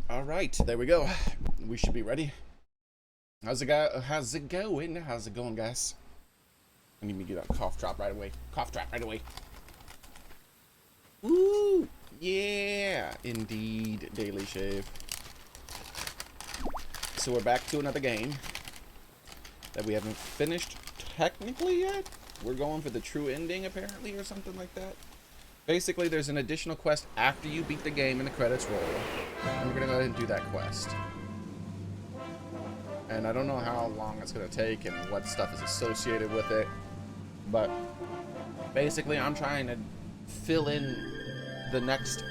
All right, there we go. We should be ready. How's it go? How's it going? How's it going, guys? I need me to get a cough drop right away. Cough drop right away. Ooh, yeah, indeed, daily shave. So we're back to another game that we haven't finished technically yet. We're going for the true ending, apparently, or something like that. Basically, there's an additional quest after you beat the game and the credits roll. And we're gonna go ahead and do that quest. And I don't know how long it's gonna take and what stuff is associated with it. But basically, I'm trying to fill in the next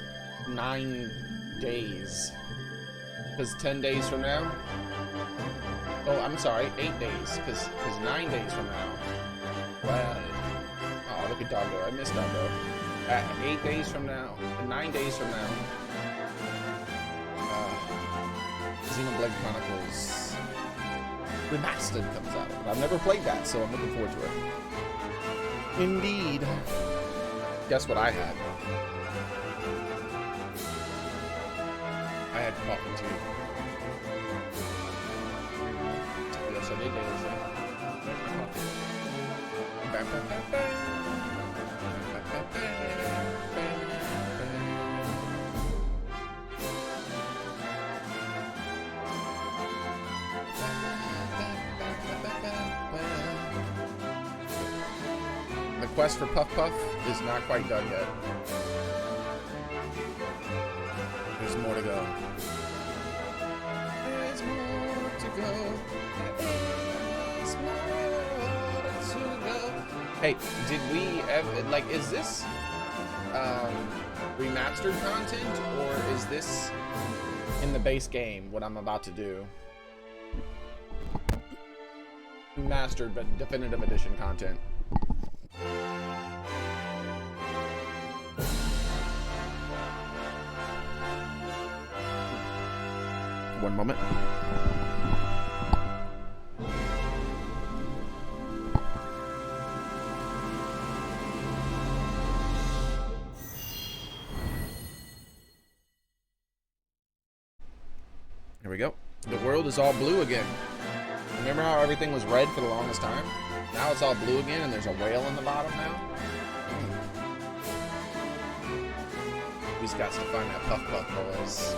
9 days. Because 10 days from now... Oh, I'm sorry, 8 days. Because 9 days from now... Well... Oh, look at Doggo. I missed Doggo. 8 days from now, 9 days from now, Xenoblade Chronicles Remastered comes out. I've never played that, so I'm looking forward to it. Indeed. Guess what I had? I had coffee too. Yes, I did. The quest for Puff Puff is not quite done yet. There's more to go. There's more to go. There's more to go. Hey, did we ever, like, is this remastered content, or is this in the base game, what I'm about to do? Remastered, but definitive edition content. One moment. Here we go. The world is all blue again. Remember how everything was red for the longest time? Now it's all blue again, and there's a whale in the bottom now. We just got to find that Puff Puff, boys.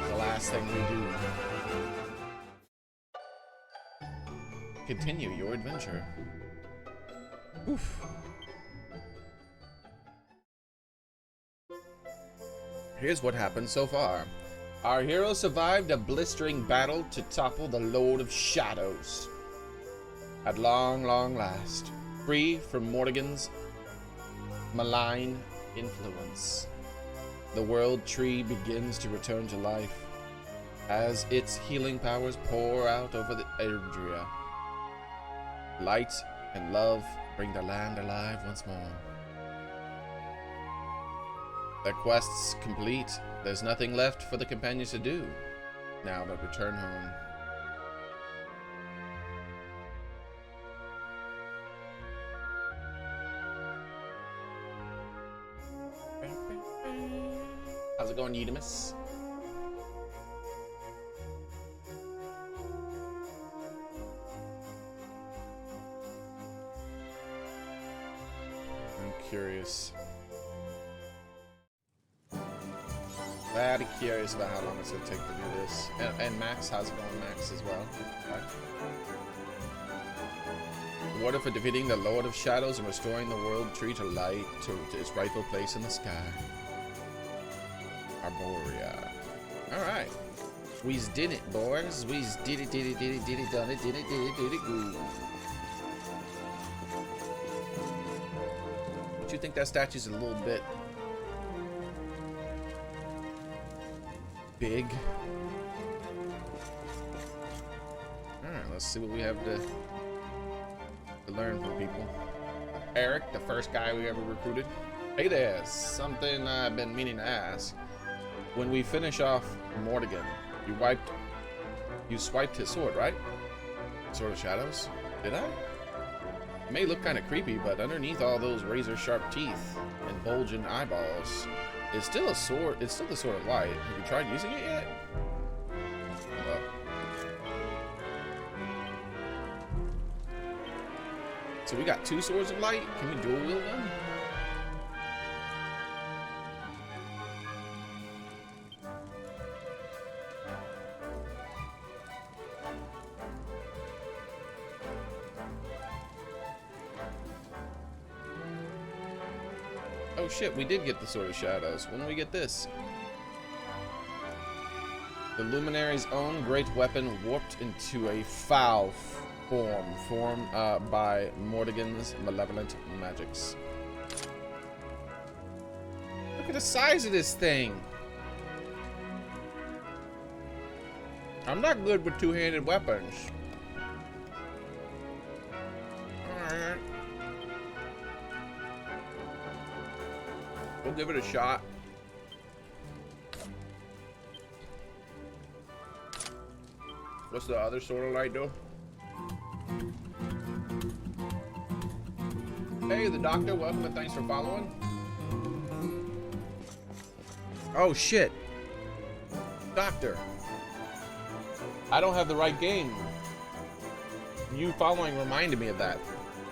The last thing we do. Continue your adventure. Oof. Here's what happened so far. Our hero survived a blistering battle to topple the Lord of Shadows. At long, long last, free from Morrigan's malign influence, the world tree begins to return to life as its healing powers pour out over the Erdrea. Light and love bring the land alive once more. The quest's complete. There's nothing left for the companions to do now but return home. How's it going, Eudemus? I'm curious. Very curious about how long it's going to take to do this. And Max, how's it going, Max, as well? Okay. What if defeating the Lord of Shadows and restoring the world tree to light to its rightful place in the sky? Arborea. Alright. We did it, boys. We did it, did it, done it, did it, good. Don't you think that statue's a little bit big? Alright, let's see what we have to learn from people. Eric, the first guy we ever recruited. Hey there, something I've been meaning to ask. When we finish off Morrigan, you swiped his sword, right? Sword of Shadows? Did I? It may look kind of creepy, but underneath all those razor-sharp teeth and bulging eyeballs, It's still a sword. It's still the sword of light. Have you tried using it yet? Hold up. So we got 2 swords of light. Can we dual wield them? Oh shit, we did get the Sword of Shadows. When do we get this? The Luminary's own great weapon warped into a foul formed by Mordegon's malevolent magics. Look at the size of this thing. I'm not good with two-handed weapons. Alright. We'll give it a shot. What's the other Sword of Light do? Hey, the Doctor, welcome and thanks for following. Oh shit. Doctor. I don't have the right game. You following reminded me of that.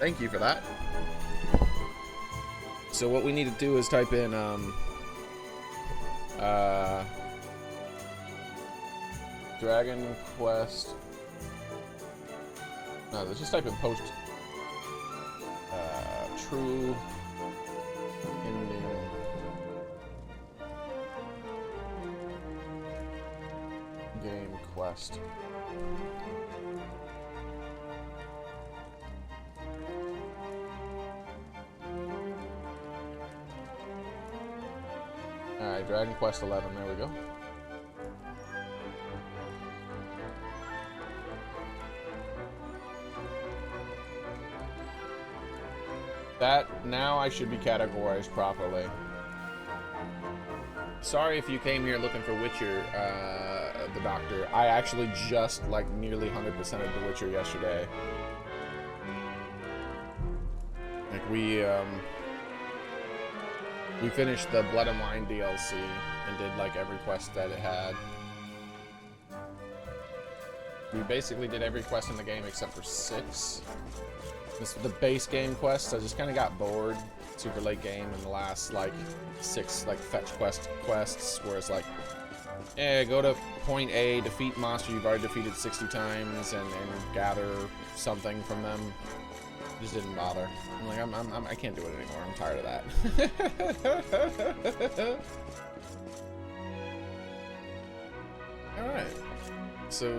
Thank you for that. So what we need to do is type in Dragon Quest. No, let's just type in post true ending game quest. Alright, Dragon Quest 11, there we go. That, now I should be categorized properly. Sorry if you came here looking for Witcher, the Doctor. I actually just, like, nearly 100% of The Witcher yesterday. Like, we finished the Blood and Wine DLC and did, like, every quest that it had. We basically did every quest in the game except for 6. The base game quests. I just kind of got bored. Super late game in the last like 6 like fetch quests where it's like, go to point A, defeat monster you've already defeated 60 times, and gather something from them. Just didn't bother. I'm like, I can't do it anymore. I'm tired of that. All right. So,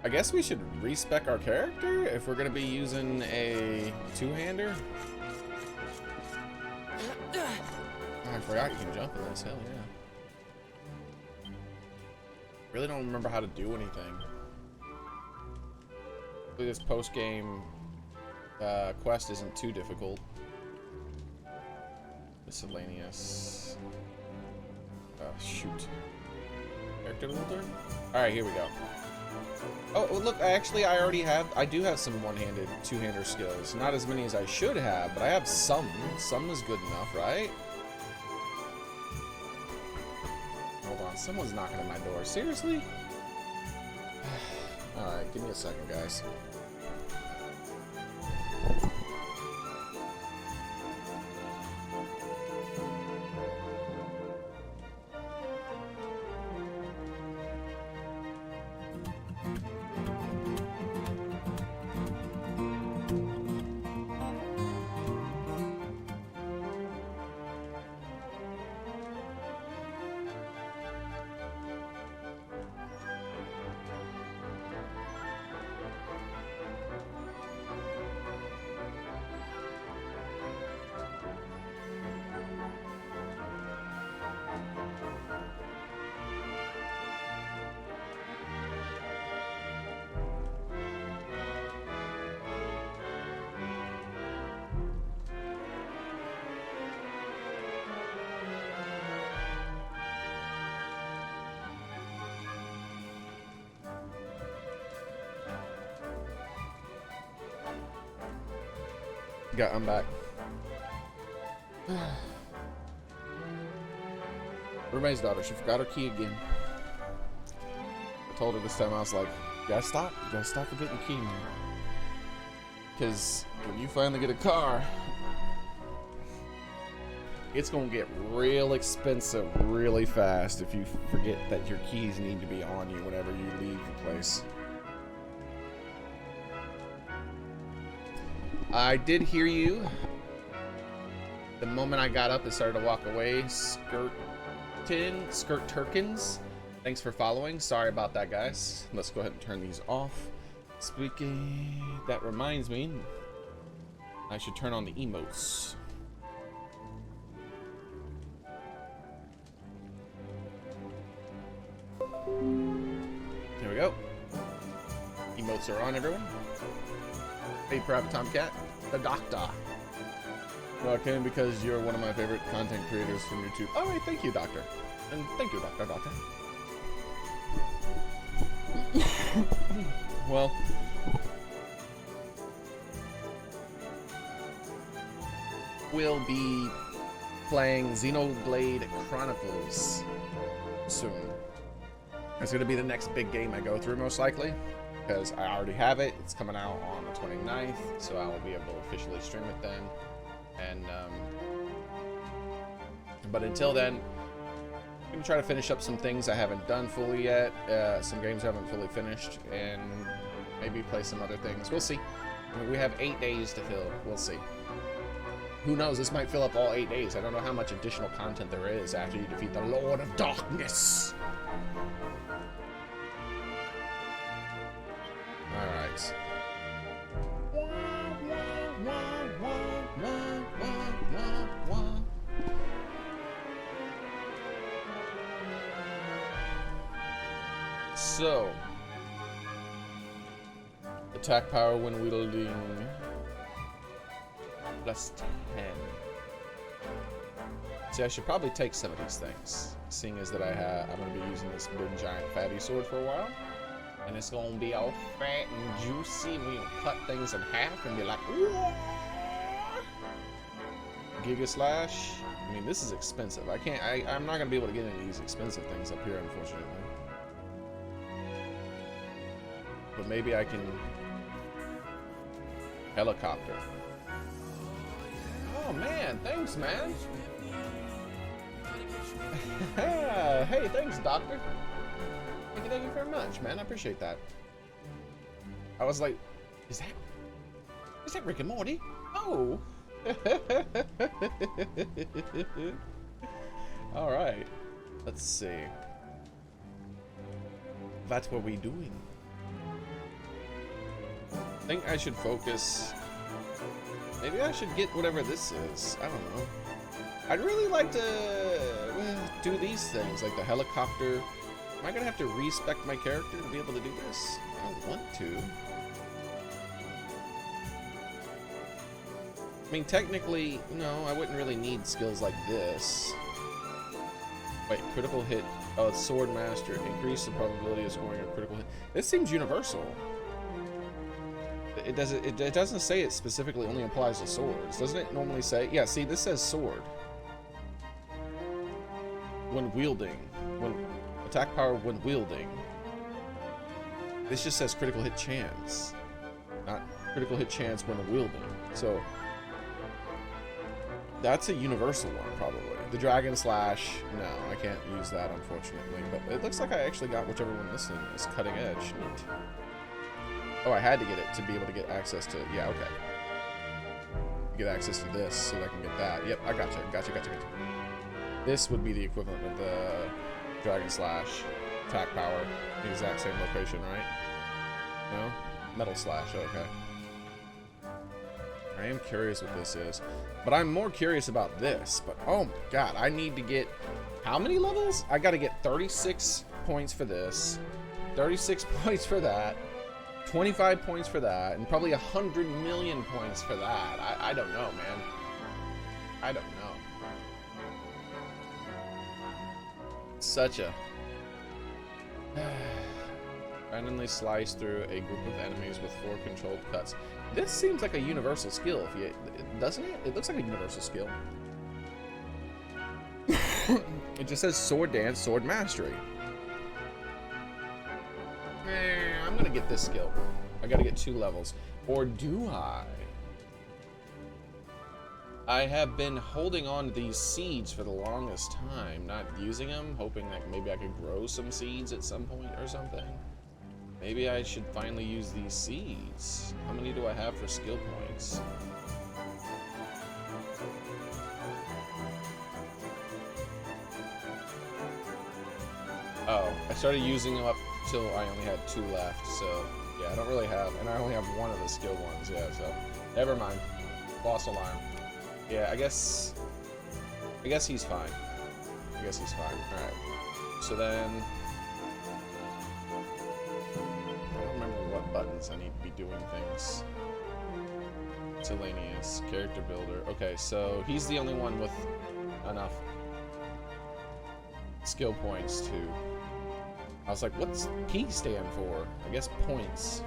I guess we should respec our character if we're gonna be using a two-hander. Oh, I forgot you can jump in this. Hell yeah. Really don't remember how to do anything. Hopefully this post-game quest isn't too difficult. Miscellaneous. Shoot. Character builder? Alright, here we go. Oh, look, actually, I do have some one-handed, two-hander skills. Not as many as I should have, but I have some. Some is good enough, right? Hold on, someone's knocking at my door. Seriously? Alright, give me a second, guys. I'm back. Roommate's daughter, she forgot her key again. I told her this time, I was like, you gotta stop forgetting the key, man. Because when you finally get a car, it's gonna get real expensive really fast if you forget that your keys need to be on you whenever you leave the place. I did hear you. The moment I got up and started to walk away, Skirt Turkins. Thanks for following. Sorry about that, guys. Let's go ahead and turn these off. Speaking, that reminds me, I should turn on the emotes. There we go. Emotes are on, everyone. Hey, Private Tomcat, the Doctor. No, I came because you're one of my favorite content creators from YouTube. All right, thank you, Doctor. And thank you, Doctor. Well, we'll be playing Xenoblade Chronicles soon. It's going to be the next big game I go through, most likely, because I already have it. It's coming out on the 29th, so I will be able to officially stream it then. And but until then, I'm going to try to finish up some things I haven't done fully yet, some games I haven't fully finished, and maybe play some other things. We'll see. I mean, we have 8 days to fill. We'll see. Who knows? This might fill up all 8 days. I don't know how much additional content there is after you defeat the Lord of Darkness. Alright. So, attack power when wielding +10. See, I should probably take some of these things, seeing as that I'm going to be using this big giant fatty sword for a while, and it's going to be all fat and juicy. We can cut things in half and be like, whoa! Giga Slash. I mean, this is expensive. I'm not going to be able to get any of these expensive things up here, unfortunately. But maybe I can helicopter. Oh man, thanks, man. Hey, thanks, Doctor. Thank you very much, man. I appreciate that. I was like, is that Rick and Morty? Oh. All right. Let's see. What were we doing? I think I should focus. Maybe I should get whatever this is. I don't know. I'd really like to do these things, like the helicopter. Am I gonna have to respec my character to be able to do this? I don't want to. I mean, technically, no, I wouldn't really need skills like this. Wait, critical hit. Oh, it's Sword Master. Increase the probability of scoring a critical hit. This seems universal. It doesn't say it specifically only applies to swords. Doesn't it normally say? Yeah, see, this says sword. When wielding. When attack power when wielding. This just says critical hit chance. Not critical hit chance when wielding. So that's a universal one, probably. The Dragon Slash, no, I can't use that, unfortunately. But it looks like I actually got whichever one this is cutting edge. Neat. Oh, I had to get it to be able to get access to... Yeah, okay. Get access to this so that I can get that. Yep, I gotcha. This would be the equivalent of the Dragon Slash attack power. The exact same location, right? No? Metal Slash, okay. I am curious what this is. But I'm more curious about this. But, oh my god, I need to get... How many levels? I gotta get 36 points for this. 36 points for that. 25 points for that, and probably 100 million points for that. I don't know, man. I don't know. Such a... Randomly slice through a group of enemies with 4 controlled cuts. This seems like a universal skill, doesn't it? It looks like a universal skill. It just says sword dance, sword mastery. I'm gonna get this skill. I gotta get 2 levels. Or do I? I have been holding on to these seeds for the longest time, not using them, hoping that maybe I could grow some seeds at some point or something. Maybe I should finally use these seeds. How many do I have for skill points? Oh, I started using them up till I only had 2 left, so yeah, I don't really have, and I only have 1 of the skill ones, yeah, so never mind. False alarm. Yeah, I guess he's fine. I guess he's fine. Alright. So then I don't remember what buttons I need to be doing things. Miscellaneous, character builder. Okay, so he's the only one with enough skill points to... I was like, what's P stand for? I guess points.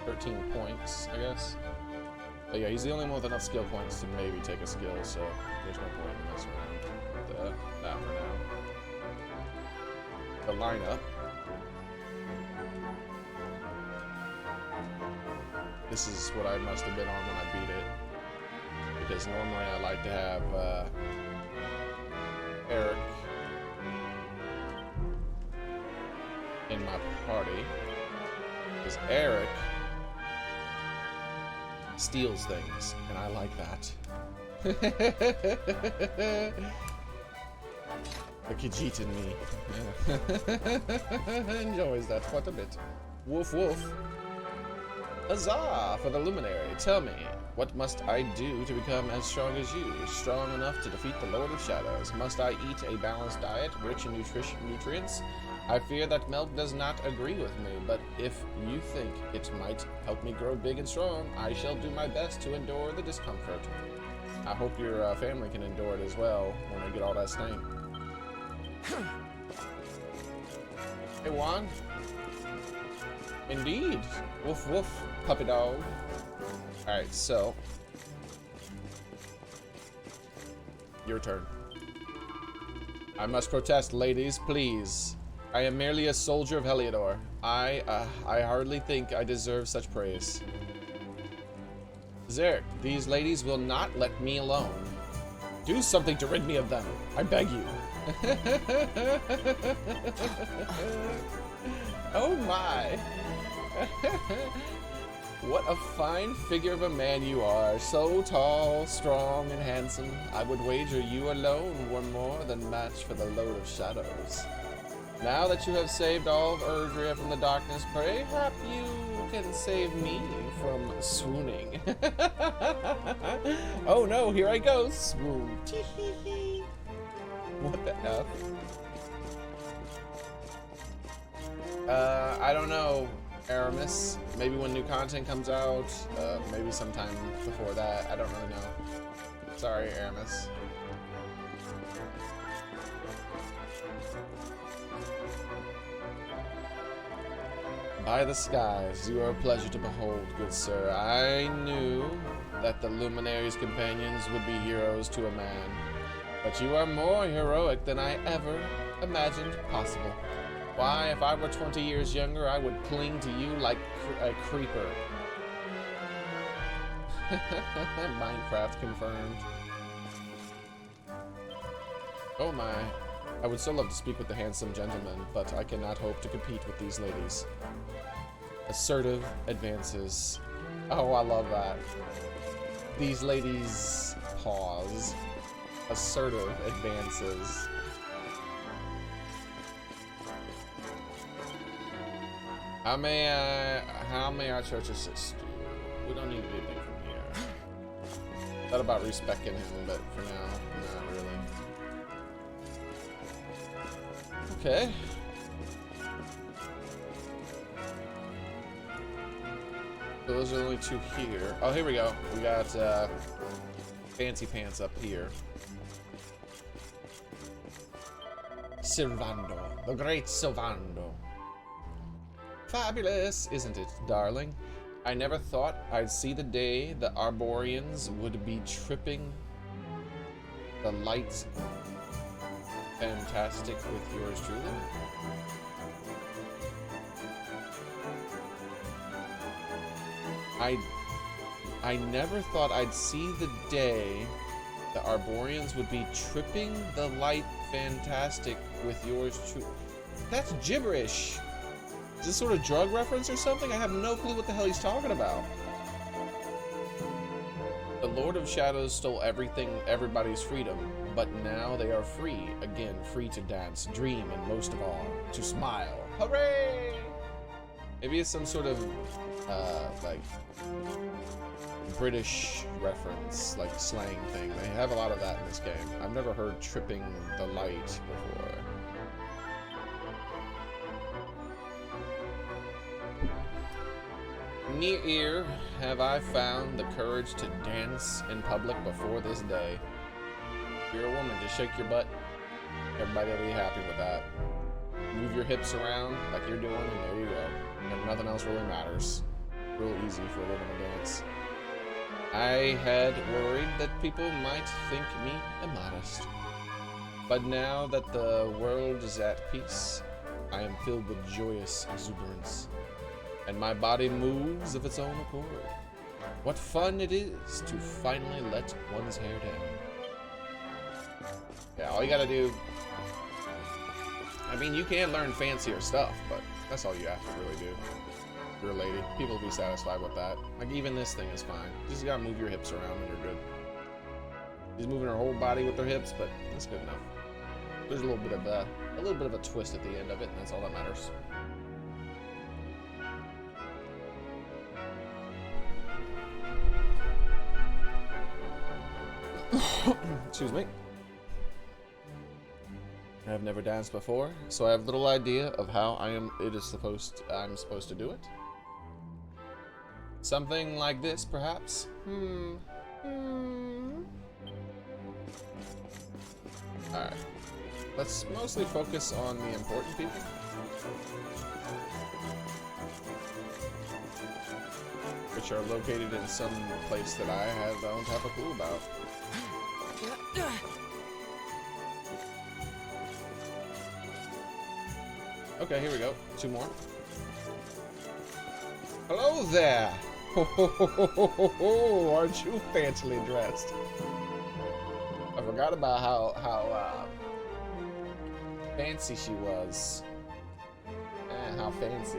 13 points, I guess. But yeah, he's the only one with enough skill points to maybe take a skill, so there's no point in messing around with that for now. The lineup. This is what I must have been on when I beat it. Because normally I like to have Xearrik in my party. Because Xearrik steals things, and I like that. The Khajiit in me enjoys that quite a bit. Woof woof. Huzzah for the Luminary. Tell me, what must I do to become as strong as you? Strong enough to defeat the Lord of Shadows? Must I eat a balanced diet, rich in nutrients? I fear that milk does not agree with me, but if you think it might help me grow big and strong, I shall do my best to endure the discomfort. I hope your family can endure it as well when they get all that stank. Hey, Juan. Indeed. Woof woof, puppy dog. Alright, so. Your turn. I must protest, ladies, please. I am merely a soldier of Heliodor. I hardly think I deserve such praise. Xearrik, these ladies will not let me alone. Do something to rid me of them, I beg you. Oh my. What a fine figure of a man you are. So tall, strong, and handsome. I would wager you alone were more than match for the Lord of Shadows. Now that you have saved all of Erdrea from the darkness, perhaps you can save me from swooning. Oh no, here I go, swoon. What the F? I don't know, Aramis. Maybe when new content comes out, maybe sometime before that. I don't really know. Sorry, Aramis. By the skies, you are a pleasure to behold, good sir. I knew that the Luminary's companions would be heroes to a man, but you are more heroic than I ever imagined possible. Why, if I were 20 years younger, I would cling to you like a creeper. Minecraft confirmed. Oh my. I would so love to speak with the handsome gentleman, but I cannot hope to compete with these ladies. Assertive advances. Oh, I love that. These ladies pause. Assertive advances. How may our church assist you? We don't need anything from here. Thought about respecting him, but for now, not really. Okay. So those are the only 2 here. Oh, here we go. We got fancy pants up here. Silvando, the great Silvando. Fabulous, isn't it, darling? I never thought I'd see the day the Arborians would be tripping the lights fantastic with yours truly. I never thought I'd see the day the Arborians would be tripping the light fantastic with yours truly. That's gibberish. Is this sort of drug reference or something? I have no clue what the hell he's talking about. The Lord of Shadows stole everything, everybody's freedom, but now they are free. Again, free to dance, dream, and most of all, to smile. Hooray! Maybe it's some sort of, like, British reference, like slang thing. They have a lot of that in this game. I've never heard tripping the light before. Near have I found the courage to dance in public before this day. If you're a woman, just shake your butt. Everybody will be happy with that. Move your hips around like you're doing, and there you go. And nothing else really matters. Real easy for a woman to dance. I had worried that people might think me immodest. But now that the world is at peace, I am filled with joyous exuberance. And my body moves of its own accord. What fun it is to finally let one's hair down. Yeah, all you gotta do... I mean, you can learn fancier stuff, but that's all you have to really do. If you're a lady, people will be satisfied with that. Like, even this thing is fine. You just gotta move your hips around and you're good. She's moving her whole body with her hips, but that's good enough. There's a little bit of a twist at the end of it, and that's all that matters. Excuse me. I've never danced before, so I have little idea of how I'm supposed to do it. Something like this, perhaps? Alright. Let's mostly focus on the important people. Which are located in some place that I don't have a clue about. Okay, here we go. Two more. Hello there! Ho, aren't you fancily dressed? I forgot about how fancy she was. How fancy.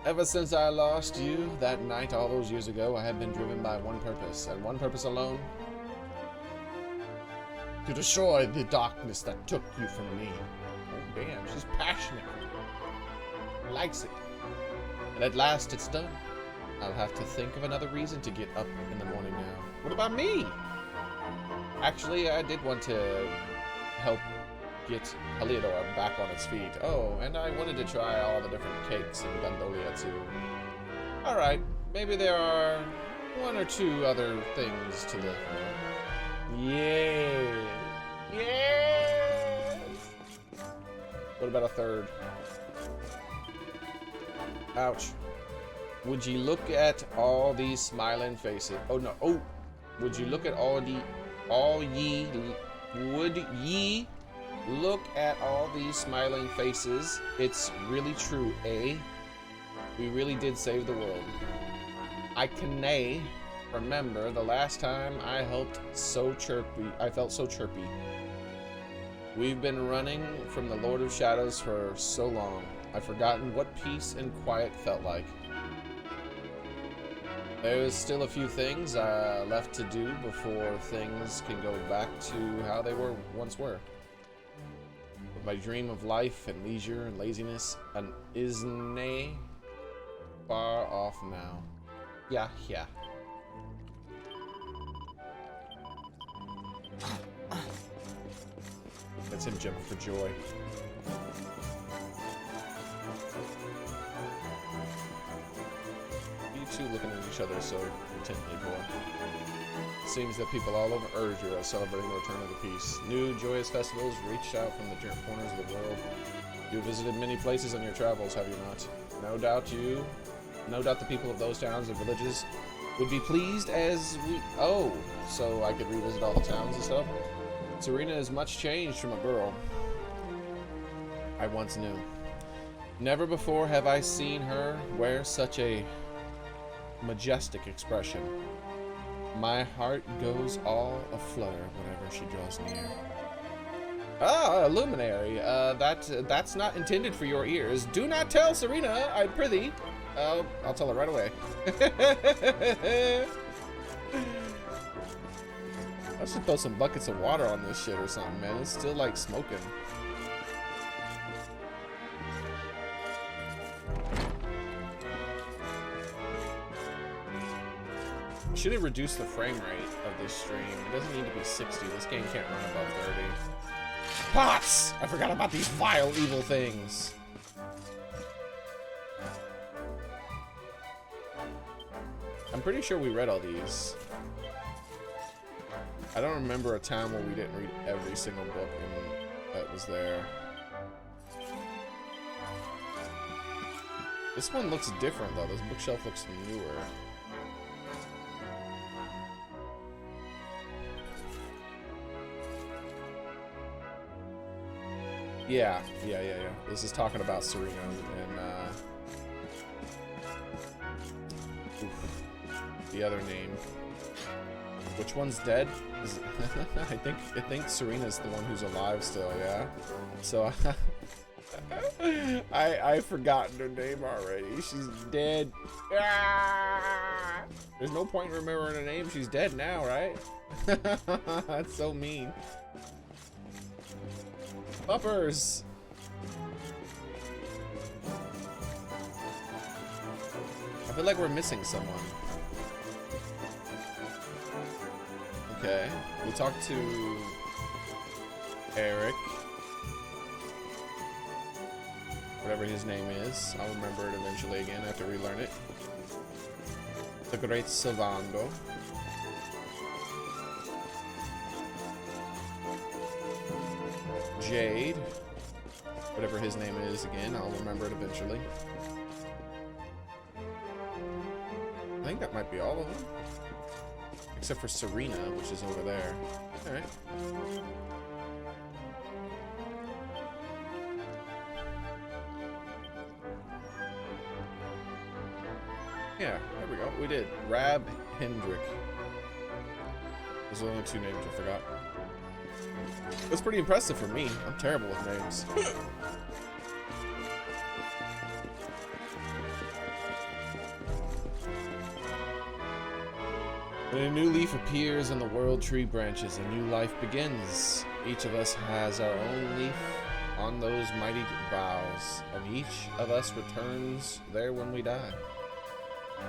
Ever since I lost you that night all those years ago, I have been driven by one purpose, and one purpose alone. To destroy the darkness that took you from me. Oh damn, she's passionate. Likes it. And at last it's done. I'll have to think of another reason to get up in the morning now. What about me? Actually, I did want to help get Heliodor back on its feet. Oh, and I wanted to try all the different cakes in Gondolia too. Alright, maybe there are one or two other things to live for. Yeah. Yes! What about a third? Ouch. Would ye look at all these smiling faces? Oh no. Oh. Would you look at would ye look at all these smiling faces? It's really true, eh? We really did save the world. I can remember the last time I felt so chirpy. We've been running from the Lord of Shadows for so long. I've forgotten what peace and quiet felt like. There's still a few things left to do before things can go back to how they once were. But my dream of life and leisure and laziness isn't far off now. Yeah. That's him jumping for joy. You two looking at each other so intently, boy. It seems that people all over Erdrea are celebrating the return of the peace. New, joyous festivals reach out from the corners of the world. You visited many places on your travels, have you not? No doubt the people of those towns and villages would be pleased as we... Oh, so I could revisit all the towns and stuff? Serena is much changed from a girl I once knew. Never before have I seen her wear such a majestic expression. My heart goes all aflutter whenever she draws near. Ah, Luminary. That's not intended for your ears. Do not tell Serena, I prithee. I'll tell her right away. I should throw some buckets of water on this shit or something, man. It's still like smoking. Should have reduced the frame rate of this stream. It doesn't need to be 60. This game can't run above 30. Pots! I forgot about these vile, evil things. I'm pretty sure we read all these. I don't remember a time where we didn't read every single book that was there. This one looks different though. This bookshelf looks newer. Yeah. This is talking about Serena and the other name. Which one's dead? I think Serena's the one who's alive still, yeah? So I've forgotten her name already. She's dead. Ah! There's no point in remembering her name. She's dead now, right? That's so mean. Uppers. I feel like we're missing someone. Okay, we talked to Xearrik, whatever his name is. I'll remember it eventually again. I have to relearn it. The Great Sylvando. Jade, whatever his name is again. I'll remember it eventually. I think that might be all of them. Except for Serena, which is over there. Alright. Yeah, there we go. We did. Rab Hendrick. Those are the only two names I forgot. That's pretty impressive for me. I'm terrible with names. When a new leaf appears on the world tree branches, a new life begins. Each of us has our own leaf on those mighty boughs, and each of us returns there when we die.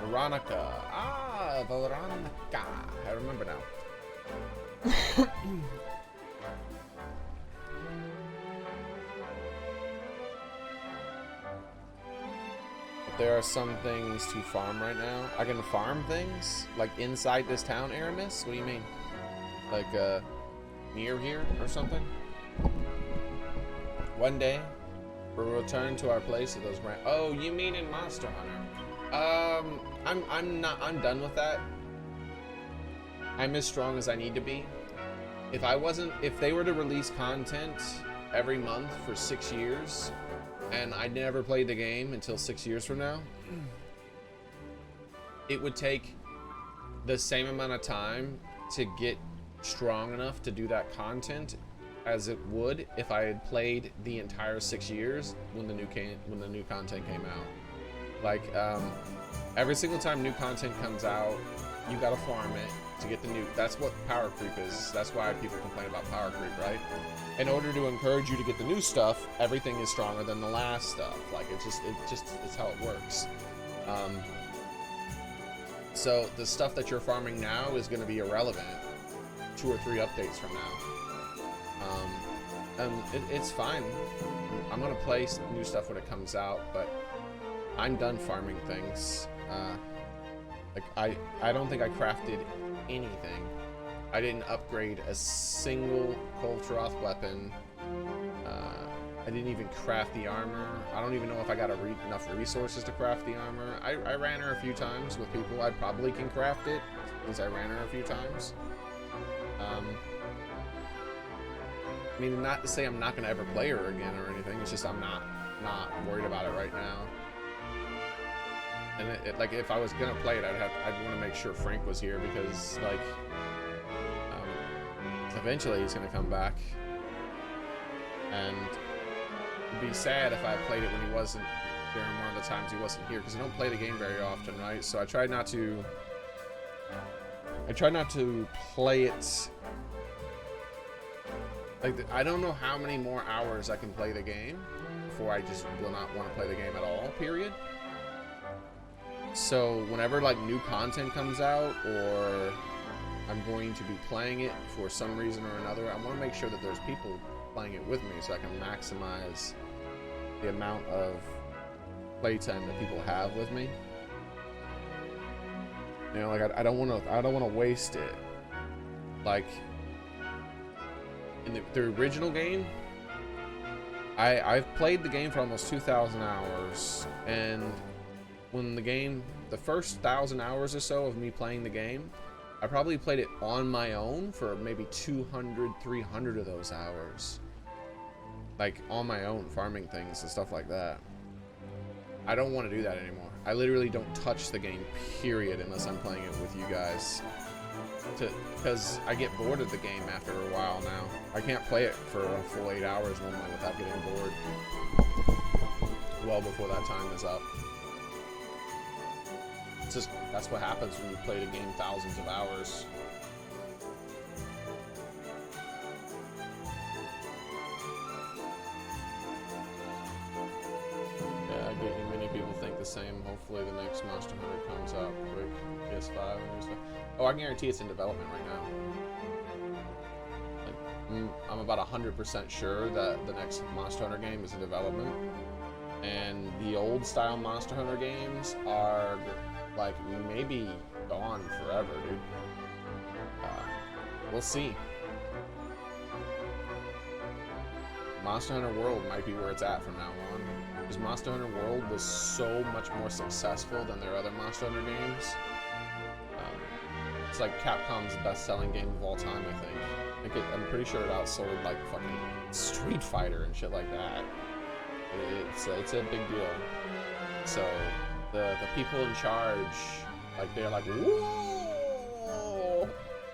Veronica. Ah, Veronica. I remember now. There are some things to farm right now. I can farm things? Like inside this town, Aramis? What do you mean? Like, near here or something? One day, we'll return to our place of those grand— Oh, you mean in Monster Hunter? I'm done with that. I'm as strong as I need to be. If they were to release content every month for 6 years, and I never played the game until 6 years from now, it would take the same amount of time to get strong enough to do that content as it would if I had played the entire 6 years when the new content came out. Like, every single time new content comes out, you gotta farm it to get the new— that's what power creep is. That's why people complain about power creep, right? In order to encourage you to get the new stuff, everything is stronger than the last stuff. Like, it's how it works. So the stuff that you're farming now is going to be irrelevant 2 or 3 updates from now. And it's fine. I'm going to play new stuff when it comes out, but I'm done farming things. Like, I don't think I crafted anything. I didn't upgrade a single Koltroth weapon. I didn't even craft the armor. I don't even know if I got enough resources to craft the armor. I ran her a few times with people. I probably can craft it, since I ran her a few times. I mean, not to say I'm not gonna ever play her again or anything. It's just I'm not worried about it right now. And like, if I was gonna play it, I'd want to make sure Frank was here because, like, eventually he's gonna come back, and it'd be sad if I played it when he wasn't during one of the times he wasn't here, because I don't play the game very often, right? So I try not to play it. Like, I don't know how many more hours I can play the game before I just will not want to play the game at all, period. So whenever, like, new content comes out, or I'm going to be playing it for some reason or another, I want to make sure that there's people playing it with me so I can maximize the amount of playtime that people have with me. You know, like, I don't want to waste it. Like, in the original game, I've played the game for almost 2,000 hours, and when the first 1,000 hours or so of me playing the game, I probably played it on my own for maybe 200, 300 of those hours. Like, on my own, farming things and stuff like that. I don't want to do that anymore. I literally don't touch the game, period, unless I'm playing it with you guys. Because I get bored of the game after a while now. I can't play it for a full 8 hours normally without getting bored. Well before that time is up. It's just, that's what happens when you play the game thousands of hours. Yeah, I get you. Many people think the same. Hopefully the next Monster Hunter comes out quick. PS5 and stuff. Oh, I guarantee it's in development right now. Like, I'm about 100% sure that the next Monster Hunter game is in development. And the old style Monster Hunter games are, like, maybe gone forever, dude. We'll see. Monster Hunter World might be where it's at from now on, because Monster Hunter World was so much more successful than their other Monster Hunter games. It's like Capcom's best-selling game of all time, I think. I'm pretty sure it outsold, like, fucking Street Fighter and shit like that. It's a big deal. So the people in charge, like, they're like, whoa,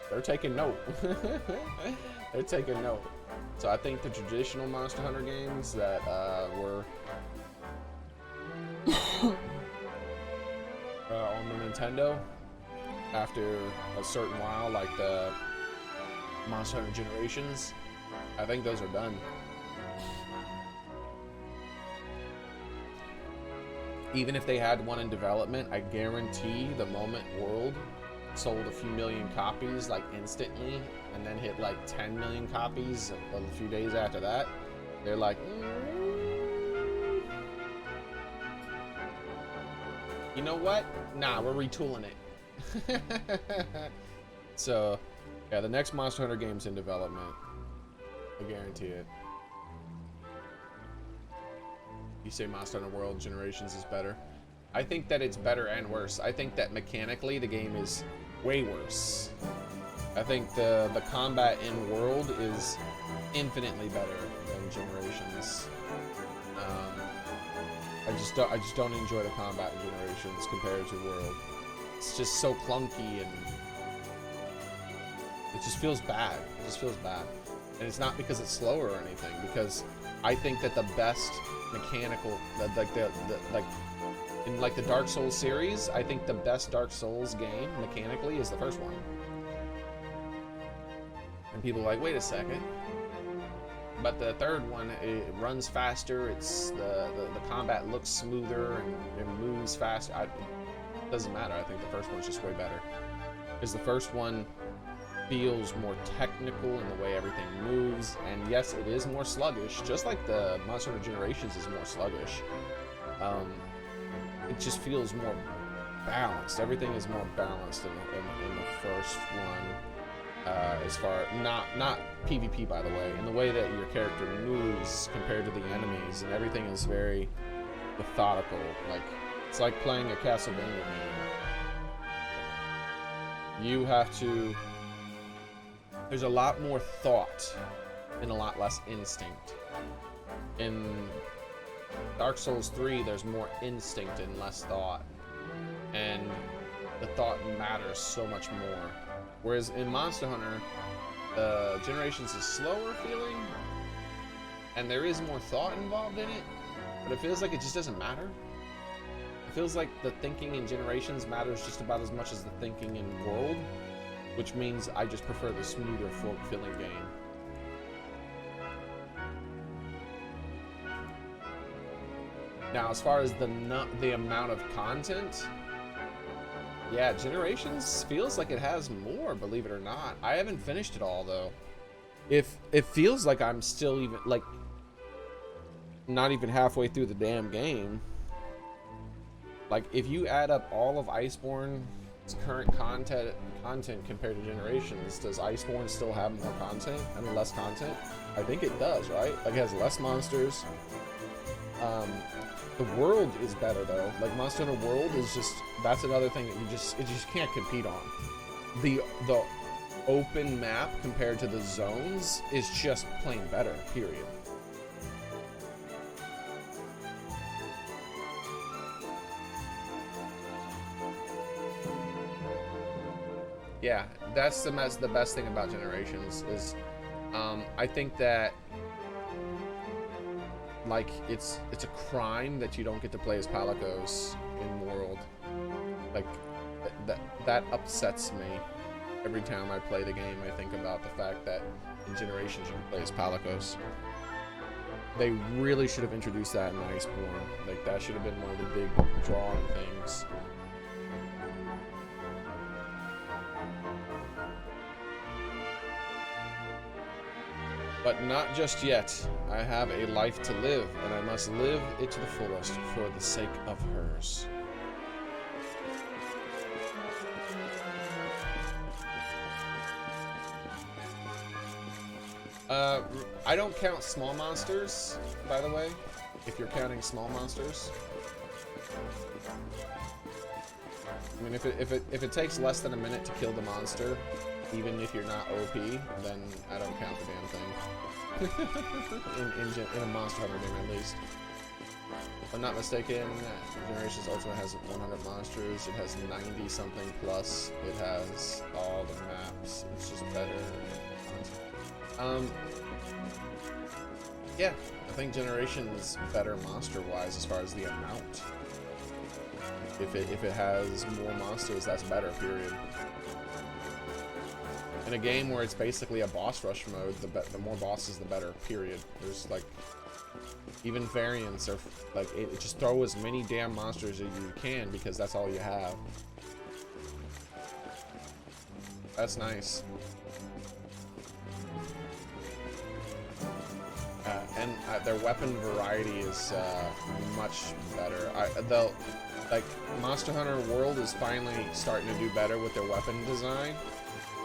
they're taking note. They're taking note. So I think the traditional Monster Hunter games that were on the Nintendo, after a certain while, like the Monster Hunter Generations, I think those are done. Even if they had one in development, I guarantee the moment World sold a few million copies, like, instantly, and then hit like 10 million copies a few days after that, they're like, you know what? Nah, we're retooling it. So, yeah, the next Monster Hunter game's in development. I guarantee it. You say Monster Hunter World Generations is better. I think that it's better and worse. I think that mechanically the game is way worse. I think the combat in World is infinitely better than Generations. I just don't enjoy the combat in Generations compared to World. It's just so clunky, and it just feels bad. It just feels bad. And it's not because it's slower or anything, because I think that the best mechanical, in like the Dark Souls series, I think the best Dark Souls game mechanically is the first one. And people are like, wait a second. But the third one, it runs faster. It's the combat looks smoother and it moves faster. It doesn't matter. I think the first one's just way better, because the first one feels more technical in the way everything moves. And yes, it is more sluggish, just like the Monster Hunter Generations is more sluggish. It just feels more balanced. Everything is more balanced in the first one. As far not PvP, by the way, in the way that your character moves compared to the enemies, and everything is very methodical. Like, it's like playing a Castlevania game. You have to. There's a lot more thought and a lot less instinct. In Dark Souls 3, there's more instinct and less thought. And the thought matters so much more. Whereas in Monster Hunter, the Generations is slower feeling, and there is more thought involved in it, but it feels like it just doesn't matter. It feels like the thinking in Generations matters just about as much as the thinking in World, which means I just prefer the smoother, feeling game. Now, as far as the amount of content, yeah, Generations feels like it has more, believe it or not. I haven't finished it all, though. If it feels like I'm still even, like, not even halfway through the damn game. Like, if you add up all of Iceborne's current content compared to Generations, does Iceborne still have more content and less content? I think it does, right? Like, it has less monsters. The world is better, though. Like, Monster Hunter World is just, that's another thing that you just can't compete on. The open map compared to the zones is just plain better, period. Yeah, that's the best thing about Generations is, I think that, like, it's a crime that you don't get to play as Palicos in World. Like, that upsets me. Every time I play the game, I think about the fact that in Generations you can play as Palicos. They really should have introduced that in Iceborne. Like, that should have been one of the big drawing things. But not just yet. I have a life to live, and I must live it to the fullest for the sake of hers. I don't count small monsters, by the way, if you're counting small monsters. I mean, if it takes less than a minute to kill the monster, even if you're not OP, then I don't count the damn thing. in a Monster Hunter game, at least. If I'm not mistaken, Generations Ultimate has 100 monsters. It has 90-something plus. It has all the maps. It's just better. Yeah, I think Generations better monster-wise as far as the amount. If it has more monsters, that's better, period. In a game where it's basically a boss rush mode, the more bosses, the better, period. There's, like, even variants are, like, it just throw as many damn monsters as you can because that's all you have. That's nice. And their weapon variety is much better. Like, Monster Hunter World is finally starting to do better with their weapon design,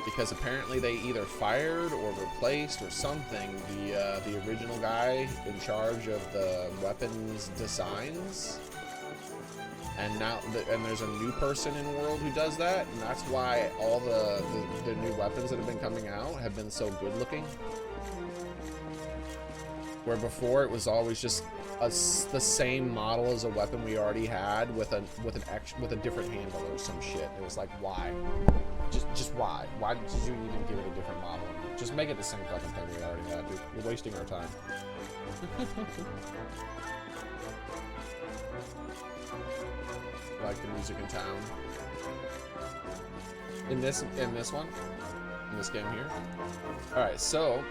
because apparently they either fired or replaced or something the original guy in charge of the weapons designs, and now there's a new person in World who does that, and that's why all the new weapons that have been coming out have been so good looking. Where before it was always just the same model as a weapon we already had with a different handle or some shit. It was like, why? Just why? Why did you even give it a different model? Just make it the same fucking thing we already had, dude. You're wasting our time. Like the music in town. In this one? In this game here? Alright, so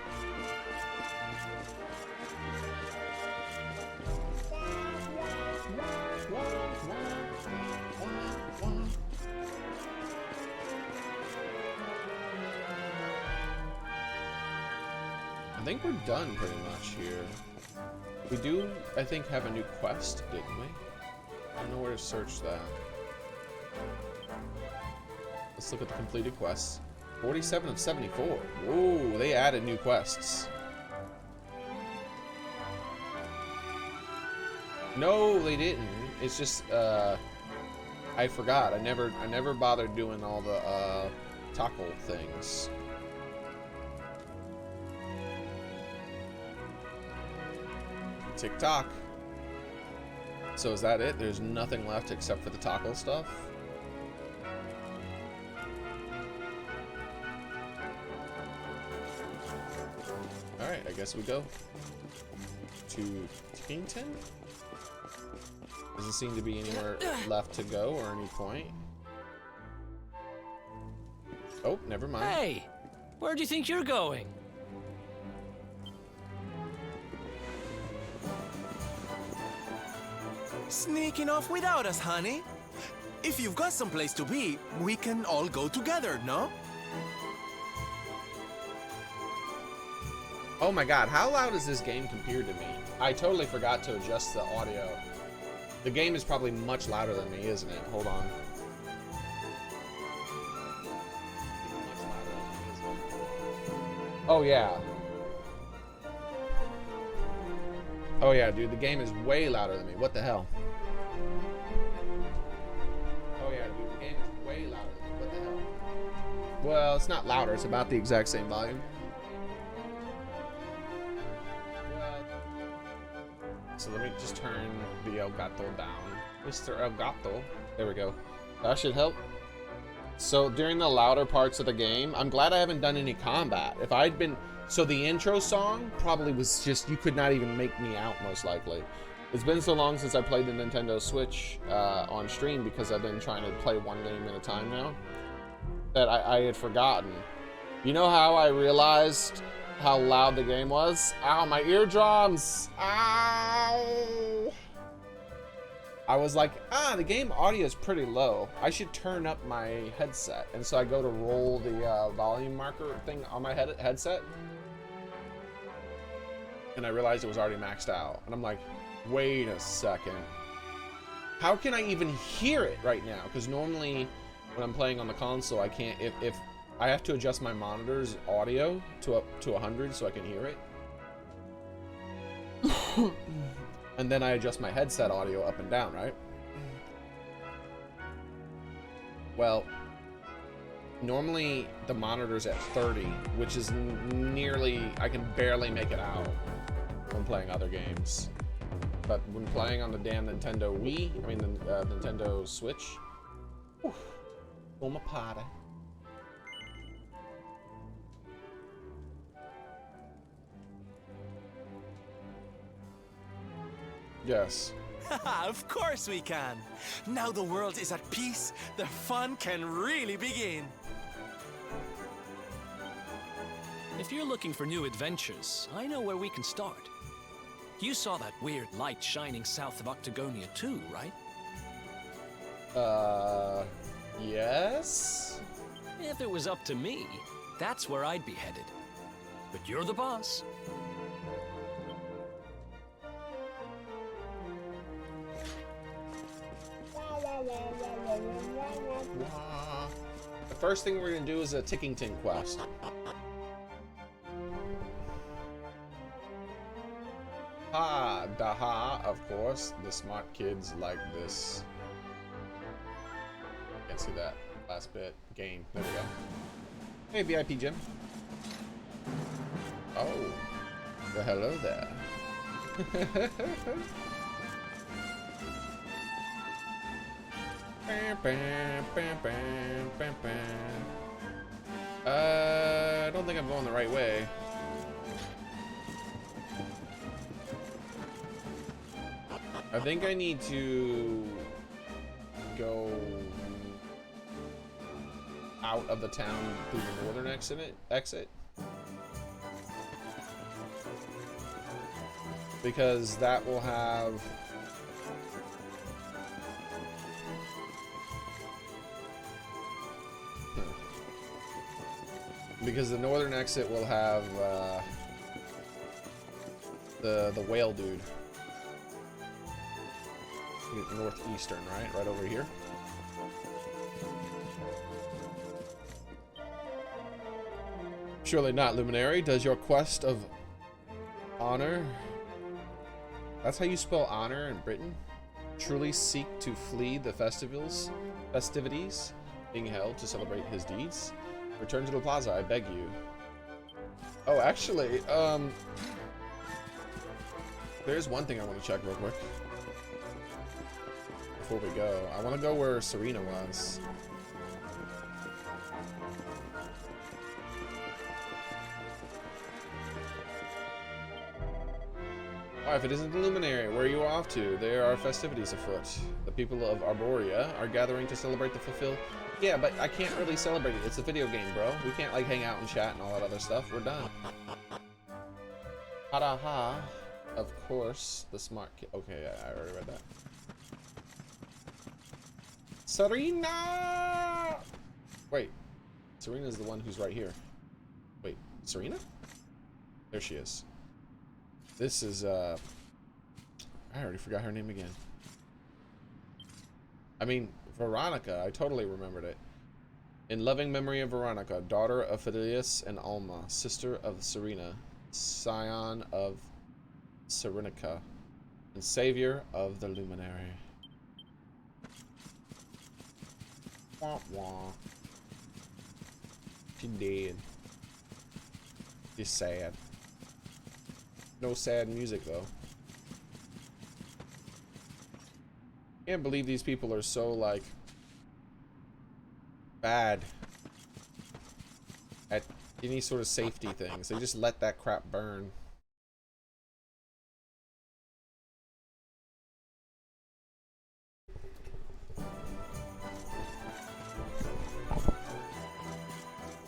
I think we're done pretty much here. We do, I think, have a new quest, didn't we? I don't know where to search that. Let's look at the completed quests. 47 of 74. Whoa, they added new quests. No, they didn't. It's just, I forgot. I never bothered doing all the tackle things. Tick-tock. So is that it? There's nothing left except for the taco stuff? Alright, I guess we go to Tickington? Doesn't seem to be anywhere left to go or any point. Oh, never mind. Hey! Where do you think you're going? Sneaking off without us, honey? If you've got someplace to be, we can all go together, no? Oh my god, how loud is this game compared to me? I totally forgot to adjust the audio. The game is probably much louder than me, isn't it? Hold on. Oh yeah. Oh yeah, dude, the game is way louder than me. What the hell? Oh yeah, dude, the game is way louder than me. What the hell? Well, it's not louder, it's about the exact same volume. So let me just turn the El Gato down. Mr. El Gato. There we go. That should help. So during the louder parts of the game, I'm glad I haven't done any combat. If I'd been... So the intro song probably was just... You could not even make me out, most likely. It's been so long since I played the Nintendo Switch on stream because I've been trying to play one game at a time now. That I had forgotten. You know how I realized how loud the game was? Ow, my eardrums! Ow! I was like, the game audio is pretty low. I should turn up my headset. And so I go to roll the volume marker thing on my headset. And I realized it was already maxed out. And I'm like, wait a second. How can I even hear it right now? Because normally when I'm playing on the console, I can't, if I have to adjust my monitor's audio to up to 100 so I can hear it. And then I adjust my headset audio up and down, right? Well, normally the monitor's at 30, which is nearly, I can barely make it out when playing other games. But when playing on the damn Nintendo Wii, I mean the Nintendo Switch, uma para. Yes. Of course we can. Now the world is at peace, the fun can really begin. If you're looking for new adventures, I know where we can start. You saw that weird light shining south of Octagonia too, right? Yes? If it was up to me, that's where I'd be headed. But you're the boss. The first thing we're gonna do is a Tickington quest. Daha, of course. The smart kids like this. Can't see that last bit. Game. There we go. Hey, VIP Jim. Oh. Well, hello there. I don't think I'm going the right way. I think I need to go out of the town through the northern exit. Because that will have because the northern exit will have the whale dude. Northeastern, right over here. Surely not, Luminary. Does your quest of honor, that's how you spell honor in Britain, truly seek to flee the festivities being held to celebrate his deeds? Return to the plaza, I beg you. Oh, actually, There's one thing I want to check real quick before we go. I want to go where Serena was. Oh, if it isn't the Luminary, where are you off to? There are festivities afoot. The people of Erdrea are gathering to celebrate the fulfill. Yeah, but I can't really celebrate it. It's a video game, bro. We can't like hang out and chat and all that other stuff. We're done. Ha-da-ha. Of course, the smart kid. Okay, I already read that. Serena! Wait. Serena's the one who's right here. Wait, Serena? There she is. This is, I already forgot her name again. I mean, Veronica. I totally remembered it. In loving memory of Veronica, daughter of Fidelis and Alma, sister of Serena, scion of Serenica, and savior of the Luminary. Wah wah. She dead. She's sad. No sad music though. Can't believe these people are so like bad at any sort of safety things. They just let that crap burn.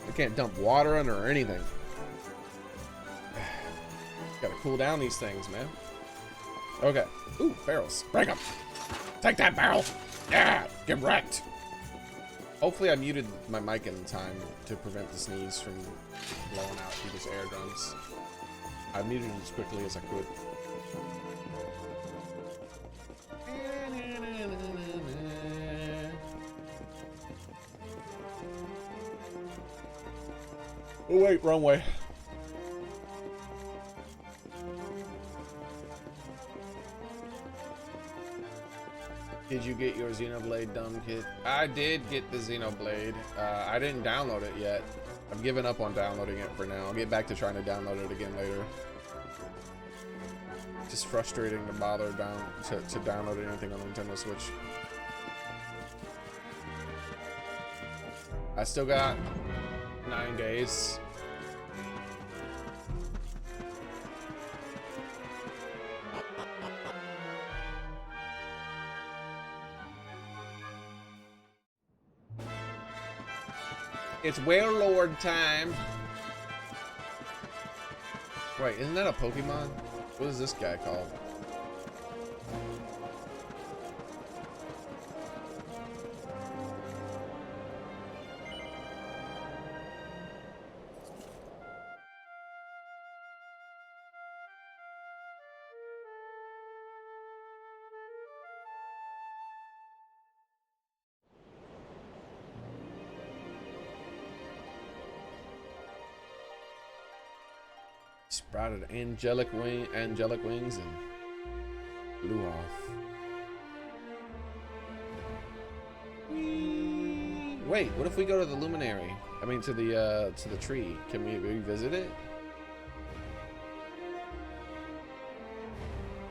They can't dump water on or anything. Gotta cool down these things, man. Okay. Ooh, barrels. Break them. Take that barrel. Yeah, get wrecked. Hopefully I muted my mic in time to prevent the sneeze from blowing out people's eardrums. I muted it as quickly as I could. Oh wait, wrong way. Did you get your Xenoblade dumb kit? I did get the Xenoblade. I didn't download it yet. I've given up on downloading it for now. I'll get back to trying to download it again later. Just frustrating to bother to download anything on Nintendo Switch. I still got 9 days. It's Whale Lord time. Wait, isn't that a Pokemon? What is this guy called? Sprouted angelic wings and blew off. Whee! Wait, what if we go to the Luminary? I mean, to the tree. Can we revisit it?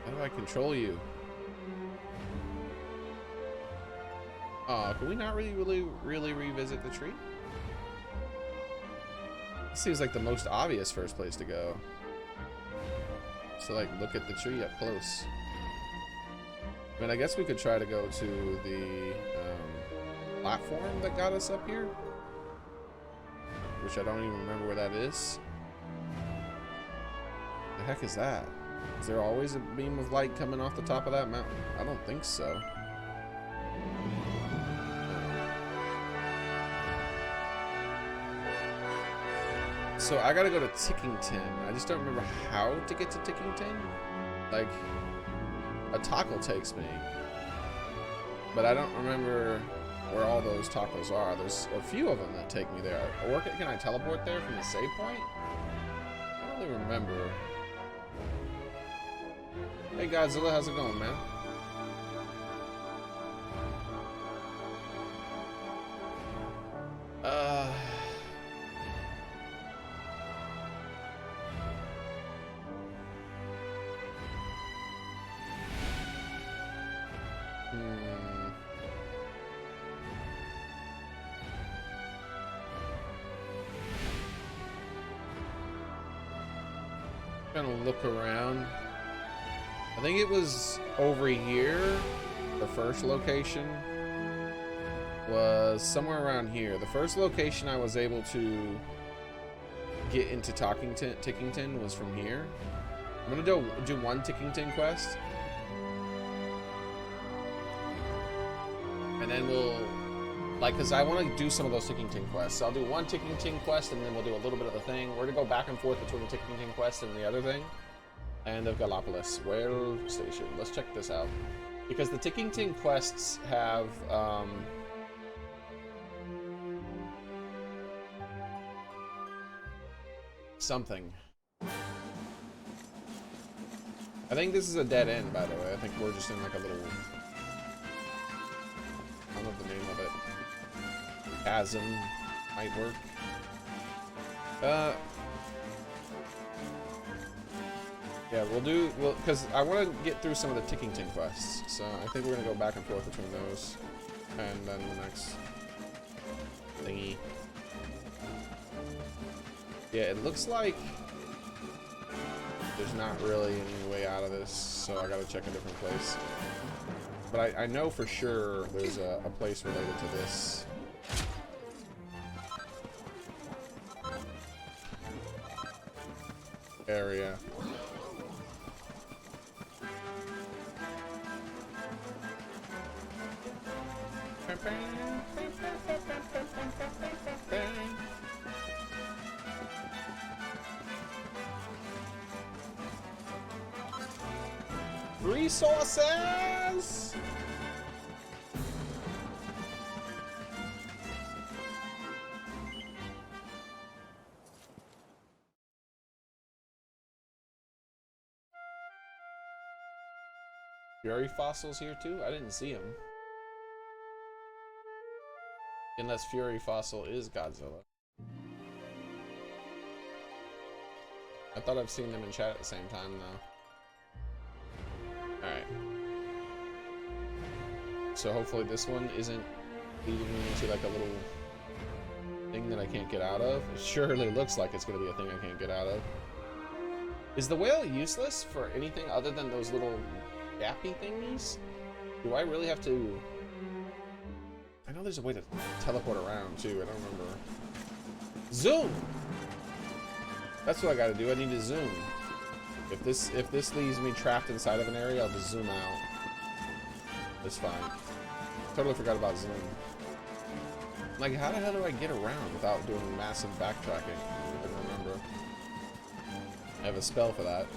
How do I control you? Oh, can we not really revisit the tree? This seems like the most obvious first place to go. So like look at the tree up close. I mean, I guess we could try to go to the platform that got us up here, which I don't even remember where that is. The heck is that? Is there always a beam of light coming off the top of that mountain? I don't think so. So I gotta go to Tickington. I just don't remember how to get to Tickington. Like, a taco takes me, but I don't remember where all those tacos are. There's a few of them that take me there. Or can I teleport there from the save point? I don't really remember. Hey Godzilla, how's it going, man? Gonna look around. I think it was over here. The first location was somewhere around here. The first location I was able to get into Tickington was from here. I'm gonna do one Tickington quest, and then we'll, like, cause I want to do some of those Tickington quests. So I'll do one Tickington quest, and then we'll do a little bit of the thing. We're gonna go back and forth between the Tickington quest and the other thing. And of Gallipolis Rail Station. Let's check this out, because the Tickington quests have something. I think this is a dead end, by the way. I think we're just in like a little, I don't know the name of it. Chasm might work. Yeah, we'll because I want to get through some of the Tickington quests, so I think we're gonna go back and forth between those, and then the next thingy. Yeah, it looks like there's not really any way out of this, so I gotta check a different place. But I know for sure there's a place related to this. Area. Resources! Fury fossils here too? I didn't see them. Unless Fury fossil is Godzilla. I thought I've seen them in chat at the same time though. Alright. So hopefully this one isn't leading me into like a little thing that I can't get out of. It surely looks like it's gonna be a thing I can't get out of. Is the whale useless for anything other than those little gappy thingies? Do I really have to... I know there's a way to teleport around too, I don't remember. Zoom! That's what I gotta do, I need to zoom. If this leaves me trapped inside of an area, I'll just zoom out. It's fine. Totally forgot about zoom. Like, how the hell do I get around without doing massive backtracking? I don't remember. I have a spell for that.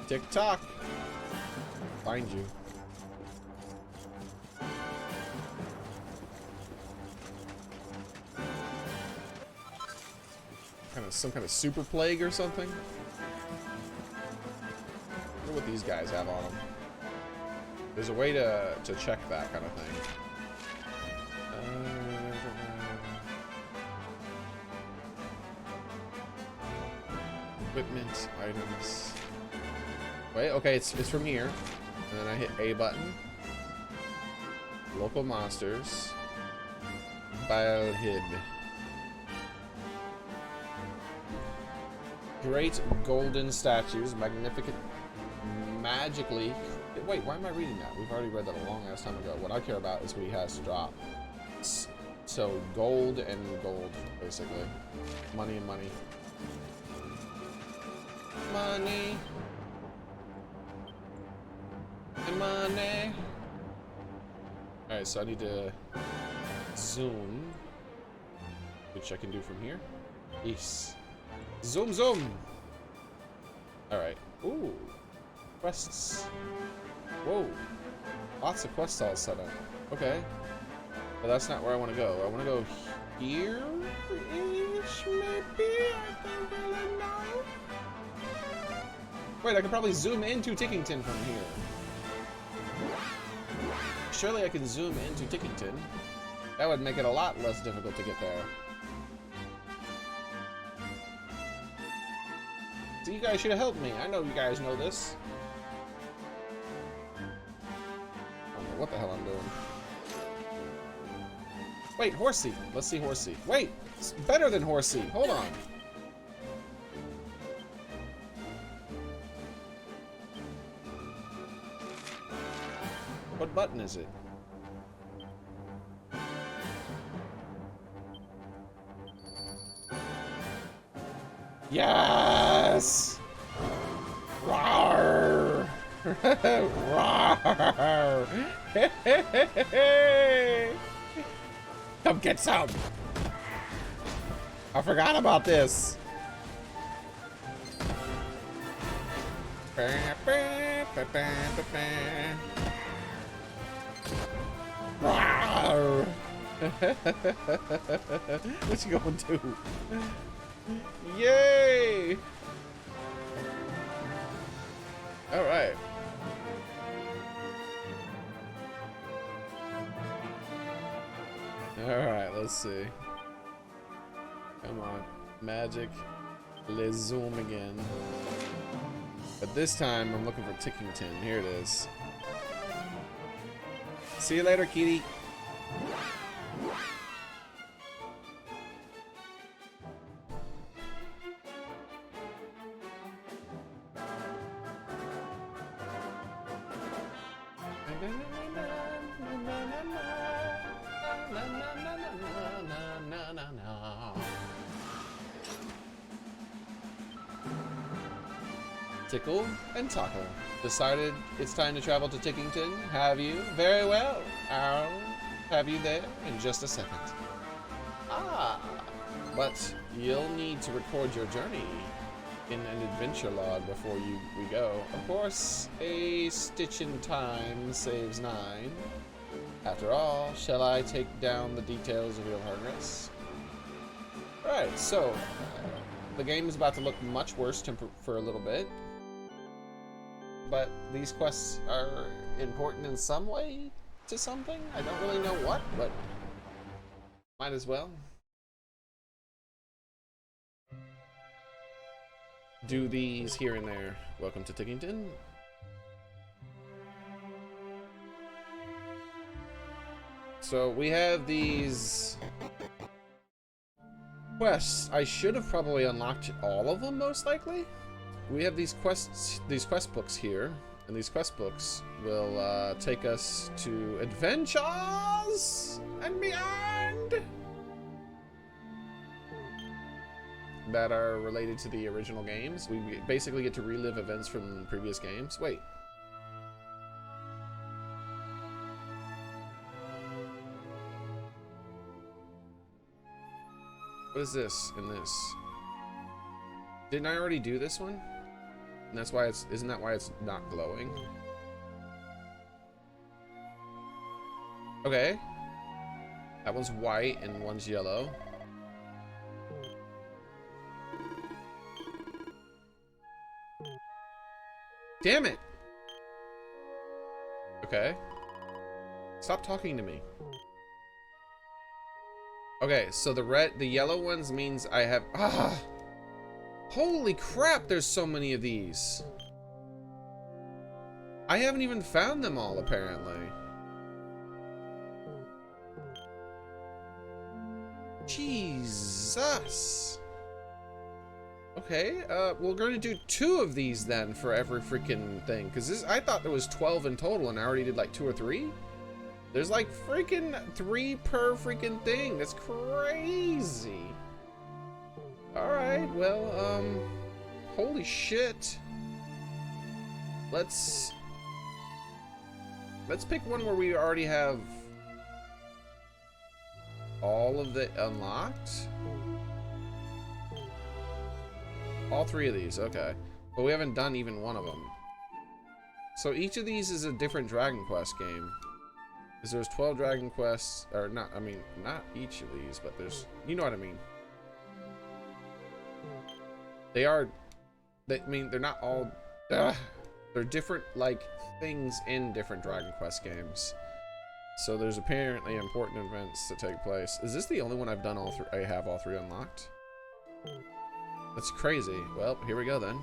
Tick-tock! Find you. Some kind of super plague or something? I wonder what these guys have on them. There's a way to check that kind of thing. Equipment, items. Wait, okay, it's from here. And then I hit A button. Local monsters. Bile hid. Great golden statues, magnificent, magically... Wait, why am I reading that? We've already read that a long ass time ago. What I care about is what he has to drop. So, gold and gold, basically. Money and money. Money. And money. Alright, so I need to zoom. Which I can do from here. Yes. Zoom, zoom! Alright. Ooh. Quests. Whoa. Lots of quests all set up. Okay. But that's not where I want to go. I want to go here-ish, maybe? I don't really know. Wait, I could probably zoom into Tickington from here. Surely I can zoom into Tickington. That would make it a lot less difficult to get there. You guys should have helped me. I know you guys know this. I don't know what the hell I'm doing. Wait, Horsey. Let's see Horsey. Wait, it's better than Horsey. Hold on. What button is it? Yes! Rawr! Rawr! Hey! Come get some! I forgot about this. Rawr! What you gonna do? Yay! All right. All right, let's see. Come on, magic. Let's zoom again. But this time, I'm looking for Tickington. Here it is. See you later, kitty. Tickle and Tackle. Decided it's time to travel to Tickington. Have you? Very well. I'll have you there in just a second. Ah, but you'll need to record your journey in an adventure log before we go. Of course, a stitch in time saves 9. After all, shall I take down the details of your progress? Alright, so the game is about to look much worse for a little bit. But these quests are important in some way to something. I don't really know what, but might as well. Do these here and there. Welcome to Tickington. So we have these quests. I should have probably unlocked all of them, most likely. We have these quest books here, and these quest books will take us to adventures and beyond that are related to the original games. We basically get to relive events from previous games. Wait. What is this and this? Didn't I already do this one? And that's why isn't that why it's not glowing? Okay. That one's white and one's yellow. Damn it! Okay. Stop talking to me. Okay, so the yellow ones means I have, holy crap, there's so many of these. I haven't even found them all, apparently. Jesus. Okay, we're going to do 2 of these then for every freaking thing. Because I thought there was 12 in total and I already did like 2 or 3. There's like freaking 3 per freaking thing. That's crazy. Alright, well, holy shit. Let's pick one where we already have all of it unlocked. All 3 of these, okay. But we haven't done even one of them. So each of these is a different Dragon Quest game. Because there's 12 Dragon Quests, or not, I mean, not each of these, but there's, you know what I mean. I mean, they're not all, they're different, like, things in different Dragon Quest games. So there's apparently important events that take place. Is this the only one I've done all 3, I have all 3 unlocked? That's crazy. Well, here we go then.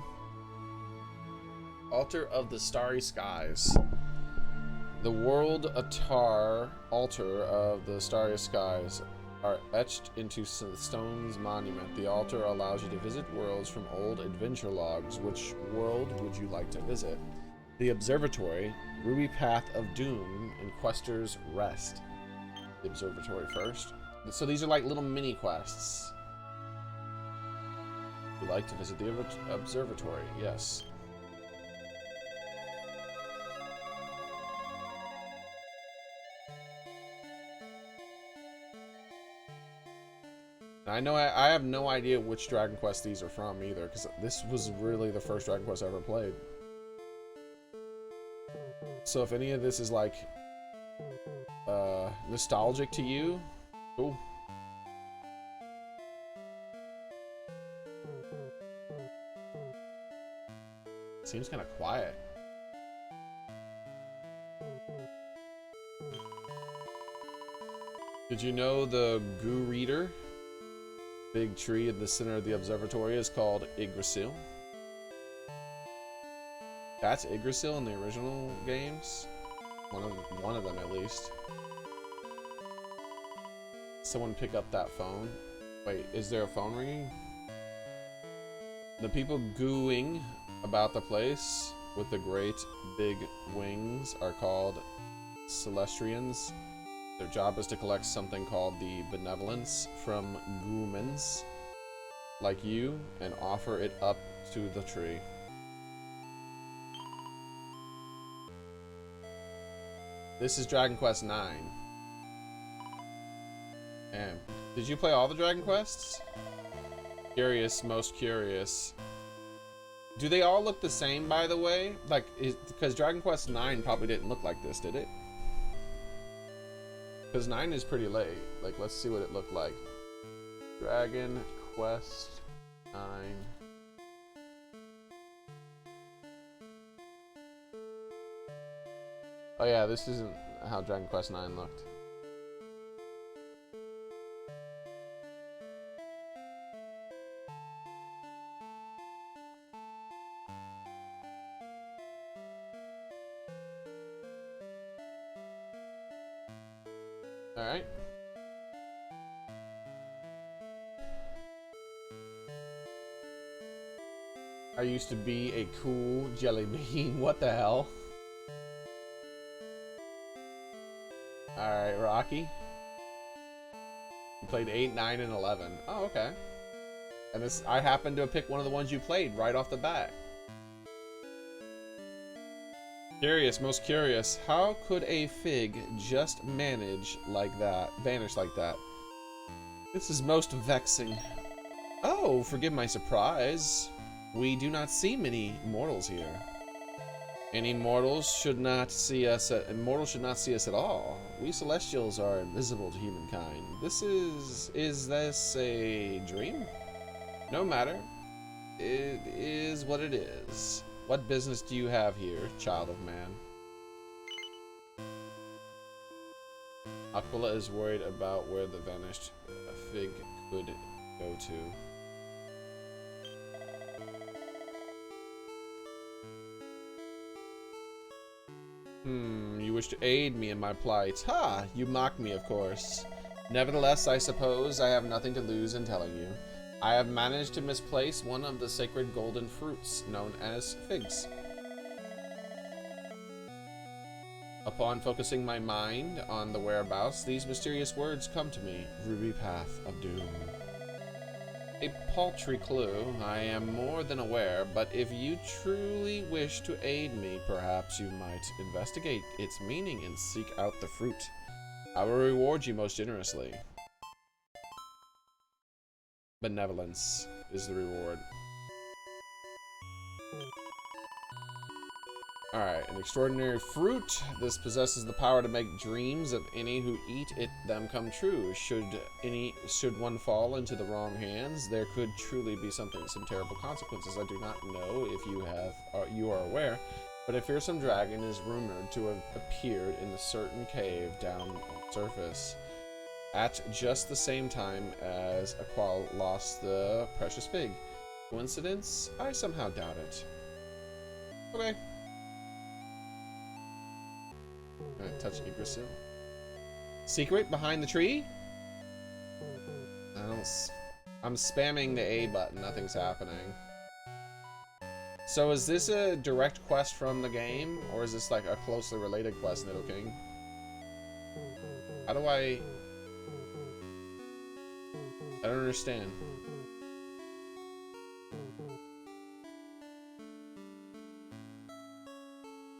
Altar of the Starry Skies. The world altar of the starry skies are etched into the stone's monument. The altar allows you to visit worlds from old adventure logs. Which world would you like to visit? The Observatory, Ruby Path of Doom, and Quester's Rest. The Observatory first. So these are like little mini quests. Would you like to visit the Observatory? Yes. I know I have no idea which Dragon Quest these are from either, because this was really the first Dragon Quest I ever played. So if any of this is like nostalgic to you, cool. Seems kind of quiet. Did you know the Goo Reader? Big tree in the center of the observatory is called Yggdrasil. That's Yggdrasil in the original games. One of them at least. Someone pick up that phone. Wait, is there a phone ringing? The people gooing about the place with the great big wings are called Celestrians. Their job is to collect something called the benevolence from goomans like you and offer it up to the tree. This is Dragon Quest 9. And did you play all the Dragon Quests? Curious, most curious. Do they all look the same, by the way? Like, because Dragon Quest 9 probably didn't look like this, did it? Because 9 is pretty late. Like, let's see what it looked like. Dragon Quest 9. Oh yeah, this isn't how Dragon Quest 9 looked. Alright. I used to be a cool jelly bean. What the hell? Alright, Rocky. You played 8, 9, and 11. Oh, okay. And this, I happened to pick one of the ones you played right off the bat. Curious, most curious. How could a fig just vanish like that? This is most vexing. Oh, forgive my surprise. We do not see many mortals here. Any mortals should not see us. Mortals should not see us at all. We Celestials are invisible to humankind. Is this a dream? No matter. It is what it is. What business do you have here, child of man? Aquila is worried about where the vanished fig could go to. You wish to aid me in my plight. Ha! You mock me, of course. Nevertheless, I suppose I have nothing to lose in telling you. I have managed to misplace one of the sacred golden fruits, known as figs. Upon focusing my mind on the whereabouts, these mysterious words come to me. Ruby Path of Doom. A paltry clue, I am more than aware, but if you truly wish to aid me, perhaps you might investigate its meaning and seek out the fruit. I will reward you most generously. Benevolence is the reward. Alright, an extraordinary fruit. This possesses the power to make dreams of any who eat it them come true. Should one fall into the wrong hands, there could truly be some terrible consequences. I do not know if you are aware, but a fearsome dragon is rumored to have appeared in a certain cave down on the surface at just the same time as Aqual lost the precious fig. Coincidence? I somehow doubt it. Okay. Gonna touch Yggdrasil. Secret behind the tree? I'm spamming the A button, nothing's happening. So is this a direct quest from the game, or is this like a closely related quest, Nidoking King? How do I don't understand.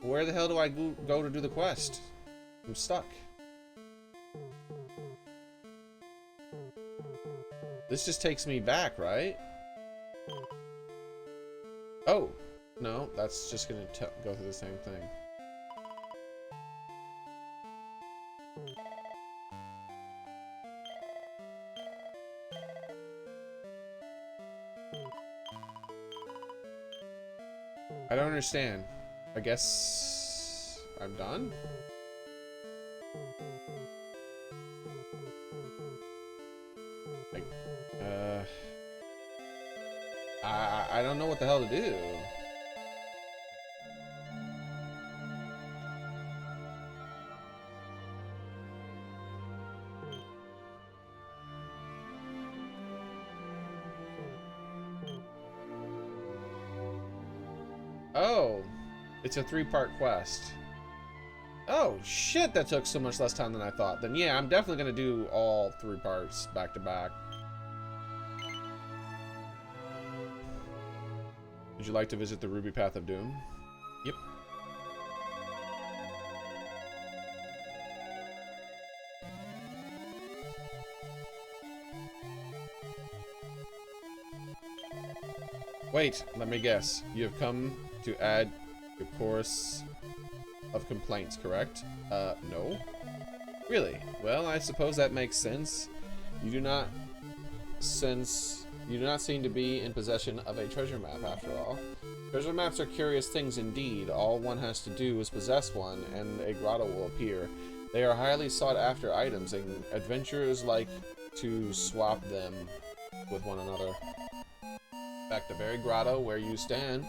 Where the hell do I go to do the quest? I'm stuck. This just takes me back, right? Oh, no, that's just gonna go through the same thing. I don't understand. I guess I'm done? Like, I don't know what the hell to do. Oh, it's a 3-part quest. Oh, shit, that took so much less time than I thought. Then yeah, I'm definitely gonna do all 3 parts back to back. Would you like to visit the Ruby Path of Doom? Yep. Wait, let me guess. You have come to add your chorus of complaints, correct? No. Really? Well, I suppose that makes sense. You do not seem to be in possession of a treasure map, after all. Treasure maps are curious things indeed. All one has to do is possess one, and a grotto will appear. They are highly sought-after items, and adventurers like to swap them with one another. In fact, the very grotto where you stand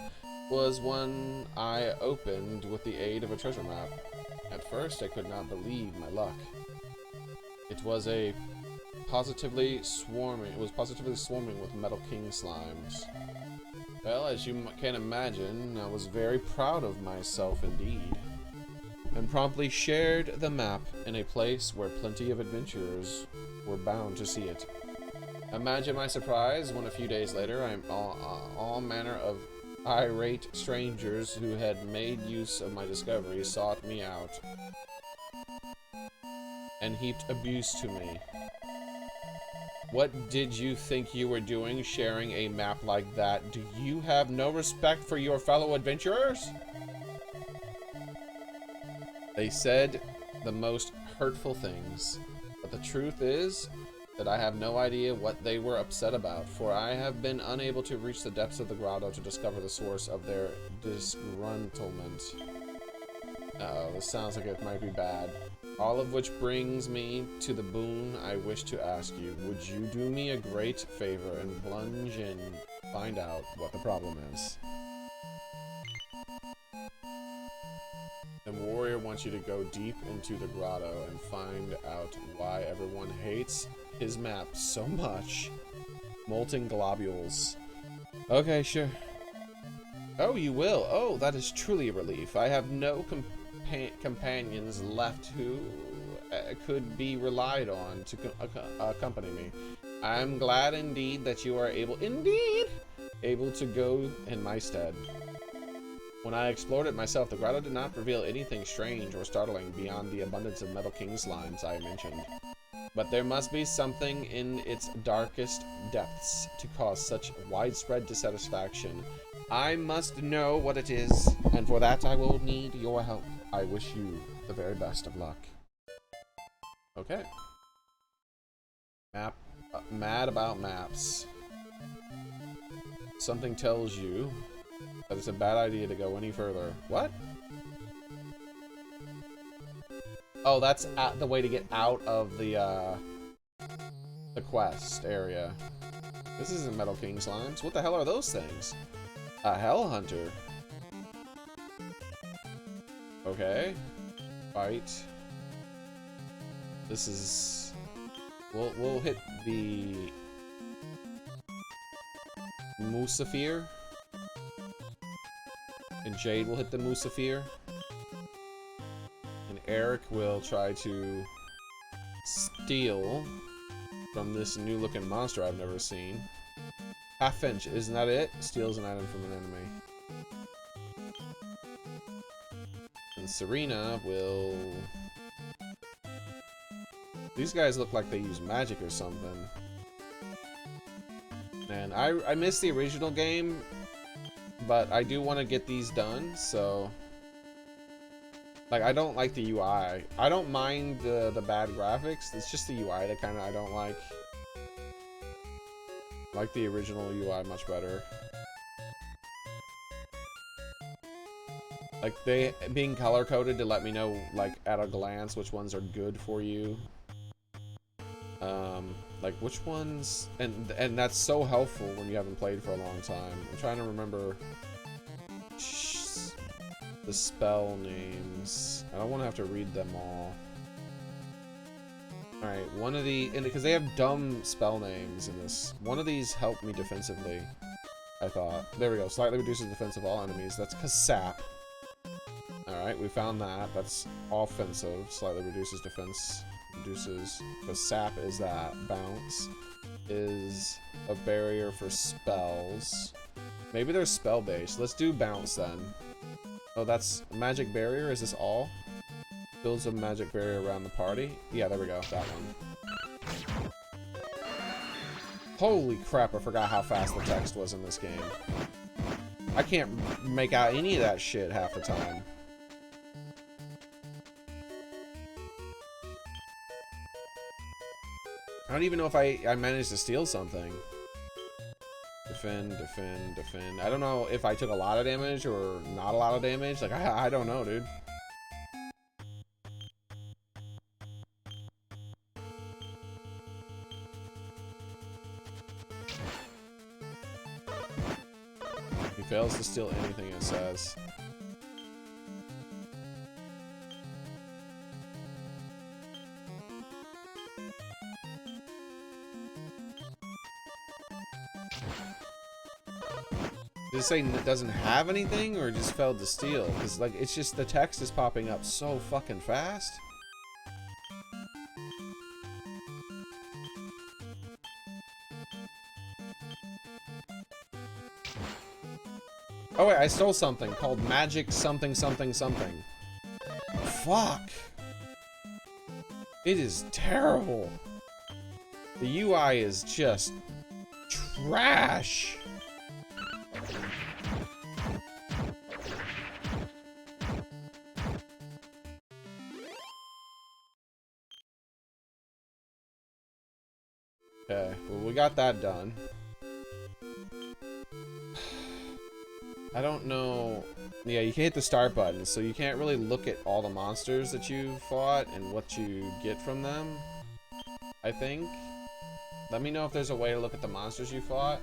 was one I opened with the aid of a treasure map. At first, I could not believe my luck. It was positively swarming with Metal King slimes. Well, as you can imagine, I was very proud of myself indeed, and promptly shared the map in a place where plenty of adventurers were bound to see it. Imagine my surprise when a few days later, all manner of irate strangers who had made use of my discovery sought me out and heaped abuse to me. What did you think you were doing, sharing a map like that? Do you have no respect for your fellow adventurers? They said the most hurtful things, but the truth is that I have no idea what they were upset about, for I have been unable to reach the depths of the grotto to discover the source of their disgruntlement. Uh-oh, this sounds like it might be bad. All of which brings me to the boon I wish to ask you. Would you do me a great favor and plunge in, find out what the problem is? The warrior wants you to go deep into the grotto and find out why everyone hates his map so much. Molten globules. Okay, sure. Oh, you will? Oh, that is truly a relief. I have no companions left who could be relied on to accompany me. I'm glad indeed that you are able to go in my stead. When I explored it myself, the grotto did not reveal anything strange or startling beyond the abundance of Metal King slimes I mentioned. But there must be something in its darkest depths to cause such widespread dissatisfaction. I must know what it is, and for that I will need your help. I wish you the very best of luck. Okay. Mad about maps. Something tells you that it's a bad idea to go any further. What? Oh, that's the way to get out of the quest area. This isn't Metal King slimes. What the hell are those things? A Hell Hunter. Okay. Fight. This is... We'll hit the... Musafir. And Jade will hit the Musafir. And Xearrik will try to steal from this new looking monster I've never seen. Half inch, isn't that it? Steals an item from an enemy. And Serena will... These guys look like they use magic or something. And I missed the original game, but I do want to get these done, so... Like, I don't like the UI. I don't mind the bad graphics, it's just the UI that kind of I don't like. I like the original UI much better. Like, they being color-coded to let me know, like, at a glance which ones are good for you. Like, which ones... And that's so helpful when you haven't played for a long time. I'm trying to remember... the spell names. I don't want to have to read them all. Alright, one of the... Because they have dumb spell names in this. One of these helped me defensively, I thought. There we go. Slightly reduces defense of all enemies. That's Kasap. Alright, we found that. That's offensive. Slightly reduces defense. Reduces... Kasap is that. Bounce is a barrier for spells. Maybe they're spell-based. Let's do bounce then. Oh, that's magic barrier? Is this all? Builds a magic barrier around the party? Yeah, there we go. That one. Holy crap, I forgot how fast the text was in this game. I can't make out any of that shit half the time. I don't even know if I managed to steal something. Defend, defend, defend. I don't know if I took a lot of damage or not a lot of damage. Like, I don't know, dude. He fails to steal anything it says. Did it say it doesn't have anything, or just failed to steal? Because, like, it's just the text is popping up so fucking fast. Oh wait, I stole something called magic something something something. Fuck. It is terrible. The UI is just trash. Okay, well, we got that done. I don't know. Yeah, you can hit the start button, so you can't really look at all the monsters that you fought and what you get from them, I think. Let me know if there's a way to look at the monsters you fought.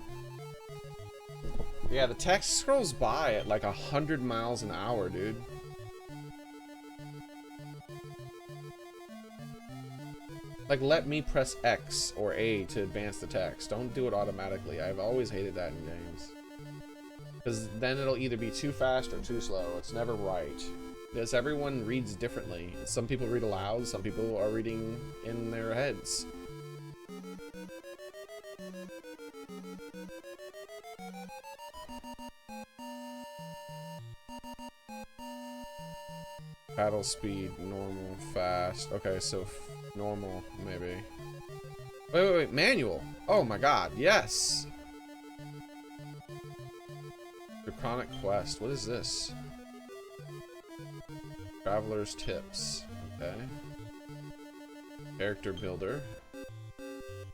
Yeah, the text scrolls by at like 100 miles an hour, dude. Like, let me press X or A to advance the text. Don't do it automatically. I've always hated that in games. Because then it'll either be too fast or too slow. It's never right. Because everyone reads differently. Some people read aloud, some people are reading in their heads. Paddle speed, normal, fast. Okay, so normal, maybe. Wait, manual. Oh my god, yes! Draconic Quest, what is this? Traveler's Tips, okay. Character Builder.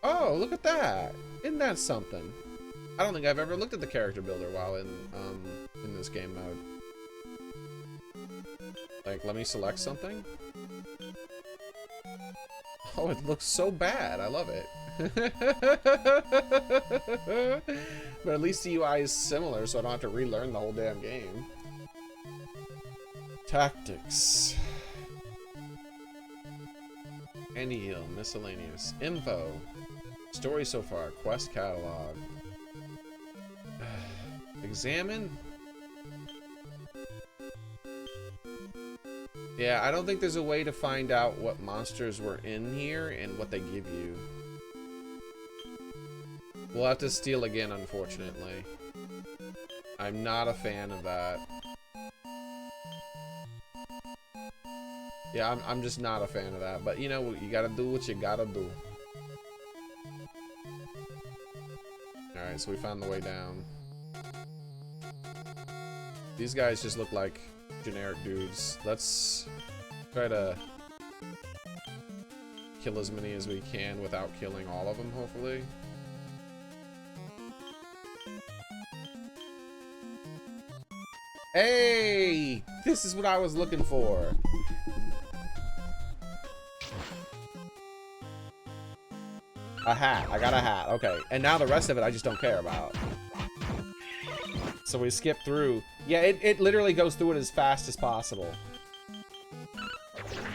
Oh, look at that! Isn't that something? I don't think I've ever looked at the Character Builder while in this game mode. Like, let me select something. Oh, it looks so bad. I love it. But at least the UI is similar, so I don't have to relearn the whole damn game. Tactics. Anil, miscellaneous. Info. Story so far. Quest catalog. Examine? Yeah, I don't think there's a way to find out what monsters were in here and what they give you. We'll have to steal again, unfortunately. I'm not a fan of that. Yeah, I'm just not a fan of that. But you know, you gotta do what you gotta do. Alright, so we found the way down. These guys just look like generic dudes. Let's try to kill as many as we can without killing all of them, hopefully. Hey! This is what I was looking for. A hat. I got a hat. Okay. And now the rest of it I just don't care about. So we skip through. Yeah, it literally goes through it as fast as possible.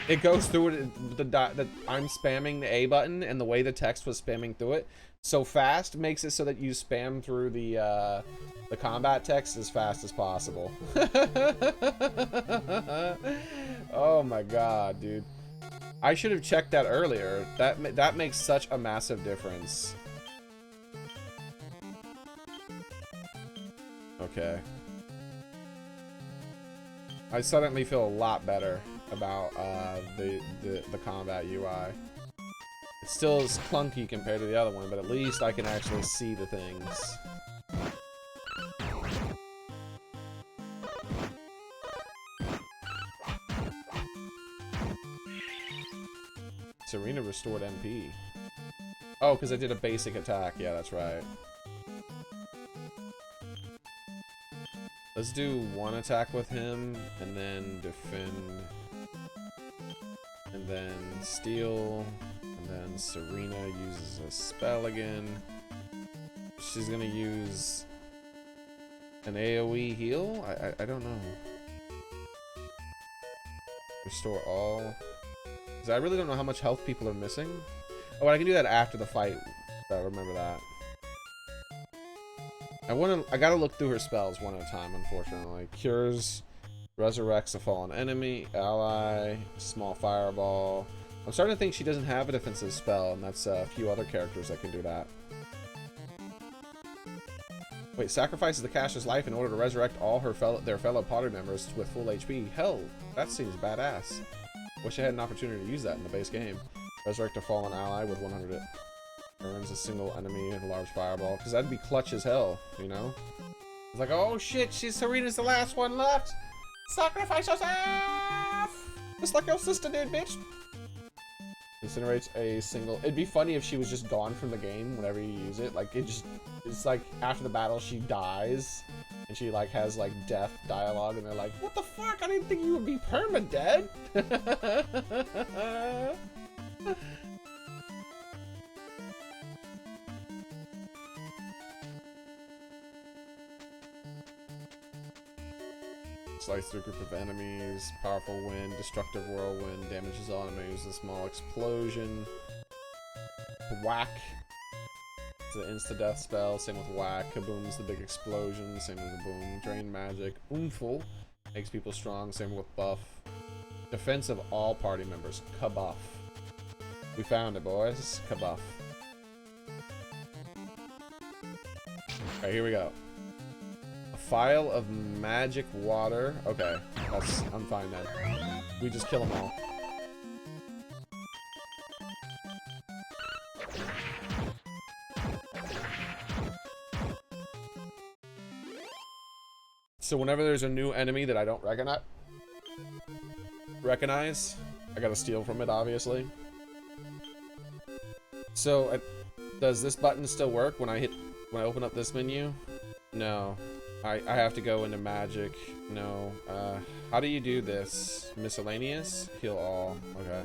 It goes through it. I'm spamming the A button, and the way the text was spamming through it so fast makes it so that you spam through the combat text as fast as possible. Oh my god, dude. I should have checked that earlier. That makes such a massive difference. Okay. I suddenly feel a lot better about the combat UI. It still is clunky compared to the other one, but at least I can actually see the things. Serena restored MP. Oh, because I did a basic attack. Yeah, that's right. Let's do one attack with him, and then defend, and then steal, and then Serena uses a spell again. She's gonna use an AoE heal? I don't know. Restore all. I really don't know how much health people are missing. Oh, I can do that after the fight. I remember that. I gotta look through her spells one at a time, unfortunately. Cures, resurrects a fallen enemy, ally, small fireball. I'm starting to think she doesn't have a defensive spell, and that's a few other characters that can do that. Wait, sacrifices the caster's life in order to resurrect all their fellow party members with full HP. Hell, that seems badass. Wish I had an opportunity to use that in the base game. Resurrect a fallen ally with 100. Earns a single enemy and a large fireball. Because that'd be clutch as hell, you know? It's like, oh shit, Serena's the last one left! Sacrifice yourself! Just like your sister did, bitch! Incinerates a single... It'd be funny if she was just gone from the game whenever you use it. Like, it's like, after the battle, she dies. And she, like, has, like, death dialogue, and they're like, what the fuck? I didn't think you would be perma-dead! Slice through a group of enemies, powerful wind, destructive whirlwind, damages all enemies, a small explosion. Whack. It's an insta-death spell, same with whack. Kaboom's the big explosion, same with the boom. Drain magic. Oomful. Makes people strong, same with buff. Defense of all party members. Kabuff. We found it, boys. Kabuff. Alright, here we go. A phial of magic water. Okay, I'm fine then. We just kill them all. So whenever there's a new enemy that I don't recognize, I gotta steal from it, obviously. So, does this button still work when I open up this menu? No. I have to go into magic. No. How do you do this? Miscellaneous? Heal all. Okay.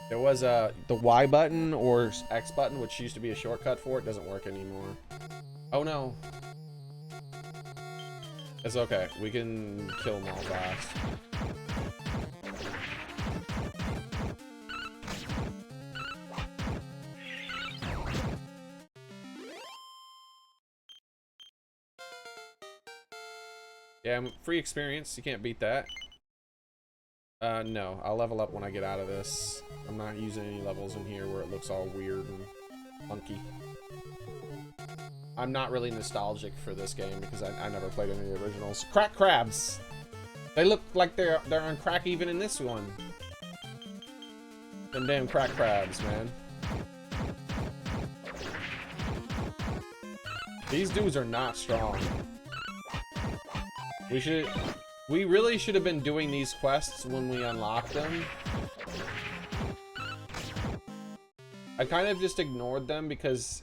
There was the Y button or X button, which used to be a shortcut for it, doesn't work anymore. Oh no. It's okay. We can kill them all fast. Yeah, free experience. You can't beat that. No. I'll level up when I get out of this. I'm not using any levels in here where it looks all weird and funky. I'm not really nostalgic for this game because I never played any of the originals. Crack crabs! They look like they're on crack even in this one. Them damn crack crabs, man. These dudes are not strong. We really should have been doing these quests when we unlocked them. I kind of just ignored them because,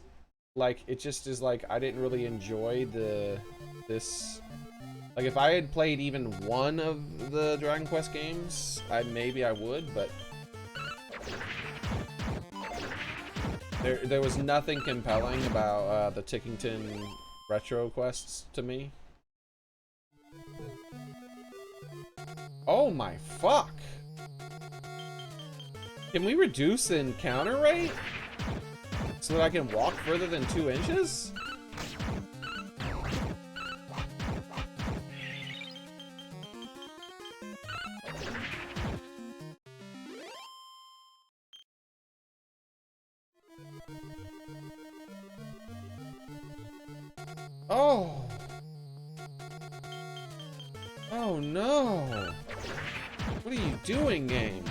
like, it just is like I didn't really enjoy this. Like, if I had played even one of the Dragon Quest games, maybe I would, but there was nothing compelling about the Tickington retro quests to me. Oh my fuck! Can we reduce the encounter rate so that I can walk further than 2 inches? Oh! Oh no! What are you doing, game?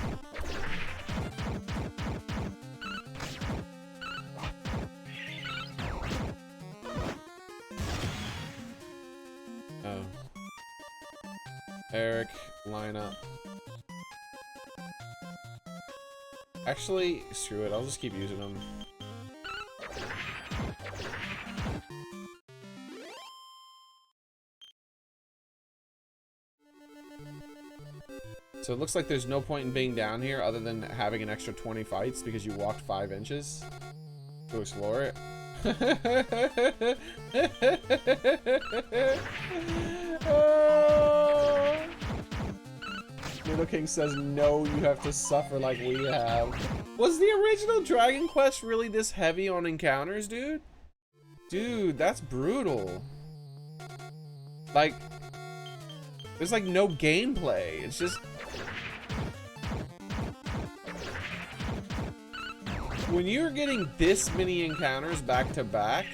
Oh. Xearrik, line up. Actually, screw it. I'll just keep using them. So it looks like there's no point in being down here other than having an extra 20 fights because you walked 5 inches to explore it. Oh. Little King says, no, you have to suffer like we have. Was the original Dragon Quest really this heavy on encounters, dude? Dude, that's brutal. Like, there's like no gameplay. It's just... when you're getting this many encounters back to back,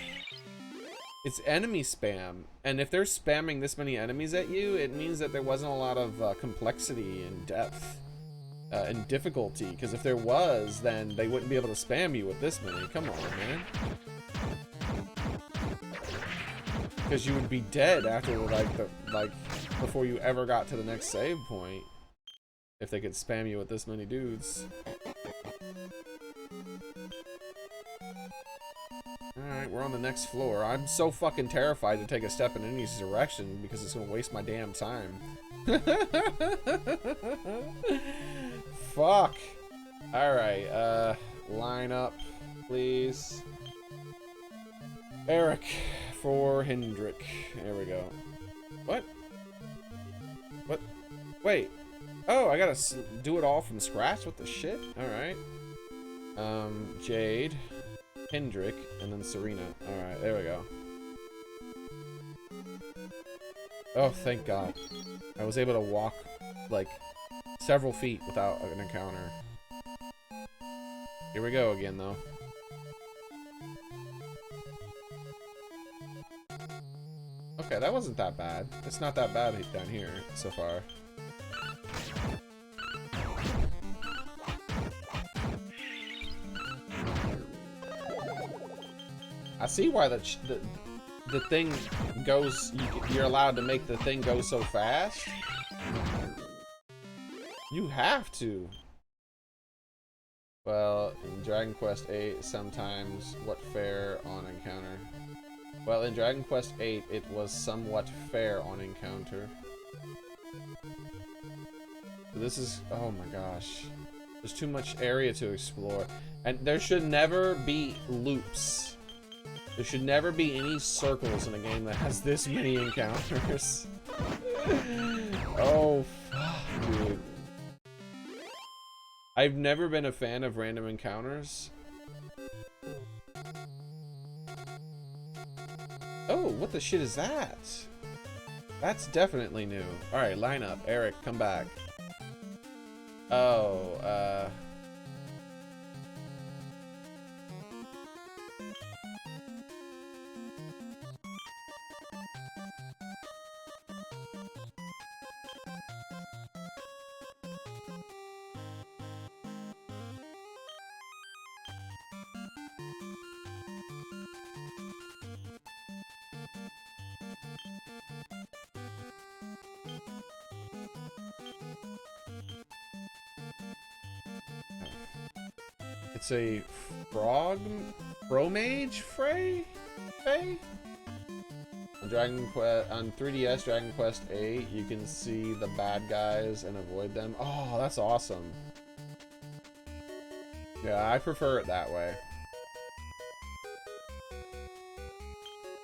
it's enemy spam. And if they're spamming this many enemies at you, it means that there wasn't a lot of complexity and depth and difficulty. Because if there was, then they wouldn't be able to spam you with this many. Come on, man. Because you would be dead after before you ever got to the next save point. If they could spam you with this many dudes. Alright, we're on the next floor. I'm so fucking terrified to take a step in any direction because it's gonna waste my damn time. Fuck. Alright, line up, please. Xearrik for Hendrik. There we go. What? What? Wait. Oh, I gotta do it all from scratch? What the shit? Alright. Jade, Hendrik, and then Serena. Alright, there we go. Oh, thank God. I was able to walk, like, several feet without an encounter. Here we go again, though. Okay, that wasn't that bad. It's not that bad down here so far. I see why the thing goes. You're allowed to make the thing go so fast. You have to. Well, in Dragon Quest VIII, sometimes what fair on encounter. Well, in Dragon Quest VIII, it was somewhat fair on encounter. This is, oh my gosh. There's too much area to explore. And there should never be loops. There should never be any circles in a game that has this many encounters. Oh, fuck, dude. I've never been a fan of random encounters. Oh, what the shit is that? That's definitely new. Alright, line up. Eric, come back. Oh, it's a Fromage Frey? On 3DS Dragon Quest 8, you can see the bad guys and avoid them. Oh, that's awesome. Yeah, I prefer it that way.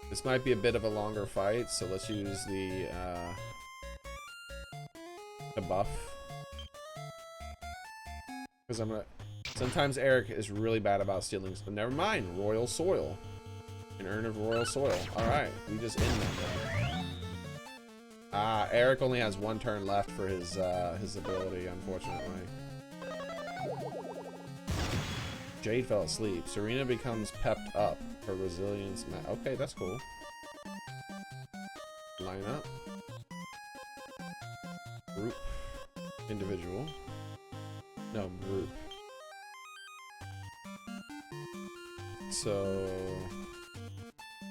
This might be a bit of a longer fight, so let's use the buff. Because I'm gonna... Sometimes Eric is really bad about stealing stuff. Never mind, Royal Soil. An urn of Royal Soil. Alright, we just end them. Eric only has one turn left for his ability, unfortunately. Jade fell asleep. Serena becomes pepped up. Her resilience okay, that's cool. Line up. Group. Individual. No, group. So...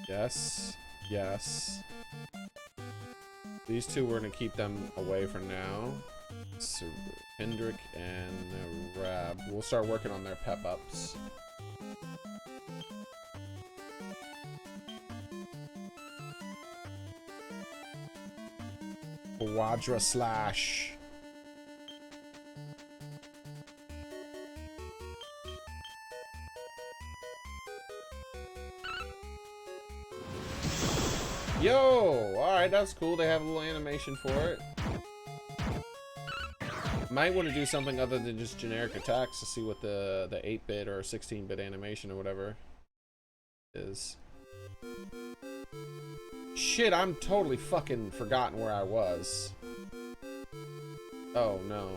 Yes. Yes. These two, we're gonna keep them away for now. So, Hendrik and Rab. We'll start working on their pep ups. Quadra Slash. Yo! Alright, that's cool. They have a little animation for it. Might want to do something other than just generic attacks to see what the 8-bit or 16-bit animation or whatever is. Shit, I'm totally fucking forgotten where I was. Oh, no.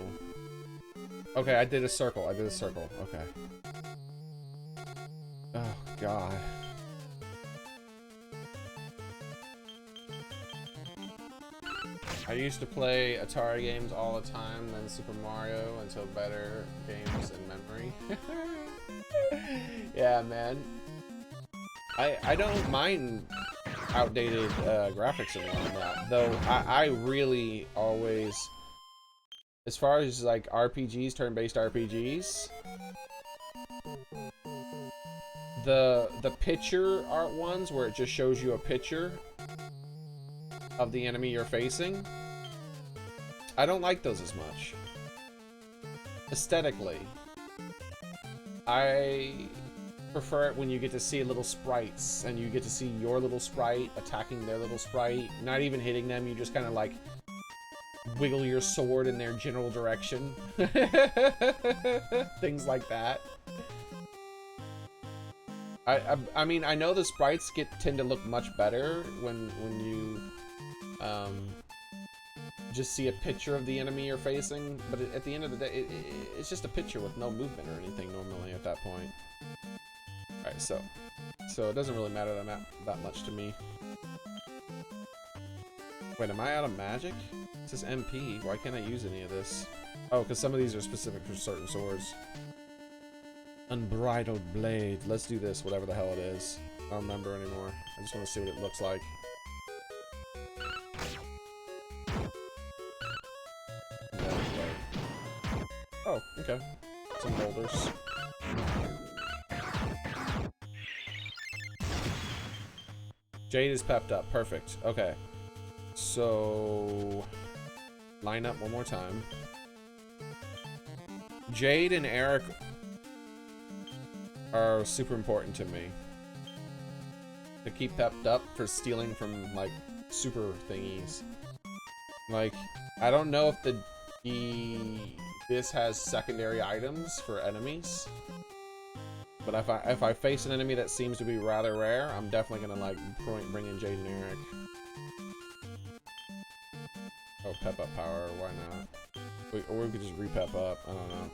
Okay, I did a circle. I did a circle. Okay. Oh, God. I used to play Atari games all the time, then Super Mario, until better games in memory. Yeah, man. I don't mind outdated graphics and whatnot, though I really always, as far as like RPGs, turn-based RPGs, the picture art ones where it just shows you a picture of the enemy you're facing, I don't like those as much. Aesthetically, I prefer it when you get to see little sprites and you get to see your little sprite attacking their little sprite, not even hitting them, you just kind of like wiggle your sword in their general direction. Things like that. I mean, I know the sprites tend to look much better when you just see a picture of the enemy you're facing, but at the end of the day, it's just a picture with no movement or anything normally at that point. Alright, so it doesn't really matter that much to me. Wait, am I out of magic? It says MP. Why can't I use any of this? Oh, because some of these are specific for certain swords. Unbridled blade. Let's do this, whatever the hell it is. I don't remember anymore. I just want to see what it looks like. Oh, okay. Some boulders. Jade is pepped up. Perfect. Okay. So... line up one more time. Jade and Eric are super important to me. to keep pepped up for stealing from like super thingies. Like, I don't know if this has secondary items for enemies, but if I face an enemy that seems to be rather rare, I'm definitely gonna like bring in Jade and Xearrik. Oh, pep up power, why not? Or we could just re-pep up, I don't know.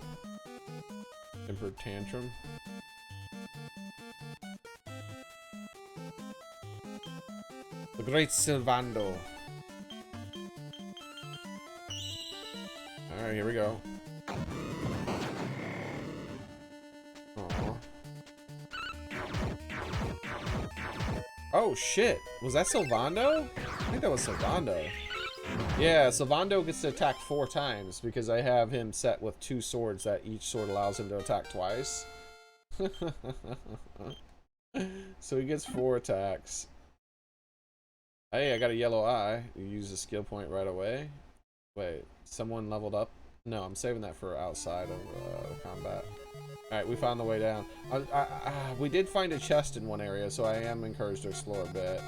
Temper Tantrum. The Great Sylvando. Alright, here we go. Aww. Oh shit! Was that Sylvando? I think that was Sylvando. Yeah, Sylvando gets to attack 4 times because I have him set with 2 swords that each sword allows him to attack twice. So he gets 4 attacks. Hey, I got a yellow eye. You use a skill point right away. Wait, someone leveled up? No, I'm saving that for outside of combat. Alright, we found the way down. We did find a chest in one area, so I am encouraged to explore a bit.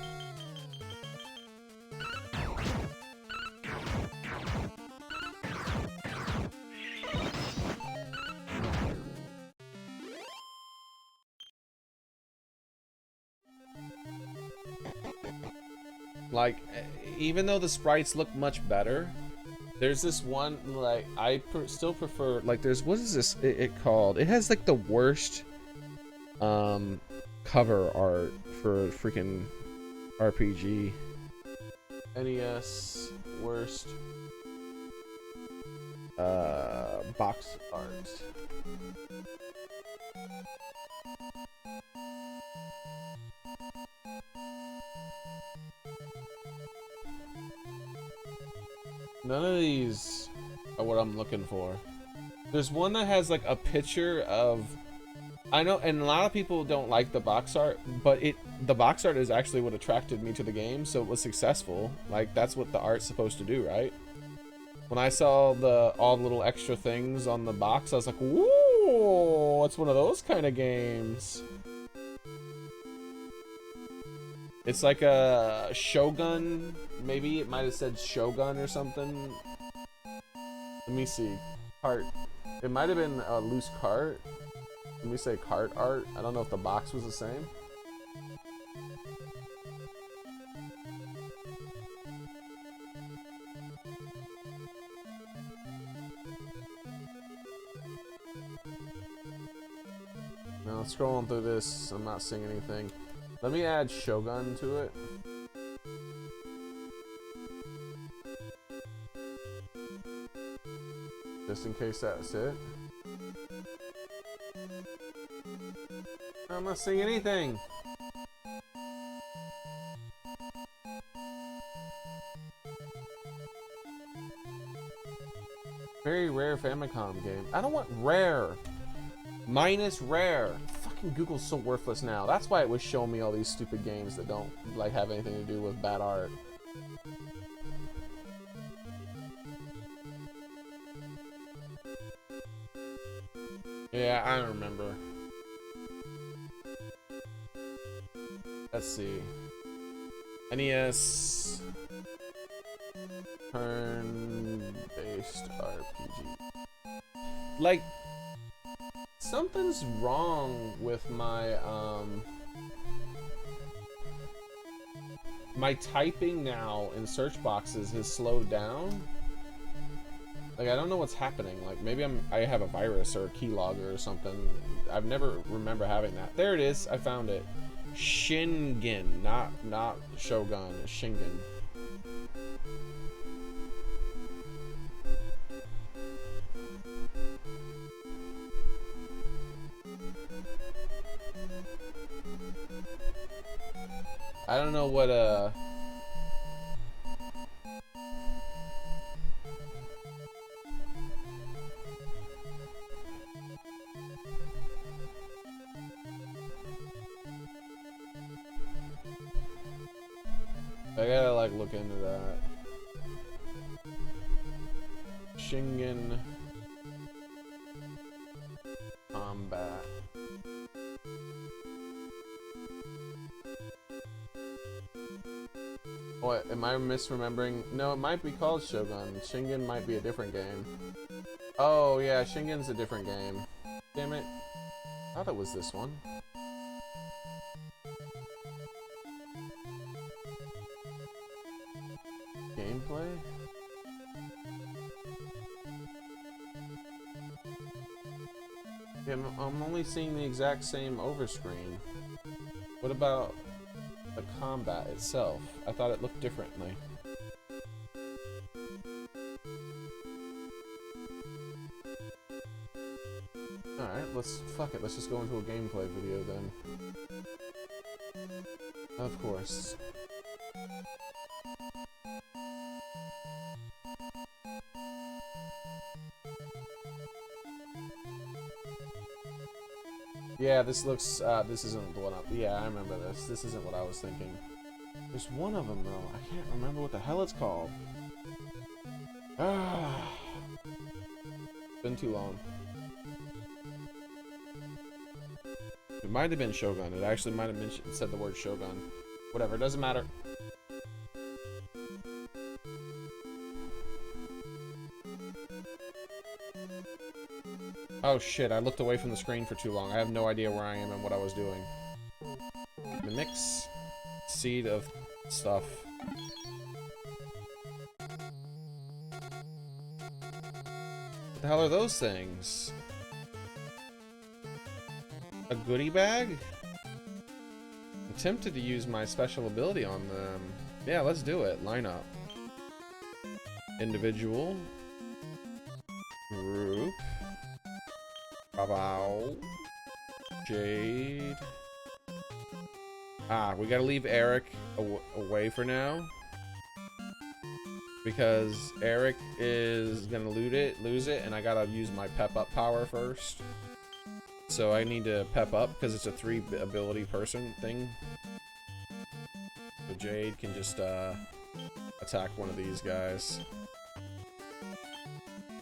Like, even though the sprites look much better, there's this one, like, I still prefer, like, there's, what is this it called? It has, like, the worst, cover art for freaking RPG. NES, worst, box art. None of these are what I'm looking for. There's one that has like a picture of, I know, and a lot of people don't like the box art, but the box art is actually what attracted me to the game, so it was successful. Like, that's what the art's supposed to do, right? When I saw all the little extra things on the box, I was like, "Ooh, it's one of those kind of games." It's like a Shogun, maybe it might have said Shogun or something. Let me see. Cart. It might have been a loose cart. Let me say cart art. I don't know if the box was the same. Now scrolling through this, I'm not seeing anything. Let me add Shogun to it. Just in case that's it. I'm not seeing anything. Very rare Famicom game. I don't want rare. Minus rare. Fucking Google's so worthless now. That's why it was showing me all these stupid games that don't like have anything to do with bad art. Yeah, I remember. Let's see. NES turn-based RPG. Like, something's wrong with my my typing now in search boxes has slowed down. Like, I don't know what's happening. Like, maybe I have a virus or a keylogger or something. I've never remember having that. There it is. I found it. Shingen, not Shogun. Shingen. I don't know what I gotta like look into that. Shingen combat. What, am I misremembering? No, it might be called Shogun. Shingen might be a different game. Oh, yeah, Shingen's a different game. Damn it. I thought it was this one. Gameplay? Yeah, I'm only seeing the exact same overscreen. What about the combat itself? I thought it looked differently. Alright, fuck it, let's just go into a gameplay video then. Of course. Yeah, this looks, this isn't the one up. Yeah, I remember this. This isn't what I was thinking. There's one of them, though. I can't remember what the hell it's called. Ah. Been too long. It might have been Shogun. It actually might have said the word Shogun. Whatever, it doesn't matter. Oh shit, I looked away from the screen for too long. I have no idea where I am and what I was doing. The mix seed of stuff. What the hell are those things? A goodie bag? I'm tempted to use my special ability on them. Yeah, let's do it. Line up. Individual. Group. Bow. Jade. Ah, we gotta leave Xearrik away for now. Because Xearrik is gonna lose it, and I gotta use my pep up power first. So I need to pep up because it's a 3 ability person thing. So Jade can just attack one of these guys.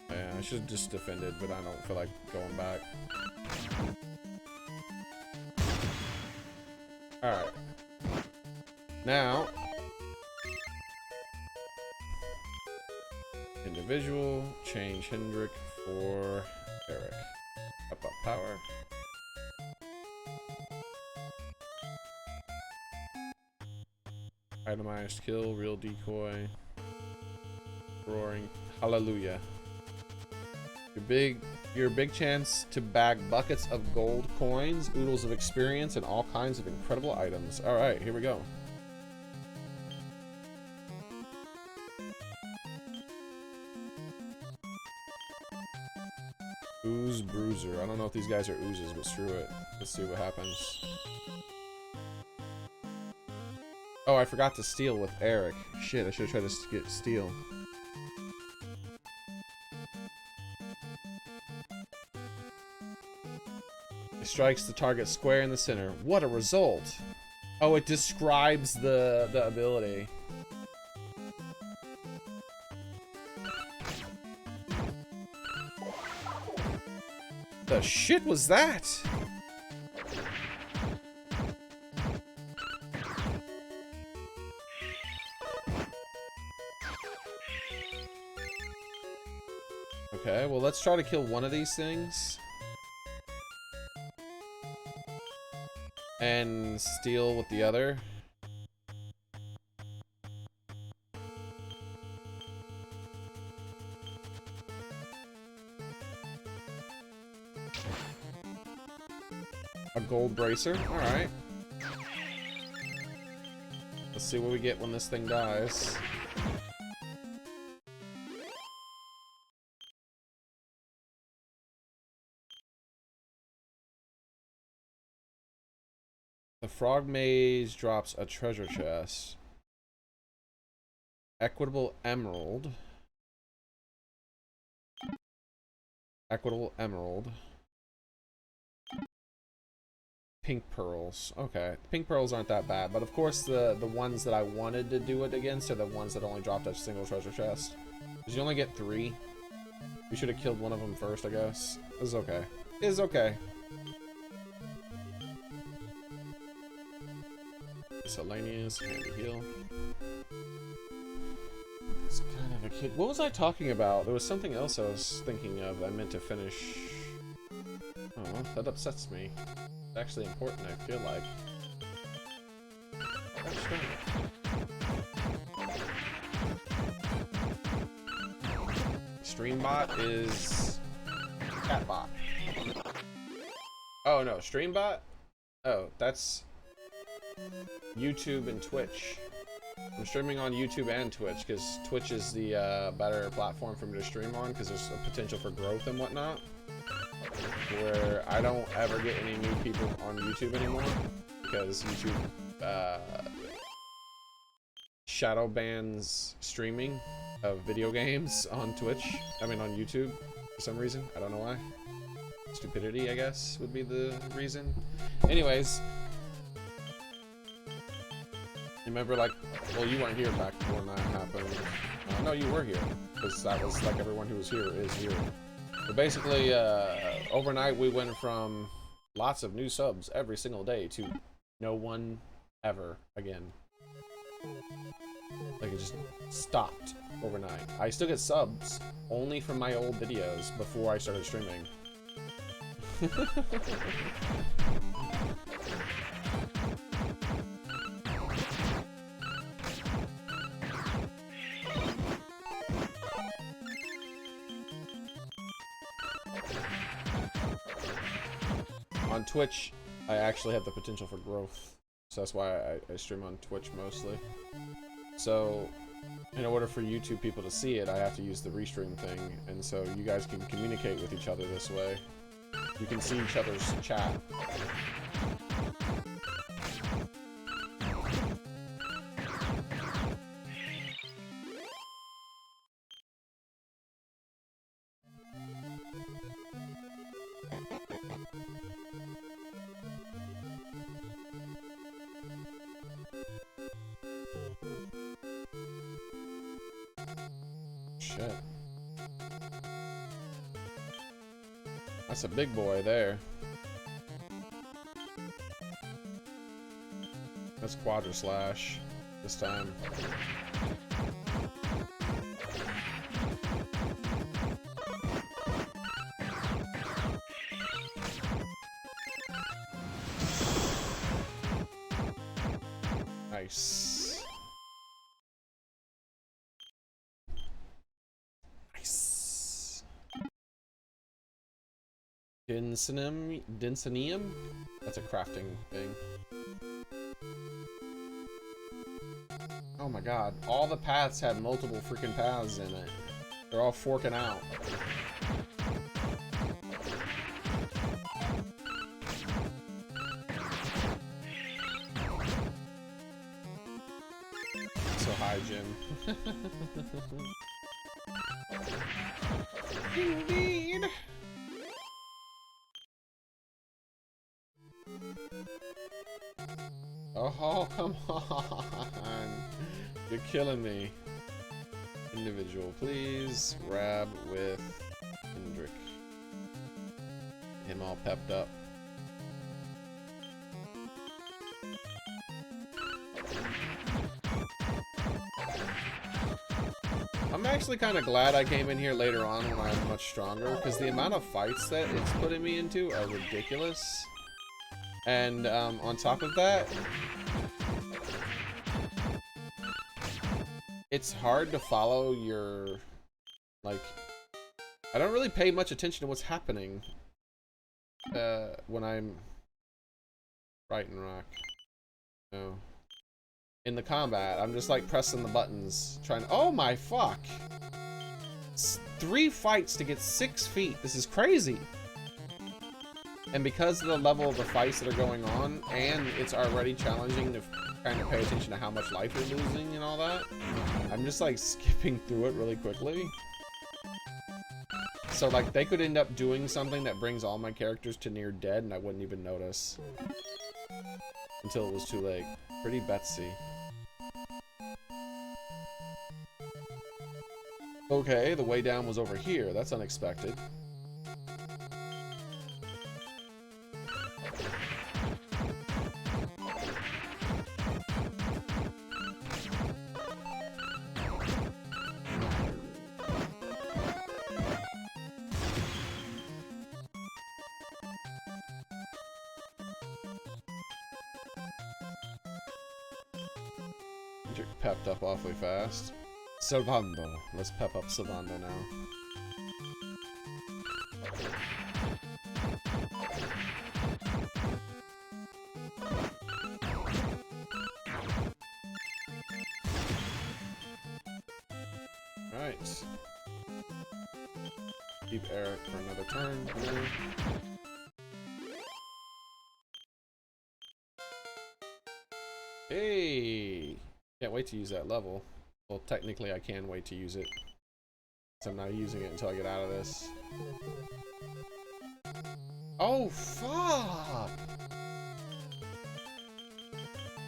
Yeah, I should have just defended, but I don't feel like going back. Alright. Now, individual, change Xearrik for Xearrik. Up power. Itemized kill, real decoy. Roaring hallelujah. Your big chance to bag buckets of gold coins, oodles of experience, and all kinds of incredible items. Alright, here we go. Ooze Bruiser. I don't know if these guys are oozes, but screw it. Let's see what happens. Oh, I forgot to steal with Xearrik. Shit, I should have tried to get steal. It strikes the target square in the center. What a result! Oh, it describes the ability. The shit was that? Okay, well, let's try to kill one of these things. And steal with the other. A gold bracer. Alright. Let's see what we get when this thing dies. The frog maze drops a treasure chest. Equitable emerald. Equitable emerald. Pink pearls. Okay, pink pearls aren't that bad, but of course the ones that I wanted to do it against are the ones that only dropped a single treasure chest. Because you only get 3. We should have killed one of them first, I guess. It's okay. It's okay. Miscellaneous, handy heal. It's kind of a kid. What was I talking about? There was something else I was thinking of I meant to finish. Oh, that upsets me. It's actually important, I feel like. Streambot is Catbot. Oh no, Streambot? Oh, that's YouTube and Twitch. I'm streaming on YouTube and Twitch because Twitch is the better platform for me to stream on because there's a potential for growth and whatnot. Where I don't ever get any new people on YouTube anymore because YouTube shadow bans streaming of video games on Twitch. I mean on YouTube for some reason. I don't know why. Stupidity, I guess, would be the reason. Anyways. You remember, like, well, you weren't here back when that happened. No, you were here, because that was, like, everyone who was here is here. But basically, overnight we went from lots of new subs every single day to no one ever again. Like, it just stopped overnight. I still get subs, only from my old videos before I started streaming. On Twitch, I actually have the potential for growth, so that's why I stream on Twitch mostly. So, in order for YouTube people to see it, I have to use the restream thing, and so you guys can communicate with each other this way. You can see each other's chat. Shit. That's a big boy there. That's Quadra Slash this time. Nice. Nice. Densinium? That's a crafting thing. Oh my god, all the paths had multiple freaking paths in it. They're all forking out. So high, Jim. Indeed. Oh, come on. You're killing me. Individual, please. Rab with Hendrik. Him all pepped up. I'm actually kind of glad I came in here later on when I'm much stronger, because the amount of fights that it's putting me into are ridiculous. And on top of that, it's hard to follow your, like, I don't really pay much attention to what's happening when I'm writing rock. No. In the combat, I'm just like pressing the buttons, trying to, oh my fuck! 3 fights to get 6 feet, this is crazy! And because of the level of the fights that are going on, and it's already challenging to kind of pay attention to how much life you're losing and all that, I'm just like skipping through it really quickly. So like they could end up doing something that brings all my characters to near dead and I wouldn't even notice. Until it was too late. Pretty Betsy. Okay, the way down was over here. That's unexpected. pepped up awfully fast. Salvando. Let's pep up Salvando now. Alright. Keep Xearrik for another turn. Hey! Can't wait to use that level. Well, technically I can wait to use it. So I'm not using it until I get out of this. Oh, fuck!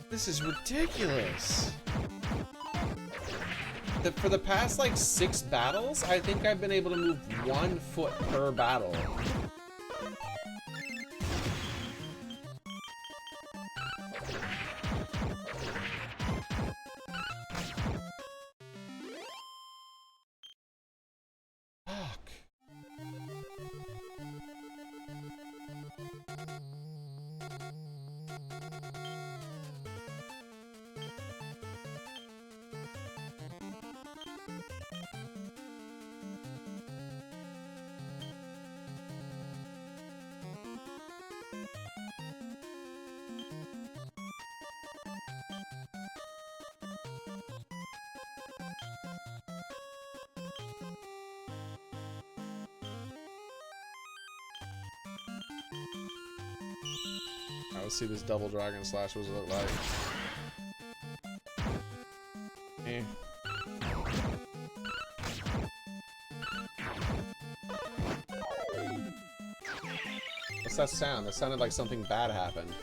This is ridiculous! For the past, like, 6 battles, I think I've been able to move 1 foot per battle. Fuck. Alright, let's see this double dragon slash. What does it look like? Eh. What's that sound? That sounded like something bad happened.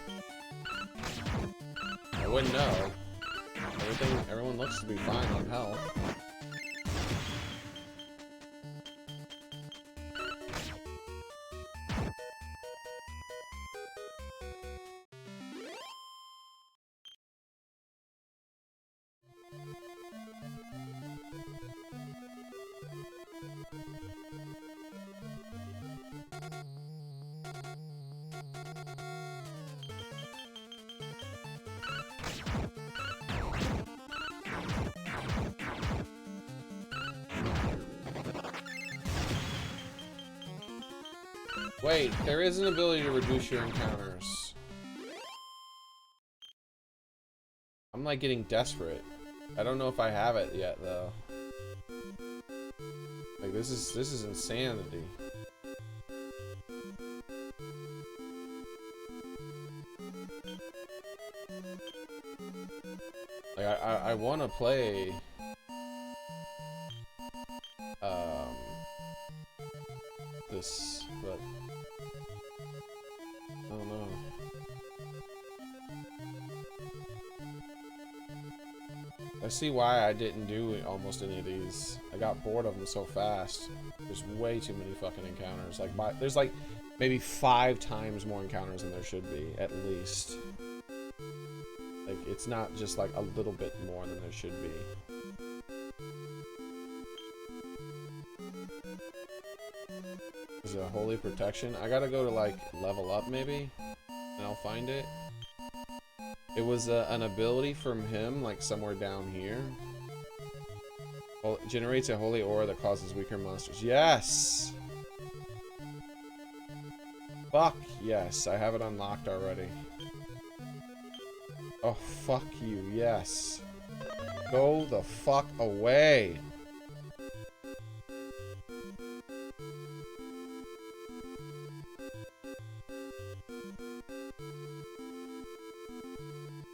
I wouldn't know. Everyone looks to be fine on health. Wait, there is an ability to reduce your encounters. I'm like getting desperate. I don't know if I have it yet though. Like this is insanity. Like I want to play this, but I don't know. I see why I didn't do almost any of these. I got bored of them so fast. There's way too many fucking encounters. Like there's like maybe 5 times more encounters than there should be, at least. Like it's not just like a little bit more than there should be. Is it a holy protection? I gotta go to like level up maybe, and I'll find it. It was an ability from him, like somewhere down here. Well, it generates a holy aura that causes weaker monsters. Yes! Fuck yes, I have it unlocked already. Oh fuck you, yes. Go the fuck away!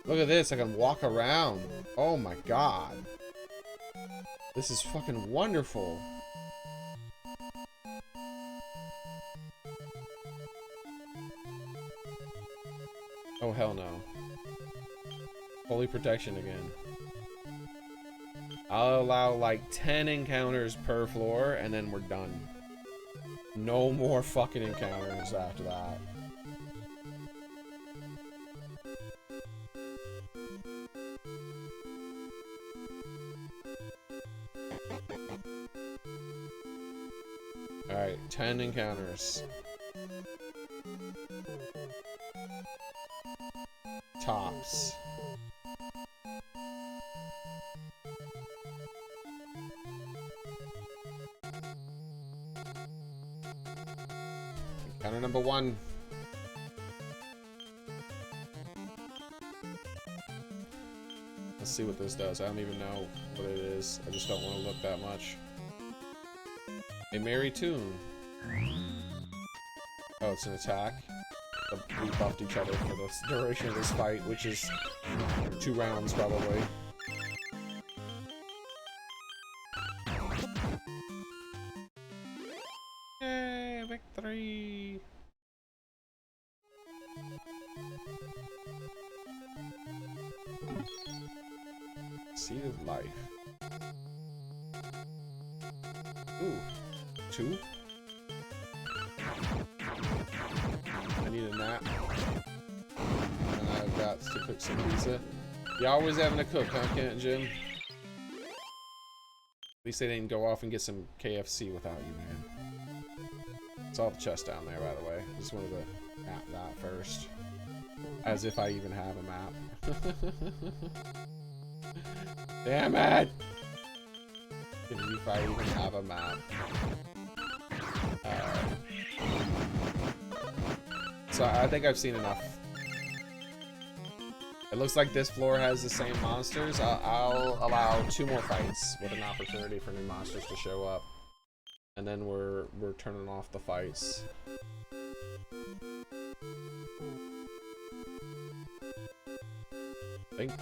Look at this, I can walk around. Oh my god. This is fucking wonderful. Oh hell no. Holy protection again. I'll allow like 10 encounters per floor and then we're done. No more fucking encounters after that. Alright, 10 encounters. Tops. Counter number 1. Let's see what this does. I don't even know what it is. I just don't want to look that much. A merry tune. Oh, it's an attack. We buffed each other for the duration of this fight, which is 2 rounds probably. Yay, victory! Seed of life. Ooh, 2? I need a nap. And I've got to cook some pizza. You always having to cook, huh, Kent and Jim? At least they didn't go off and get some KFC without you, man. Saw the chest down there, by the way. Just wanted to map that first. As if I even have a map. Damn it! As if I even have a map. So I think I've seen enough. It looks like this floor has the same monsters. I'll allow 2 more fights with an opportunity for new monsters to show up. And then we're turning off the fights. I think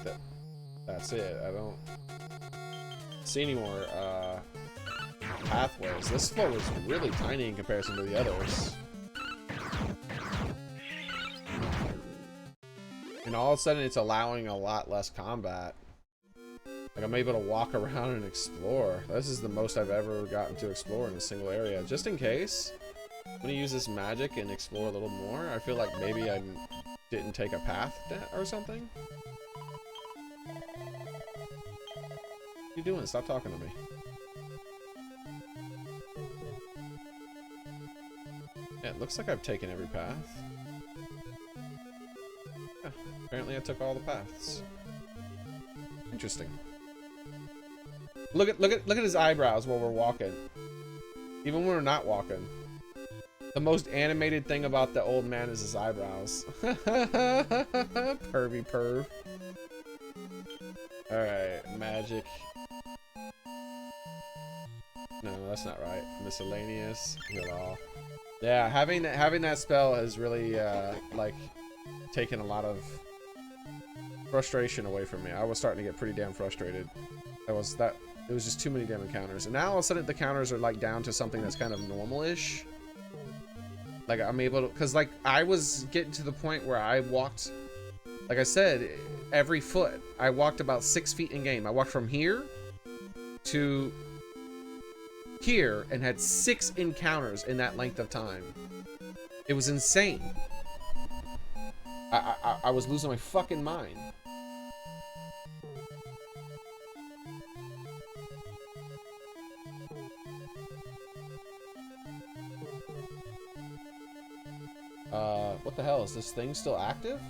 that's it. I don't see any more pathways. This floor is really tiny in comparison to the others. And all of a sudden it's allowing a lot less combat. Like I'm able to walk around and explore. This is the most I've ever gotten to explore in a single area. Just in case, I'm gonna use this magic and explore a little more. I feel like maybe I didn't take a path or something. What are you doing? Stop talking to me. Yeah, it looks like I've taken every path. Yeah, apparently I took all the paths. Interesting. Look at his eyebrows while we're walking. Even when we're not walking. The most animated thing about the old man is his eyebrows. Pervy perv. Alright, magic. No, that's not right. Miscellaneous. Heal all. Yeah, having that spell has really like taken a lot of frustration away from me. I was starting to get pretty damn frustrated. It was just too many damn encounters. And now all of a sudden the counters are like down to something that's kind of normal-ish. Like I'm able to, cause like I was getting to the point where I walked, like I said, every foot. I walked about 6 feet in game. I walked from here to here and had 6 encounters in that length of time. It was insane. I was losing my fucking mind. What the hell? Is this thing still active?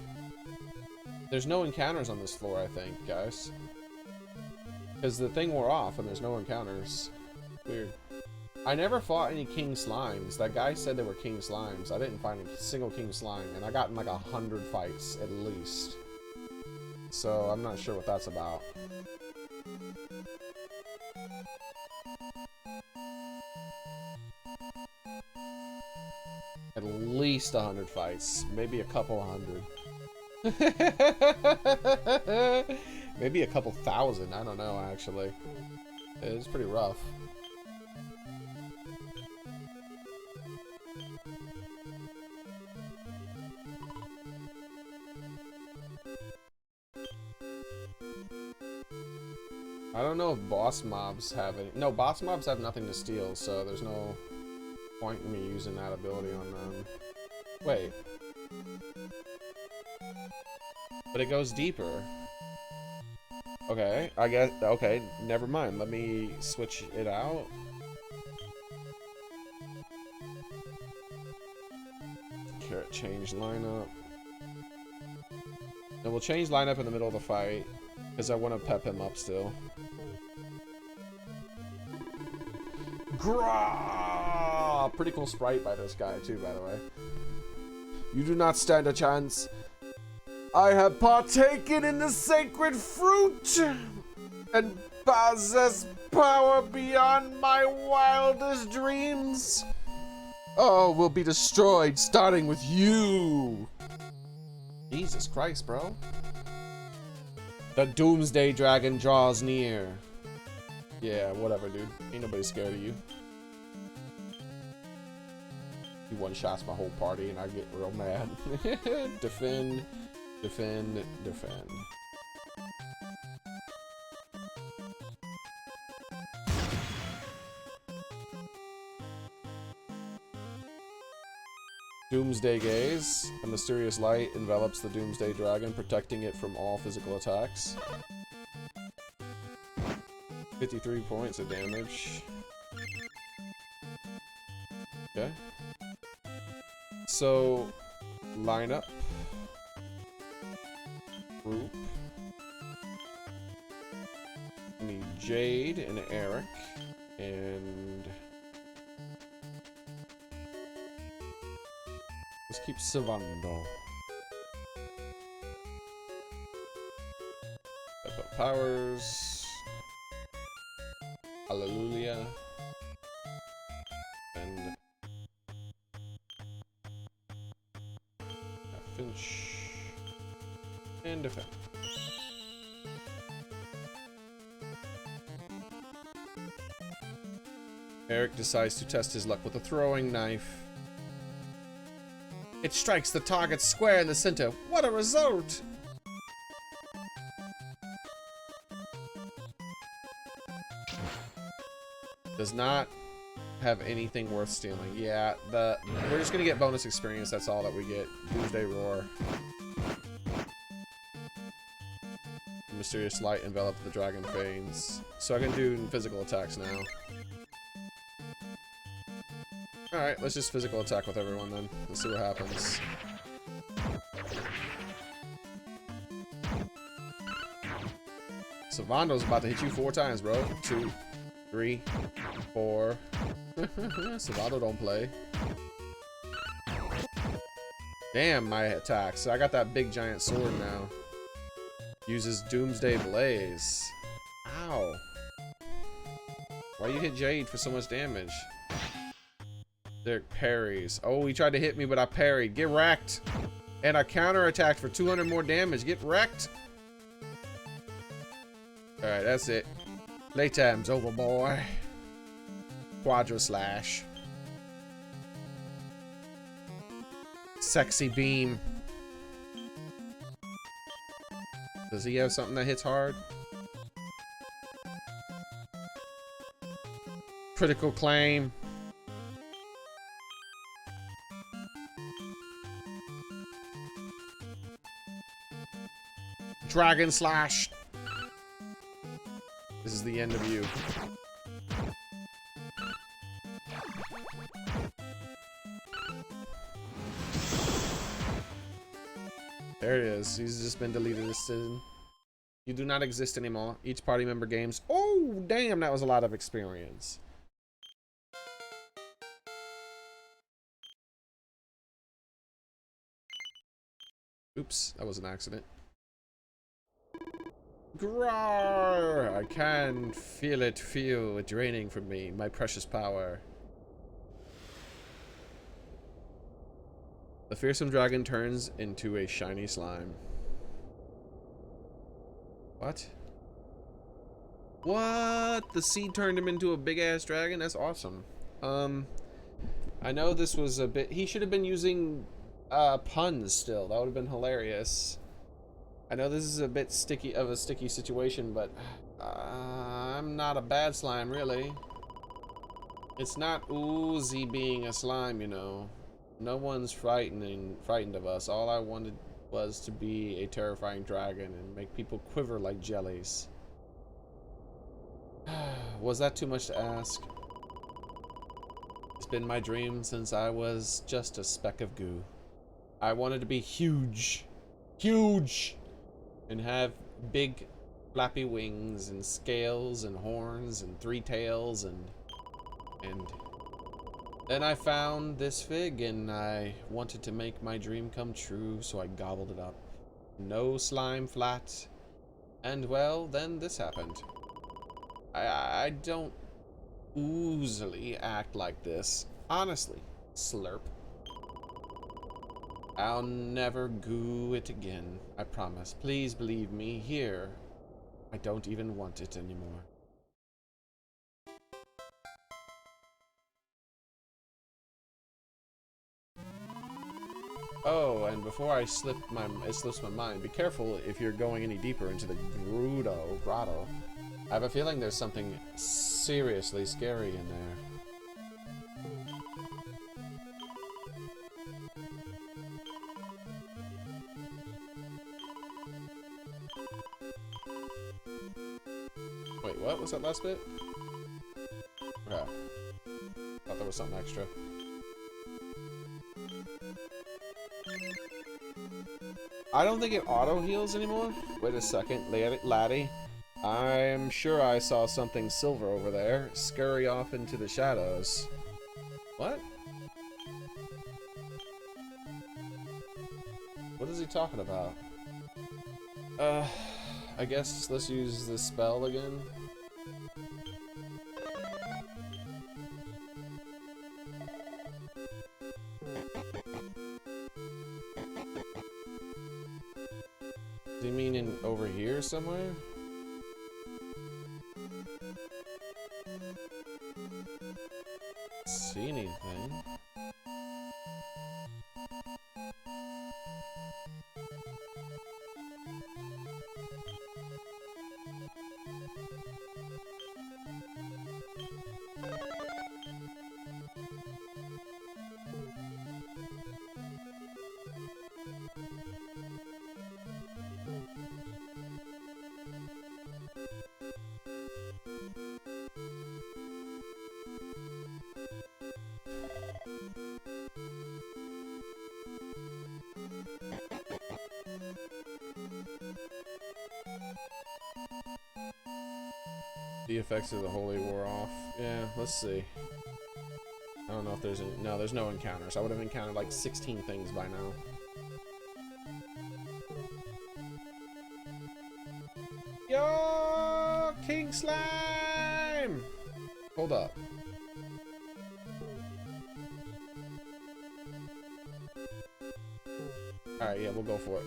There's no encounters on this floor, I think, guys. Because the thing wore off and there's no encounters. Weird. I never fought any king slimes. That guy said they were king slimes. I didn't find a single king slime, and I got in like 100 fights at least. So I'm not sure what that's about. At least 100 fights, maybe a couple hundred. Maybe a couple thousand. I don't know actually. It's pretty rough. I don't know if boss mobs have any. No, boss mobs have nothing to steal, so there's no point in me using that ability on them. Wait. But it goes deeper. Okay, I guess. Okay, never mind. Let me switch it out. Okay, change lineup. And we'll change lineup in the middle of the fight because I want to pep him up still. Grah! Oh, pretty cool sprite by this guy too, by the way. You do not stand a chance. I have partaken in the sacred fruit and possess power beyond my wildest dreams. Oh, we'll be destroyed, starting with you. Jesus Christ, bro. The Doomsday Dragon draws near. Yeah, whatever, dude. Ain't nobody scared of you. He one-shots my whole party and I get real mad. Defend, defend, defend. Doomsday Gaze. A mysterious light envelops the Doomsday Dragon, protecting it from all physical attacks. 53 points of damage. Okay. So, line up. Group. I need Jade and Xearrik. And let's keep Savando. Step up powers. Hallelujah. And Finch. And defend. Xearrik decides to test his luck with a throwing knife. It strikes the target square in the center. What a result! Does not have anything worth stealing. Yeah, we're just gonna get bonus experience. That's all that we get. Doomsday Roar. Mysterious light enveloped the dragon veins. So I can do physical attacks now. Alright, let's just physical attack with everyone then. Let's see what happens. Savando's about to hit you 4 times, bro. 2, 3, 4. Savando don't play. Damn, my attacks. So I got that big giant sword now. Uses Doomsday Blaze. Ow. Why you hit Jade for so much damage? There parries. Oh, he tried to hit me, but I parried. Get wrecked. And I counterattacked for 200 more damage. Get wrecked. Alright, that's it. Playtime's over, boy. Quadra Slash. Sexy Beam. Does he have something that hits hard? Critical Claim. Dragon Slash. This is the end of you. There it is. He's just been deleted as citizen. You do not exist anymore. Each party member gains. Oh, damn, that was a lot of experience. Oops, that was an accident. Grar! I can feel it draining from me, my precious power. The fearsome dragon turns into a shiny slime. What? What? The seed turned him into a big-ass dragon? That's awesome. I know this was a bit... He should have been using puns still. That would have been hilarious. I know this is a bit sticky situation, but I'm not a bad slime, really. It's not Oozy being a slime, you know. No one's frightened of us. All I wanted was to be a terrifying dragon and make people quiver like jellies. Was that too much to ask? It's been my dream since I was just a speck of goo. I wanted to be huge. Huge! And have big flappy wings and scales and horns and 3 tails and Then I found this fig and I wanted to make my dream come true, so I gobbled it up. No slime flat. And well, then this happened. I don't oozily act like this. Honestly, slurp. I'll never goo it again. I promise. Please believe me. Here, I don't even want it anymore. Oh, and before it slips my mind, be careful if you're going any deeper into the grotto. I have a feeling there's something seriously scary in there. Wait, what was that last bit? Okay. Thought there was something extra. I don't think it auto heals anymore. Wait a second, laddie. I'm sure I saw something silver over there scurry off into the shadows. What? What is he talking about? I guess let's use this spell again. Do you mean in over here somewhere? See anything? The effects of the holy wore off. Yeah, let's see. I don't know if there's any. No, there's no encounters. I would have encountered like 16 things by now. Yo, King Slime! Hold up. Alright, yeah, we'll go for it.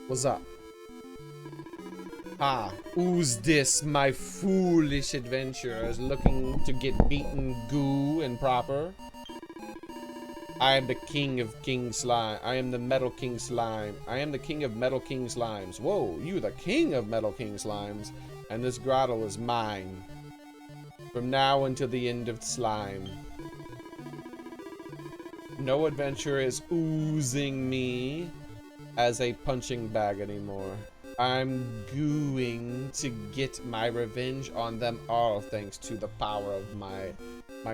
What's up? Ah, who's this, my foolish adventurers looking to get beaten goo and proper? I am the king of King Slime. I am the Metal King Slime. I am the king of Metal King Slimes. Whoa, you the king of Metal King Slimes. And this grotto is mine. From now until the end of slime. No adventure is oozing me as a punching bag anymore. I'm going to get my revenge on them all thanks to the power of my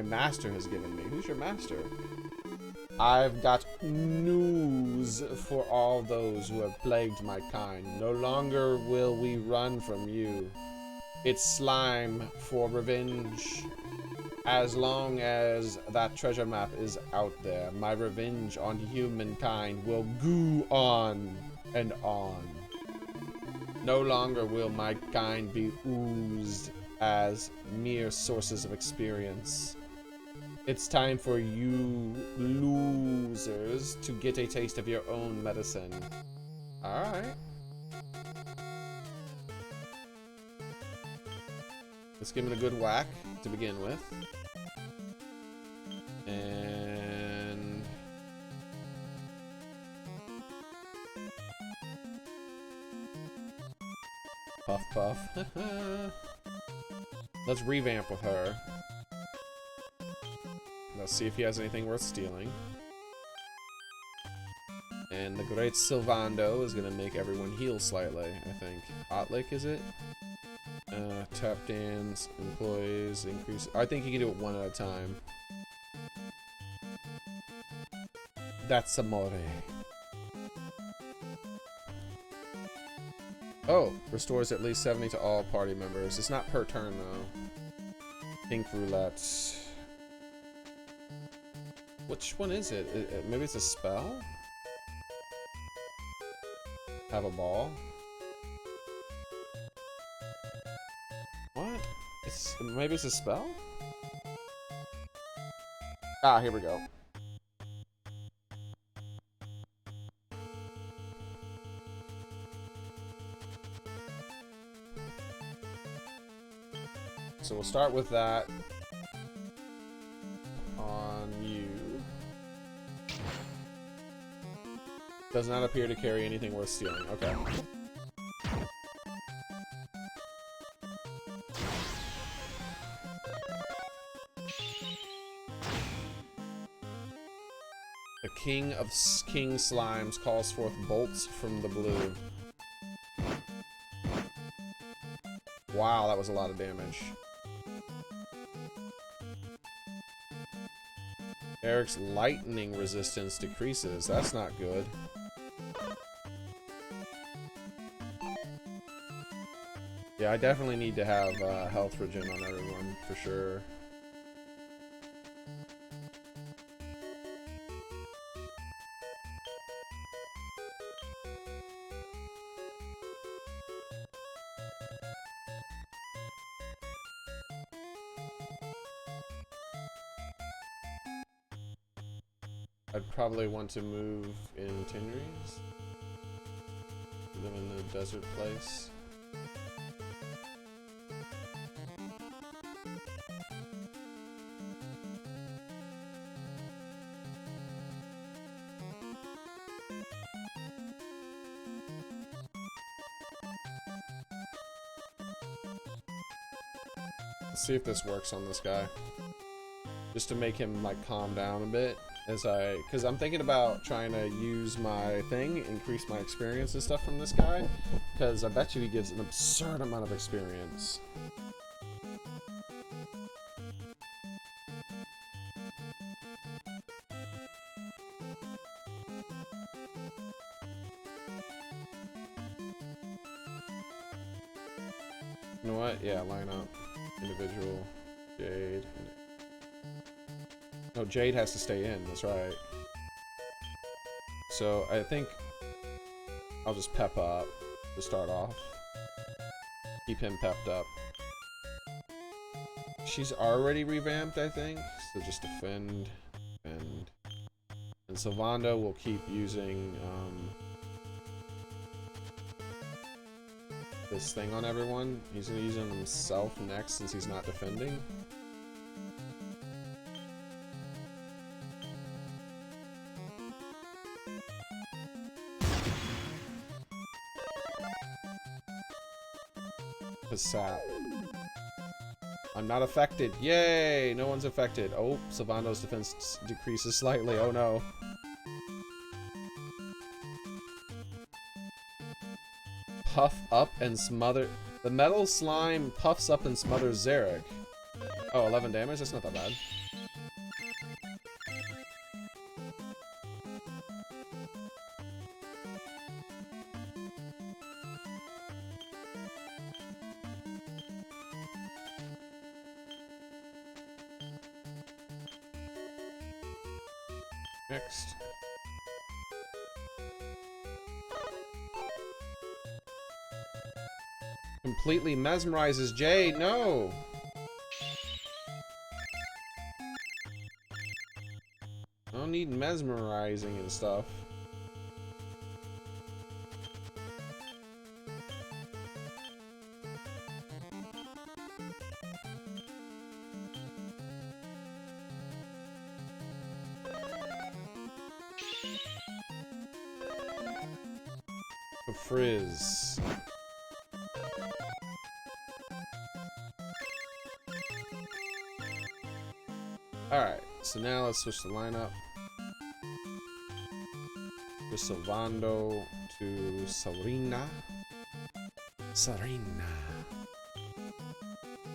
master has given me. Who's your master? I've got news for all those who have plagued my kind. No longer will we run from you. It's slime for revenge. As long as that treasure map is out there, my revenge on humankind will go on and on. No longer will my kind be oozed as mere sources of experience. It's time for you losers to get a taste of your own medicine. Alright. Let's give it a good whack to begin with. And puff puff. Let's revamp with her. Let's see if he has anything worth stealing. And the great Sylvando is gonna make everyone heal slightly, I think. Otlick, is it? Tap dance, employees, increase. I think you can do it one at a time. That's amore. Oh, restores at least 70 to all party members. It's not per turn though. Pink roulette. Which one is it? Maybe it's a spell? Have a ball? What? Maybe it's a spell? Ah, here we go. So we'll start with that on you. Does not appear to carry anything worth stealing. Okay. The King of King Slimes calls forth bolts from the blue. Wow, that was a lot of damage. Eric's lightning resistance decreases. That's not good. Yeah, I definitely need to have health regen on everyone, for sure. I'd probably want to move in Tinderies. Live in the desert place. Let's see if this works on this guy. Just to make him like calm down a bit. Because I'm thinking about trying to use my thing, increase my experience and stuff from this guy, because I bet you he gives an absurd amount of experience. You know what? Yeah, line up. Individual, Jade. No, Jade has to stay in, that's right. So I think I'll just pep up to start off. Keep him pepped up. She's already revamped, I think. So just defend. And Sylvando will keep using this thing on everyone. He's gonna use it on himself next since he's not defending. Sap. I'm not affected. Yay! No one's affected. Oh, Sylvando's defense decreases slightly. Oh no. Puff up and smother. The metal slime puffs up and smothers Xearrik. Oh, 11 damage? That's not that bad. Next. Completely mesmerizes Jade. No! I don't need mesmerizing and stuff. Frizz. Alright, so now let's switch the lineup. With Sylvando to Serena.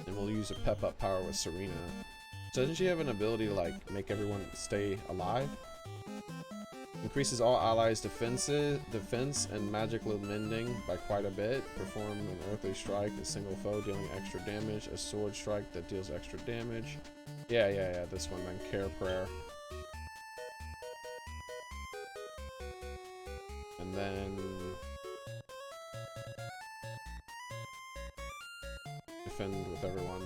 And we'll use a pep up power with Serena. Doesn't she have an ability to like make everyone stay alive? Increases all allies' defense and magical mending by quite a bit. Perform an earthly strike, a single foe dealing extra damage. A sword strike that deals extra damage. Yeah, this one then. Care Prayer. And then... defend with everyone.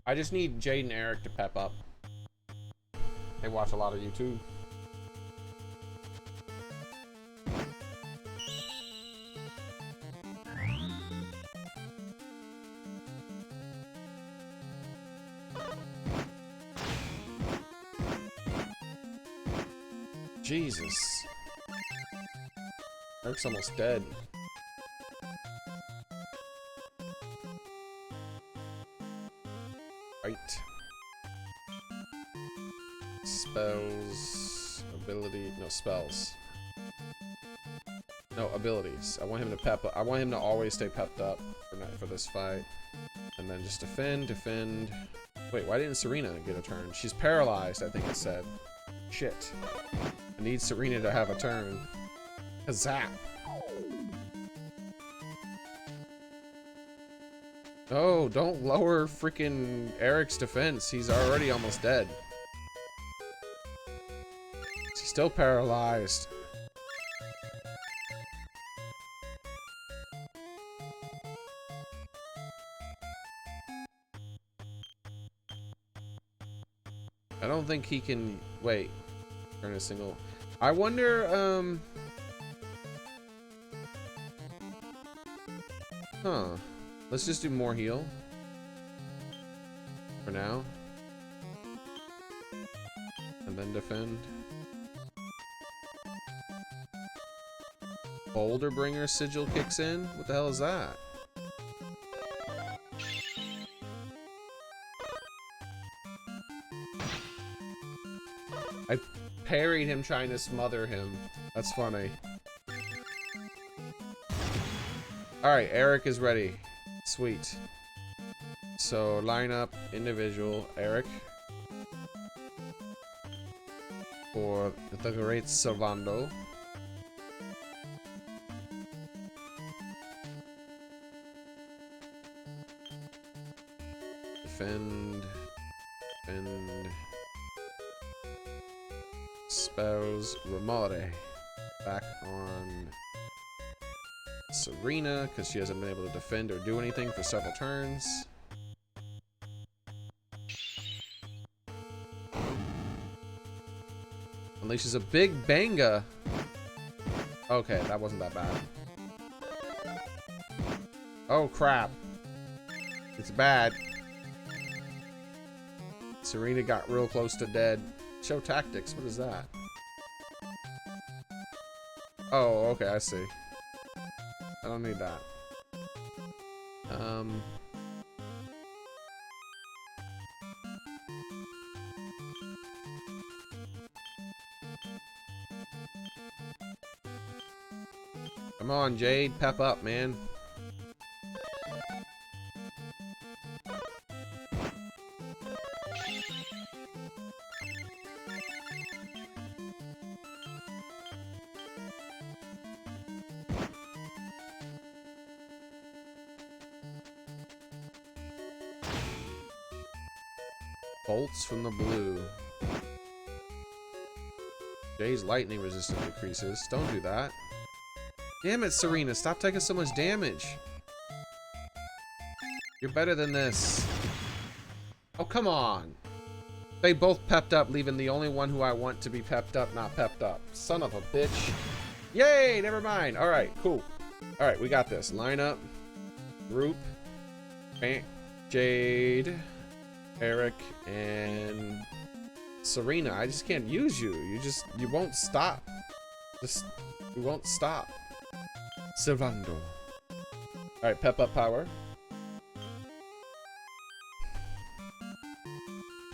I just need Jade and Eric to pep up. They watch a lot of YouTube. Jesus. Eric's almost dead. Right. Spells, ability, no spells. No abilities. I want him to pep up. I want him to always stay pepped up for this fight. And then just defend. Wait, why didn't Serena get a turn? She's paralyzed, I think it said. Shit. I need Serena to have a turn. A zap. Oh, don't lower freaking Eric's defense. He's already almost dead. He's still paralyzed. I don't think he can... Wait. Turn a single... I wonder, Huh. Let's just do more heal. For now. And then defend. Boulder Bringer Sigil kicks in? What the hell is that? I parried him trying to smother him. That's funny. Alright, Eric is ready. Sweet. So, line up individual Eric. For the Great Servando. Defend. Spells Ramade. Back on Serena, because she hasn't been able to defend or do anything for several turns. Unleashes a big banga. Okay, that wasn't that bad. Oh crap. It's bad. Serena got real close to dead. Show tactics, what is that? Oh, okay, I see. I don't need that. Come on, Jade, pep up, man. Bolts from the blue. Jay's lightning resistance decreases. Don't do that. Damn it, Serena. Stop taking so much damage. You're better than this. Oh, come on. They both pepped up, leaving the only one who I want to be pepped up not pepped up. Son of a bitch. Yay, never mind. All right, cool. All right, we got this. Line up. Group. Jade. Eric and Serena. I just can't use you. You won't stop. You won't stop. Servando. Alright, pep up power.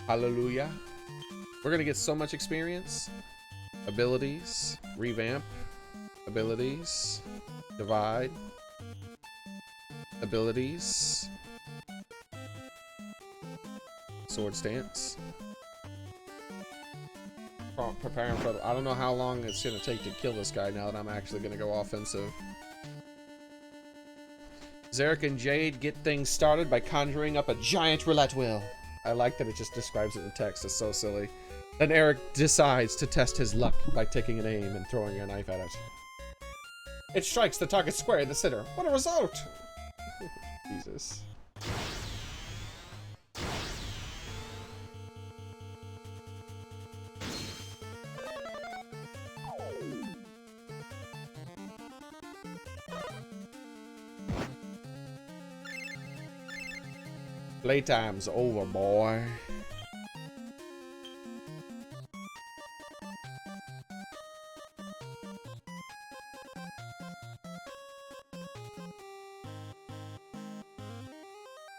Hallelujah. We're gonna get so much experience. Abilities. Revamp. Abilities. Divide. Abilities. Sword stance. preparing for. I don't know how long it's gonna take to kill this guy now that I'm actually gonna go offensive. Xearrik and Jade get things started by conjuring up a giant roulette wheel. I like that it just describes it in text. It's so silly. Then Eric decides to test his luck by taking an aim and throwing a knife at it. It strikes the target square in the center. What a result! Jesus. Playtime's over, boy.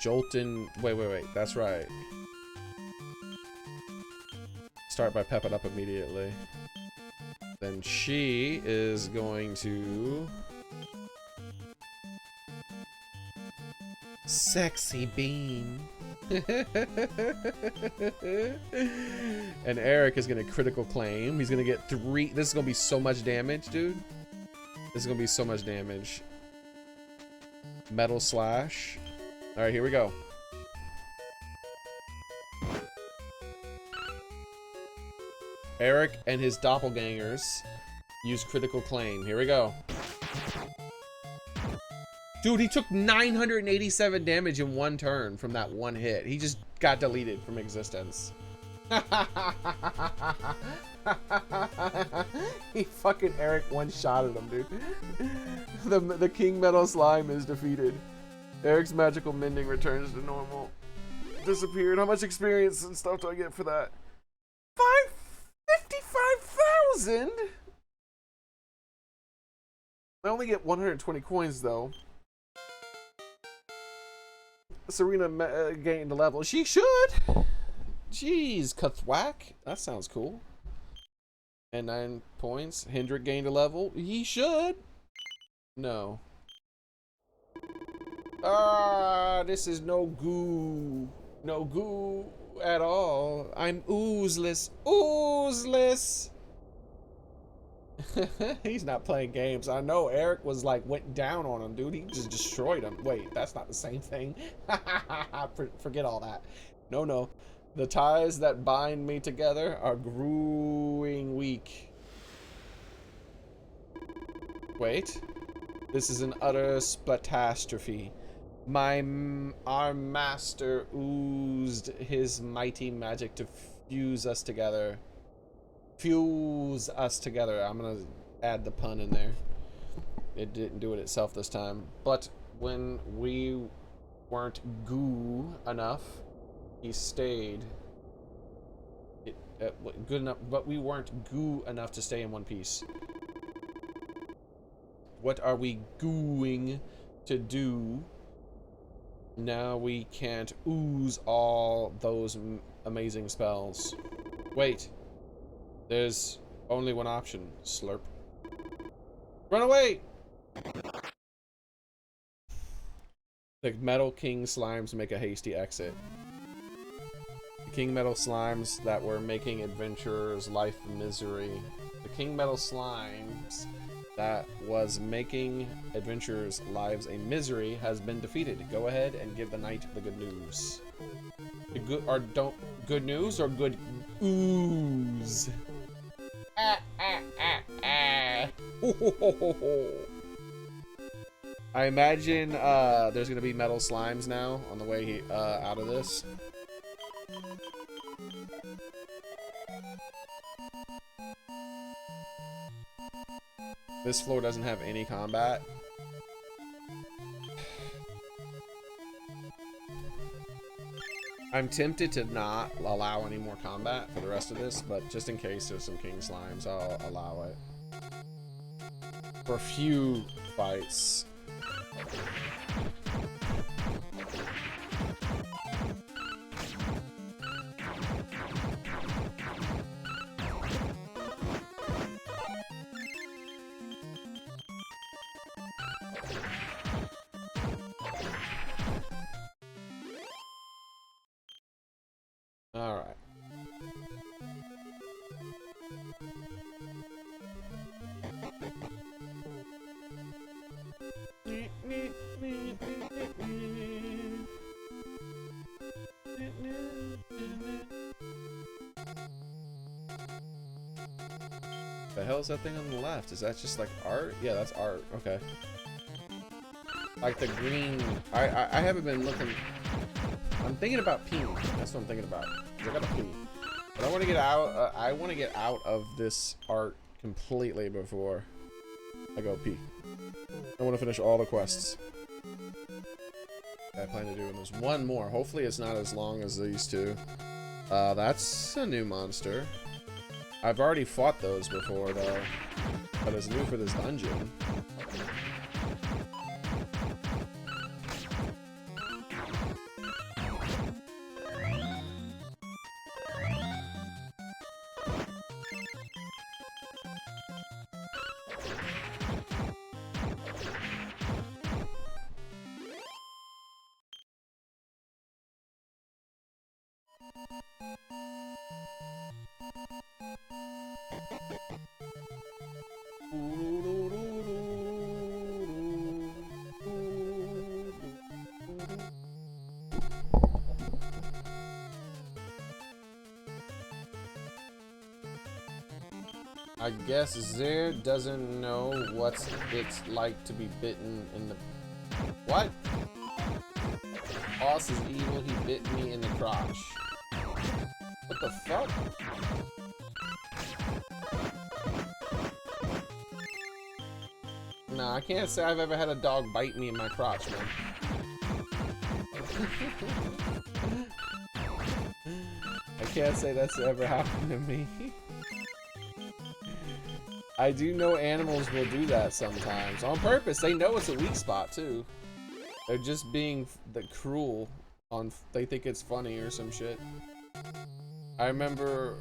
Joltin. Wait. That's right. Start by pepping up immediately. Then she is going to. Sexy beam. And Eric is gonna critical claim. He's gonna get 3. This is gonna be so much damage, dude. This is gonna be so much damage. Metal slash. Alright, here we go. Eric and his doppelgangers use critical claim. Here we go. Dude, he took 987 damage in one turn from that one hit. He just got deleted from existence. He fucking Eric one-shotted him, dude. The King Metal Slime is defeated. Eric's magical mending returns to normal. Disappeared. How much experience and stuff do I get for that? 55,000? I only get 120 coins, though. Serena gained a level. She should. Jeez, Kathwack. That sounds cool. And 9 points. Hendrik gained a level. He should. No. Ah, this is no goo. No goo at all. I'm oozeless. Oozeless. He's not playing games. I know Eric was like went down on him, dude. He just destroyed him. Wait, that's not the same thing. Forget all that. No. The ties that bind me together are growing weak. Wait. This is an utter splatastrophe. Our master oozed his mighty magic to fuse us together. Fuse us together. I'm gonna add the pun in there. It didn't do it itself this time. But when we weren't goo enough, he stayed. Good enough, but we weren't goo enough to stay in one piece. What are we gooing to do? Now we can't ooze all those amazing spells. Wait. There's only one option. Slurp. Run away! The Metal King Slimes make a hasty exit. The King Metal Slimes that were making adventurers' life misery. The King Metal Slimes that was making adventurers' lives a misery has been defeated. Go ahead and give the knight the good news. The good news or good ooze? I imagine there's gonna be metal slimes now on the way out of this. This floor doesn't have any combat. I'm tempted to not allow any more combat for the rest of this, but just in case there's some king slimes, I'll allow it. For a few fights. The hell is that thing on the left? Is that just like art? Yeah, that's art. Okay. Like the green. I haven't been looking. I'm thinking about peeing. That's what I'm thinking about. I gotta pee. But I want to get out. I want to get out of this art completely before I go pee. I want to finish all the quests I plan to do, and there's one more. Hopefully it's not as long as these two. That's a new monster. I've already fought those before though, but it's new for this dungeon. I guess Xearrik doesn't know what it's like to be bitten in the... What? Boss is evil, he bit me in the crotch. What the fuck? Nah, I can't say I've ever had a dog bite me in my crotch, man. I can't say that's ever happened to me. I do know animals will do that sometimes. On purpose. They know it's a weak spot, too. They're just being cruel. They think it's funny or some shit. I remember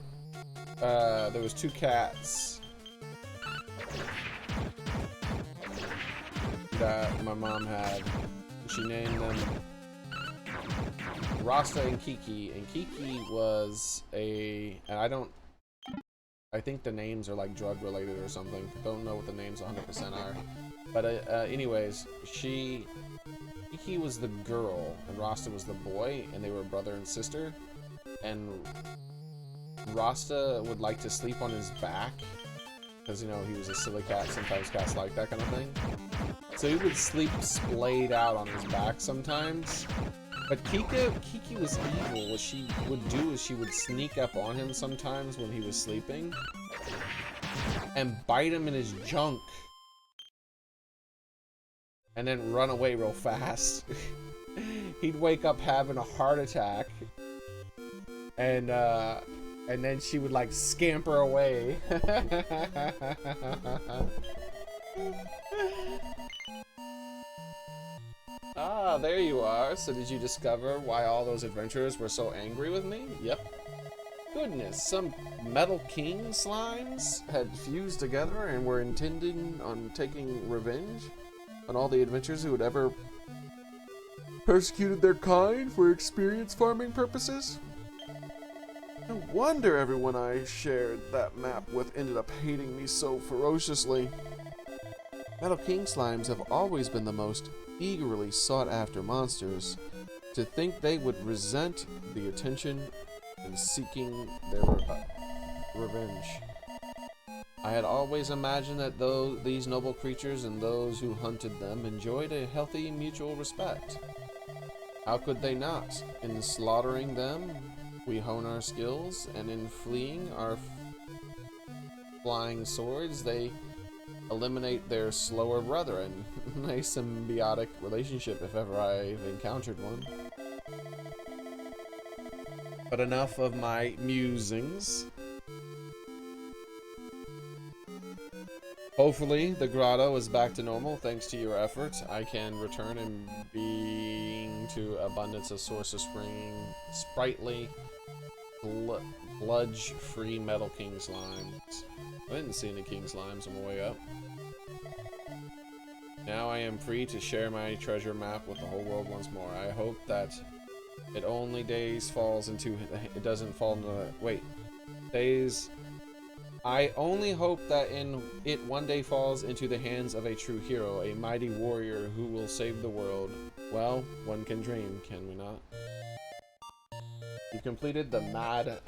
there was 2 cats that my mom had. She named them Rasta and Kiki. And Kiki was I think the names are like drug related or something. Don't know what the names 100% are. But anyways, Kiki was the girl and Rasta was the boy, and they were brother and sister. And Rasta would like to sleep on his back because, you know, he was a silly cat. Sometimes cats like that kind of thing. So he would sleep splayed out on his back sometimes. But Kiki was evil. What she would do is she would sneak up on him sometimes when he was sleeping and bite him in his junk and then run away real fast. He'd wake up having a heart attack and then she would like scamper away. Ah, there you are. So did you discover why all those adventurers were so angry with me? Yep. Goodness, some Metal King slimes had fused together and were intending on taking revenge on all the adventurers who had ever persecuted their kind for experience farming purposes. No wonder everyone I shared that map with ended up hating me so ferociously. Metal King slimes have always been the most eagerly sought after monsters. To think they would resent the attention in seeking their revenge. I had always imagined that these noble creatures and those who hunted them enjoyed a healthy mutual respect. How could they not? In slaughtering them, we hone our skills, and in fleeing our flying swords, they eliminate their slower brethren. A symbiotic relationship if ever I've encountered one. But enough of my musings. Hopefully the grotto is back to normal thanks to your efforts. I can return and being to abundance of source of spring, sprightly, bludge-free Metal King slimes. I didn't see any king slimes on my way up. Now I am free to share my treasure map with the whole world once more. I hope that it only it doesn't fall into the, wait. I only hope that it one day falls into the hands of a true hero, a mighty warrior who will save the world. Well, one can dream, can we not? You completed the mad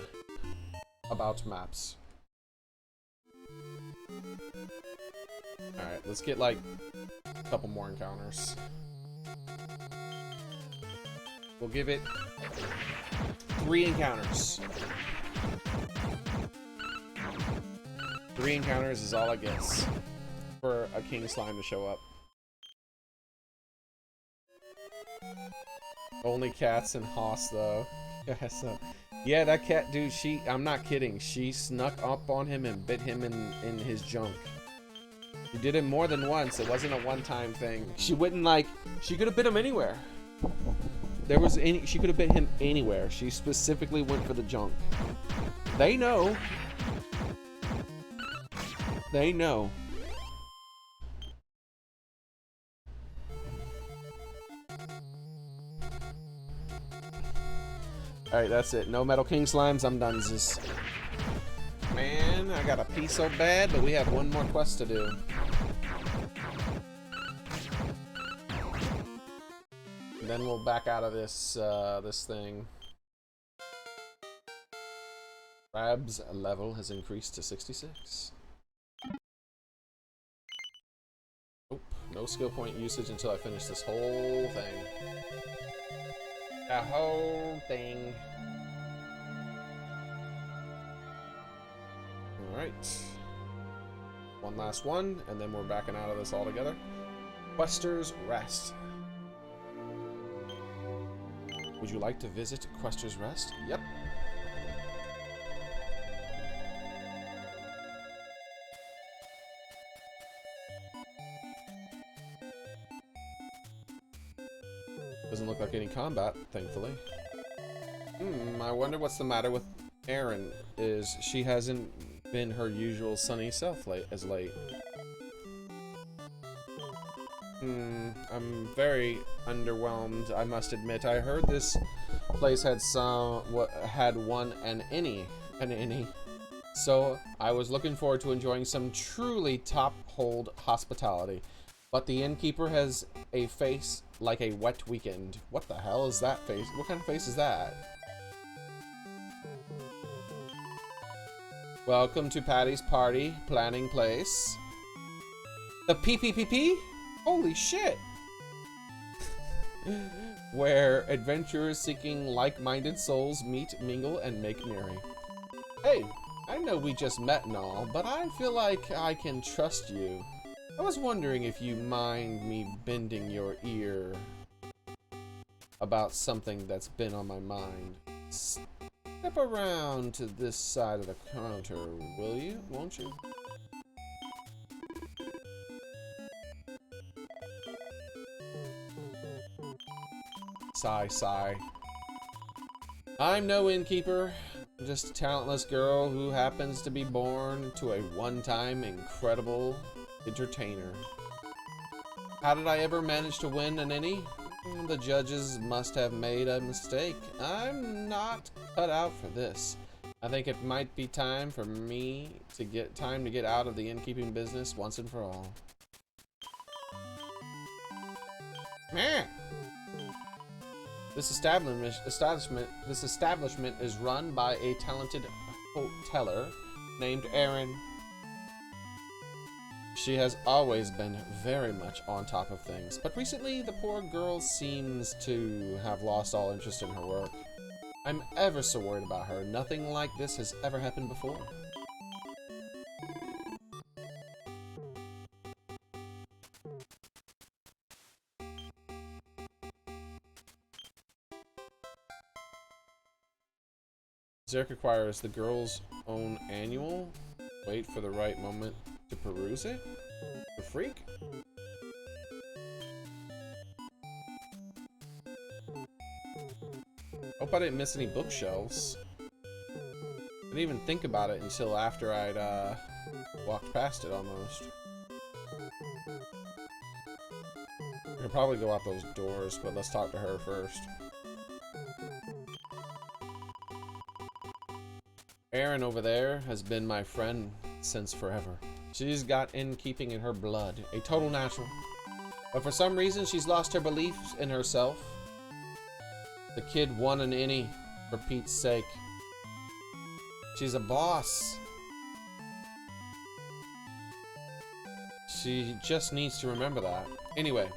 about maps. Alright, let's get like a couple more encounters. We'll give it 3 encounters. 3 encounters is all it gets for a king slime to show up. Only cats and Hoss though. Yeah, that cat dude, I'm not kidding. She snuck up on him and bit him in his junk. She did it more than once. It wasn't a one-time thing. She wouldn't like, she could have bit him anywhere. She could have bit him anywhere. She specifically went for the junk. They know. They know. Alright, that's it. No Metal King Slimes, I'm done. Man, I got a pee so bad, but we have one more quest to do. And then we'll back out of this this thing. Crab's level has increased to 66. Nope, no skill point usage until I finish this whole thing. The whole thing. Alright. One last one, and then we're backing out of this altogether. Quester's Rest. Would you like to visit Quester's Rest? Yep. Doesn't look like any combat, thankfully. I wonder what's the matter with Erin. She hasn't been her usual sunny self as late. I'm very underwhelmed, I must admit. I heard this place had one an innie. So I was looking forward to enjoying some truly top-hold hospitality. But the innkeeper has a face like a wet weekend. What the hell is that face? What kind of face is that? Welcome to Patty's Party Planning Place. The PPPP? Holy shit! Where adventurers seeking like-minded souls meet, mingle, and make merry. Hey, I know we just met and all, but I feel like I can trust you. I was wondering if you mind me bending your ear about something that's been on my mind. Step around to this side of the counter, will you? Won't you? Sigh, sigh. I'm no innkeeper. I'm just a talentless girl who happens to be born to a one-time incredible entertainer. How did I ever manage to win an innie? The judges must have made a mistake. I'm not cut out for this. I think it might be time for me to get out of the innkeeping business once and for all. Man, this establishment is run by a talented hoteler named Erin. She has always been very much on top of things, but recently the poor girl seems to have lost all interest in her work. I'm ever so worried about her. Nothing like this has ever happened before. Xearrik requires the girl's own annual. Wait for the right moment to peruse it? The freak? Hope I didn't miss any bookshelves. I didn't even think about it until after I'd walked past it almost. I could probably go out those doors, but let's talk to her first. Erin over there has been my friend since forever. She's got innkeeping in her blood, a total natural. But for some reason, she's lost her belief in herself. The kid won an innie, for Pete's sake. She's a boss. She just needs to remember that. Anyway,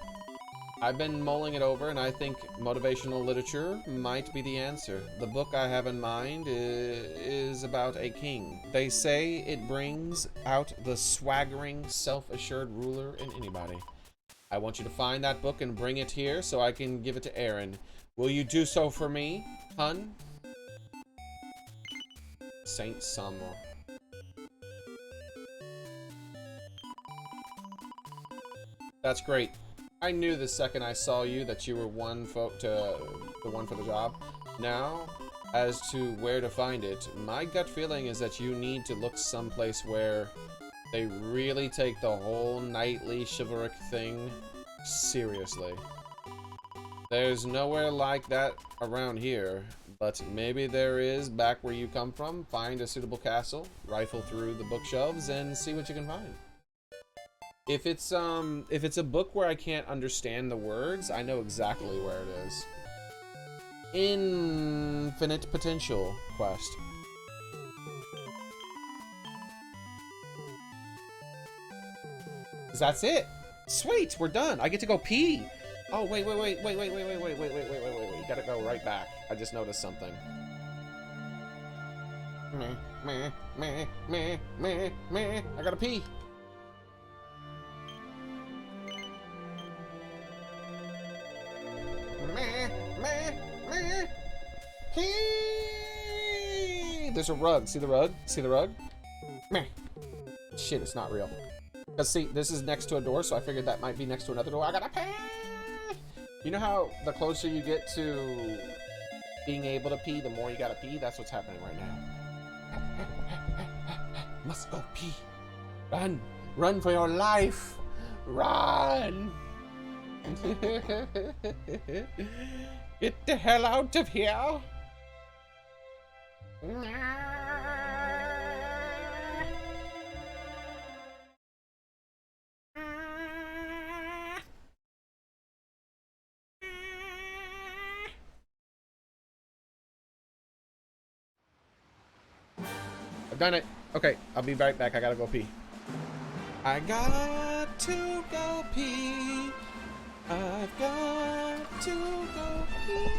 I've been mulling it over, and I think motivational literature might be the answer. The book I have in mind is about a king. They say it brings out the swaggering, self-assured ruler in anybody. I want you to find that book and bring it here so I can give it to Aaron. Will you do so for me, hun? Saint Summer. That's great. I knew the second I saw you that you were the one for the job. Now, as to where to find it, my gut feeling is that you need to look someplace where they really take the whole nightly chivalric thing seriously. There's nowhere like that around here, but maybe there is back where you come from. Find a suitable castle, rifle through the bookshelves, and see what you can find. If it's a book where I can't understand the words, I know exactly where it is. Infinite Potential quest. That's it. Sweet, we're done. I get to go pee. Oh, wait. You gotta go right back. I just noticed something. I gotta pee. There's a rug. See the rug? See the rug? Shit, it's not real. Cause see, this is next to a door, so I figured that might be next to another door. I gotta pee! You know how the closer you get to being able to pee, the more you gotta pee? That's what's happening right now. Must go pee. Run! Run for your life! Run! Get the hell out of here! I've done it. Okay, I'll be right back. I gotta go pee. I got to go pee. I've got to go pee.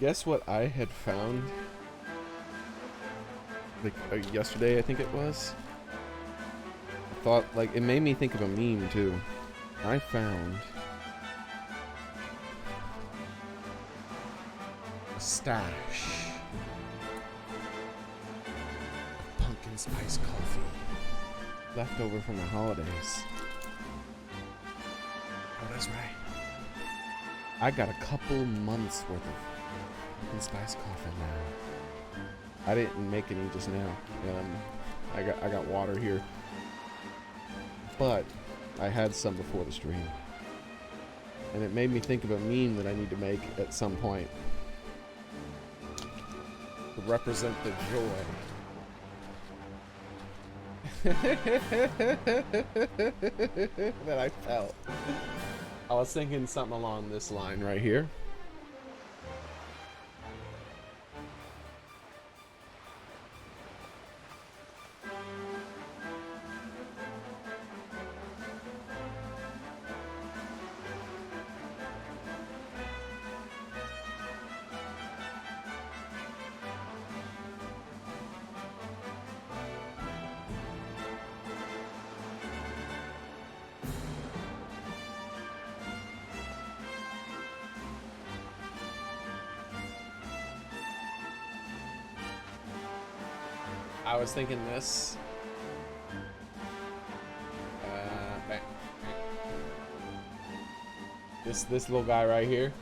Guess what I had found? Like yesterday, I think it was. I thought, like, it made me think of a meme too. I found a stash of pumpkin spice coffee left over from the holidays. Oh, that's right. I got a couple months worth of pumpkin spice coffee now. I didn't make any just now. I got water here, but I had some before the stream, and it made me think of a meme that I need to make at some point to represent the joy that I felt. I was thinking something along this line right here. I was thinking this. This little guy right here.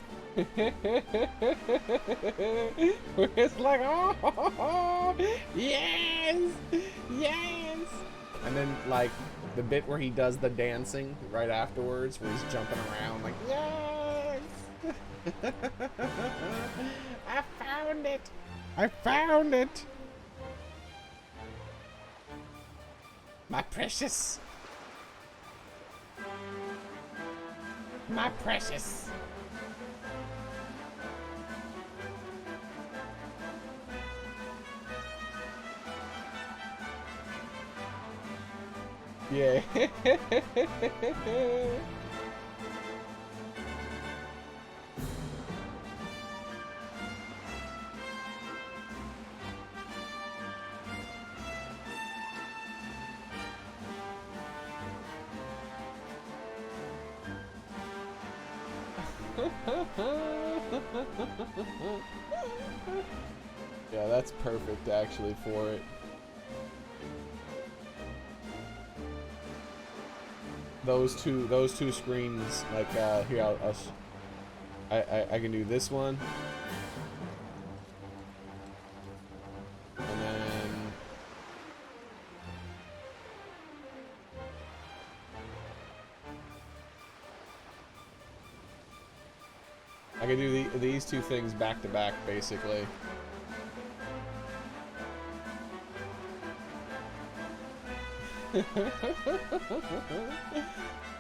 Where it's like, oh, yes, yes. And then like the bit where he does the dancing right afterwards, where he's jumping around like, yes. I found it. I found it. My precious. My precious. Yeah. Yeah, that's perfect actually for it. Those two screens, like here I can do this one, and then I can do these two things back to back, basically. I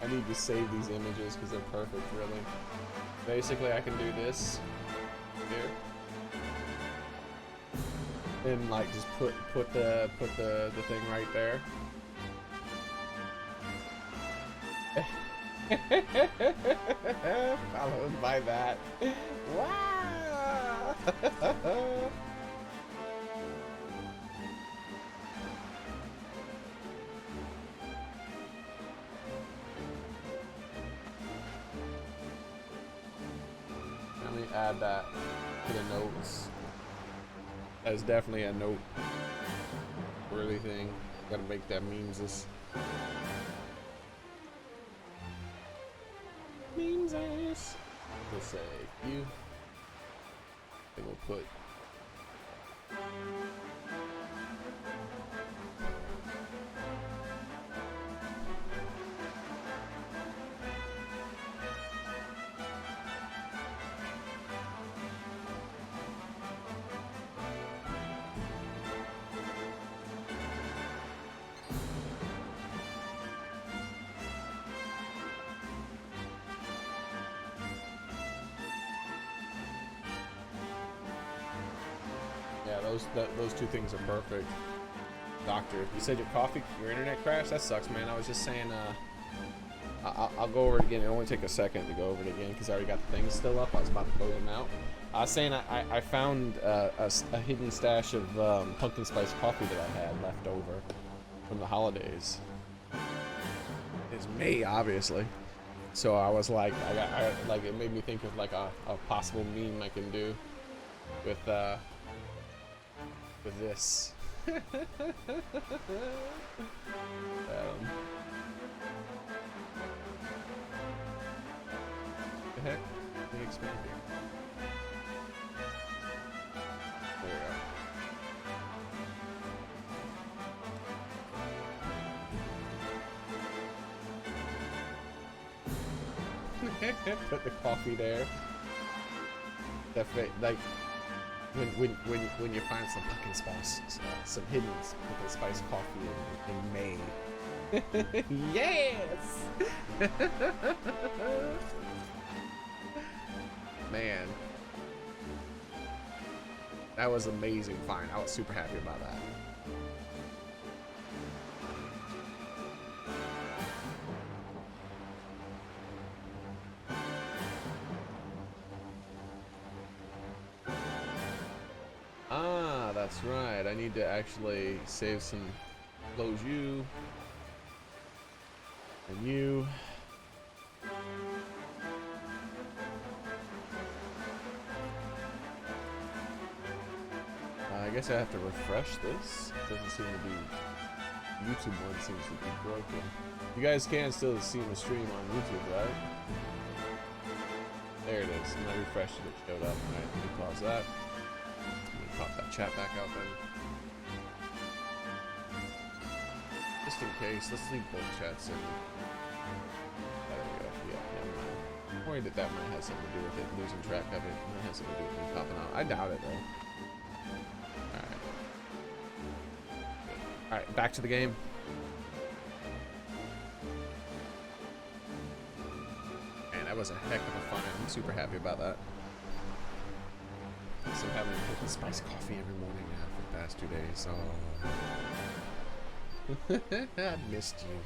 need to save these images because they're perfect, really. Basically, I can do this here, and like just put the thing right there. Followed by that. Wow! Let me add that to the notes. That's definitely a note worthy thing. Gotta make that memes this. Memes ass. Let's say you. Then we'll put. Those two things are perfect. Doctor, you said your internet crashed? That sucks, man. I was just saying, I'll go over it again. It only take a second to go over it again because I already got the things still up. I was about to close them out. I was saying I found a hidden stash of pumpkin spice coffee that I had left over from the holidays. It's May, obviously. So I was like, like it made me think of like a possible meme I can do with this. The heck? Let me expand here. There we go. Put the coffee there. Like when you find some pumpkin spice, some hidden pumpkin spice coffee in May. Yes. Man, that was amazing find. I was super happy about that. Ah, that's right. I need to actually save some. Close you and you. I guess I have to refresh this. Doesn't seem to be. YouTube one seems to be broken. You guys can still see the stream on YouTube, right? There it is. When I refreshed it, it showed up. Alright, let me pause that. Let me pop that chat back out then. Just in case, let's leave both chats in. There we go. Yeah, never mind. I'm worried that that might have something to do with it, losing track of it. It might have something to do with me popping out. I doubt it though. Alright, back to the game. Man, that was a heck of a find. I'm super happy about that. So I'm having pumpkin spice coffee every morning now for the past 2 days. So I missed you.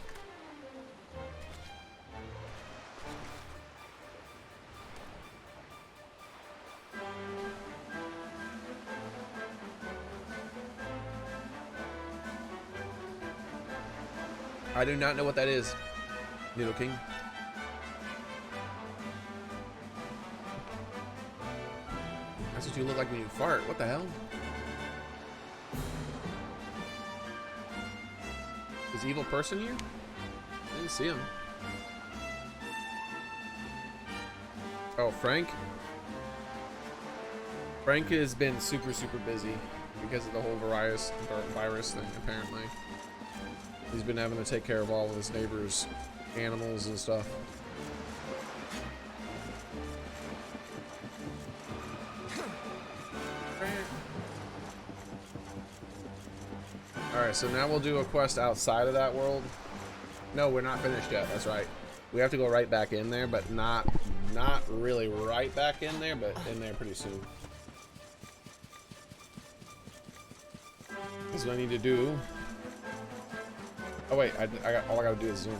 I do not know what that is, Needle King. That's what you look like when you fart. What the hell? Is the evil person here? I didn't see him. Oh, Frank? Frank has been super busy because of the whole virus thing, apparently. He's been having to take care of all of his neighbors' animals and stuff. Alright, so now we'll do a quest outside of that world. No, we're not finished yet, that's right. We have to go right back in there, but not really right back in there, but in there pretty soon. That's what I need to do. Oh wait, all I gotta do is zoom.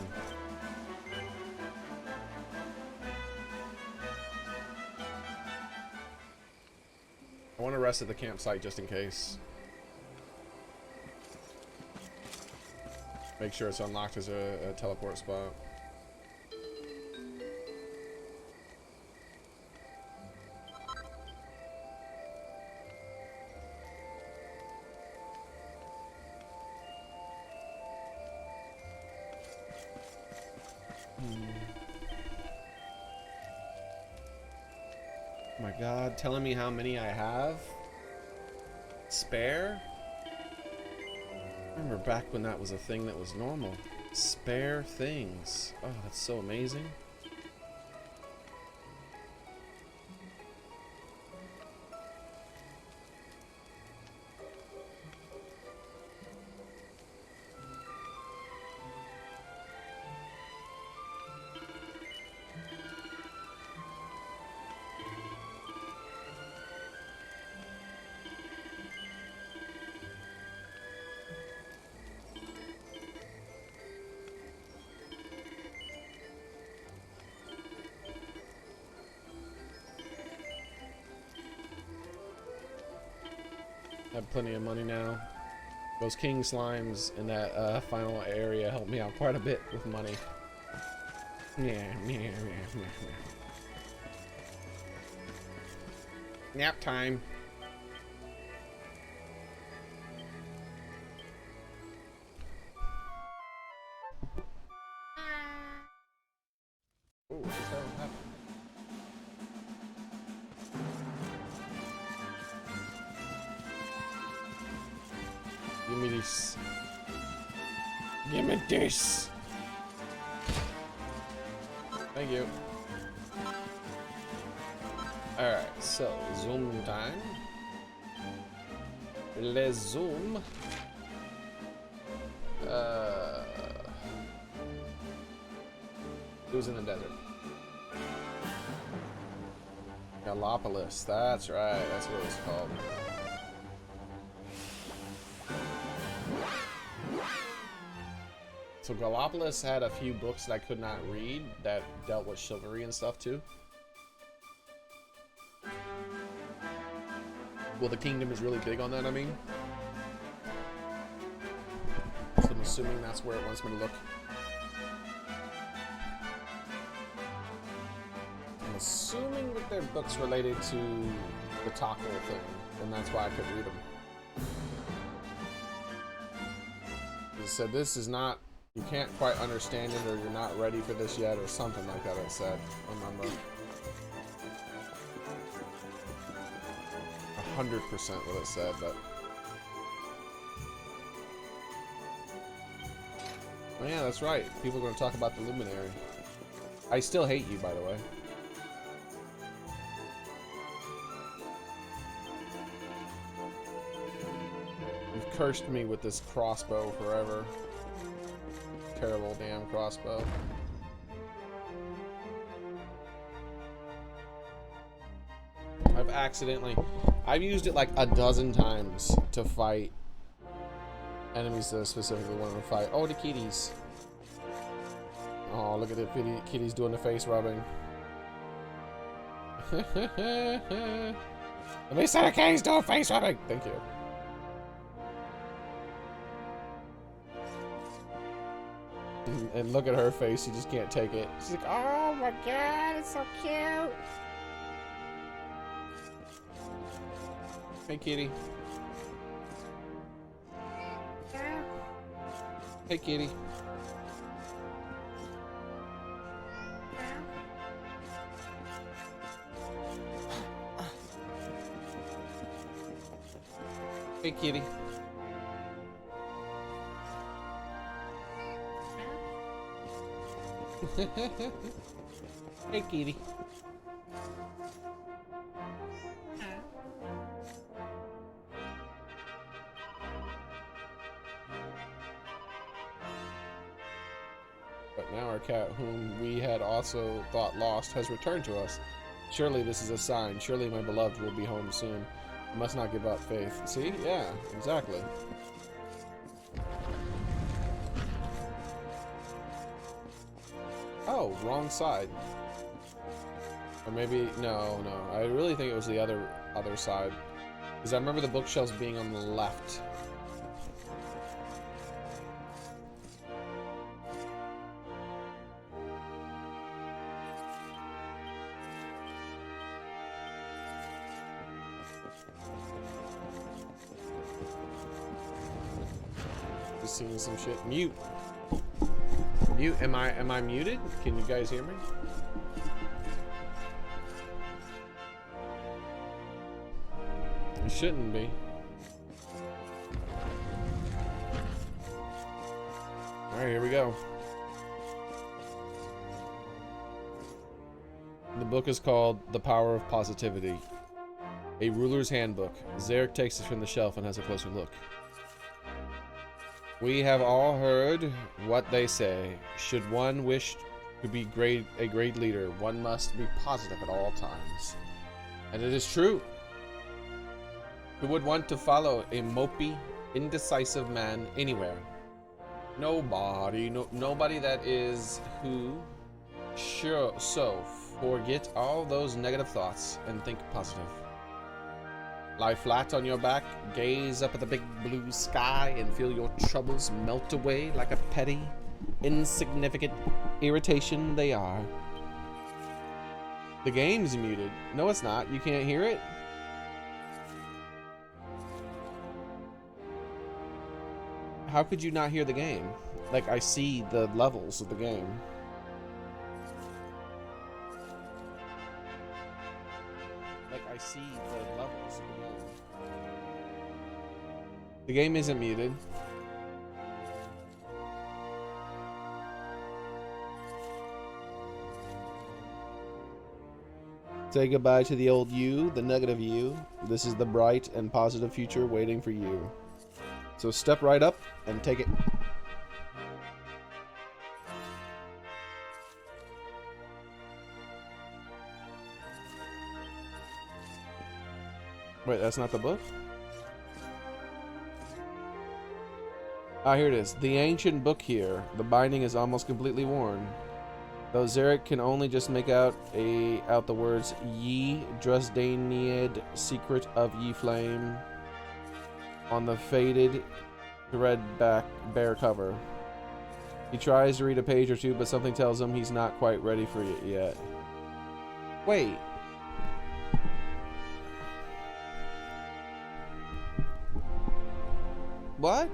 I want to rest at the campsite just in case. Make sure it's unlocked as a teleport spot. Oh my god, telling me how many I have? Spare? I remember back when that was a thing that was normal. Spare things. Oh, that's so amazing. have plenty of money now. Those king slimes in that final area helped me out quite a bit with money. Nap time. Oh, what's that happen? Give me this. Give me this. Thank you. Alright, so zoom time. Let's zoom. Who's in the desert? Gallopolis, that's right, that's what it's called. So Gallopolis had a few books that I could not read that dealt with chivalry and stuff too. Well, the kingdom is really big on that, I mean. So I'm assuming that's where it wants me to look. I'm assuming that they're books related to the taco thing, and that's why I could read them. It said this is not, you can't quite understand it, or you're not ready for this yet, or something like that it said. Remember. 100% what it said, but oh yeah, that's right. People are going to talk about the Luminary. I still hate you, by the way. You've cursed me with this crossbow forever. Terrible damn crossbow. I've used it like a dozen times to fight enemies that I specifically wanted to fight. Oh, the kitties. Oh, look at the kitties doing the face rubbing. Let me say the kitties doing face rubbing. Thank you. And look at her face. She just can't take it. She's like, oh my god, it's so cute. Hey, kitty. Hey, kitty. Hey, kitty. Hey, kitty. But now our cat, whom we had also thought lost, has returned to us. Surely this is a sign. Surely my beloved will be home soon. I must not give up faith. See? Yeah, exactly. Oh, wrong side. Or maybe, no. I really think it was the other side. Because I remember the bookshelves being on the left. Just seeing some shit. Mute. Am I muted? Can you guys hear me? It shouldn't be. Alright, here we go. The book is called The Power of Positivity. A Ruler's Handbook. Xearrik takes it from the shelf and has a closer look. We have all heard what they say. Should one wish to be a great leader, one must be positive at all times. And it is true. Who would want to follow a mopey, indecisive man anywhere? Nobody. Nobody that is who. Sure. So forget all those negative thoughts and think positive. Lie flat on your back, gaze up at the big blue sky, and feel your troubles melt away like a petty, insignificant irritation they are. The game's muted. No, it's not. You can't hear it? How could you not hear the game? Like, I see the levels of the game. Like, I see the levels of the game. The game isn't muted. Say goodbye to the old you, the negative you. This is the bright and positive future waiting for you. So step right up and take it. Wait, that's not the book? Ah, here it is. The ancient book here. The binding is almost completely worn. Though Xearrik can only just make out the words Ye Drusdaniad Secret of Ye Flame on the faded thread back bare cover. He tries to read a page or two, but something tells him he's not quite ready for it yet. Wait. What?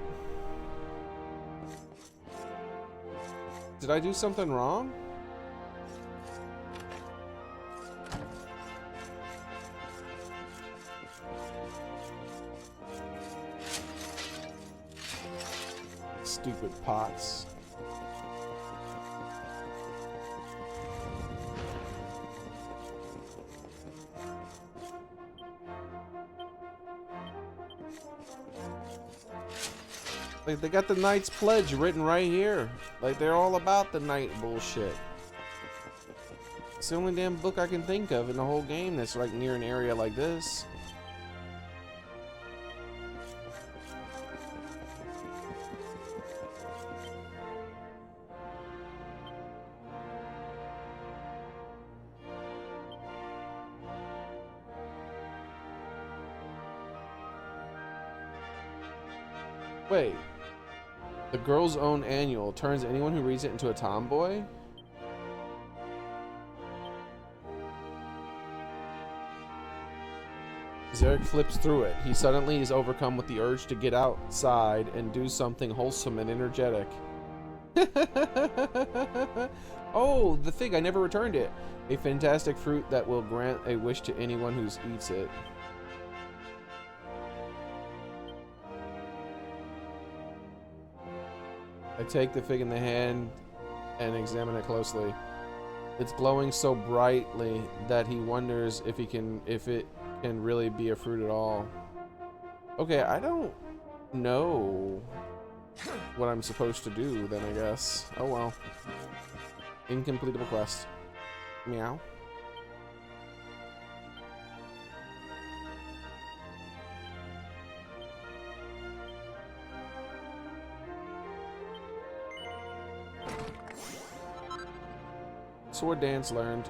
Did I do something wrong? Stupid pots. Like, they got the Knight's Pledge written right here. Like, they're all about the knight bullshit. It's the only damn book I can think of in the whole game that's like near an area like this. Wait. The Girl's Own Annual turns anyone who reads it into a tomboy? Xearrik flips through it. He suddenly is overcome with the urge to get outside and do something wholesome and energetic. Oh, the fig. I never returned it. A fantastic fruit that will grant a wish to anyone who eats it. I take the fig in the hand and examine it closely. It's glowing so brightly that he wonders if it can really be a fruit at all. Okay, I don't know what I'm supposed to do then, I guess. Oh well. Incompletable quest. Meow. Sword dance learned.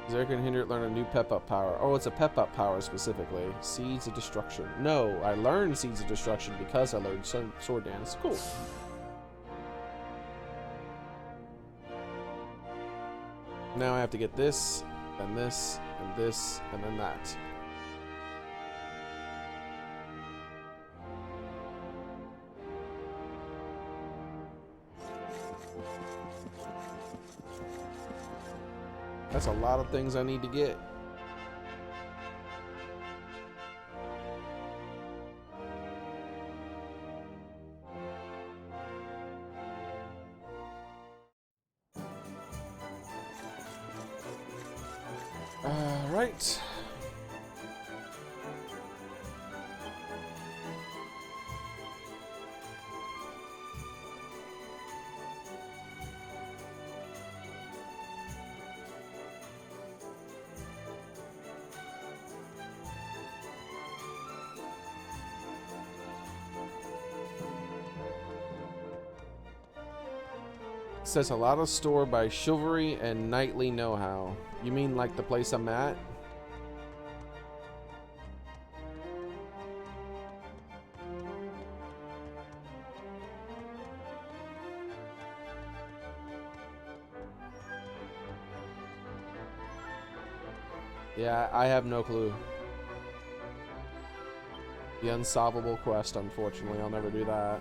Xearrik and Hindert learn a new pep-up power. Oh, it's a pep-up power specifically. Seeds of Destruction. No, I learned Seeds of Destruction because I learned Sword Dance. Cool. Now I have to get this, and this, and this, and then that. That's a lot of things I need to get. Right. Says a lot of store by chivalry and knightly know-how. You mean like the place I'm at? Yeah, I have no clue. The unsolvable quest, unfortunately. I'll never do that.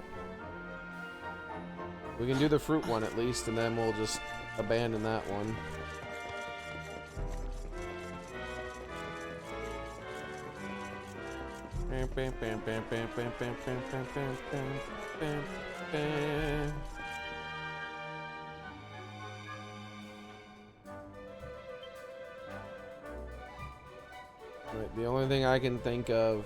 We can do the fruit one at least, and then we'll just abandon that one. Right, the only thing I can think of,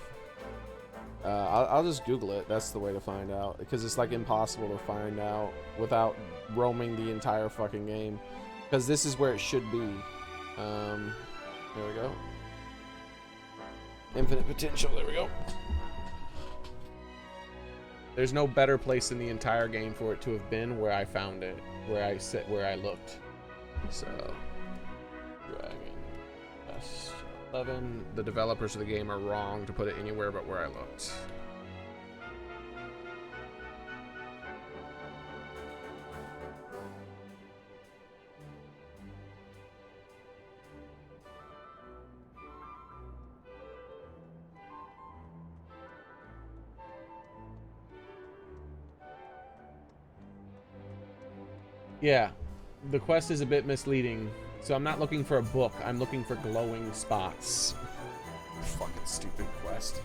I'll just Google it. That's the way to find out, because it's like impossible to find out without roaming the entire fucking game. Because this is where it should be. There we go. Infinite potential. There we go. There's no better place in the entire game for it to have been where I found it, where I looked. So, Dragon Quest 11. The developers of the game are wrong to put it anywhere but where I looked. Yeah, the quest is a bit misleading. So I'm not looking for a book, I'm looking for glowing spots. Fucking stupid quest.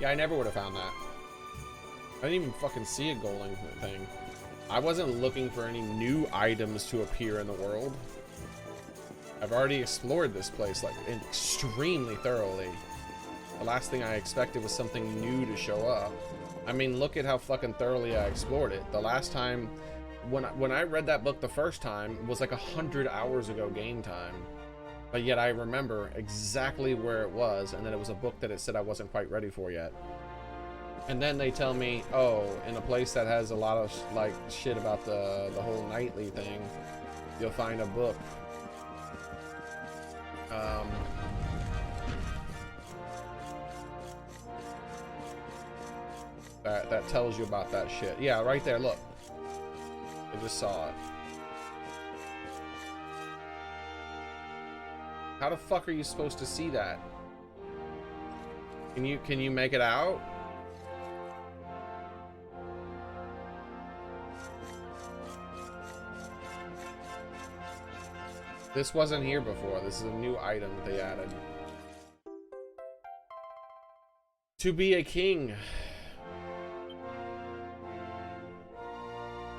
Yeah, I never would have found that. I didn't even fucking see a glowing thing. I wasn't looking for any new items to appear in the world. I've already explored this place like extremely thoroughly. The last thing I expected was something new to show up. I mean, look at how fucking thoroughly I explored it. The last time, when I read that book the first time, was like 100 hours ago game time. But yet I remember exactly where it was, and then it was a book that it said I wasn't quite ready for yet. And then they tell me, oh, in a place that has a lot of like shit about the whole nightly thing, you'll find a book. That tells you about that shit. Yeah, right there, look. I just saw it. How the fuck are you supposed to see that? Can you make it out? This wasn't here before. This is a new item that they added. To be a king.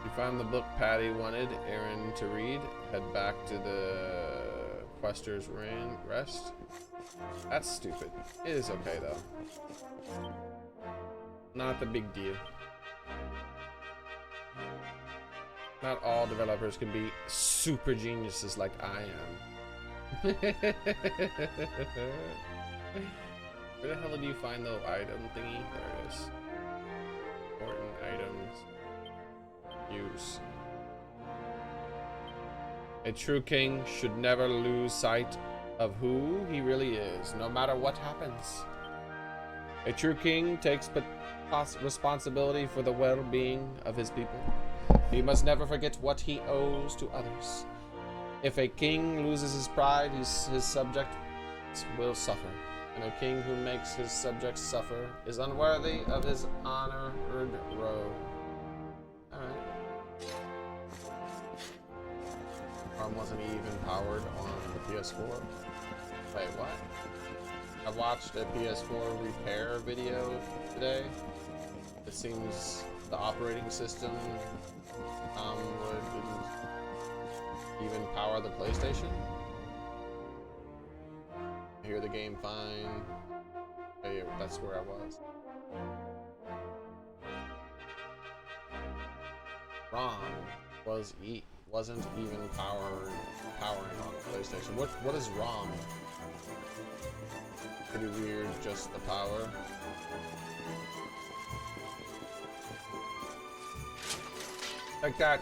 You found the book Patty wanted Aaron to read. Head back to the Quester's Rest. That's stupid. It is okay though. Not the big deal. Not all developers can be super geniuses like I am. Where the hell did you find the item thingy? There it is. Important items. Use. A true king should never lose sight of who he really is, no matter what happens. A true king takes responsibility for the well-being of his people. He must never forget what he owes to others. If a king loses his pride, his subjects will suffer. And a king who makes his subjects suffer is unworthy of his honored robe. Alright. Wasn't even powered on the PS4. Wait, what? I watched a PS4 repair video today. It seems the operating system would even power the PlayStation. I hear the game fine. Hey, that's where I was. ROM wasn't even powering on the PlayStation. What is ROM? Pretty weird, just the power. Like that.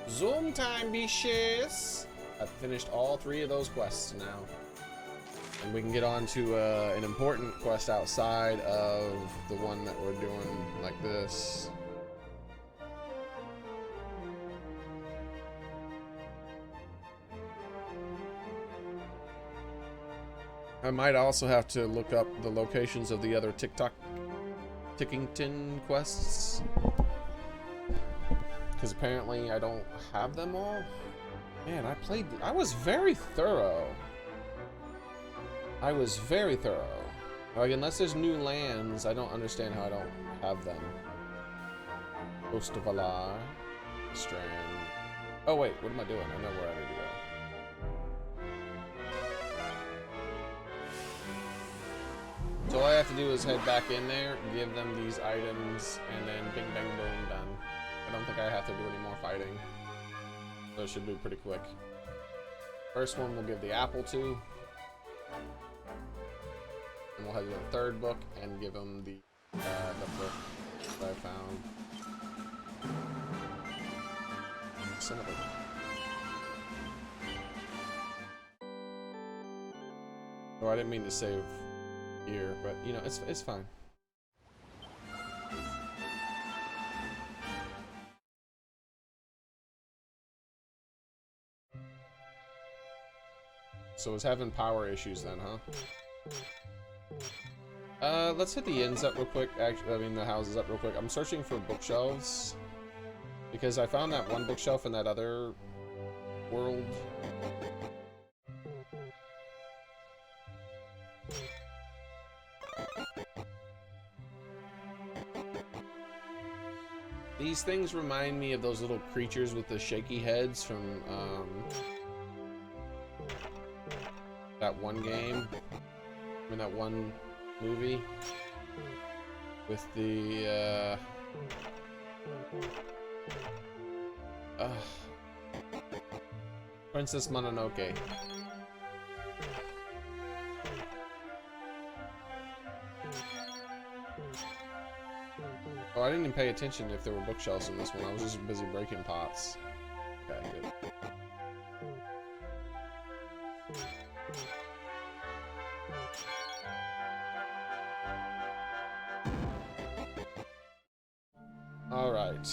Zoom time, bitches! I've finished all 3 of those quests now. And we can get on to an important quest outside of the one that we're doing like this. I might also have to look up the locations of the other Tickington quests. Because apparently I don't have them all. Man, I was very thorough. Like, unless there's new lands, I don't understand how I don't have them. Coast of Valar. Strand. Oh wait, what am I doing? I know where I need to go. So all I have to do is head back in there, give them these items, and then bing bang boom, done. I don't think I have to do any more fighting. So it should be pretty quick. First one we'll give the apple to. And we'll head to the third book and give them the book that I found. Son of a... Oh, I didn't mean to save here, but you know, it's fine. So it's having power issues then, huh? Let's hit the inns up real quick. Actually, I mean the houses up real quick. I'm searching for bookshelves because I found that one bookshelf in that other world. These things remind me of those little creatures with the shaky heads from that one game, I mean that one movie with the Princess Mononoke. Oh, I didn't even pay attention if there were bookshelves in this one. I was just busy breaking pots. Okay, good. Alright.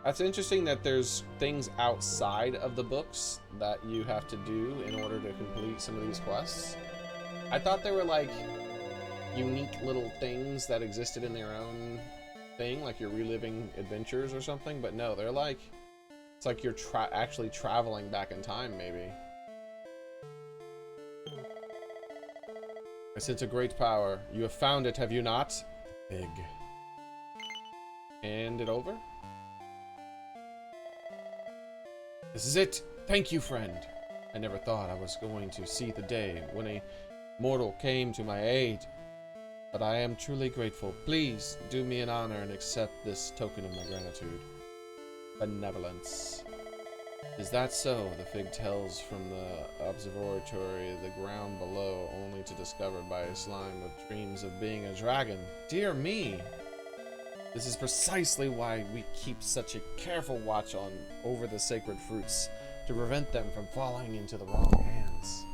That's interesting that there's things outside of the books that you have to do in order to complete some of these quests. I thought they were like unique little things that existed in their own thing, like you're reliving adventures or something, but no, they're like, it's like you're actually traveling back in time, maybe. I sense a great power. You have found it, have you not? Big. Hand it over. This is it. Thank you, friend. I never thought I was going to see the day when a mortal came to my aid. But I am truly grateful. Please do me an honor and accept this token of my gratitude. Benevolence. Is that so? The fig tells from the observatory, the ground below, only to discover by a slime with dreams of being a dragon. Dear me! This is precisely why we keep such a careful watch over the sacred fruits, to prevent them from falling into the wrong hands.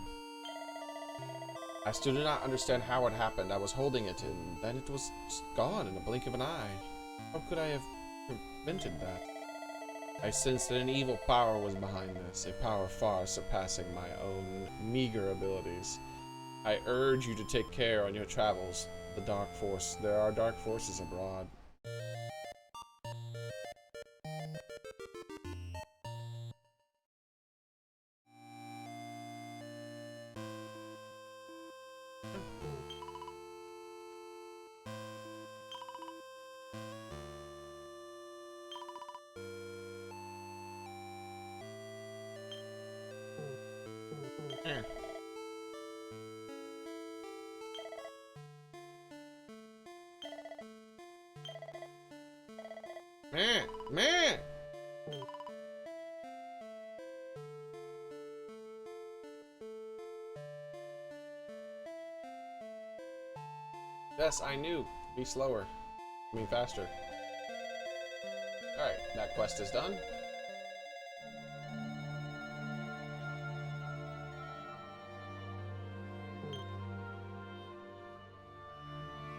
I still do not understand how it happened. I was holding it, and then it was just gone in a blink of an eye. How could I have prevented that? I sensed that an evil power was behind this, a power far surpassing my own meager abilities. I urge you to take care on your travels. There are dark forces abroad. Man! Yes, I knew. Be slower. I mean faster. Alright, that quest is done.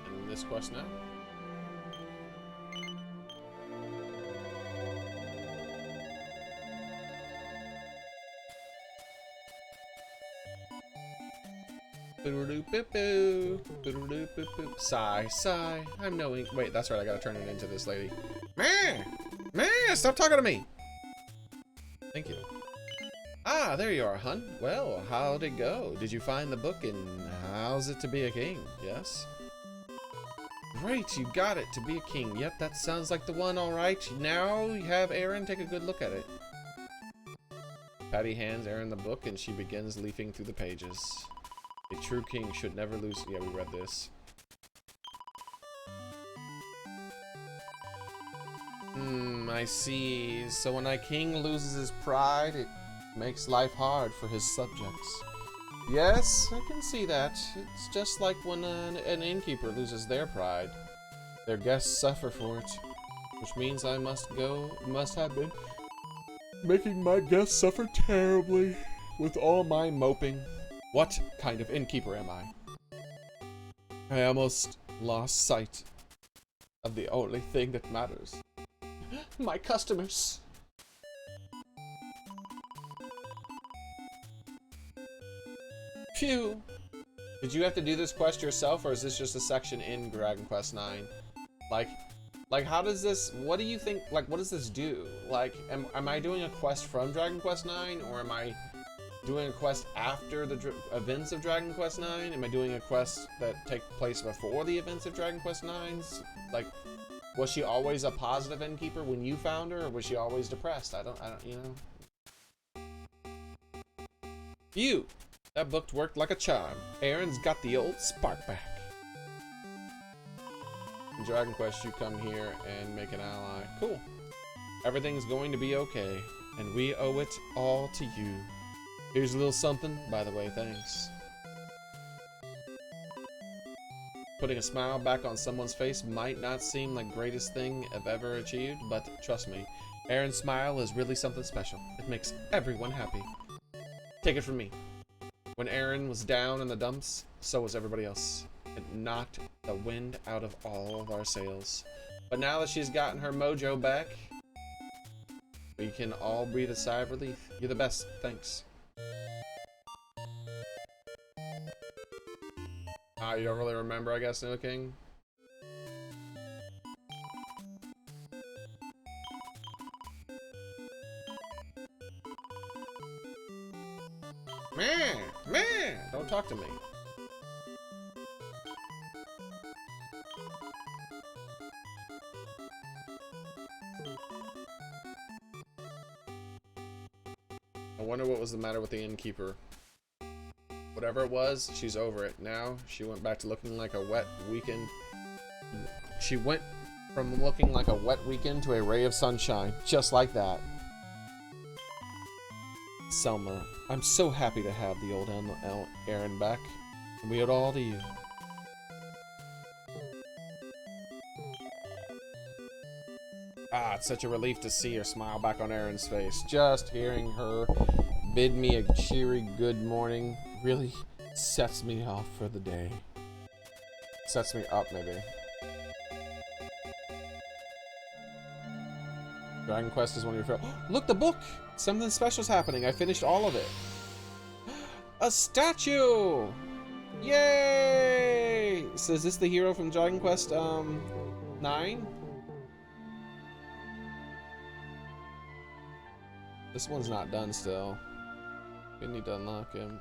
And this quest now. Sigh, sigh. I'm knowing. Wait, that's right. I gotta turn it into this lady. Man, man, stop talking to me. Thank you. Ah, there you are, hun. Well, how'd it go? Did you find the book, and how's it to be a king? Yes. Great, you got it. To be a king. Yep, that sounds like the one. All right. Now you have Aaron take a good look at it. Patty hands Aaron the book, and she begins leafing through the pages. A true king should never lose. Yeah, we read this. I see. So when a king loses his pride, it makes life hard for his subjects. Yes, I can see that. It's just like when an innkeeper loses their pride. Their guests suffer for it. Which means I must have been making my guests suffer terribly with all my moping. What kind of innkeeper am I? I almost lost sight of the only thing that matters. My customers. Phew. Did you have to do this quest yourself, or is this just a section in Dragon Quest IX? Like how does this, what do you think, like what does this do? Like, am I doing a quest from Dragon Quest IX, or am I doing a quest after the events of Dragon Quest IX? Am I doing a quest that take place before the events of Dragon Quest IX? Like, was she always a positive innkeeper when you found her, or was she always depressed? I don't, you know. Phew. That book worked like a charm. Aaron's got the old spark back. In Dragon Quest, you come here and make an ally. Cool. Everything's going to be okay, and we owe it all to you. Here's a little something, by the way, thanks. Putting a smile back on someone's face might not seem like the greatest thing I've ever achieved, but trust me, Aaron's smile is really something special. It makes everyone happy. Take it from me. When Aaron was down in the dumps, so was everybody else. It knocked the wind out of all of our sails. But now that she's gotten her mojo back, we can all breathe a sigh of relief. You're the best. Thanks. You don't really remember, I guess, No King? Man, don't talk to me. I wonder what was the matter with the innkeeper. Whatever it was, she's over it. Now, she went back to looking like a wet weekend. She went from looking like a wet weekend to a ray of sunshine. Just like that. Selma, I'm so happy to have the old Aaron back. And we owe it all to you. Ah, it's such a relief to see her smile back on Aaron's face. Just hearing her bid me a cheery good morning really sets me off for the day. Sets me up, maybe. Dragon Quest is one of your favorite. Look, the book! Something special's happening. I finished all of it. A statue! Yay! So is this the hero from Dragon Quest 9? This one's not done still. We need to unlock him.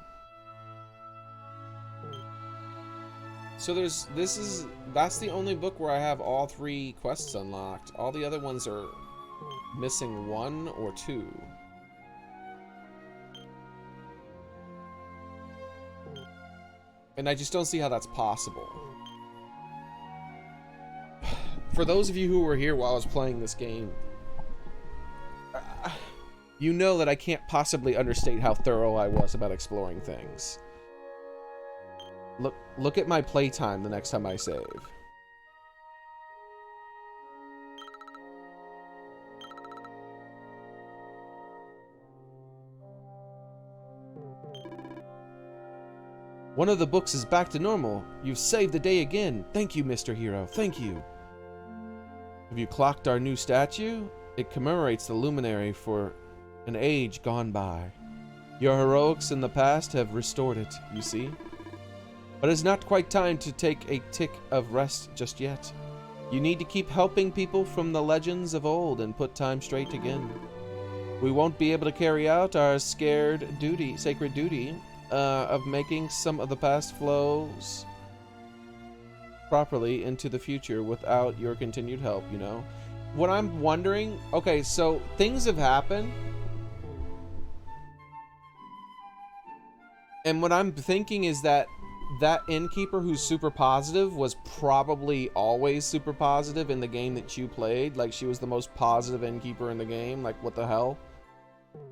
So that's the only book where I have all 3 quests unlocked. All the other ones are missing 1 or 2. And I just don't see how that's possible. For those of you who were here while I was playing this game, you know that I can't possibly understate how thorough I was about exploring things. Look at my playtime the next time I save. One of the books is back to normal. You've saved the day again. Thank you, Mr. Hero. Thank you. Have you clocked our new statue? It commemorates the Luminary for an age gone by. Your heroics in the past have restored it, you see? But it's not quite time to take a tick of rest just yet. You need to keep helping people from the legends of old and put time straight again. We won't be able to carry out our sacred duty of making some of the past flows properly into the future without your continued help, you know? What I'm wondering... Okay, so things have happened. And what I'm thinking is that innkeeper who's super positive was probably always super positive in the game that you played. Like, she was the most positive innkeeper in the game. Like, what the hell?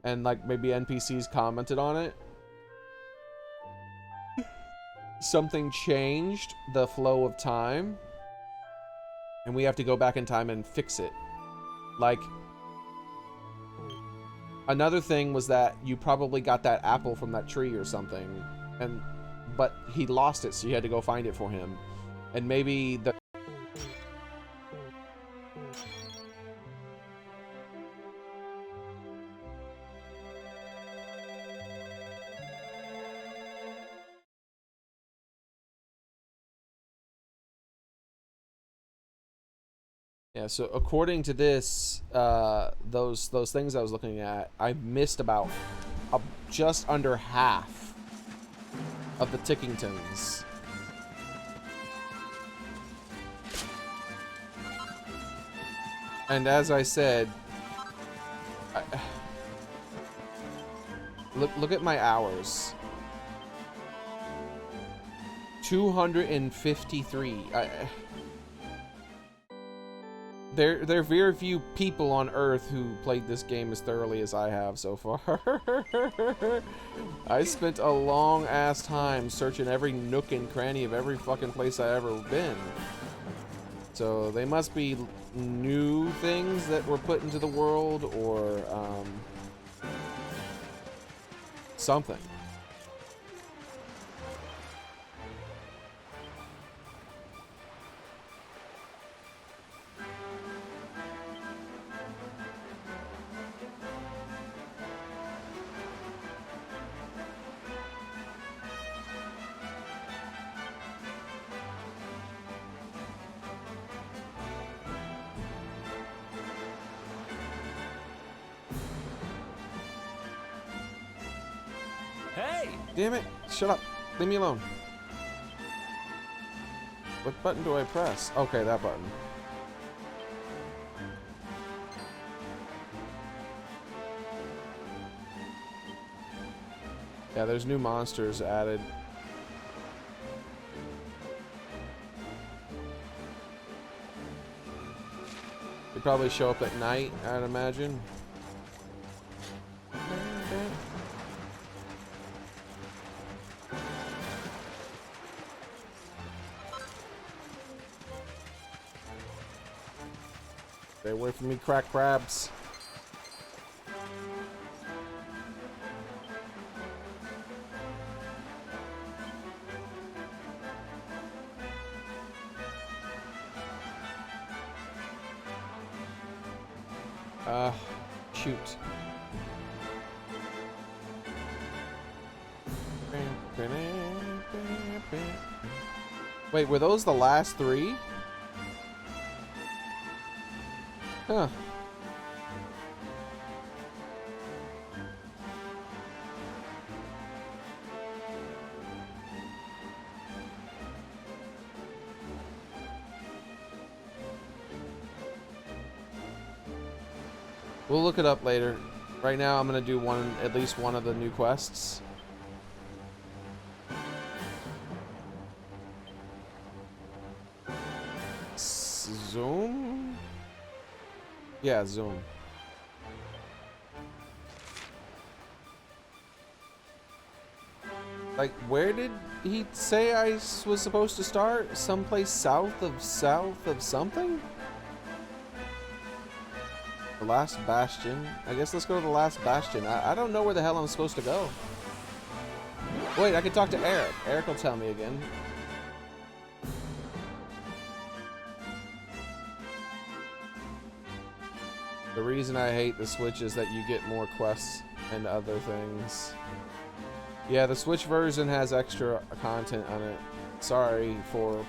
And, like, maybe NPCs commented on it. Something changed the flow of time. And we have to go back in time and fix it. Like, another thing was that you probably got that apple from that tree or something. But he lost it, so you had to go find it for him. And maybe the... Yeah, so according to this, those things I was looking at, I missed about just under half of the Tickingtons. And as I said, look at my hours. 253. There are very few people on Earth who played this game as thoroughly as I have so far. I spent a long-ass time searching every nook and cranny of every fucking place I ever been. So they must be new things that were put into the world, or something. Damn it! Shut up! Leave me alone. What button do I press? Okay, that button. Yeah, there's new monsters added. They probably show up at night, I'd imagine. Stay away from me, crack crabs. Shoot. Wait, were those the last three? Huh. We'll look it up later. Right now, I'm gonna do at least one of the new quests. Zoom? Yeah, zoom. Like, where did he say I was supposed to start? Someplace south of something? The last bastion. I guess let's go to the last bastion. I don't know where the hell I'm supposed to go. Wait, I can talk to Eric. Eric will tell me again. The reason I hate the Switch is that you get more quests and other things. Yeah, the Switch version has extra content on it. Sorry for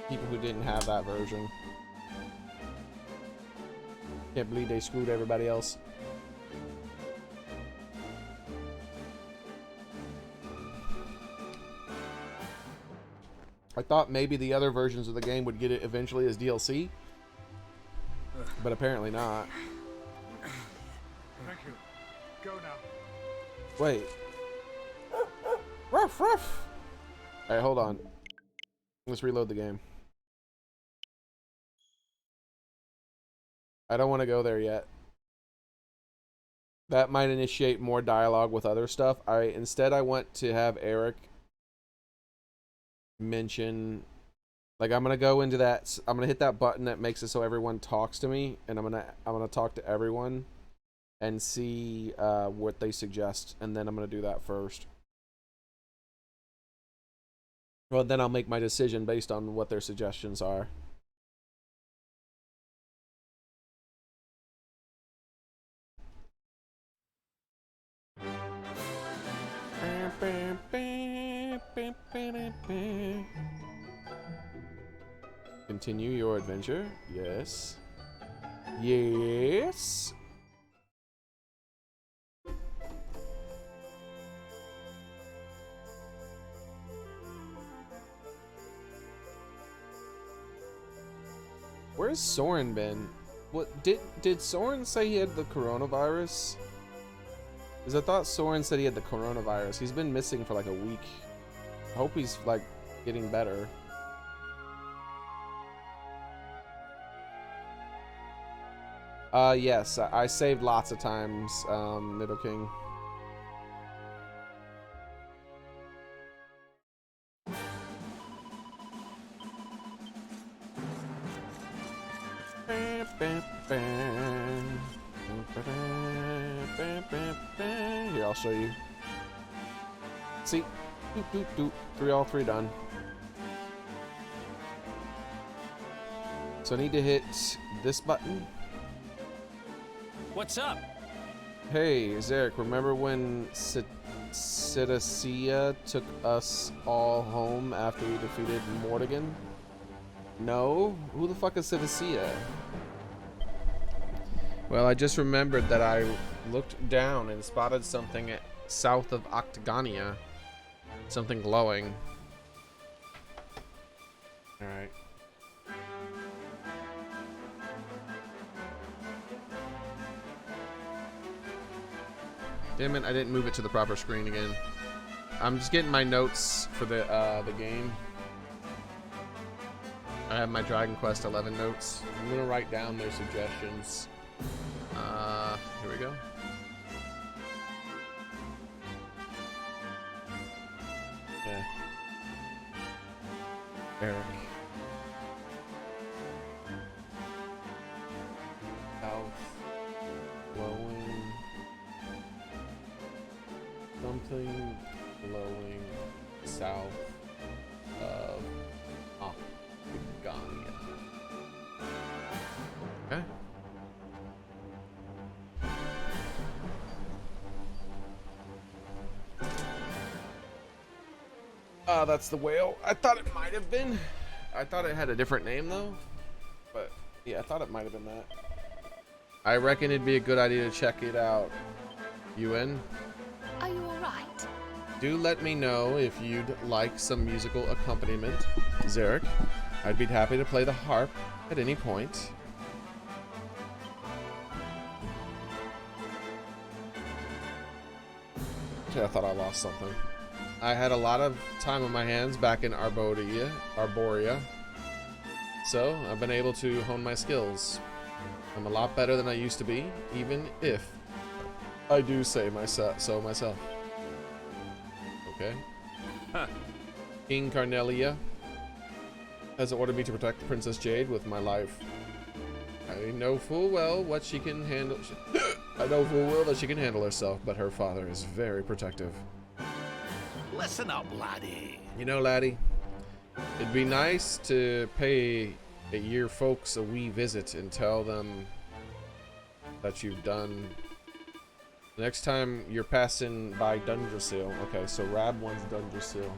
people who didn't have that version. Can't believe they screwed everybody else. I thought maybe the other versions of the game would get it eventually as DLC, but apparently not. Thank you. Go now. Wait. Ruff, ruff. Alright, hold on. Let's reload the game. I don't want to go there yet. That might initiate more dialogue with other stuff. Instead I want to have Xearrik mention, like, I'm gonna go into that. I'm gonna hit that button that makes it so everyone talks to me, and I'm gonna talk to everyone and see what they suggest, and then I'm gonna do that first. Well, then I'll make my decision based on what their suggestions are. Continue your adventure. Yes. Yes. Where's Soren been? What did Soren say he had the coronavirus? Because I thought Soren said he had the coronavirus. He's been missing for like a week. I hope he's like getting better. Yes, I saved lots of times, Middle King. Here, I'll show you. See? Doot, doot, doot. All three done. So I need to hit this button. What's up? Hey, Xearrik, remember when Sidicea took us all home after we defeated Mortigan? No? Who the fuck is Sidicea? Well, I just remembered that I looked down and spotted something south of Octagonia. Something glowing. Alright. Damn it, I didn't move it to the proper screen again. I'm just getting my notes for the game. I have my Dragon Quest 11 notes. I'm gonna write down their suggestions. Here we go. Yeah. Xearrik. South. Glowing. Something glowing south of Octagonia. Okay. That's the whale. I thought it might have been. I thought it had a different name though. But yeah, I thought it might have been that. I reckon it'd be a good idea to check it out. You in? Are you alright? Do let me know if you'd like some musical accompaniment, Xearrik. I'd be happy to play the harp at any point. Okay, I thought I lost something. I had a lot of time on my hands back in Arborea, so I've been able to hone my skills. I'm a lot better than I used to be, even if I do say so myself. Okay. Huh. King Carnelia has ordered me to protect Princess Jade with my life. I know full well what she can handle. I know full well that she can handle herself, but her father is very protective. Listen up, laddie. You know, laddie, it'd be nice to pay your folks a wee visit and tell them that you've done. Next time you're passing by Dundrasil. Okay, so Rab wants Dundrasil.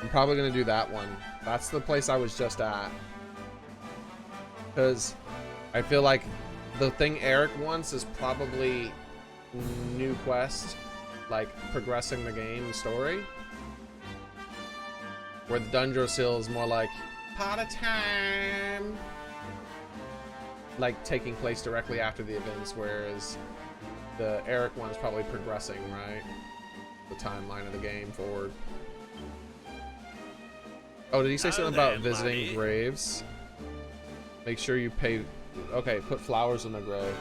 I'm probably gonna do that one. That's the place I was just at. Because I feel like the thing Xearrik wants is probably new quest, like progressing the game story. Where the Dundrasil is more like party time, like taking place directly after the events, whereas the Xearrik one is probably progressing, right? The timeline of the game forward. Oh, did he say something about visiting graves? Make sure you pay. Okay, put flowers on the grave.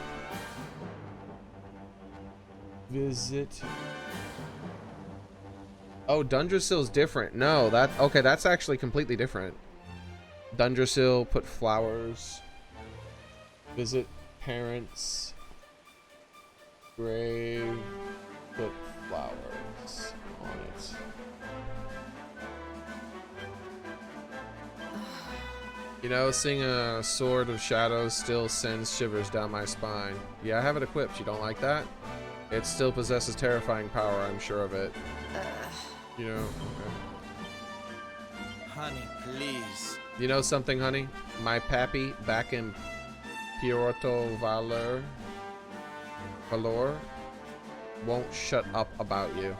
Visit. Oh, Dundrasil's different. No, okay, that's actually completely different. Dundrasil, put flowers. Visit parents. Grave, put flowers on it. You know, seeing a sword of shadows still sends shivers down my spine. Yeah, I have it equipped. You don't like that? It still possesses terrifying power, I'm sure of it. You know, okay. Honey, please. You know something, honey? My pappy back in Puerto Valor won't shut up about you.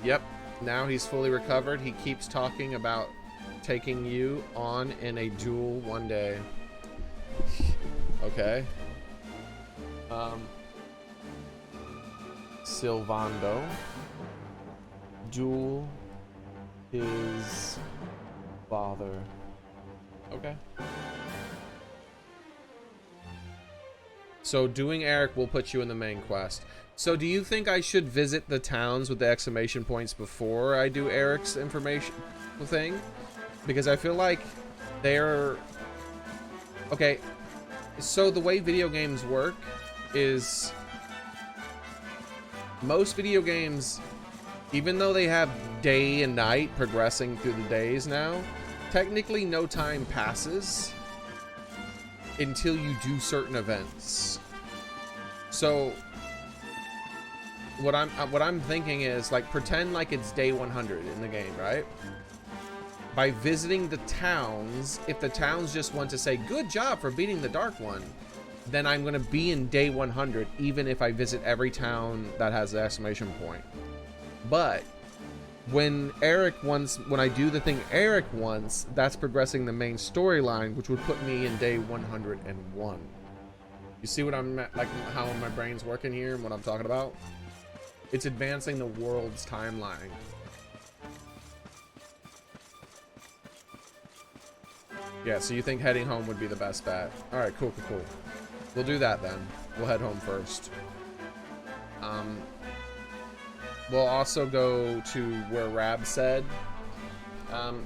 Yep, now he's fully recovered. He keeps talking about taking you on in a duel one day. Okay. Silvando. Duel his father. Okay. So doing Xearrik will put you in the main quest. So do you think I should visit the towns with the exclamation points before I do Xearrik's information thing? Because I feel like they're... Okay, so the way video games work is... Most video games, even though they have day and night progressing through the days now, technically no time passes until you do certain events. So what I'm thinking is, like, pretend like it's day 100 in the game, right? By visiting the towns, if the towns just want to say good job for beating the Dark One, then I'm going to be in day 100 even if I visit every town that has the exclamation point. But when I do the thing Xearrik wants, that's progressing the main storyline, which would put me in day 101. You see what I'm like, how my brain's working here and what I'm talking about? It's advancing the world's timeline. Yeah, so you think heading home would be the best bet. Alright, cool. We'll do that then. We'll head home first. We'll also go to where Rab said.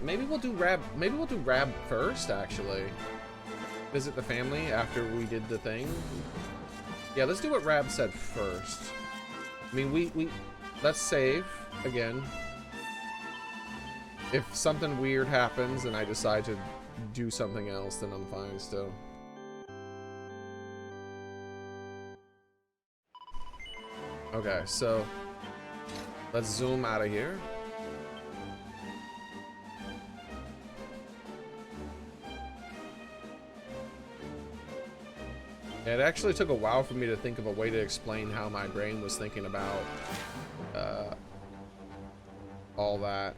Maybe we'll do Rab first, actually. Visit the family after we did the thing. Yeah, let's do what Rab said first. I mean, let's save again. If something weird happens and I decide to do something else, then I'm fine still. Okay, so let's zoom out of here. It actually took a while for me to think of a way to explain how my brain was thinking about all that.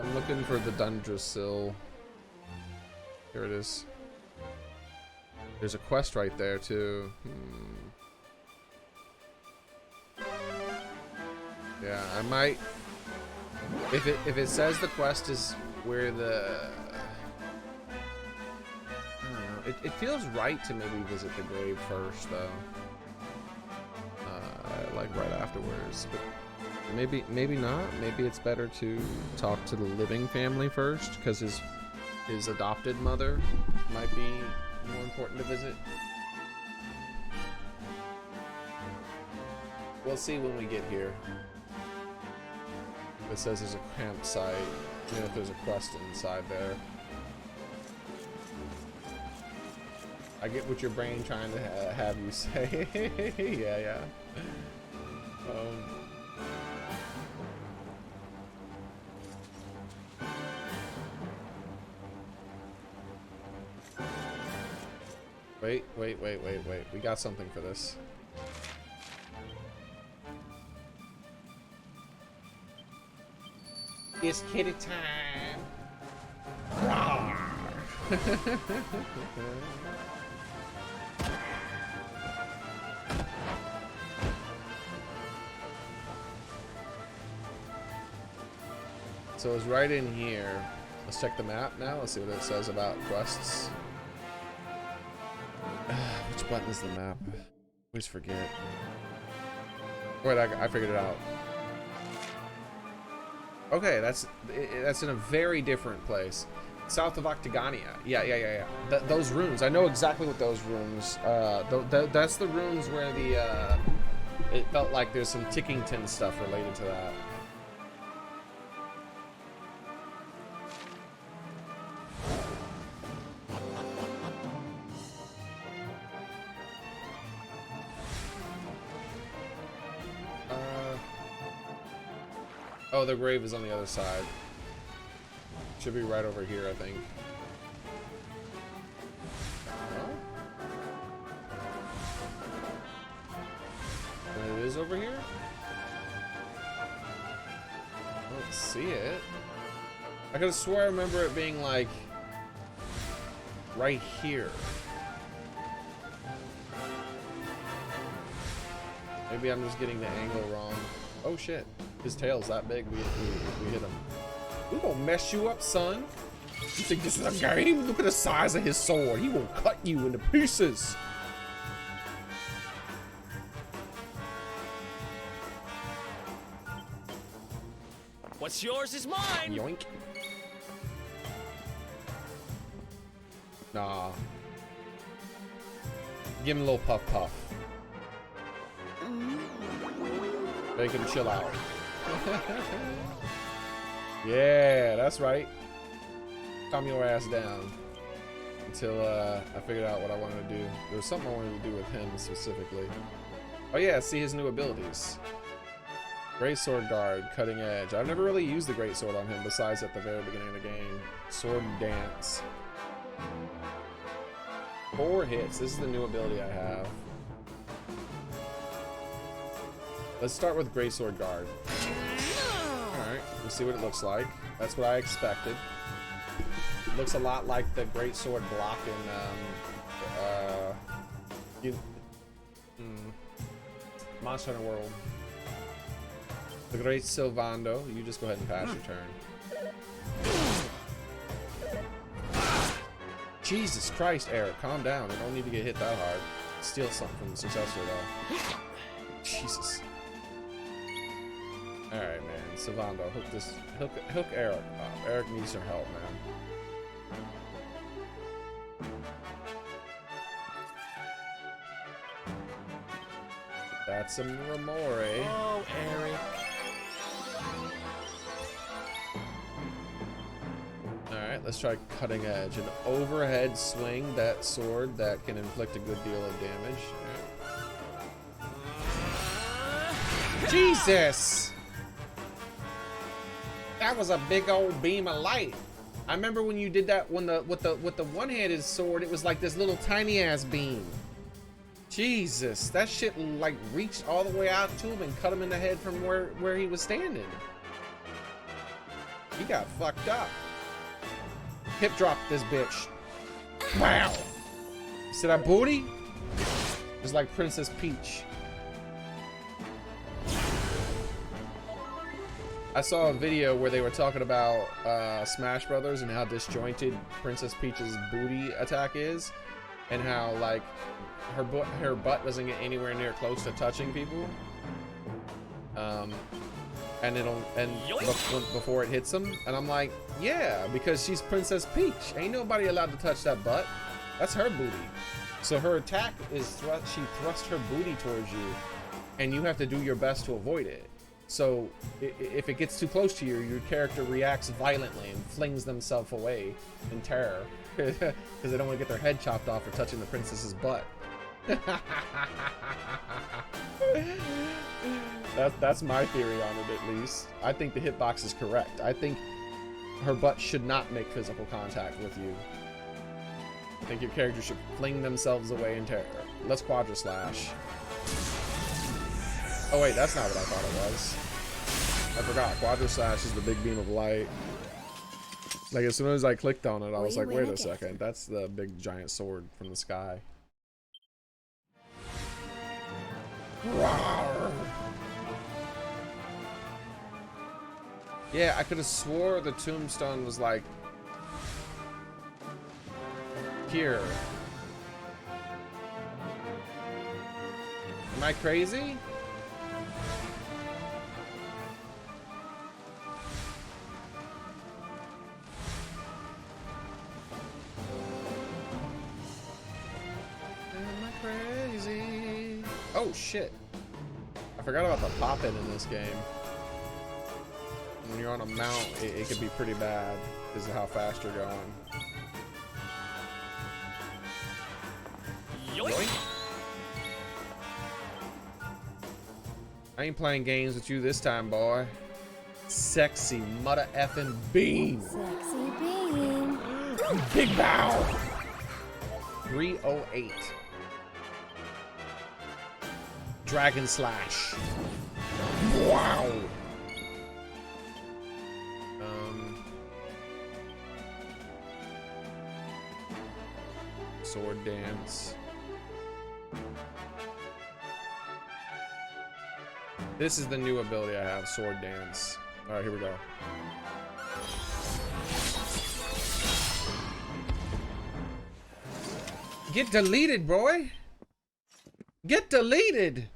I'm looking for the Dundrasil. Here it is. There's a quest right there too. Yeah, I might. If it says the quest is where the, I don't know. It feels right to maybe visit the grave first though. Like right afterwards, but maybe not. Maybe it's better to talk to the living family first, because his adopted mother might be more important to visit. We'll see when we get here. It says there's a campsite. You know, if there's a quest inside there. I get what your brain trying to have you say. Yeah. Wait. We got something for this. It's kitty time. Rawr. So it's right in here. Let's check the map now. Let's see what it says about quests. Which button is the map? I always forget. Wait, I figured it out. Okay, that's in a very different place. South of Octagonia. Yeah. Those rooms. I know exactly what those rooms. That's the rooms where the. It felt like there's some Tickington stuff related to that. Oh, the grave is on the other side. Should be right over here, I think. No? And it is over here? I don't see it. I could have swore I remember it being like right here. Maybe I'm just getting the angle wrong. Oh shit. His tail's that big, we hit him. We gonna mess you up, son. You think this is a game? Look at the size of his sword. He will cut you into pieces. What's yours is mine. Yoink. Nah. Give him a little puff puff. Make him chill out. Yeah, that's right. Calm your ass down until I figured out what I wanted to do. There was something I wanted to do with him specifically. Oh yeah, see his new abilities. Great Sword Guard, Cutting Edge. I've never really used the Great Sword on him besides at the very beginning of the game. Sword Dance. 4 hits. This is the new ability I have. Let's start with Great Sword Guard. Alright, we'll see what it looks like. That's what I expected. It looks a lot like the Great Sword block in Monster Hunter World. The Great Sylvando. You just go ahead and pass your turn. Jesus Christ, Eric, calm down. You don't need to get hit that hard. Steal something from the successor though. Jesus. Alright, man. Sylvando, hook Eric up. Eric needs some help, man. That's some remore. Oh, Eric. Alright, let's try Cutting Edge. An overhead swing, that sword that can inflict a good deal of damage. Right. Jesus! That was a big old beam of light. I remember when you did that with the one-handed sword, it was like this little tiny ass beam. Jesus, that shit like reached all the way out to him and cut him in the head from where he was standing. He got fucked up. Hip drop this bitch. Wow. You see that booty? It's like Princess Peach. I saw a video where they were talking about Smash Brothers and how disjointed Princess Peach's booty attack is, and how like her butt doesn't get anywhere near close to touching people. And before it hits them, and I'm like, yeah, because she's Princess Peach. Ain't nobody allowed to touch that butt. That's her booty. So her attack is she thrusts her booty towards you, and you have to do your best to avoid it. So if it gets too close to you, your character reacts violently and flings themselves away in terror because they don't want to get their head chopped off for touching the princess's butt. That's my theory on it, at least. I think the hitbox is correct. I think her butt should not make physical contact with you. I think your character should fling themselves away in terror. Let's quadra slash. Oh wait, that's not what I thought it was. I forgot. Quadra slash is the big beam of light. Like as soon as I clicked on it, I was like, wait a second, that's the big giant sword from the sky. Rawr. Yeah, I could have swore the tombstone was like here. Am I crazy? Am I crazy? Oh shit. I forgot about the pop-in in this game. When you're on a mount, it could be pretty bad because of how fast you're going. Yoink. I ain't playing games with you this time, boy. Sexy mother effing beam. Sexy beam. Big bow. 308. Dragon slash. Wow. Sword dance. This is the new ability I have, sword dance. All right, here we go. Get deleted, boy. Get deleted.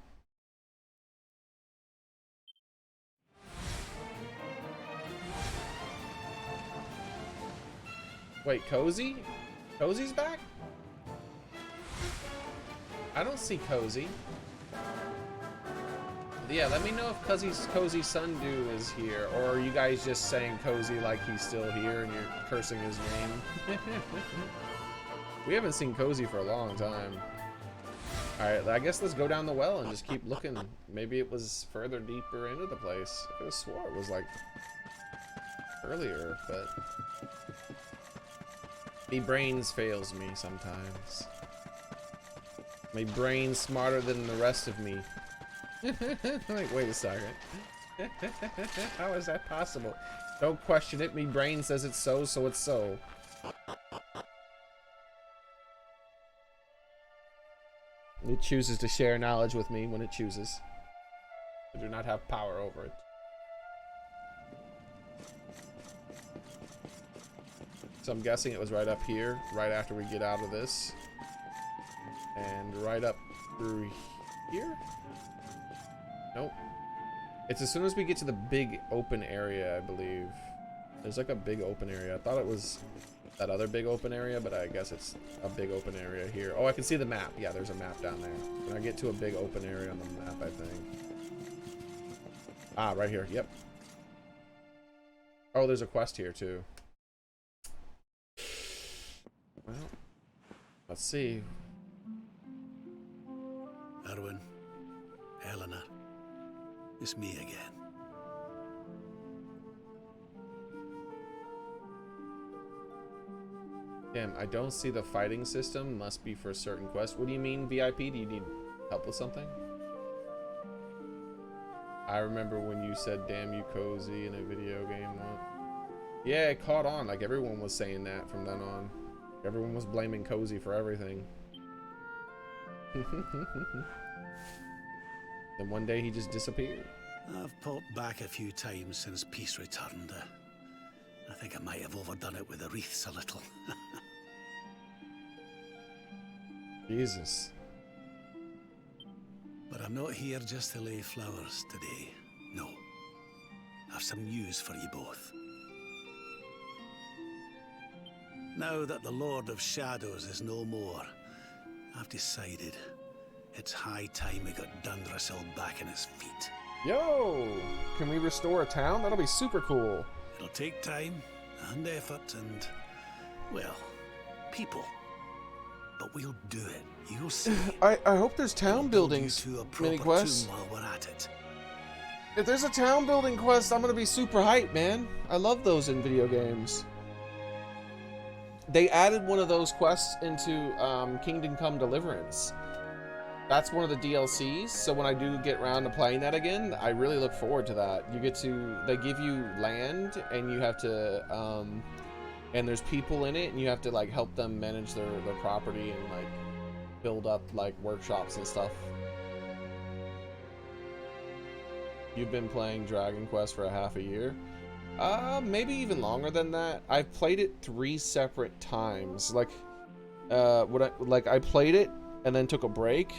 Wait, Cozy? Cozy's back? I don't see Cozy. Yeah, let me know if Cozy Sundew is here, or are you guys just saying Cozy like he's still here and you're cursing his name? We haven't seen Cozy for a long time. Alright, I guess let's go down the well and just keep looking. Maybe it was further deeper into the place. I could have swore it was like earlier, but me brains fails me sometimes. My brain's smarter than the rest of me. Like, wait a second. How is that possible? Don't question it. Me brain says it's so, so it's so. It chooses to share knowledge with me when it chooses. I do not have power over it. So I'm guessing it was right up here, right after we get out of this. And right up through here? Nope. It's as soon as we get to the big open area, I believe. There's like a big open area. I thought it was that other big open area, but I guess it's a big open area here. Oh, I can see the map. Yeah, there's a map down there. When I get to a big open area on the map, I think. Ah, right here. Yep. Oh, there's a quest here, too. Well, let's see. Erwin, Eleanor, it's me again. Damn, I don't see the fighting system. Must be for a certain quest. What do you mean, VIP? Do you need help with something? I remember when you said, damn you, Cozy, in a video game once. Yeah, it caught on. Like, everyone was saying that from then on. Everyone was blaming Cozy for everything. Then one day he just disappeared. I've popped back a few times since peace returned. I think I might have overdone it with the wreaths a little. Jesus. But I'm not here just to lay flowers today. No. I've some news for you both. Now that the Lord of Shadows is no more, I've decided it's high time we got Dundrasil back on his feet. Yo! Can we restore a town? That'll be super cool. It'll take time and effort and, well, people. But we'll do it. You'll see. I hope there's town buildings, to a mini proper quests. tomb while we're at it. If there's a town building quest, I'm gonna be super hyped, man. I love those in video games. they added one of those quests into Kingdom Come Deliverance. That's one of the DLCs, so when I do get around to playing that again, I really look forward to that. You get to, they give you land, and you have to, and there's people in it, and you have to, like, help them manage their property and, like, build up, like, workshops and stuff. You've been playing Dragon Quest for a half a year? Maybe even longer than that. I've played it 3 separate times. Like, I played it, and then took a break,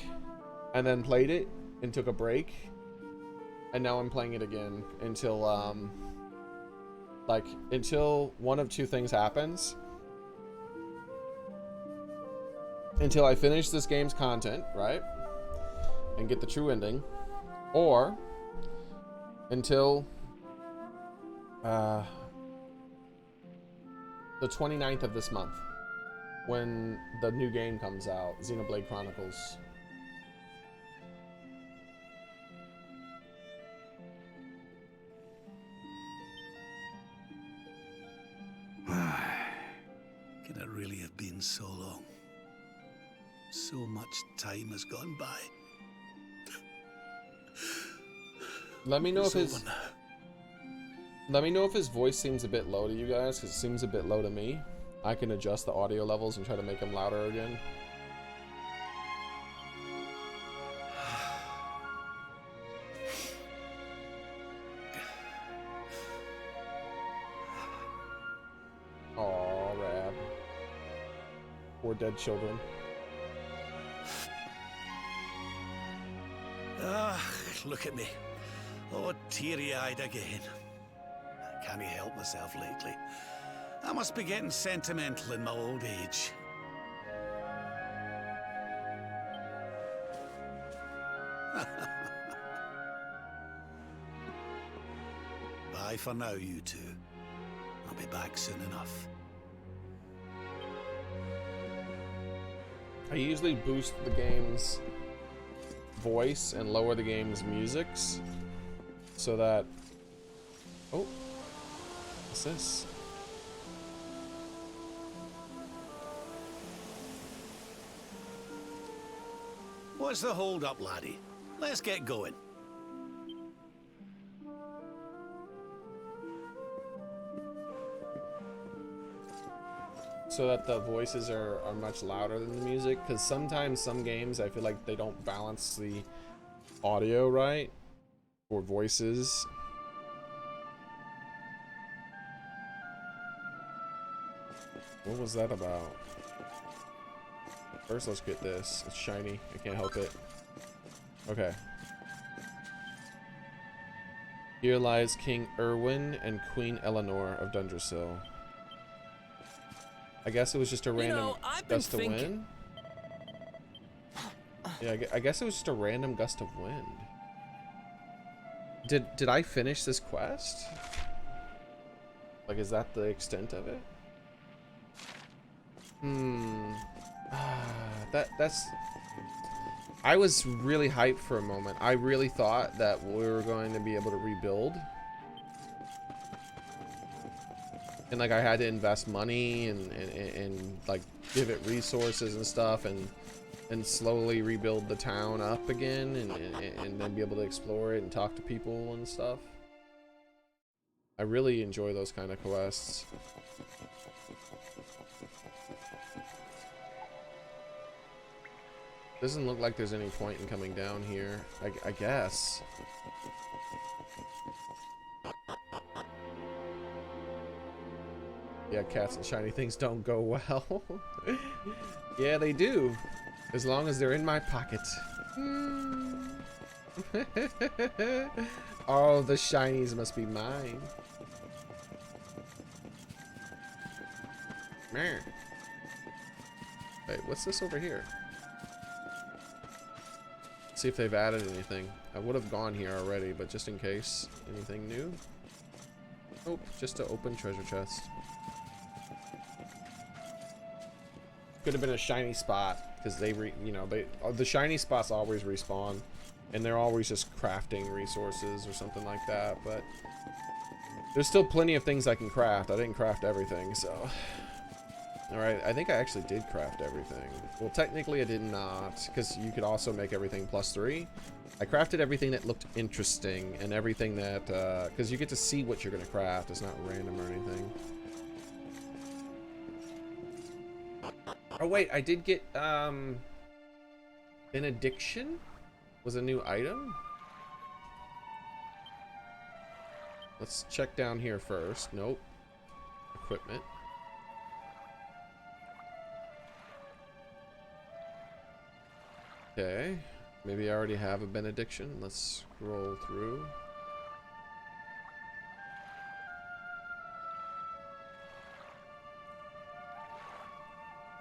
and then played it and took a break, and now I'm playing it again until until one of two things happens. Until I finish this game's content, right, and get the true ending, or until the 29th of this month, when the new game comes out, Xenoblade Chronicles. Can it really have been so long? So much time has gone by. Let me know It's if his over now. let me know if his voice seems a bit low to you guys, because it seems a bit low to me. I can adjust the audio levels and try to make them louder again. Aw, Rab. Poor dead children. Ah, look at me. Oh, teary-eyed again. I can't help myself lately. I must be getting sentimental in my old age. Bye for now, you two. I'll be back soon enough. I usually boost the game's voice and lower the game's musics so that... Oh, what's this? What's the hold up, laddie? Let's get going. So that the voices are much louder than the music, because sometimes some games I feel like they don't balance the audio right for voices. What was that about? First, let's get this. It's shiny. I can't help it. Okay. Here lies King Erwin and Queen Eleanor of Dundrasil. I guess it was just a random gust of wind. Yeah, I guess it was just a random gust of wind. Did I finish this quest? Like, is that the extent of it? That's... I was really hyped for a moment. I really thought that we were going to be able to rebuild. And like I had to invest money and like give it resources and stuff and slowly rebuild the town up again and then be able to explore it and talk to people and stuff. I really enjoy those kind of quests. Doesn't look like there's any point in coming down here, I guess. Yeah, cats and shiny things don't go well. Yeah, they do. As long as they're in my pocket. All the shinies must be mine. Meh. Wait, what's this over here? Let's see if they've added anything. I would have gone here already, but just in case. Anything new? Nope, just an open treasure chest. Could have been a shiny spot because they the shiny spots always respawn and they're always just crafting resources or something like that, but there's still plenty of things I can craft. I didn't craft everything, so Alright, I think I actually did craft everything. Well, technically I did not, because you could also make everything +3. I crafted everything that looked interesting, and everything that, because you get to see what you're going to craft. It's not random or anything. Oh wait, I did get, Benediction? Was a new item? Let's check down here first. Nope. Equipment. Okay. Maybe I already have a benediction. Let's scroll through.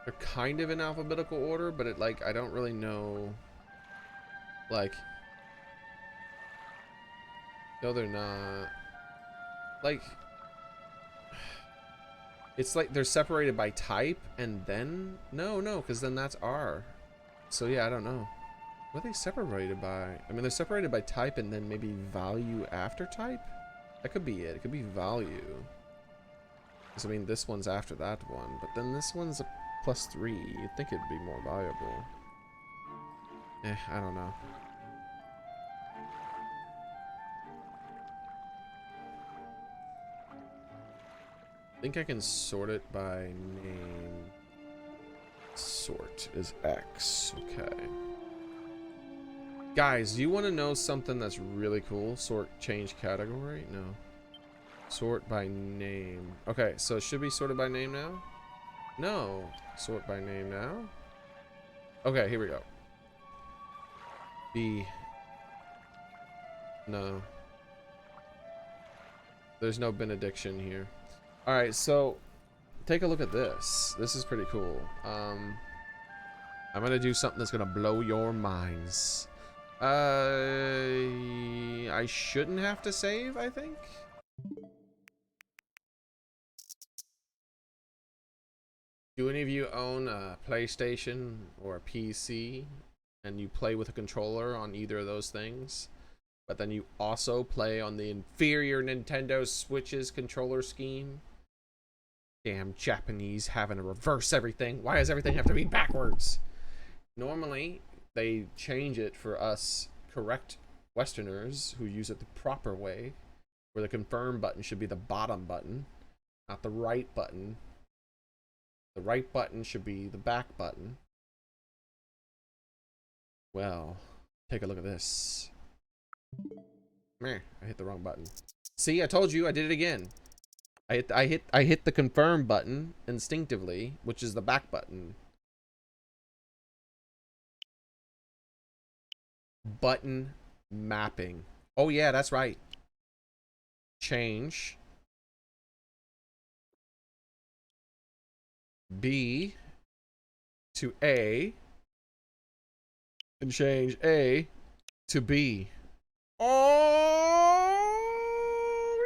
They're kind of in alphabetical order, but it, like, I don't really know. Like, no, they're not. Like, it's like they're separated by type, and then no, because then that's R. So yeah, I don't know. What are they separated by? I mean, they're separated by type, and then maybe value after type. That could be it. It could be value. Because I mean, this one's after that one, but then this one's a +3. You'd think it'd be more valuable. I don't know. I think I can sort it by name. Sort is X. Okay. Guys, do you want to know something that's really cool? Sort change category? No. Sort by name. Okay, so it should be sorted by name now? No. Sort by name now? Okay, here we go. B. No. There's no benediction here. Alright, so take a look at this. This is pretty cool. I'm gonna do something that's gonna blow your minds. I shouldn't have to save, I think. Do any of you own a PlayStation or a PC and you play with a controller on either of those things, but then you also play on the inferior Nintendo Switch's controller scheme? Damn Japanese having to reverse everything. Why does everything have to be backwards? Normally, they change it for us correct Westerners who use it the proper way, where the confirm button should be the bottom button, not the right button. The right button should be the back button. Well, take a look at this. Meh, I hit the wrong button. See, I told you, I did it again. I hit the confirm button instinctively, which is the back button. Button mapping. Oh yeah, that's right. Change B to A and change A to B. Oh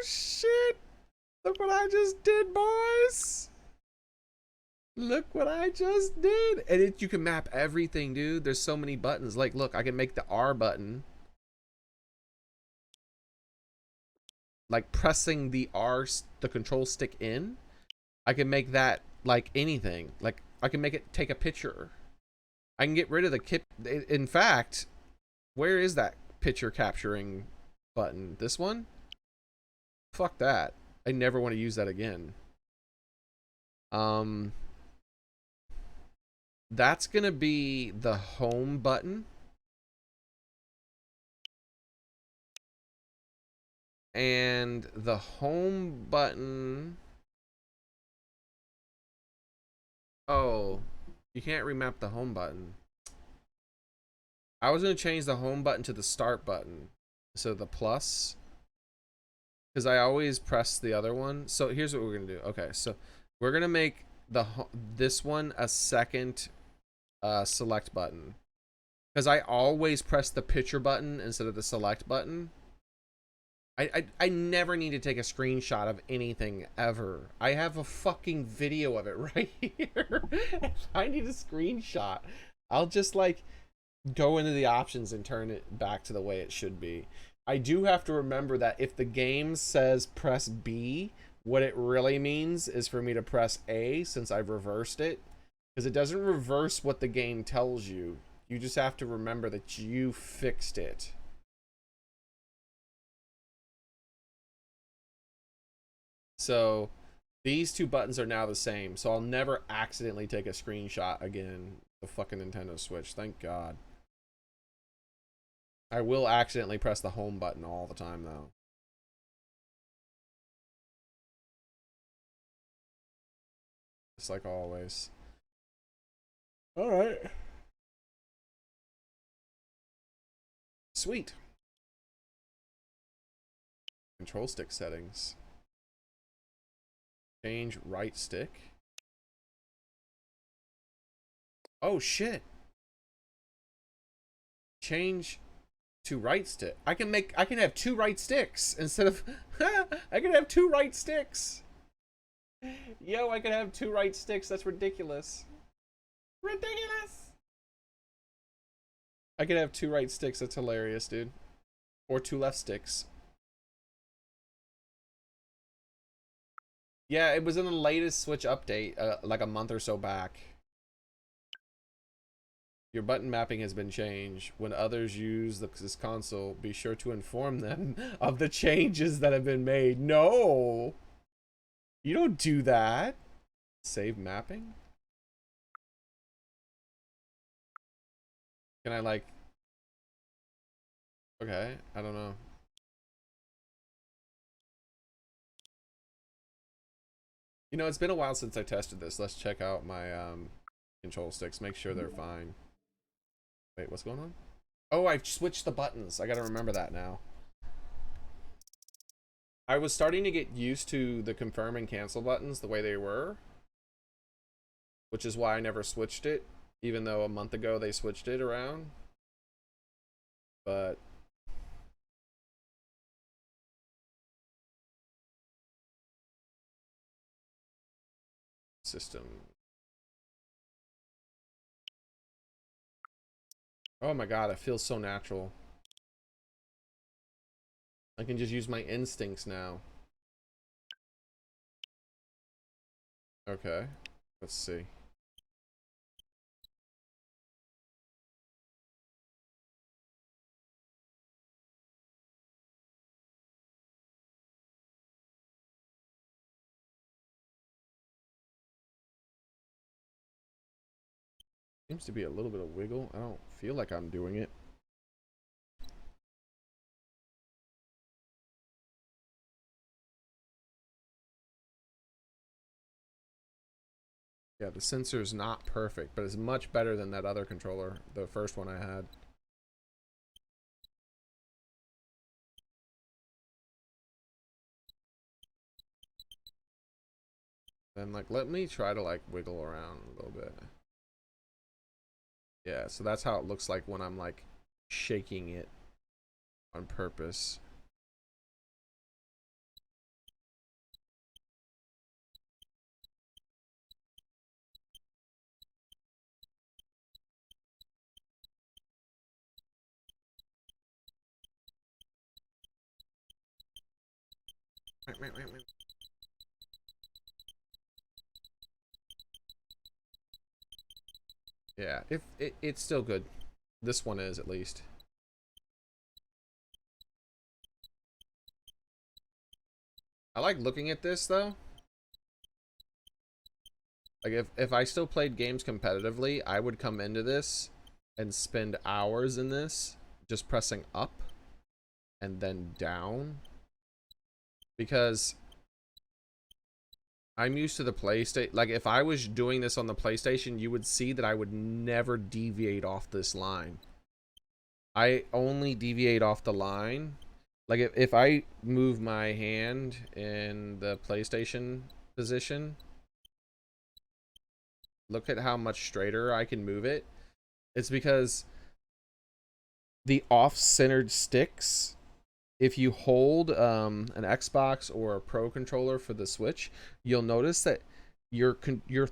shit. Look what I just did, boys. Look what I just did. And you can map everything, dude. There's so many buttons. Like, look, I can make the R button. Like pressing the the control stick in. I can make that like anything. Like, I can make it take a picture. I can get rid of the kit. In fact, where is that picture capturing button? This one? Fuck that. I never want to use that again. That's gonna be the home button. And the home button. Oh, you can't remap the home button. I was gonna change the home button to the start button. So the plus. Because I always press the other one. So here's what we're gonna do. Okay, so we're gonna make this one a second select button. Because I always press the picture button instead of the select button. I never need to take a screenshot of anything ever. I have a fucking video of it right here. If I need a screenshot, I'll just like go into the options and turn it back to the way it should be. I do have to remember that if the game says press B, What it really means is for me to press A since I've reversed it. Because it doesn't reverse what the game tells you. You just have to remember that you fixed it. So these two buttons are now the same. So I'll never accidentally take a screenshot again. The fucking Nintendo Switch. Thank God. I will accidentally press the home button all the time though. Just like always. Alright. Sweet. Control stick settings. Change right stick. Oh shit. Change to right stick. I can have two right sticks instead of I can have two right sticks. Yo, I can have two right sticks. That's ridiculous. Ridiculous. I could have two right sticks. That's hilarious, dude. Or two left sticks. Yeah, it was in the latest Switch update, like a month or so back. Your button mapping has been changed. When others use this console, be sure to inform them of the changes that have been made. No! You don't do that. Save mapping? Can I like... Okay, I don't know. You know, it's been a while since I tested this. Let's check out my control sticks. Make sure they're fine. Wait, what's going on? Oh, I've switched the buttons. I gotta remember that now. I was starting to get used to the confirm and cancel buttons the way they were, which is why I never switched it, even though a month ago they switched it around. But system. Oh my god, it feels so natural. I can just use my instincts now. Okay, let's see. Seems to be a little bit of wiggle. I don't feel like I'm doing it. Yeah, the sensor's not perfect, but it's much better than that other controller, the first one I had. And like, let me try to like wiggle around a little bit. Yeah, so that's how it looks like when I'm like shaking it on purpose. Yeah, if it's still good. This one is, at least. I like looking at this though. Like if I still played games competitively, I would come into this and spend hours in this just pressing up and then down, because I'm used to the PlayStation. Like if I was doing this on the PlayStation, you would see that I would never deviate off this line. I only deviate off the line. Like if I move my hand in the PlayStation position, look at how much straighter I can move it. It's because the off-centered sticks, if you hold an Xbox or a Pro controller for the Switch, you'll notice that your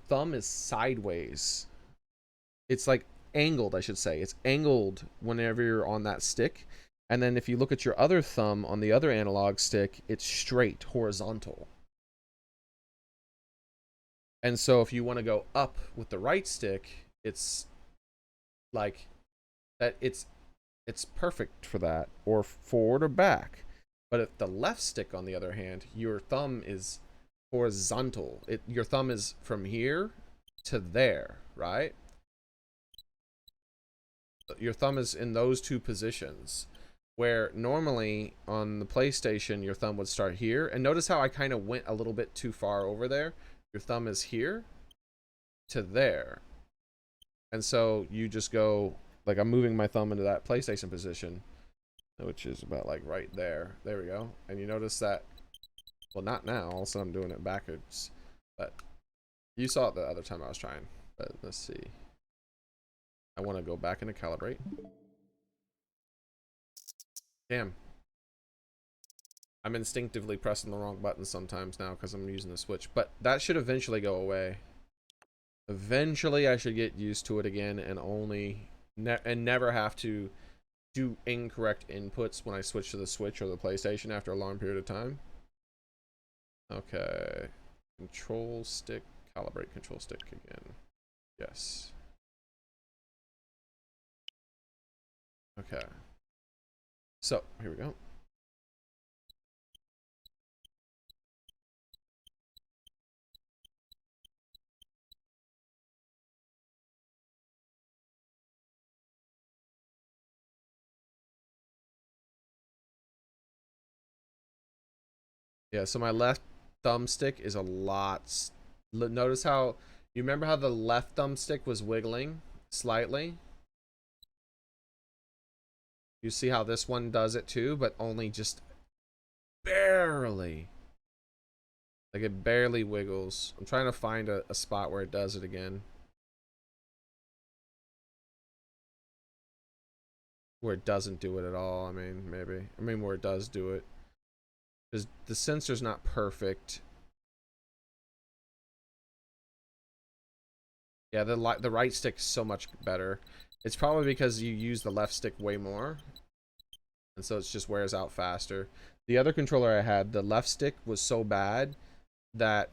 thumb is sideways. It's like angled, I should say. It's angled whenever you're on that stick. And then if you look at your other thumb on the other analog stick, it's straight, horizontal. And so if you want to go up with the right stick, it's like that. It's perfect for that, or forward or back. But if the left stick, on the other hand, your thumb is horizontal. Your thumb is from here to there, right? Your thumb is in those two positions, where normally on the PlayStation your thumb would start here. And notice how I kind of went a little bit too far over there. Your thumb is here to there, and so you just go like, I'm moving my thumb into that PlayStation position, which is about like right there. There we go. And you notice that, well, not now, also I'm doing it backwards, but you saw it the other time I was trying. But let's see, I want to go back into calibrate. Damn, I'm instinctively pressing the wrong button sometimes now because I'm using the Switch, but that should eventually go away. Eventually I should get used to it again, and never have to do incorrect inputs when I switch to the Switch or the PlayStation after a long period of time. Okay, control stick, calibrate control stick again. Yes. Okay, so here we go. Yeah, so my left thumbstick is a lot. Notice how, you remember how the left thumbstick was wiggling slightly? You see how this one does it too, but only just barely. Like it barely wiggles. I'm trying to find a spot where it does it again. Where it doesn't do it at all. I mean, maybe. I mean, where it does do it. Because the sensor's not perfect. Yeah, the right stick's so much better. It's probably because you use the left stick way more, and so it just wears out faster. The other controller I had, the left stick was so bad that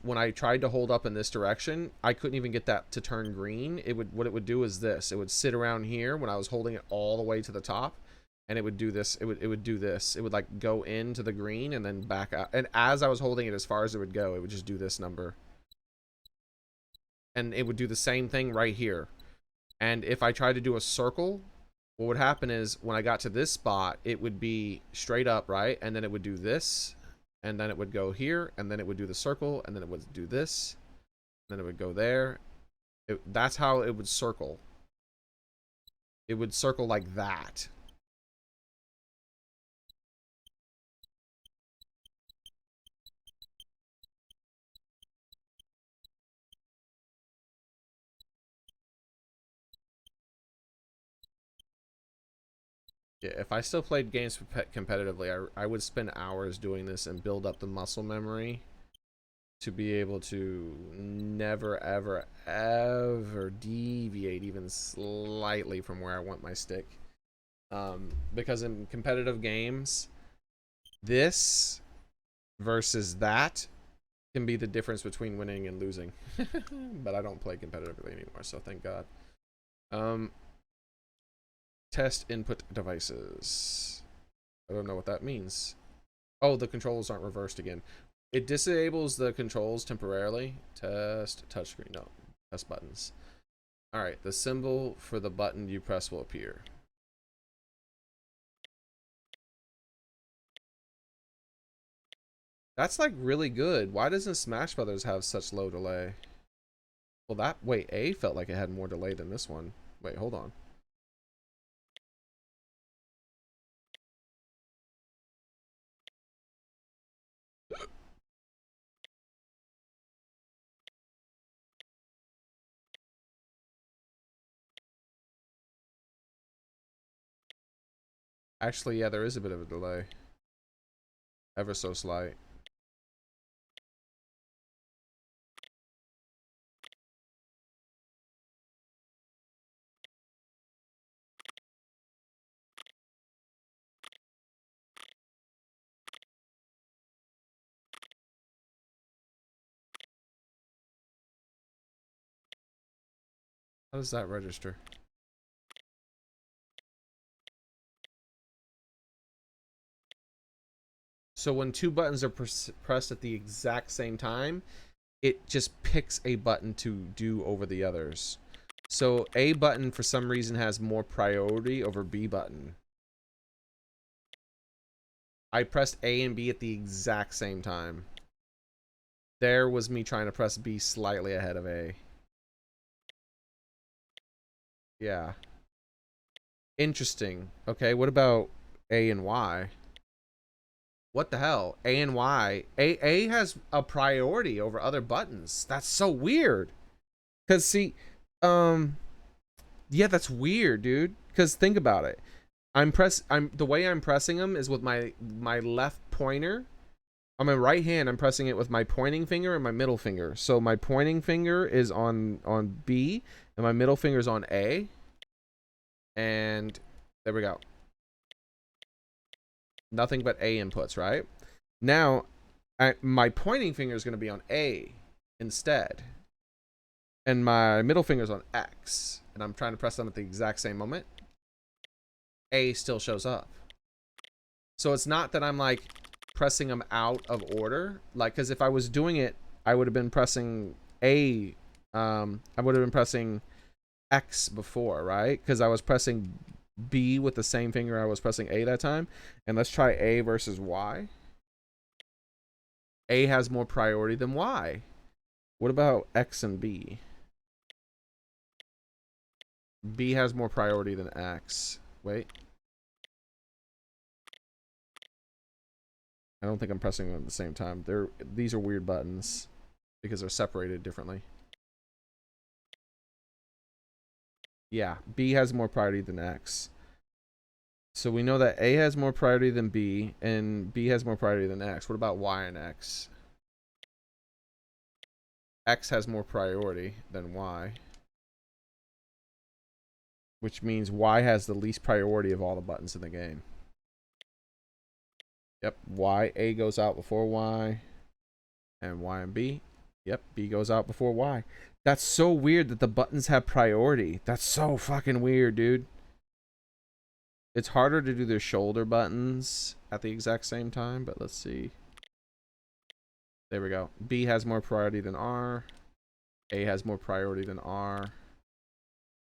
when I tried to hold up in this direction, I couldn't even get that to turn green. What it would do is this. It would sit around here when I was holding it all the way to the top, and it would do this. It would do this. It would like go into the green and then back out. And as I was holding it as far as it would go, it would just do this number. And it would do the same thing right here. And if I tried to do a circle, what would happen is when I got to this spot, it would be straight up, right? And then it would do this, and then it would go here, and then it would do the circle, and then it would do this, and then it would go there. That's how it would circle. It would circle like that. Yeah, if I still played games competitively, I would spend hours doing this and build up the muscle memory to be able to never, ever, ever deviate even slightly from where I want my stick. Because in competitive games, this versus that can be the difference between winning and losing. But I don't play competitively anymore, so thank God. Test input devices. I don't know what that means. Oh, the controls aren't reversed again. It disables the controls temporarily. Test touchscreen. No, test buttons. All right, the symbol for the button you press will appear. That's like really good. Why doesn't Smash Brothers have such low delay? Well, wait, A felt like it had more delay than this one. Wait, hold on. Actually, yeah, there is a bit of a delay. Ever so slight. How does that register? So when two buttons are pressed at the exact same time, it just picks a button to do over the others. So A button for some reason has more priority over B button. I pressed A and B at the exact same time. There was me trying to press B slightly ahead of A. Yeah. Interesting. Okay, what about A and Y? What the hell? A and Y. A has a priority over other buttons. That's so weird. Cause see, yeah, that's weird, dude. Cause think about it. The way I'm pressing them is with my left pointer. On my right hand, I'm pressing it with my pointing finger and my middle finger. So my pointing finger is on B, and my middle finger is on A. And there we go. Nothing but A inputs, right? Now, my pointing finger is going to be on A instead. And my middle finger is on X. And I'm trying to press them at the exact same moment. A still shows up. So it's not that I'm like pressing them out of order. Like, because if I was doing it, I would have been pressing A. I would have been pressing X before, right? Because I was pressing B with the same finger I was pressing A that time. And let's try A versus Y. A has more priority than Y. What about X and B? B has more priority than X. Wait. I don't think I'm pressing them at the same time. These are weird buttons because they're separated differently. Yeah, B has more priority than X. So we know that A has more priority than B, and B has more priority than X. What about Y and X? X has more priority than Y. Which means Y has the least priority of all the buttons in the game. Yep, Y, A goes out before Y. And Y and B. Yep, B goes out before Y. That's so weird that the buttons have priority. That's so fucking weird, dude. It's harder to do their shoulder buttons at the exact same time, but let's see. There we go. B has more priority than R. A has more priority than R.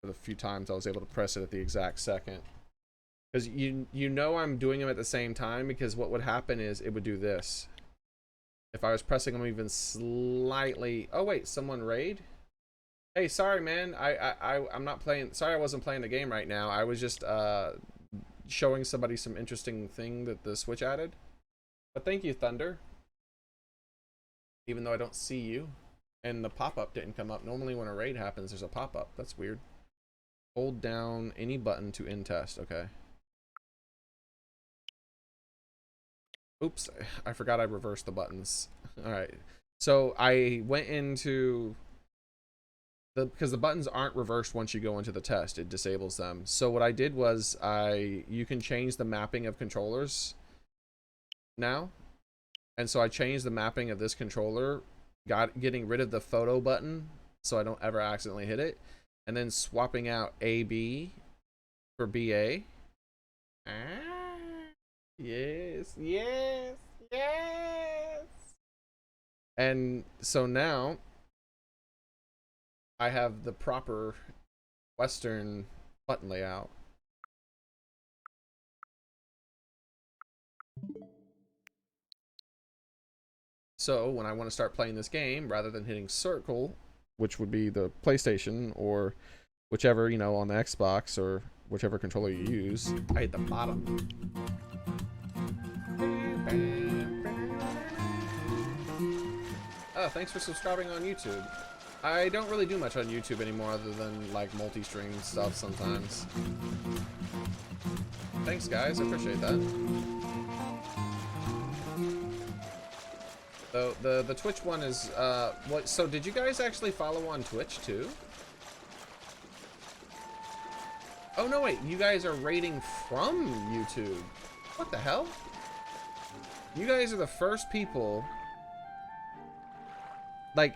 For the few times I was able to press it at the exact second. Because you know I'm doing them at the same time, because what would happen is it would do this. If I was pressing them even slightly... Oh wait, someone raid? Hey, sorry man, I'm not playing... Sorry I wasn't playing the game right now. I was just showing somebody some interesting thing that the Switch added. But thank you, Thunder. Even though I don't see you. And the pop-up didn't come up. Normally when a raid happens, there's a pop-up. That's weird. Hold down any button to end test. Okay. Oops, I forgot I reversed the buttons. Alright. So I went into... because the buttons aren't reversed once you go into the test. It disables them. So what I did was you can change the mapping of controllers now. And so I changed the mapping of this controller, getting rid of the photo button so I don't ever accidentally hit it, and then swapping out AB for BA. Yes, yes, yes. And so now I have the proper Western button layout. So when I want to start playing this game, rather than hitting circle, which would be the PlayStation, or whichever, you know, on the Xbox, or whichever controller you use, I hit the bottom. Oh, thanks for subscribing on YouTube. I don't really do much on YouTube anymore other than like multi-string stuff sometimes. Thanks guys, I appreciate that. The Twitch one is what, so did you guys actually follow on Twitch too? Oh no wait, you guys are rating from YouTube. What the hell? You guys are the first people, like,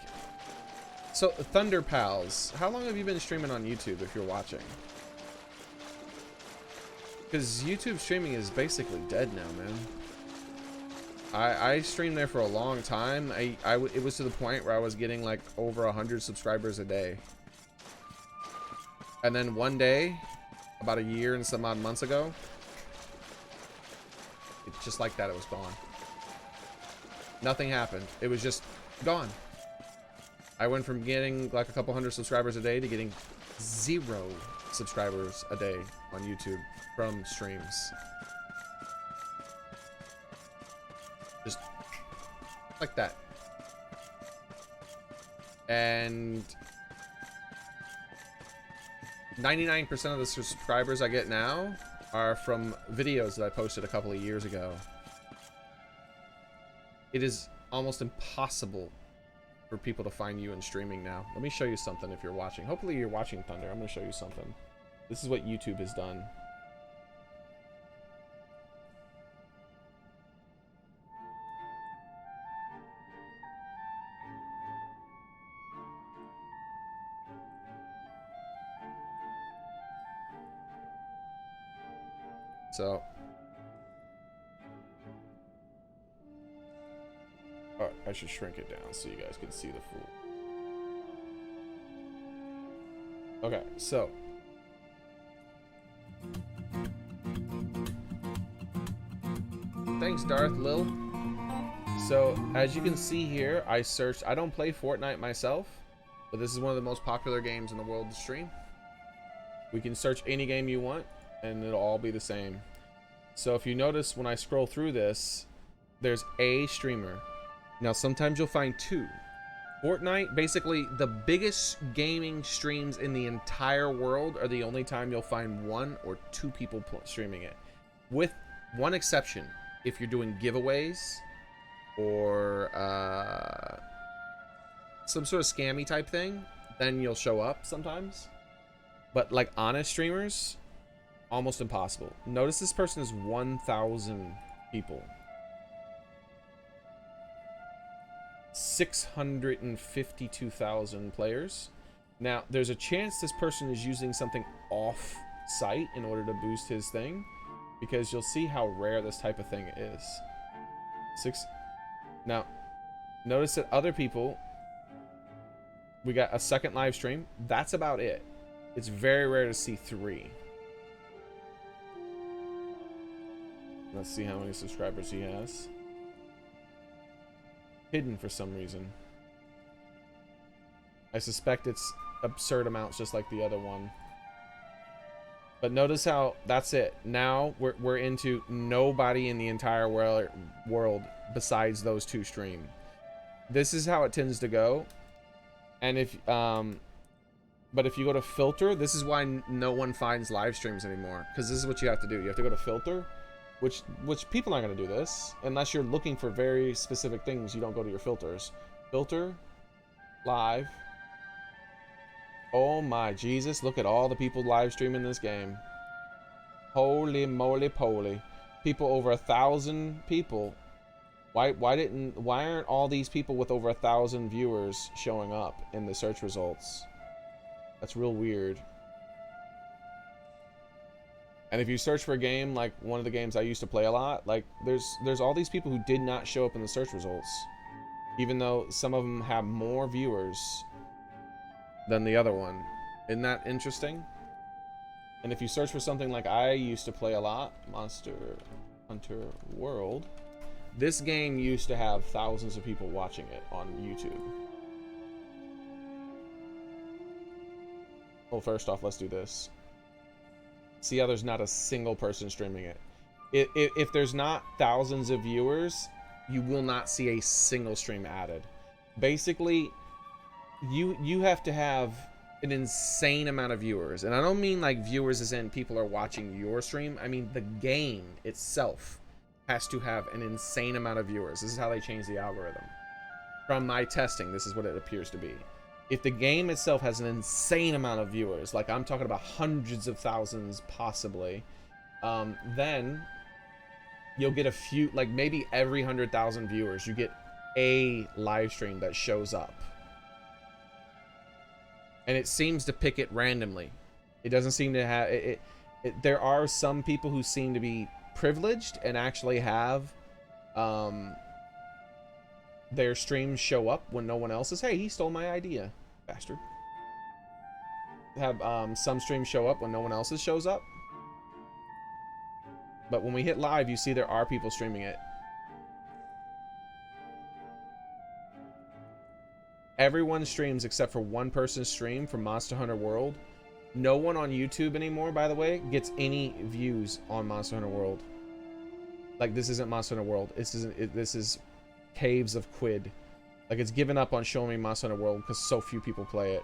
So, Thunder Pals, how long have you been streaming on YouTube if you're watching? Because YouTube streaming is basically dead now, man. I streamed there for a long time. It was to the point where I was getting like over 100 subscribers a day. And then one day, about a year and some odd months ago, just like that, it was gone. Nothing happened. It was just gone. I went from getting like a couple hundred subscribers a day to getting 0 subscribers a day on YouTube from streams. Just like that. And 99% of the subscribers I get now are from videos that I posted a couple of years ago. It is almost impossible for people to find you in streaming now. Let me show you something if you're watching. Hopefully you're watching Thunder. I'm going to show you something. This is what YouTube has done. So, oh, I should shrink it down so you guys can see the full. Okay, so thanks, Darth Lil. So, as you can see here, I searched. I don't play Fortnite myself, but this is one of the most popular games in the world to stream. We can search any game you want, and it'll all be the same. So if you notice when I scroll through this, there's a streamer. Now sometimes you'll find 2. Fortnite, basically the biggest gaming streams in the entire world are the only time you'll find 1 or 2 people streaming it. With one exception, if you're doing giveaways or some sort of scammy type thing, then you'll show up sometimes. But like honest streamers, almost impossible. Notice this person is 1,000 people. 652,000 players. Now, there's a chance this person is using something off-site in order to boost his thing, because you'll see how rare this type of thing is. Now, notice that other people, we got a second live stream. That's about it. It's very rare to see 3. Let's see how many subscribers he has. Hidden for some reason. I suspect it's absurd amounts just like the other one. But notice how that's it. Now we're into nobody in the entire world besides those 2 stream. This is how it tends to go. And if but if you go to filter, this is why no one finds live streams anymore, because this is what you have to do. You have to go to filter, which people aren't going to do this unless you're looking for very specific things. You don't go to your filters. Filter, live. Oh my Jesus, look at all the people live streaming this game. Holy moly poly. People over 1,000 people. Why aren't all these people with over 1,000 viewers showing up in the search results? That's real weird. And if you search for a game like one of the games I used to play a lot, like there's all these people who did not show up in the search results, even though some of them have more viewers than the other one. Isn't that interesting? And if you search for something like I used to play a lot, Monster Hunter World, this game used to have thousands of people watching it on YouTube. Well, first off, let's do this. See how there's not a single person streaming it. If there's not thousands of viewers, you will not see a single stream added. Basically, you have to have an insane amount of viewers. And I don't mean like viewers as in people are watching your stream. I mean the game itself has to have an insane amount of viewers. This is how they change the algorithm. From my testing, this is what it appears to be. If the game itself has an insane amount of viewers, like I'm talking about hundreds of thousands possibly, then you'll get a few, like maybe every 100,000 viewers, you get a live stream that shows up. and it seems to pick it randomly. It doesn't seem to have there are some people who seem to be privileged and actually have their streams show up when no one else is. Hey, he stole my idea, bastard. Have some streams show up when no one else's shows up. But when we hit live, you see there are people streaming it. Everyone streams except for one person's stream from Monster Hunter World. No one on YouTube anymore, by the way, gets any views on Monster Hunter World. Like, this isn't Monster Hunter World. This is Caves of Quid. Like, it's given up on showing me Monster Hunter World because so few people play it.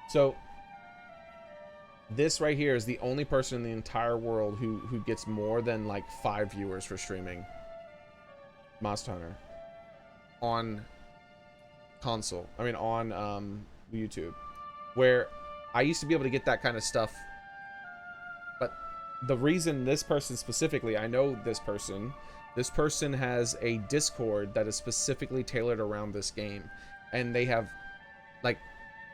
So this right here is the only person in the entire world who gets more than like 5 viewers for streaming Monster Hunter on console. I mean on YouTube, where I used to be able to get that kind of stuff. But the reason this person specifically, I know this person has a Discord that is specifically tailored around this game, and they have like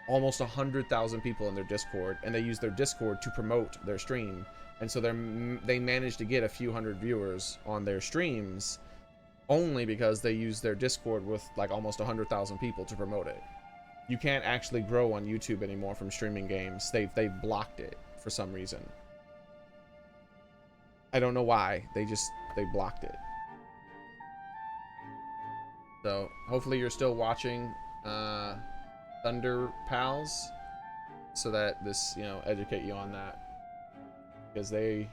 almost 100,000 people in their Discord, and they use their Discord to promote their stream, and so they managed to get a few hundred viewers on their streams only because they use their Discord with like almost 100,000 people to promote it. You can't actually grow on YouTube anymore from streaming games. They've blocked it for some reason. I don't know why. They blocked it. So hopefully you're still watching Thunder Pals, so that this, you know, educate you on that, because they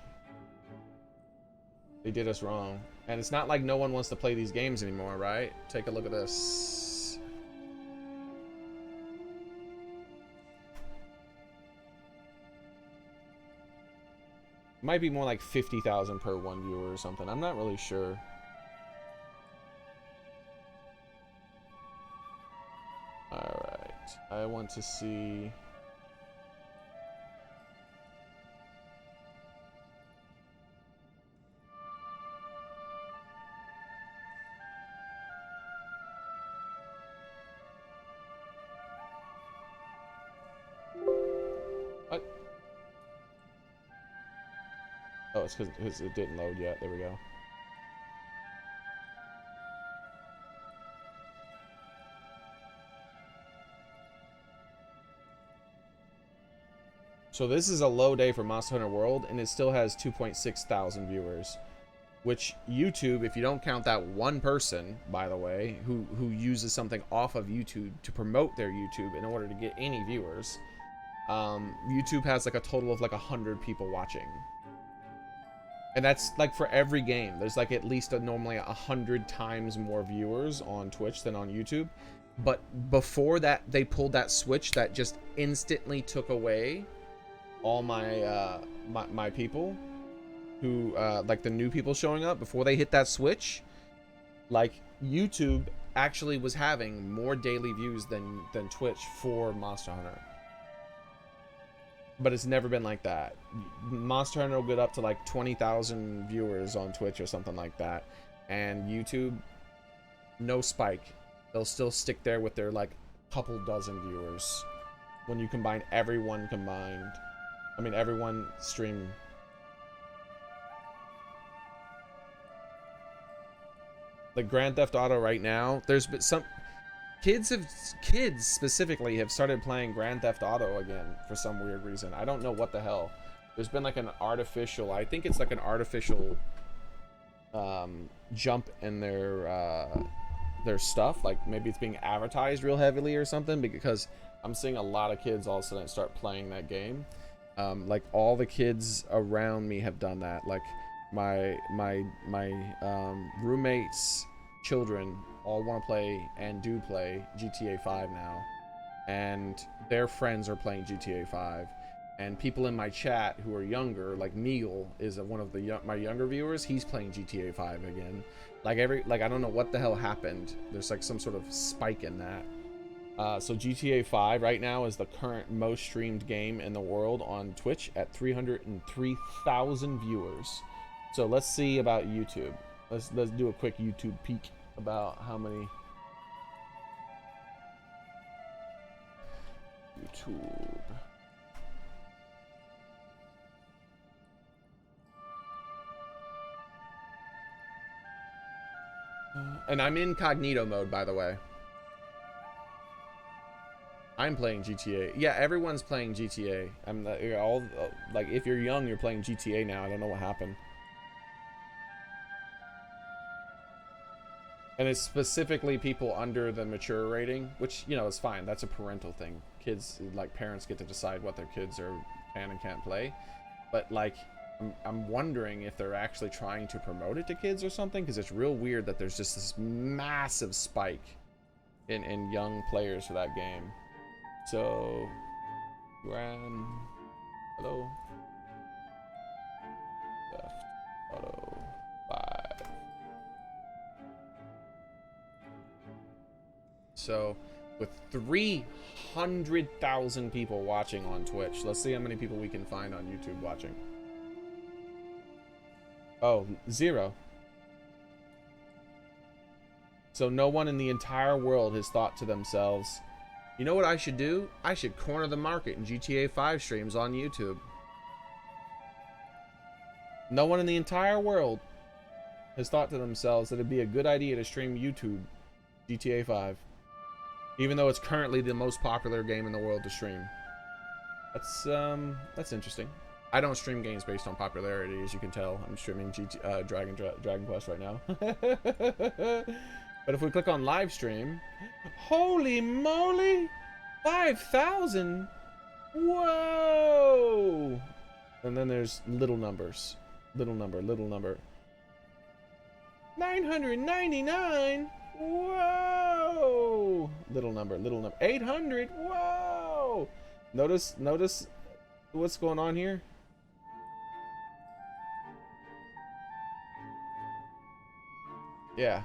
did us wrong. And it's not like no one wants to play these games anymore, right? Take a look at this. Might be more like 50,000 per one viewer or something. I'm not really sure. Alright. I want to see... What? Oh, it's because it didn't load yet. There we go. So this is a low day for Monster Hunter World, and it still has 2.6 thousand viewers. Which YouTube, if you don't count that one person, by the way, who uses something off of YouTube to promote their YouTube in order to get any viewers, YouTube has like a total of like 100 people watching. And that's like for every game. There's like at least normally 100 times more viewers on Twitch than on YouTube. But before that, they pulled that switch that just instantly took away all my my people who like the new people showing up. Before they hit that switch, like YouTube actually was having more daily views than Twitch for Monster Hunter. But it's never been like that. Monster Hunter will get up to like 20,000 viewers on Twitch or something like that, and YouTube, no spike. They'll still stick there with their like couple dozen viewers when you combine everyone combined. I mean, everyone stream. Like Grand Theft Auto right now, there's been some kids specifically have started playing Grand Theft Auto again for some weird reason. I don't know what the hell. There's been like an artificial, I think it's like an artificial jump in their stuff. Like maybe it's being advertised real heavily or something, because I'm seeing a lot of kids all of a sudden start playing that game. Like all the kids around me have done that. Like my roommates' children all want to play and do play GTA 5 now, and their friends are playing GTA 5, and people in my chat who are younger, like Neil is one of my younger viewers, he's playing GTA 5 again. Like I don't know what the hell happened. There's like some sort of spike in that. So GTA 5 right now is the current most streamed game in the world on Twitch at 303,000 viewers. So let's see about YouTube. Let's do a quick YouTube peek about how many. YouTube. And I'm incognito mode, by the way. I'm playing GTA. Yeah, everyone's playing GTA. I'm all like, if you're young, you're playing GTA now. I don't know what happened. And it's specifically people under the mature rating, which, you know, is fine. That's a parental thing. Kids, like, parents get to decide what their kids can and can't play. But, like, I'm wondering if they're actually trying to promote it to kids or something, because it's real weird that there's just this massive spike in young players for that game. So, Grand, hello, left, auto, 5. So, with 300,000 people watching on Twitch, let's see how many people we can find on YouTube watching. Oh, 0. So no one in the entire world has thought to themselves, you know what I should do? I should corner the market in GTA 5 streams on YouTube. No one in the entire world has thought to themselves that it'd be a good idea to stream YouTube GTA 5. Even though it's currently the most popular game in the world to stream. That's interesting. I don't stream games based on popularity, as you can tell. I'm streaming Dragon Quest right now. But if we click on live stream, holy moly, 5,000! Whoa! And then there's little numbers, little number, 999. Whoa! Little number, 800. Whoa! Notice what's going on here. Yeah.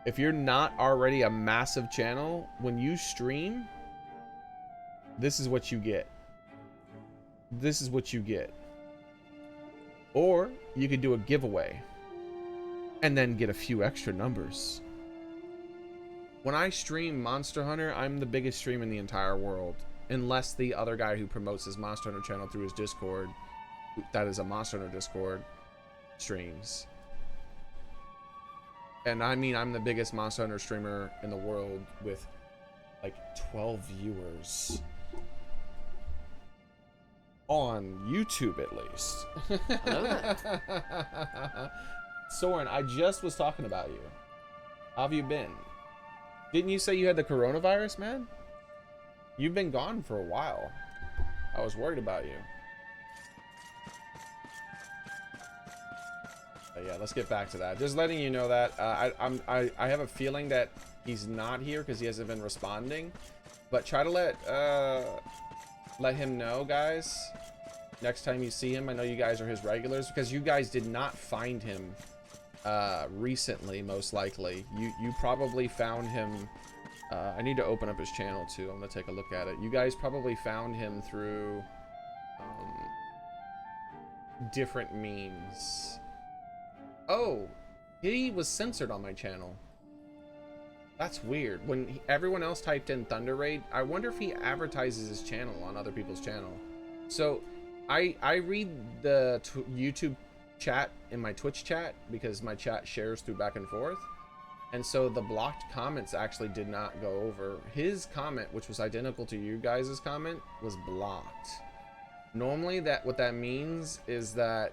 If you're not already a massive channel, when you stream, this is what you get. This is what you get. Or you could do a giveaway and then get a few extra numbers. When I stream Monster Hunter, I'm the biggest stream in the entire world. Unless the other guy who promotes his Monster Hunter channel through his Discord, that is a Monster Hunter Discord, streams. And I mean, I'm the biggest Monster Hunter streamer in the world with like 12 viewers. On YouTube, at least. Soren, I just was talking about you. How have you been? Didn't you say you had the coronavirus, man? You've been gone for a while. I was worried about you. But yeah, let's get back to that. Just letting you know that I have a feeling that he's not here because he hasn't been responding. But try to let him know, guys. Next time you see him, I know you guys are his regulars because you guys did not find him recently, most likely. You probably found him. I need to open up his channel too. I'm gonna take a look at it. You guys probably found him through different means. Oh, he was censored on my channel. That's weird. When everyone else typed in Thunder Raid, I wonder if he advertises his channel on other people's channel. So I read the YouTube chat in my Twitch chat because my chat shares through back and forth. And so the blocked comments actually did not go over. His comment, which was identical to you guys' comment, was blocked. Normally what that means is that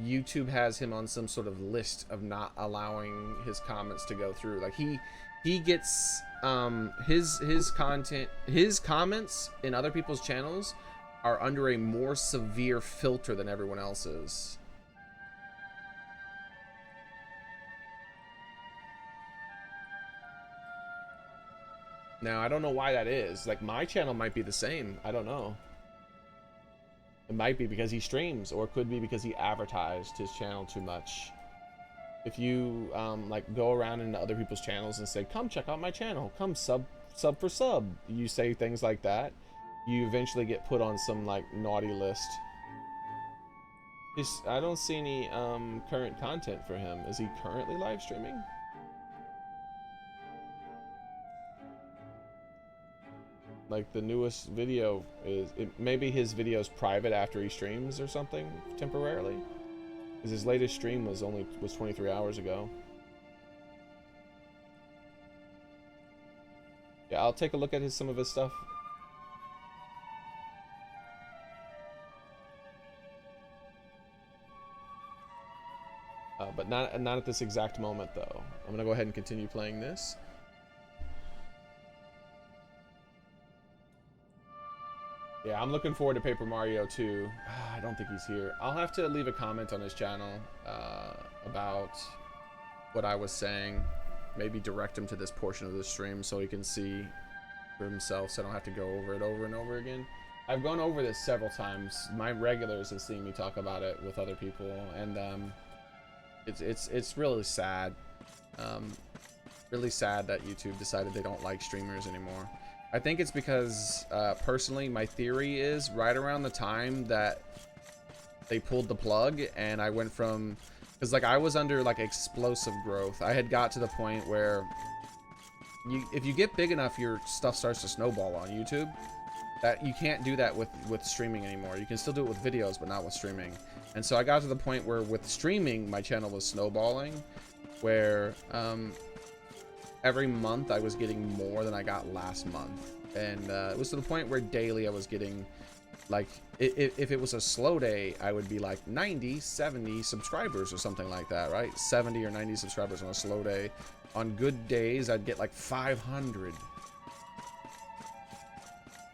YouTube has him on some sort of list of not allowing his comments to go through. Like he gets his content, his comments in other people's channels are under a more severe filter than everyone else's. Now I don't know why that is. Like my channel might be the same. I don't know. It might be because he streams, or it could be because he advertised his channel too much. If you like go around into other people's channels and say, "Come check out my channel, come sub for sub," you say things like that, you eventually get put on some like naughty list. I don't see any current content for him. Is he currently live streaming? Like the newest video is maybe his video's private after he streams or something temporarily. Because his latest stream was 23 hours ago. Yeah, I'll take a look at some of his stuff. But not at this exact moment though. I'm gonna go ahead and continue playing this. Yeah, I'm looking forward to Paper Mario 2. I don't think he's here. I'll have to leave a comment on his channel about what I was saying. Maybe direct him to this portion of the stream so he can see for himself, so I don't have to go over it over and over again. I've gone over this several times. My regulars have seen me talk about it with other people, and it's really sad. Really sad that YouTube decided they don't like streamers anymore. I think it's because, personally, my theory is right around the time that they pulled the plug and I went from, because like I was under like explosive growth. I had got to the point where if you get big enough, your stuff starts to snowball on YouTube. That you can't do that with streaming anymore. You can still do it with videos, but not with streaming. And so I got to the point where with streaming, my channel was snowballing, where every month I was getting more than I got last month. And it was to the point where daily I was getting, like, if it was a slow day, I would be like 90, 70 subscribers or something like that, right? 70 or 90 subscribers on a slow day. On good days, I'd get like 500.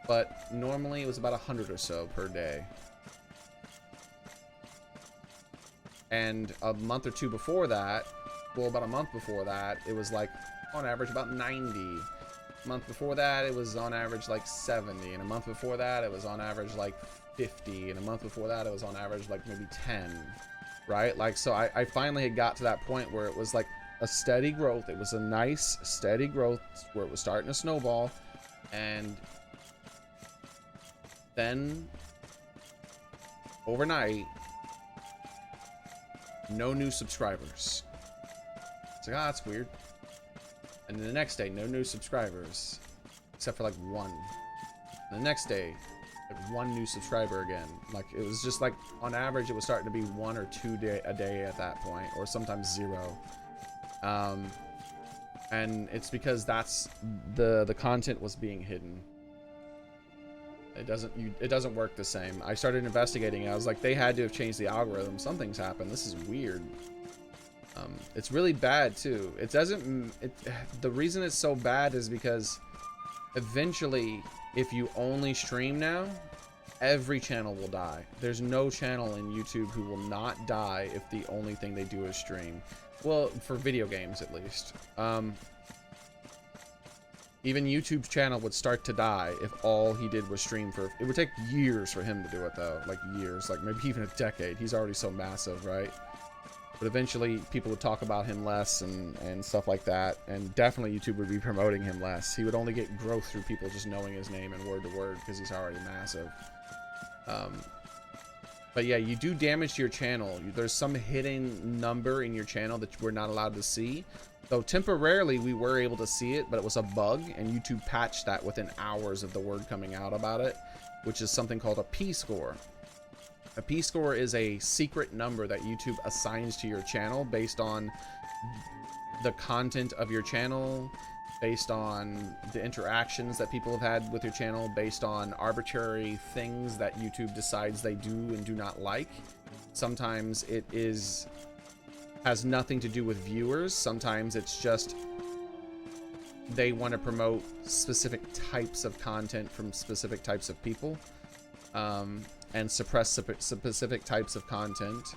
But normally it was about 100 or so per day. And a month or two before that, well, about a month before that, it was like on average about 90. A month before that, it was on average like 70. And a month before that, it was on average like 50. And a month before that, it was on average like maybe 10. Right? Like, so I finally had got to that point where it was like a steady growth. It was a nice steady growth where it was starting to snowball. And then overnight, no new subscribers. It's like, ah, that's weird. And then the next day, no new subscribers, except for like one. And the next day, like one new subscriber again. Like, it was just like, on average, it was starting to be 1 or 2 a day at that point, or sometimes 0. And it's because that's the content was being hidden. It doesn't work the same. I started investigating it. I was like, they had to have changed the algorithm. Something's happened. This is weird. It's really bad too. The reason it's so bad is because eventually, if you only stream now, every channel will die. There's no channel in YouTube who will not die if the only thing they do is stream. Well, for video games at least. Even YouTube's channel would start to die if all he did was stream for... It would take years for him to do it, though. Like, years. Like, maybe even a decade. He's already so massive, right? But eventually, people would talk about him less and stuff like that. And definitely, YouTube would be promoting him less. He would only get growth through people just knowing his name and word to word because he's already massive. But yeah, you do damage to your channel. There's some hidden number in your channel that we're not allowed to see. Though temporarily we were able to see it, but it was a bug, and YouTube patched that within hours of the word coming out about it, which is something called a P-score. A P-score is a secret number that YouTube assigns to your channel based on the content of your channel, based on the interactions that people have had with your channel, based on arbitrary things that YouTube decides they do and do not like. Sometimes it has nothing to do with viewers. Sometimes it's just they want to promote specific types of content from specific types of people, and suppress specific types of content,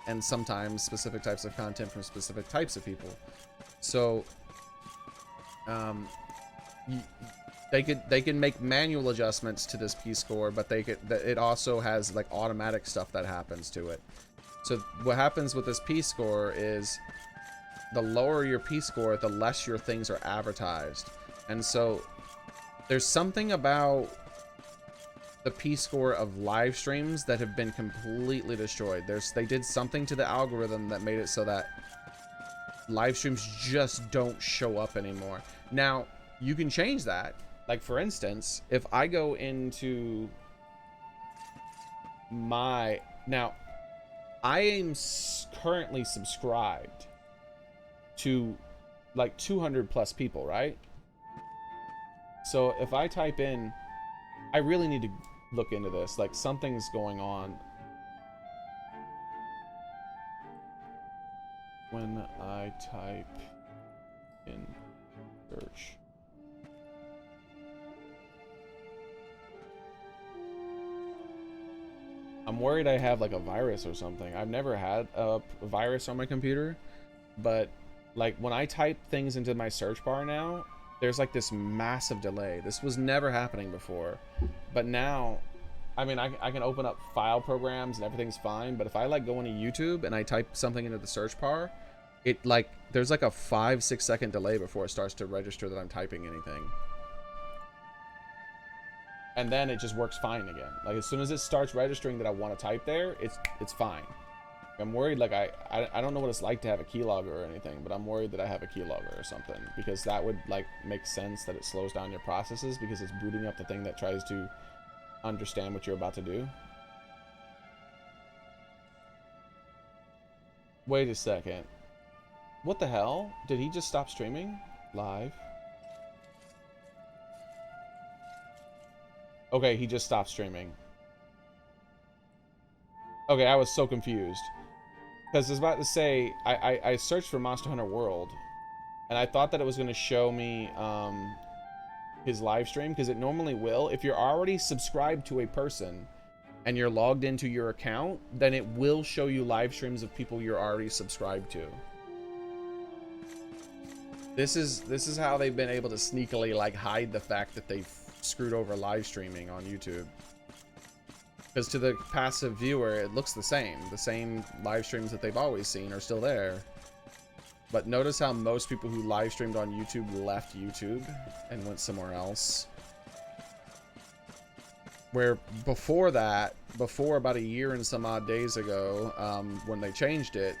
and sometimes specific types of content from specific types of people. So they can make manual adjustments to this P-score, but it also has like automatic stuff that happens to it. So what happens with this P-score is the lower your P-score, the less your things are advertised. And so there's something about the P-score of live streams that have been completely destroyed. They did something to the algorithm that made it so that live streams just don't show up anymore. Now, you can change that. Like, for instance, if I go into my... Now, I am currently subscribed to like 200 plus people, right? So if I type in... I really need to look into this. Like, something's going on. When I type in search. I'm worried I have like a virus or something. I've never had a virus on my computer, but like when I type things into my search bar now, there's like this massive delay. This was never happening before, but now, I mean, I can open up file programs and everything's fine, but if I like go into YouTube and I type something into the search bar, it like, there's like a 5-6 second delay before it starts to register that I'm typing anything. And then it just works fine again. Like as soon as it starts registering that I want to type there, it's fine. I'm worried, like I don't know what it's like to have a keylogger or anything, but I'm worried that I have a keylogger or something, because that would like make sense that it slows down your processes because it's booting up the thing that tries to understand what you're about to do. Wait a second. What the hell? Did he just stop streaming live? Okay, he just stopped streaming. Okay, I was so confused. Because I was about to say, I searched for Monster Hunter World, and I thought that it was going to show me his live stream, because it normally will. If you're already subscribed to a person, and you're logged into your account, then it will show you live streams of people you're already subscribed to. This is how they've been able to sneakily like hide the fact that they've screwed over live streaming on YouTube, because to the passive viewer it looks the same live streams that they've always seen are still there. But notice how most people who live streamed on YouTube left YouTube and went somewhere else, where before that, before about a year and some odd days ago, when they changed it,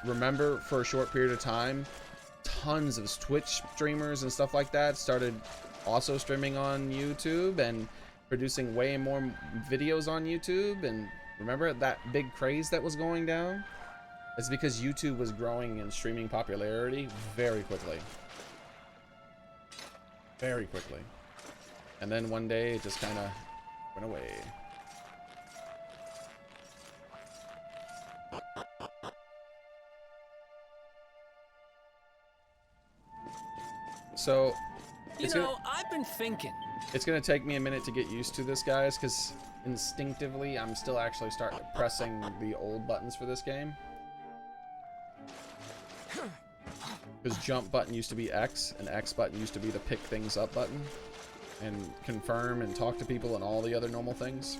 remember for a short period of time tons of Twitch streamers and stuff like that started also streaming on YouTube and producing way more videos on YouTube. And remember that big craze that was going down? It's because YouTube was growing in streaming popularity very quickly. Very quickly. And then one day it just kind of went away. So I've been thinking. it's gonna take me a minute to get used to this, guys, because instinctively I'm still actually pressing the old buttons for this game. Because jump button used to be X, and X button used to be the pick things up button, and confirm and talk to people and all the other normal things.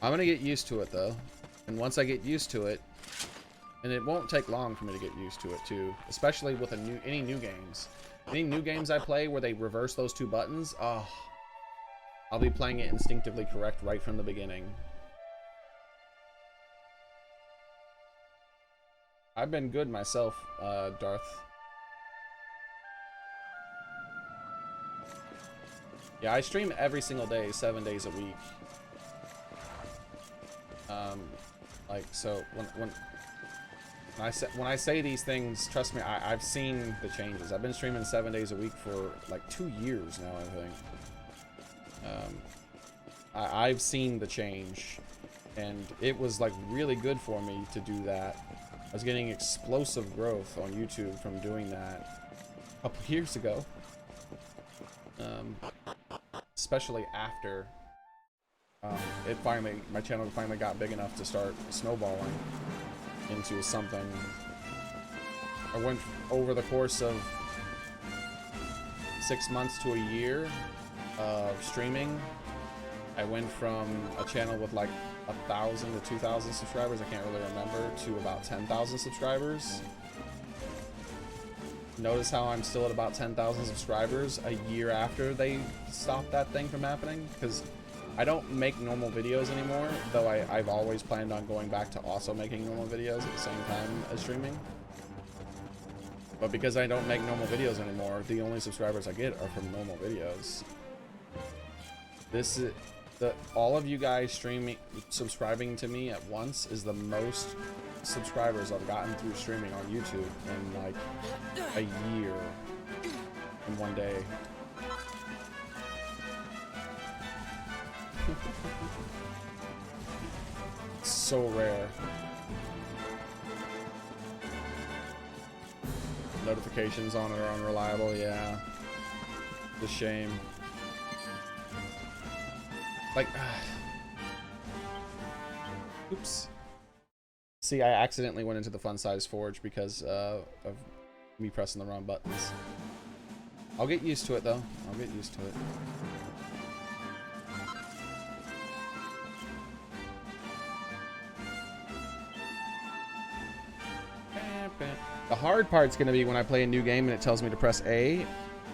I'm gonna get used to it though, and once I get used to it, and it won't take long for me to get used to it too, especially with any new games. Any new games I play where they reverse those two buttons, oh, I'll be playing it instinctively correct right from the beginning. I've been good myself, Darth. Yeah, I stream every single day, 7 days a week. Like, so when I say these things, trust me, I've seen the changes. I've been streaming 7 days a week for like 2 years now, I think. I've seen the change, and it was like really good for me to do that. I was getting explosive growth on YouTube from doing that a couple years ago. Especially after my channel finally got big enough to start snowballing into something. I went over the course of 6 months to a year of streaming. I went from a channel with like 1,000 to 2,000 subscribers, I can't really remember, to about 10,000 subscribers. Notice how I'm still at about 10,000 subscribers a year after they stopped that thing from happening, because I don't make normal videos anymore, though I've always planned on going back to also making normal videos at the same time as streaming. But because I don't make normal videos anymore, the only subscribers I get are from normal videos. This is all of you guys subscribing to me at once is the most subscribers I've gotten through streaming on YouTube in like a year in one day. So rare. Notifications on it are unreliable, yeah. It's a shame. Like, oops. See, I accidentally went into the fun size forge because of me pressing the wrong buttons. I'll get used to it though. I'll get used to it. The hard part's gonna be when I play a new game and it tells me to press A,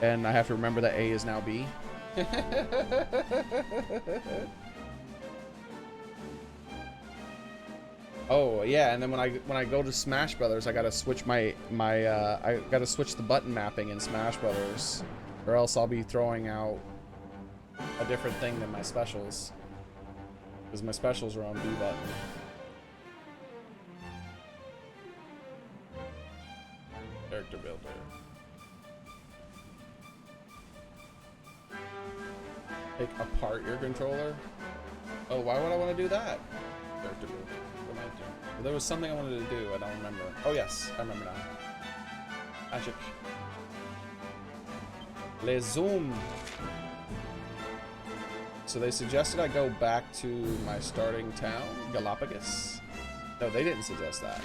and I have to remember that A is now B. Oh yeah, and then when I go to Smash Brothers, I gotta switch I gotta switch the button mapping in Smash Brothers, or else I'll be throwing out a different thing than my specials, because my specials are on B button. Character builder. Take apart your controller? Oh, why would I want to do that? Character builder. What am I doing? Well, there was something I wanted to do, I don't remember. Oh yes, I remember now. Magic. Les zoom. So they suggested I go back to my starting town, Galapagos. No, they didn't suggest that.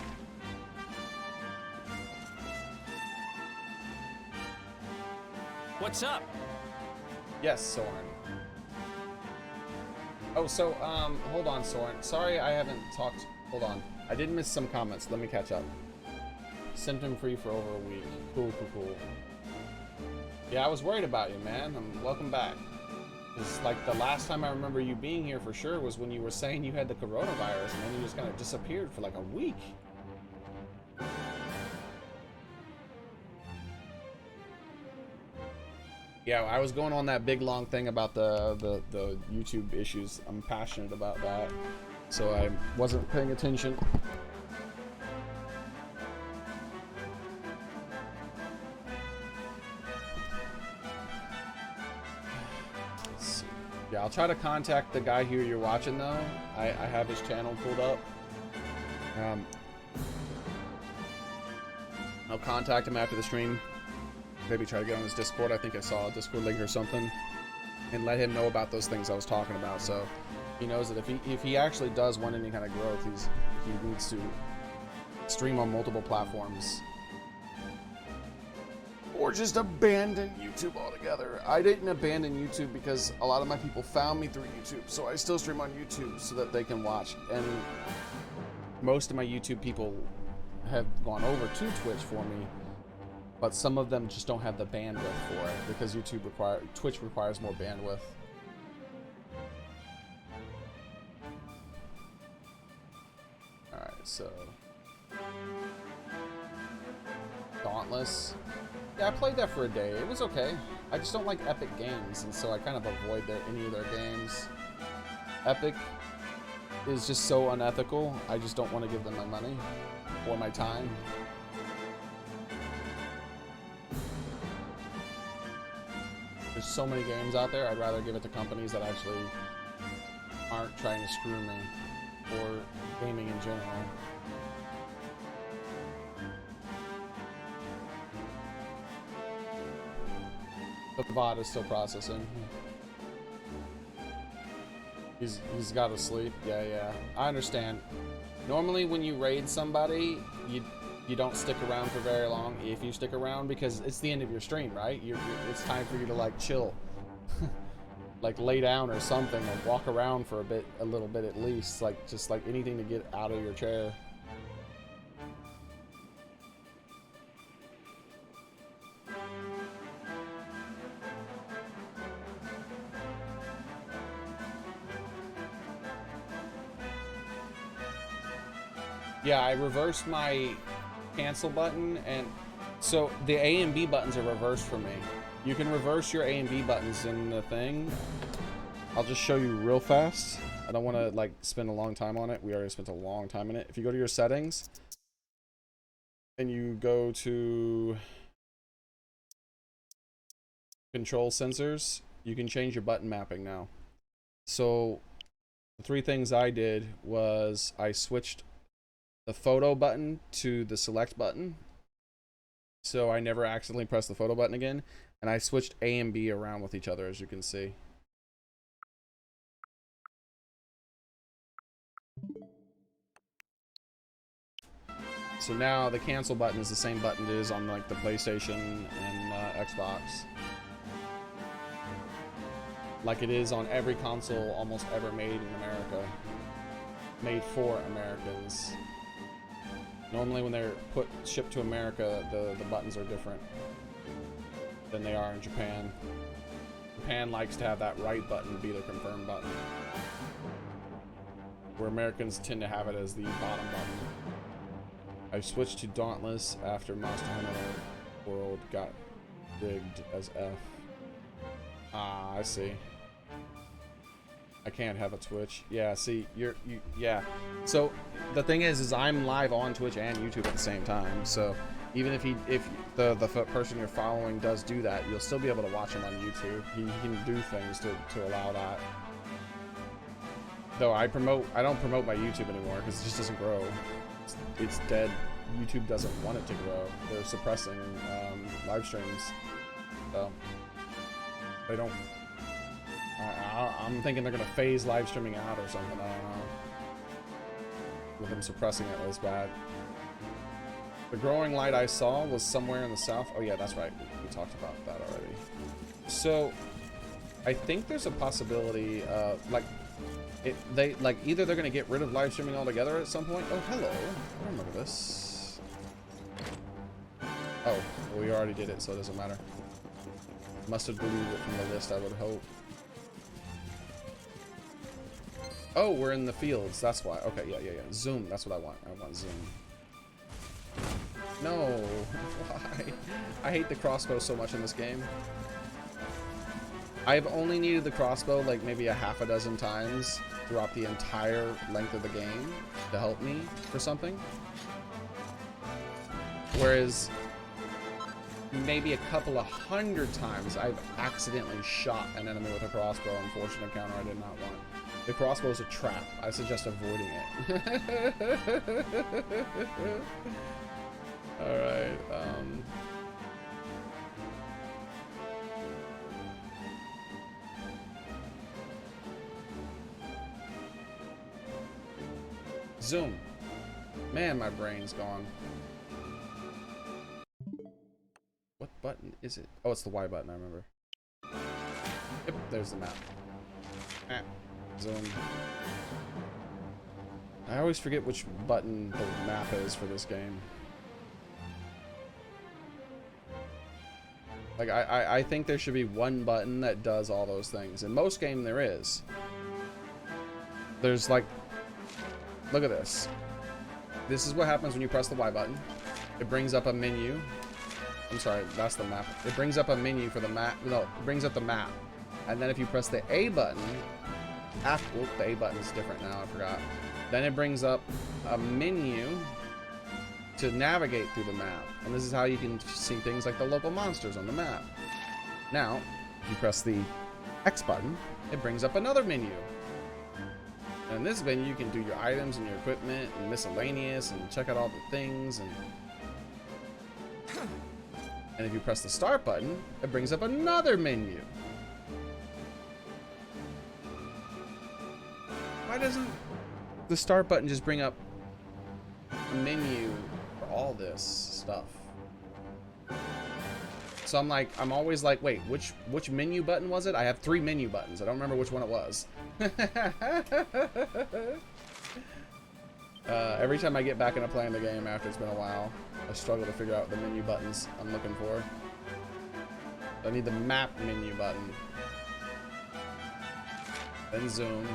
What's up? Yes, Soren. Oh, so, hold on, Soren. Sorry I haven't talked. Hold on. I did miss some comments. Let me catch up. Symptom free for over a week. Cool, cool, cool. Yeah, I was worried about you, man. Welcome back. It's like the last time I remember you being here for sure was when you were saying you had the coronavirus, and then you just kind of disappeared for like a week. Yeah, I was going on that big long thing about the YouTube issues. I'm passionate about that, so I wasn't paying attention. Yeah, I'll try to contact the guy here you're watching though. I have his channel pulled up. I'll contact him after the stream. Maybe try to get on his Discord. I think I saw a Discord link or something, and let him know about those things I was talking about. So he knows that if he actually does want any kind of growth, he needs to stream on multiple platforms, or just abandon YouTube altogether. I didn't abandon YouTube because a lot of my people found me through YouTube, so I still stream on YouTube so that they can watch. And most of my YouTube people have gone over to Twitch for me. But some of them just don't have the bandwidth for it because Twitch requires more bandwidth. Alright, so Dauntless. Yeah, I played that for a day. It was okay. I just don't like Epic Games, and so I kind of avoid any of their games. Epic is just so unethical. I just don't want to give them my money or my time. There's so many games out there, I'd rather give it to companies that actually aren't trying to screw me, or gaming in general. But the bot is still processing. He's got to sleep. Yeah. I understand. Normally when you raid somebody, you don't stick around for very long if you stick around, because it's the end of your stream, right? It's time for you to like chill, like lay down or something, or walk around for a little bit at least, like just like anything to get out of your chair. Yeah, I reversed my cancel button, and So the A and B buttons are reversed for me. You can reverse your A and B buttons in the thing. I'll just show you real fast. I don't want to like spend a long time on it. We already spent a long time in it. If you go to your settings and you go to control sensors, you can change your button mapping now. So the three things I did was I switched the photo button to the select button, so I never accidentally pressed the photo button again, and I switched A and B around with each other, as you can see. So now the cancel button is the same button it is on like the PlayStation and Xbox. Like it is on every console almost ever made in America. Made for Americans. Normally when they're shipped to America, the buttons are different than they are in Japan. Japan likes to have that right button be the confirm button, where Americans tend to have it as the bottom button. I switched to Dauntless after Monster Hunter World got rigged as F. Ah, I see. I can't have a Twitch. Yeah, see, yeah. So the thing is I'm live on Twitch and YouTube at the same time. So even if the person you're following does do that, you'll still be able to watch him on YouTube. He can do things to allow that. Though I don't promote my YouTube anymore because it just doesn't grow. It's dead. YouTube doesn't want it to grow. They're suppressing live streams. So they don't. I'm thinking they're gonna phase live streaming out or something. I don't know. With them suppressing it this bad. The growing light I saw was somewhere in the south. Oh yeah, that's right. We talked about that already. So I think there's a possibility, either they're gonna get rid of live streaming altogether at some point. Oh, hello. I remember this. Oh, well, we already did it, so it doesn't matter. Must have deleted it from the list, I would hope. Oh, we're in the fields. That's why. Okay, yeah. Zoom. That's what I want. I want zoom. No. Why? I hate the crossbow so much in this game. I've only needed the crossbow like maybe a half a dozen times throughout the entire length of the game to help me for something. Whereas maybe a couple of hundred times I've accidentally shot an enemy with a crossbow and forced an encounter I did not want. The crossbow is a trap. I suggest avoiding it. Alright, zoom. Man, my brain's gone. What button is it? Oh, it's the Y button, I remember. Yep, there's the map. Zoom. I always forget which button the map is for this game. Like, I think there should be one button that does all those things. In most games there is. There's like, look at this. This is what happens when you press the Y button. It brings up a menu. I'm sorry, that's the map. It brings up a menu for the map. No, it brings up the map. And then if you press the A button, after, the A button is different now, I forgot. Then it brings up a menu to navigate through the map. And this is how you can see things like the local monsters on the map. Now, if you press the X button, it brings up another menu. And in this menu, you can do your items and your equipment and miscellaneous and check out all the things. And if you press the start button, it brings up another menu. Why doesn't the start button just bring up a menu for all this stuff? So I'm always like, wait, which menu button was it? I have 3 menu buttons. I don't remember which one it was. Every time I get back into playing the game after it's been a while, I struggle to figure out the menu buttons I'm looking for. I need the map menu button. Then zoom.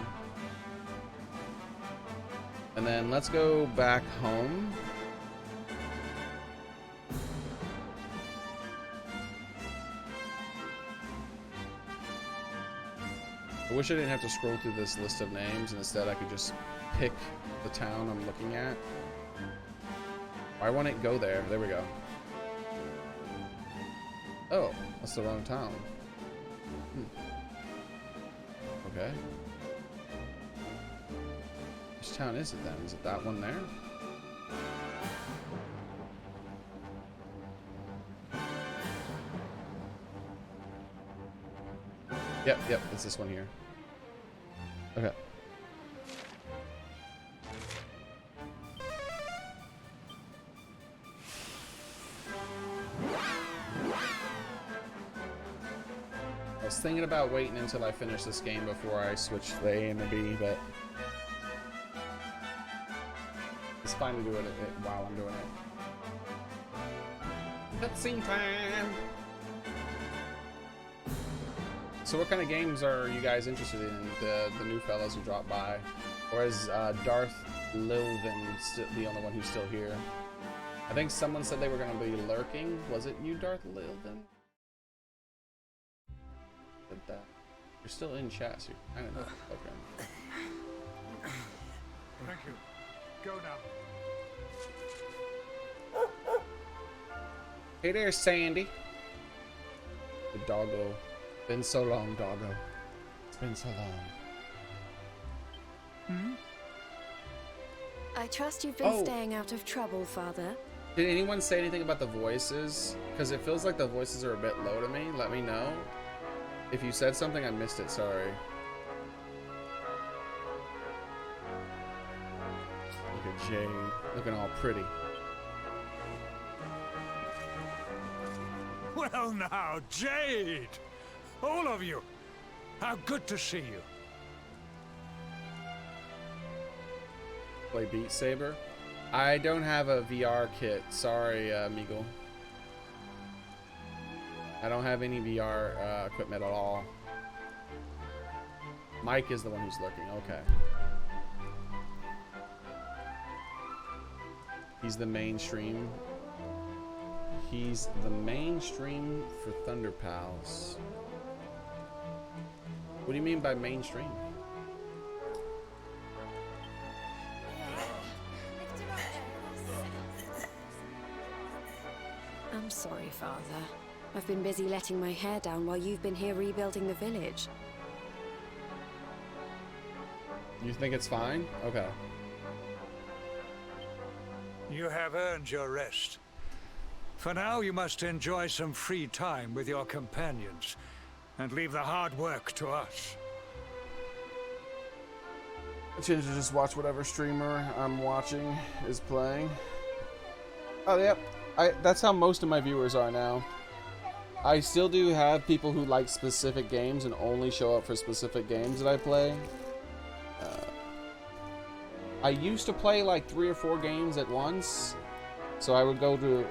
And then let's go back home. I wish I didn't have to scroll through this list of names, and instead I could just pick the town I'm looking at. Why won't it go there? There we go. Oh, that's the wrong town. Okay. Which town is it then? Is it that one there? Yep, it's this one here. Okay. I was thinking about waiting until I finish this game before I switch the A and the B, but it's fine to do it while I'm doing it. Cutscene time! So what kind of games are you guys interested in, the new fellows who dropped by? Or is Darth Lilvin the only one who's still here? I think someone said they were going to be lurking. Was it you, Darth Lilvin? You're still in chat, so you're kind of not. Okay. Thank you. Go now. Hey there, Sandy. The doggo. Been so long, doggo. It's been so long. I trust you've been staying out of trouble, Father. Did anyone say anything about the voices? Because it feels like the voices are a bit low to me. Let me know. If you said something, I missed it. Sorry. Look at Jade. Looking all pretty. Well now, Jade! All of you! How good to see you. Play Beat Saber? I don't have a VR kit. Sorry, Meagle. I don't have any VR equipment at all. Mike is the one who's looking. Okay. He's the mainstream. He's the mainstream for Thunder Pals. What do you mean by mainstream? I'm sorry, Father. I've been busy letting my hair down while you've been here rebuilding the village. You think it's fine? Okay. You have earned your rest. For now, you must enjoy some free time with your companions, and leave the hard work to us. I change to just watch whatever streamer I'm watching is playing. Oh, yep. That's how most of my viewers are now. I still do have people who like specific games and only show up for specific games that I play. I used to play like 3 or 4 games at once. So I would go to...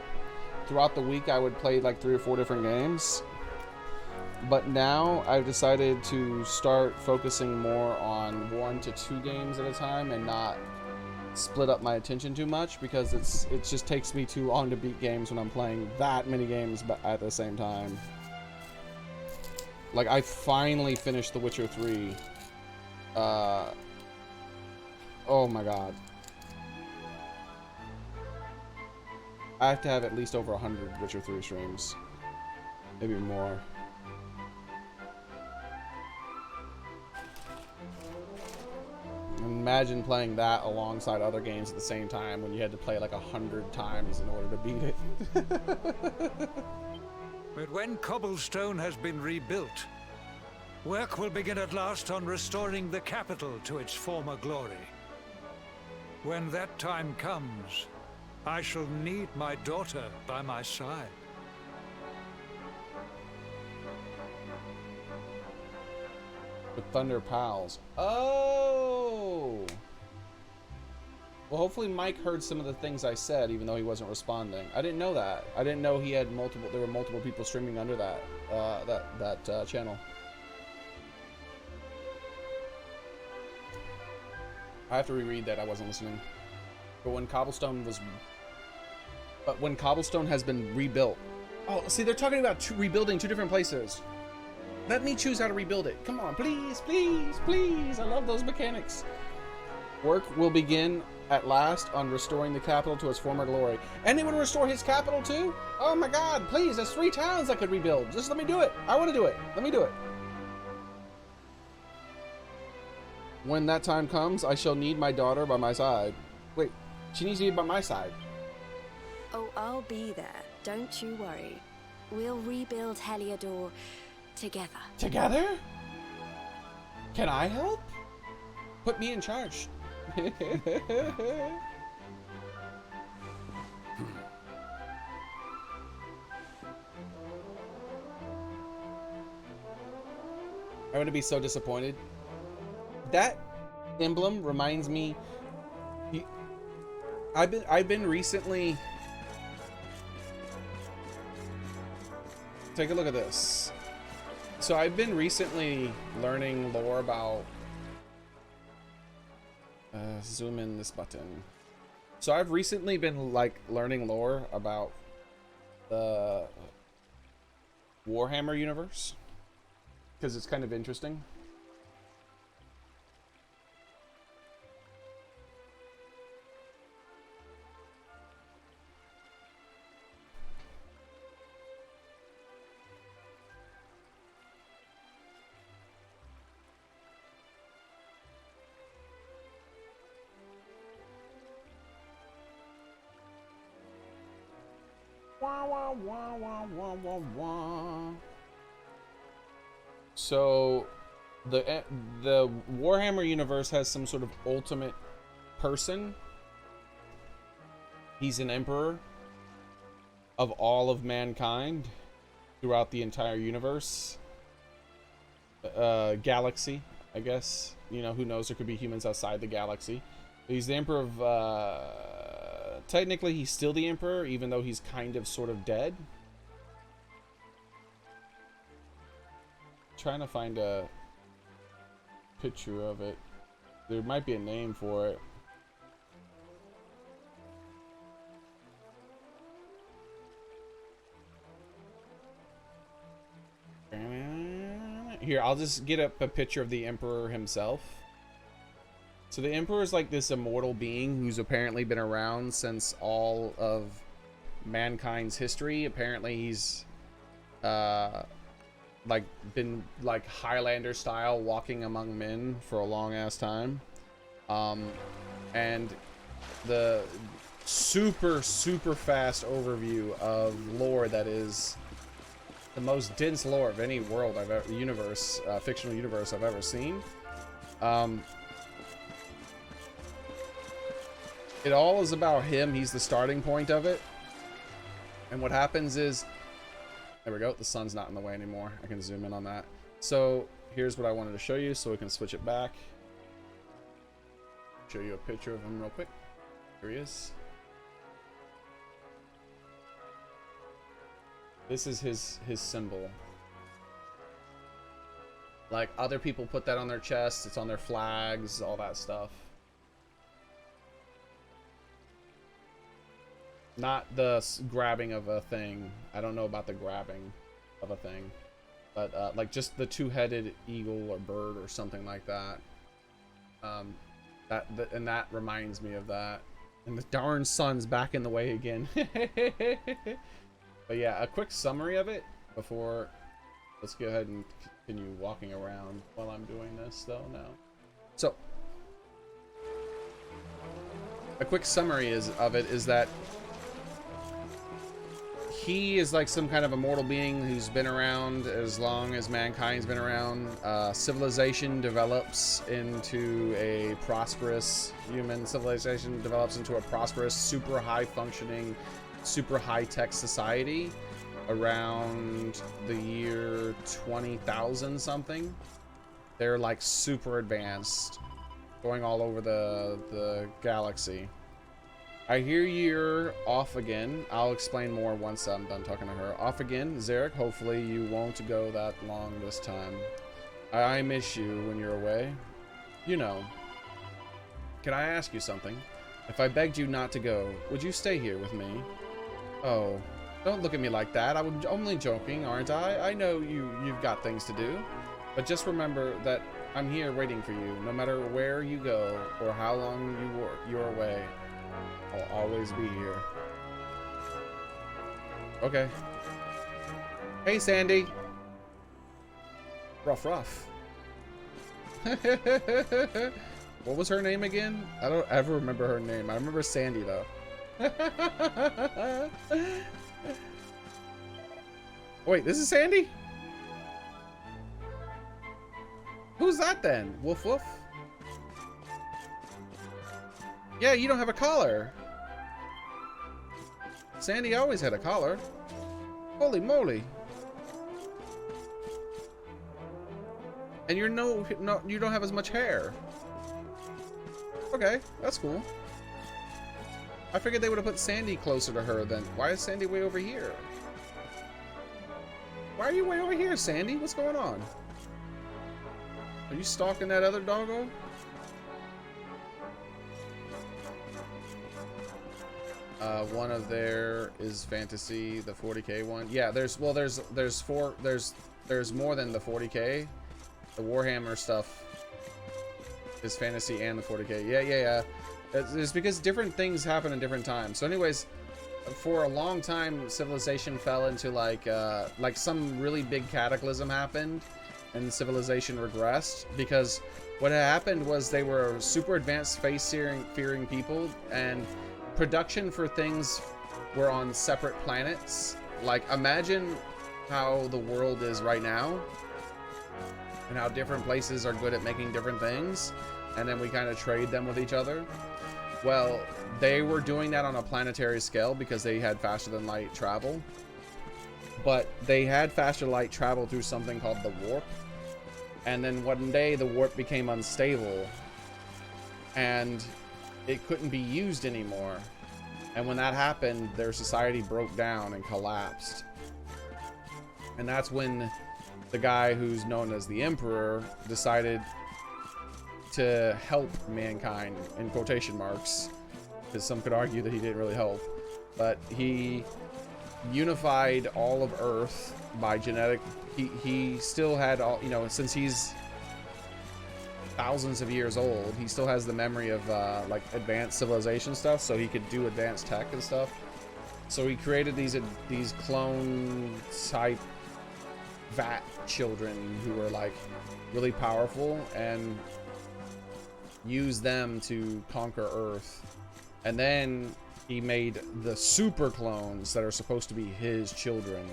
Throughout the week, I would play like 3 or 4 different games. But now, I've decided to start focusing more on 1 to 2 games at a time and not split up my attention too much, because it just takes me too long to beat games when I'm playing that many games but at the same time. Like, I finally finished The Witcher 3. Oh my god. I have to have at least over 100 Witcher 3 streams. Maybe more. Imagine playing that alongside other games at the same time when you had to play like 100 times in order to beat it. But when Cobblestone has been rebuilt, work will begin at last on restoring the capital to its former glory. When that time comes, I shall need my daughter by my side. With Thunder Pals. Oh! Well, hopefully Mike heard some of the things I said, even though he wasn't responding. I didn't know that. I didn't know he had multiple. There were multiple people streaming under that channel. I have to reread that. I wasn't listening. But when Cobblestone has been rebuilt. Oh, see, they're talking about rebuilding 2 different places. Let me choose how to rebuild it. Come on, please, please, please. I love those mechanics. Work will begin at last on restoring the capital to its former glory. Anyone restore his capital too? Oh my god, please, there's 3 towns I could rebuild. Just let me do it. I want to do it. Let me do it. When that time comes, I shall need my daughter by my side. Wait, she needs to be by my side. Oh, I'll be there. Don't you worry. We'll rebuild Heliodor together. Together? Can I help? Put me in charge. I'm gonna be so disappointed. That emblem reminds me. I've been recently. Take a look at this. So I've been recently learning lore about. Zoom in this button. So I've recently been like learning lore about the Warhammer universe because it's kind of interesting. So the Warhammer universe has some sort of ultimate person. He's an emperor of all of mankind throughout the entire universe. Galaxy, I guess. You know, who knows, there could be humans outside the galaxy. He's the emperor of technically he's still the emperor, even though he's kind of sort of dead. Trying to find a picture of it. There might be a name for it. Here, I'll just get up a picture of the emperor himself. So the emperor is like this immortal being who's apparently been around since all of mankind's history. Apparently he's like been like Highlander style walking among men for a long ass time. And the super fast overview of lore that is the most dense lore of any world I've ever fictional universe I've ever seen. It all is about him. He's the starting point of it. And what happens is, there we go. The sun's not in the way anymore. I can zoom in on that. So here's what I wanted to show you so we can switch it back. Show you a picture of him real quick. Here he is. This is his symbol. Like other people put that on their chests. It's on their flags, all that stuff. Not the grabbing of a thing. I don't know about the grabbing of a thing. But like just the two-headed eagle or bird or something like that. And that reminds me of that. And the darn sun's back in the way again. But yeah, a quick summary of it before. Let's go ahead and continue walking around while I'm doing this though now. So a quick summary of it is that he is like some kind of immortal being who's been around as long as mankind's been around. Civilization develops into a prosperous human civilization develops into a prosperous, super high functioning, super high tech society around the year 20,000 something. They're like super advanced, going all over the galaxy. I hear you're off again. I'll explain more once I'm done talking to her. Off again, Xearrik. Hopefully you won't go that long this time. I miss you when you're away. You know. Can I ask you something? If I begged you not to go, would you stay here with me? Oh, Don't look at me like that. I'm only joking, aren't I? I know you've got things to do. But just remember that I'm here waiting for you. No matter where you go or how long you're away, I'll always be here. Okay. Hey, Sandy. Rough. What was her name again? I don't ever remember her name. I remember Sandy, though. Wait, this is Sandy? Who's that then? Woof woof? Yeah, you don't have a collar. Sandy always had a collar. Holy moly. And you're you don't have as much hair. Okay, that's cool. I figured they would have put Sandy closer to her then. Why is Sandy way over here? Why are you way over here, Sandy? What's going on? Are you stalking that other doggo? One of there is fantasy, the 40k one. Yeah, there's more than the 40k. The Warhammer stuff is fantasy and the 40k. Yeah. It's because different things happen in different times. So anyways, for a long time, civilization fell into like some really big cataclysm happened and civilization regressed, because what had happened was they were super advanced space-fearing people, and production for things were on separate planets. Like, imagine how the world is right now and how different places are good at making different things, and then we kind of trade them with each other. Well, they were doing that on a planetary scale because they had faster than light travel, but they had faster light travel through something called the warp. And then one day the warp became unstable and it couldn't be used anymore. And when that happened, their society broke down and collapsed. And that's when the guy who's known as the Emperor decided to help mankind, in quotation marks, because some could argue that he didn't really help. But he unified all of Earth by genetic. He still had all, you know, since he's thousands of years old, he still has the memory of like advanced civilization stuff, so he could do advanced tech and stuff. So he created these clone type vat children who were like really powerful and used them to conquer Earth. And then he made the super clones that are supposed to be his children.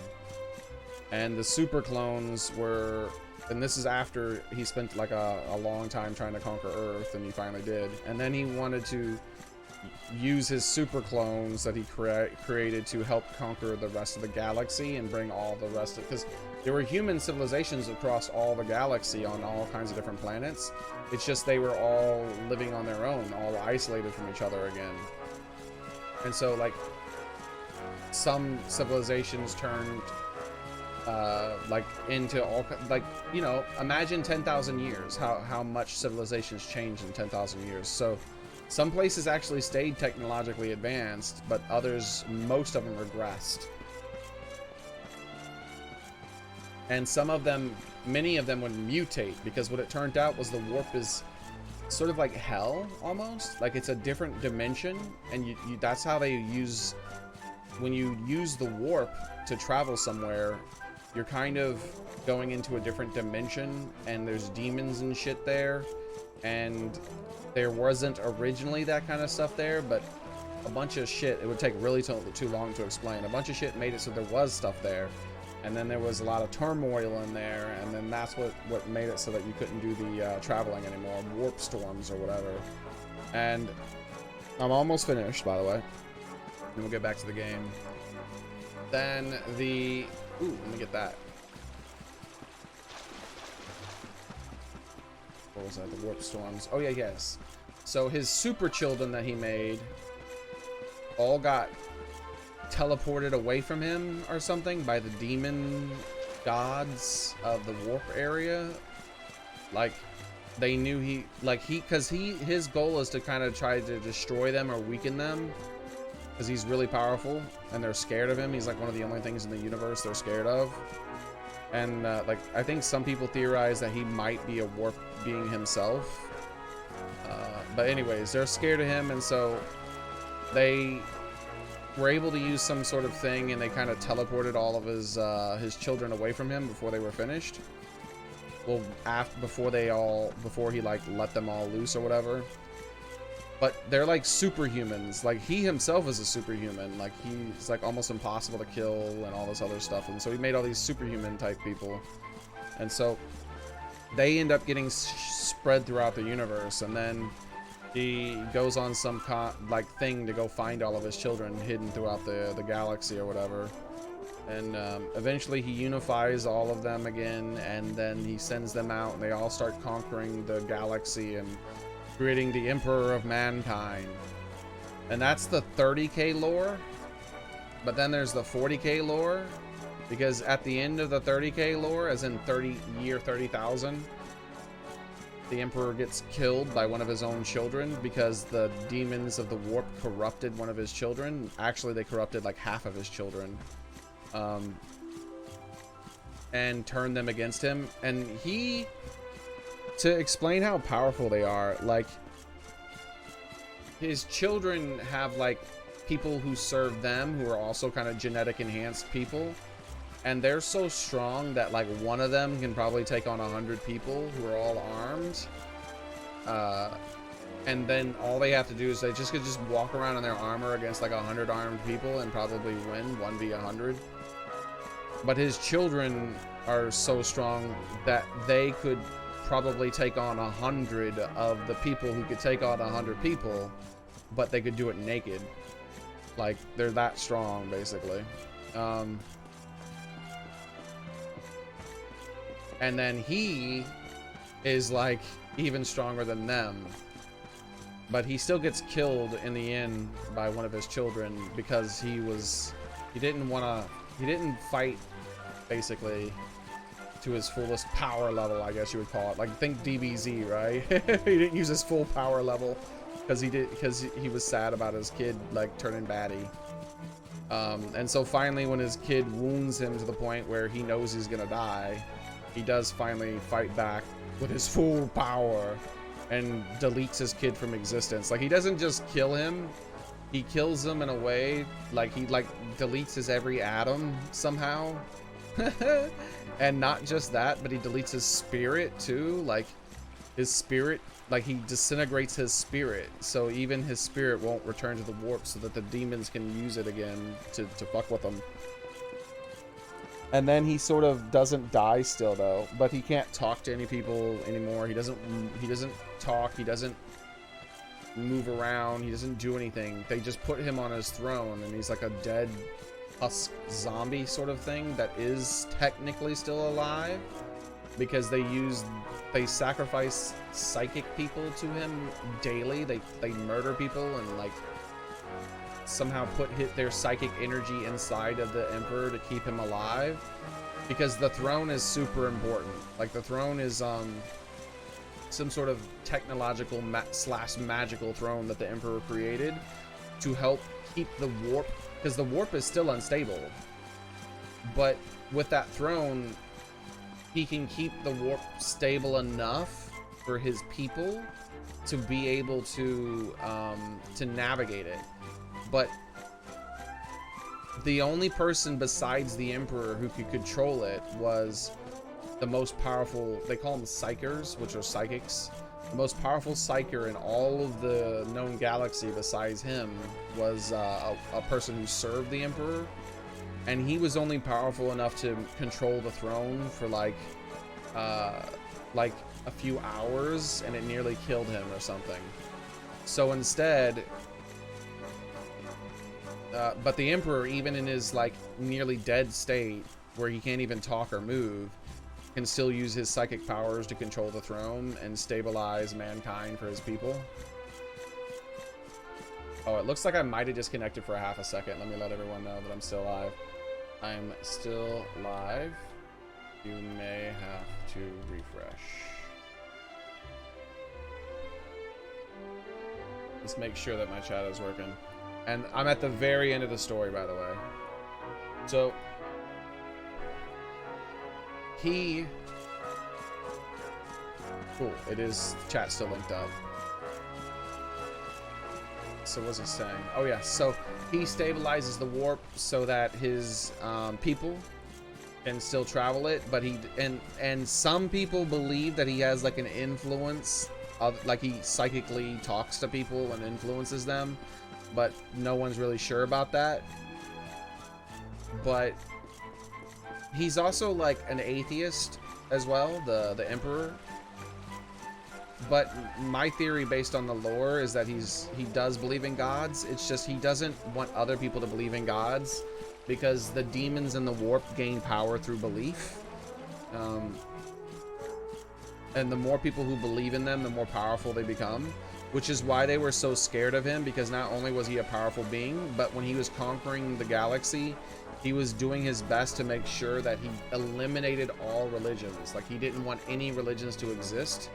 And the super clones were, and this is after he spent like a long time trying to conquer Earth, and he finally did. And then he wanted to use his super clones that he created to help conquer the rest of the galaxy and bring all the rest of, because there were human civilizations across all the galaxy on all kinds of different planets. It's just they were all living on their own, all isolated from each other again. And so like some civilizations turned like into all, like, you know, imagine 10,000 years, how much civilizations changed in 10,000 years. So some places actually stayed technologically advanced, but others, most of them regressed. And some of them, many of them would mutate, because what it turned out was the warp is sort of like hell almost, like it's a different dimension, and you that's how they use, when you use the warp to travel somewhere, you're kind of going into a different dimension, and there's demons and shit there, and there wasn't originally that kind of stuff there, but a bunch of shit, it would take really too long to explain. A bunch of shit made it so there was stuff there, and then there was a lot of turmoil in there, and then that's what made it so that you couldn't do the traveling anymore, warp storms or whatever. And I'm almost finished, by the way, and we'll get back to the game. Then the, ooh, let me get that. What was that? The warp storms. Oh yeah, yes. So his super children that he made all got teleported away from him or something by the demon gods of the warp area. Like they knew because his goal is to kind of try to destroy them or weaken them. because he's really powerful and they're scared of him. He's like one of the only things in the universe they're scared of. And like, I think some people theorize that he might be a warp being himself. But anyways, they're scared of him, and so they were able to use some sort of thing, and they kind of teleported all of his children away from him before they were finished. Well, before he like let them all loose or whatever. But they're like superhumans. Like, he himself is a superhuman. Like, he's like almost impossible to kill and all this other stuff. And so he made all these superhuman type people. And so they end up getting spread throughout the universe. And then he goes on some like thing to go find all of his children hidden throughout the galaxy or whatever. And eventually he unifies all of them again. And then he sends them out, and they all start conquering the galaxy and creating the Emperor of Mankind. And that's the 30k lore. But then there's the 40k lore, because at the end of the 30k lore, as in 30,000, the Emperor gets killed by one of his own children because the demons of the warp corrupted one of his children. Actually, they corrupted like half of his children, and turned them against him. And he, to explain how powerful they are, like, his children have like people who serve them who are also kind of genetic enhanced people, and they're so strong that like one of them can probably take on 100 people who are all armed, and then all they have to do is they could just walk around in their armor against like 100 armed people and probably win 1v100. But his children are so strong that they could probably take on 100 of the people who could take on 100 people, but they could do it naked. Like, they're that strong, basically. And then he is like even stronger than them, but he still gets killed in the end by one of his children because he didn't fight basically to his fullest power level, I guess you would call it. Like, think DBZ, right? He didn't use his full power level because he was sad about his kid like turning baddie. And so finally, when his kid wounds him to the point where he knows he's gonna die, he does finally fight back with his full power and deletes his kid from existence. Like, he doesn't just kill him, he kills him in a way like he like deletes his every atom somehow. And not just that, but he deletes his spirit too. Like, his spirit, like, he disintegrates his spirit, so even his spirit won't return to the warp, so that the demons can use it again to fuck with him. And then he sort of doesn't die still though, but he can't talk to any people anymore. He doesn't talk, he doesn't move around, he doesn't do anything. They just put him on his throne, and he's like a dead husk zombie sort of thing that is technically still alive, because they sacrifice psychic people to him daily. They murder people and like somehow hit their psychic energy inside of the Emperor to keep him alive, because the throne is super important. Like, the throne is some sort of technological slash magical throne that the Emperor created to help keep the warp, because the warp is still unstable, but with that throne he can keep the warp stable enough for his people to be able to navigate it. But the only person besides the Emperor who could control it was the most powerful, they call them psychers, which are psychics. The most powerful psyker in all of the known galaxy besides him was a person who served the Emperor, and he was only powerful enough to control the throne for like a few hours, and it nearly killed him or something. So instead, but the Emperor, even in his like nearly dead state where he can't even talk or move, can still use his psychic powers to control the throne and stabilize mankind for his people. Oh, it looks like I might have disconnected for a half a second. Let me let everyone know that I'm still live. I'm still live. You may have to refresh. Let's make sure that my chat is working. And I'm at the very end of the story, by the way. So he... Cool, it is... Chat still linked up. So what's he saying? Oh yeah, so he stabilizes the warp so that his people can still travel it, but he... And some people believe that he has like an influence of... Like he psychically talks to people and influences them, but no one's really sure about that. But he's also like an atheist as well, the Emperor. But my theory based on the lore is that he does believe in gods. It's just he doesn't want other people to believe in gods because the demons in the warp gain power through belief. And the more people who believe in them, the more powerful they become. Which is why they were so scared of him, because not only was he a powerful being, but when he was conquering the galaxy, he was doing his best to make sure that he eliminated all religions. Like, he didn't want any religions to exist.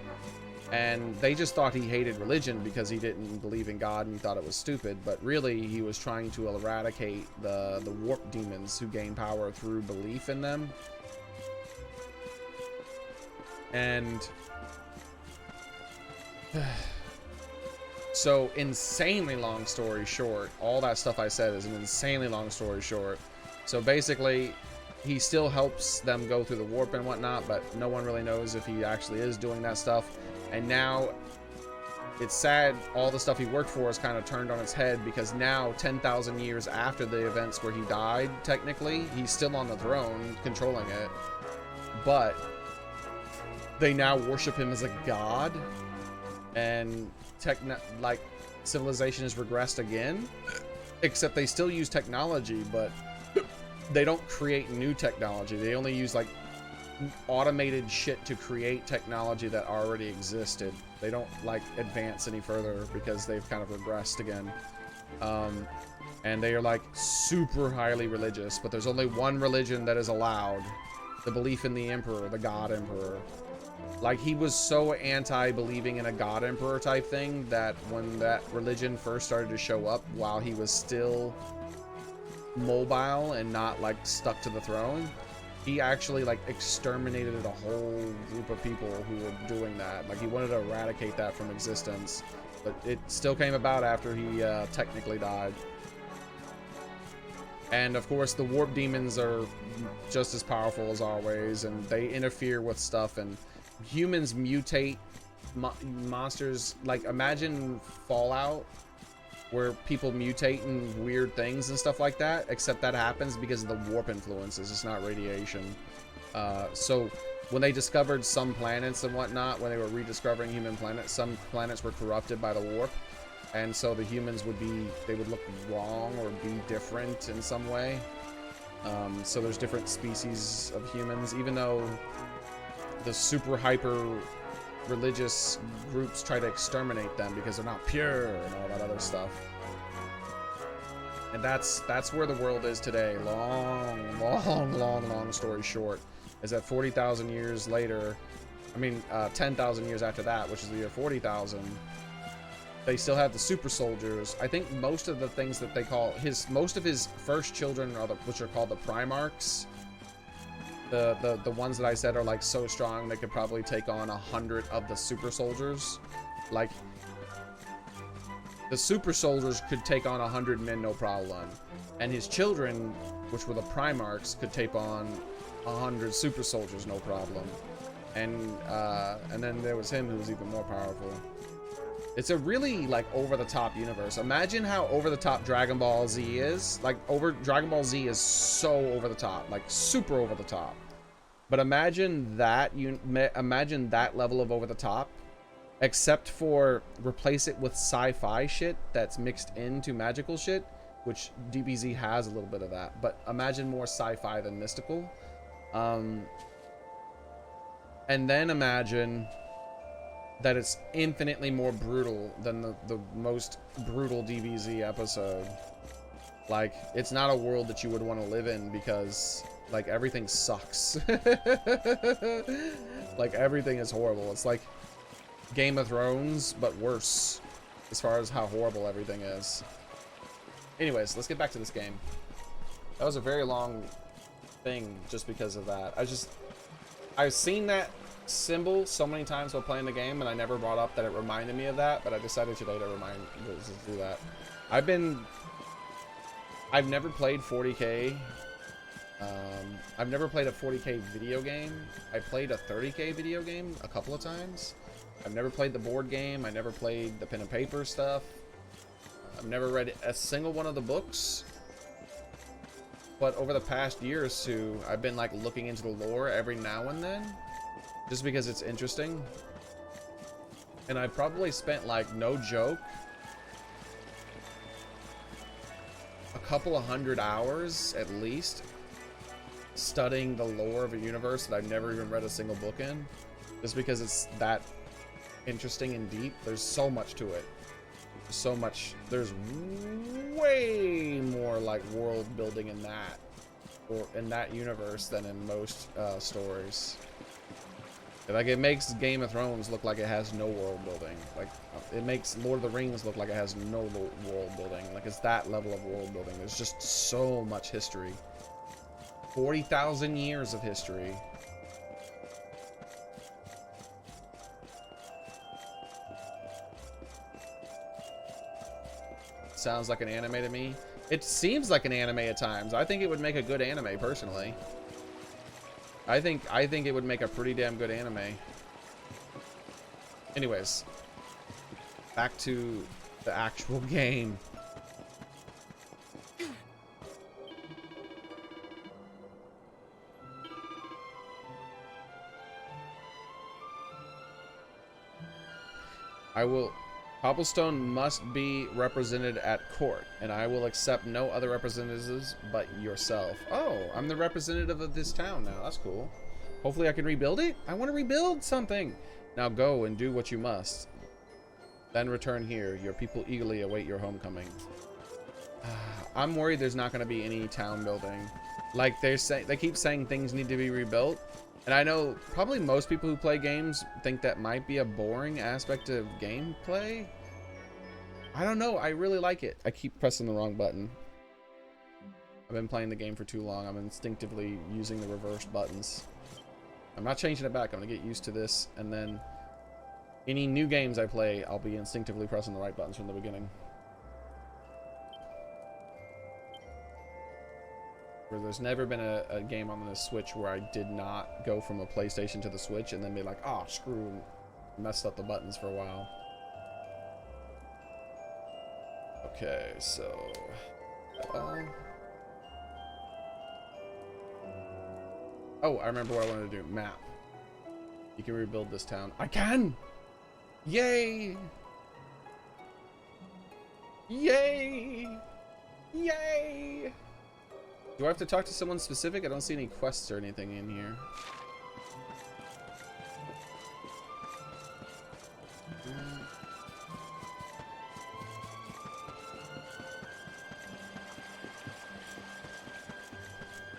And they just thought he hated religion because he didn't believe in God and he thought it was stupid. But really, he was trying to eradicate the warp demons who gain power through belief in them. And... So, insanely long story short, all that stuff I said is an insanely long story short. So basically, he still helps them go through the warp and whatnot, but no one really knows if he actually is doing that stuff. And now, it's sad, all the stuff he worked for is kind of turned on its head, because now, 10,000 years after the events where he died, technically, he's still on the throne, controlling it. But, they now worship him as a god, and civilization has regressed again, except they still use technology, but they don't create new technology. They only use like automated shit to create technology that already existed. They don't like advance any further because they've kind of regressed again. And they are like super highly religious, but there's only one religion that is allowed: the belief in the Emperor, the God Emperor. Like, he was so anti-believing in a God Emperor type thing that when that religion first started to show up while he was still mobile and not like stuck to the throne, he actually like exterminated a whole group of people who were doing that. Like, he wanted to eradicate that from existence, but it still came about after he technically died. And of course, the warp demons are just as powerful as always, and they interfere with stuff, and humans mutate monsters. Like, imagine Fallout, where people mutate in weird things and stuff like that, except that happens because of the warp influences. It's not radiation. So when they discovered some planets and whatnot, when they were rediscovering human planets, some planets were corrupted by the warp, and so the humans would look wrong or be different in some way. So there's different species of humans, even though the super hyper religious groups try to exterminate them because they're not pure and all that other stuff. And that's where the world is today. Long story short, is that 40,000 years later, 10,000 years after that, which is the year 40,000, they still have the super soldiers. I think most of the things that they call most of his first children are which are called the Primarchs. The ones that I said are like so strong they could probably take on 100 of the super soldiers. Like, the super soldiers could take on 100 men no problem, and his children, which were the Primarchs, could take on 100 super soldiers no problem. And then there was him, who was even more powerful. It's a really like over-the-top universe. Imagine how over-the-top Dragon Ball Z is. Like, Dragon Ball Z is so over-the-top, like super over-the-top. But imagine that level of over-the-top, except for replace it with sci-fi shit that's mixed into magical shit, which DBZ has a little bit of that. But imagine more sci-fi than mystical. And then imagine that it's infinitely more brutal than the most brutal DBZ episode. Like, it's not a world that you would want to live in because, like, everything sucks. Like, everything is horrible. It's like Game of Thrones, but worse, as far as how horrible everything is. Anyways, let's get back to this game. That was a very long thing just because of that. I've seen that symbol so many times while playing the game, and I never brought up that it reminded me of that, but I decided today to do that. I've never played 40K. I've never played a 40K video game. I played a 30K video game a couple of times. I've never played the board game. I never played the pen and paper stuff. I've never read a single one of the books. But over the past year or two, I've been like looking into the lore every now and then, just because it's interesting. And I probably spent, like, no joke, a couple of 100 hours at least studying the lore of a universe that I've never even read a single book in, just because it's that interesting and deep. There's so much to it. So much. There's way more like world building in that, or in that universe, than in most stories. Like, it makes Game of Thrones look like it has no world building. Like, it makes Lord of the Rings look like it has no world building. Like, it's that level of world building. There's just so much history. 40,000 years of history. Sounds like an anime to me. It seems like an anime at times. I think it would make a good anime, personally. I think it would make a pretty damn good anime. Anyways, back to the actual game. Cobblestone must be represented at court, and I will accept no other representatives but yourself. Oh, I'm the representative of this town now. That's cool. Hopefully I can rebuild it. I want to rebuild something. Now go and do what you must. Then return here. Your people eagerly await your homecoming. I'm worried there's not going to be any town building. Like, they keep saying things need to be rebuilt. And I know probably most people who play games think that might be a boring aspect of gameplay. I don't know. I really like it. I keep pressing the wrong button. I've been playing the game for too long. I'm instinctively using the reversed buttons. I'm not changing it back. I'm going to get used to this. And then any new games I play, I'll be instinctively pressing the right buttons from the beginning. There's never been a game on the Switch where I did not go from a PlayStation to the Switch and then be like, oh, screw, messed up the buttons for a while. Okay, so... oh, I remember what I wanted to do. Map. You can rebuild this town. I can! Yay! Yay! Yay! Do I have to talk to someone specific? I don't see any quests or anything in here.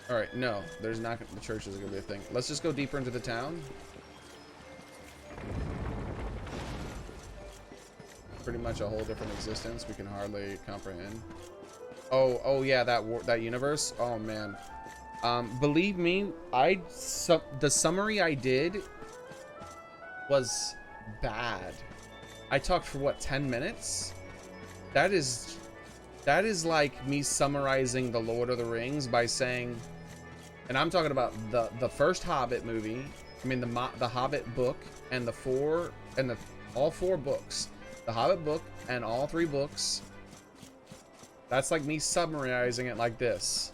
Alright, no. There's not... the church isn't going to be a thing. Let's just go deeper into the town. Pretty much a whole different existence we can hardly comprehend. Oh yeah, that universe. Oh man, believe me, the summary I did was bad. I talked for what, 10 minutes? That is like me summarizing the Lord of the Rings by saying, and I'm talking about the first Hobbit movie. I mean the Hobbit book and all four books, the Hobbit book and all 3 books. That's like me summarizing it like this.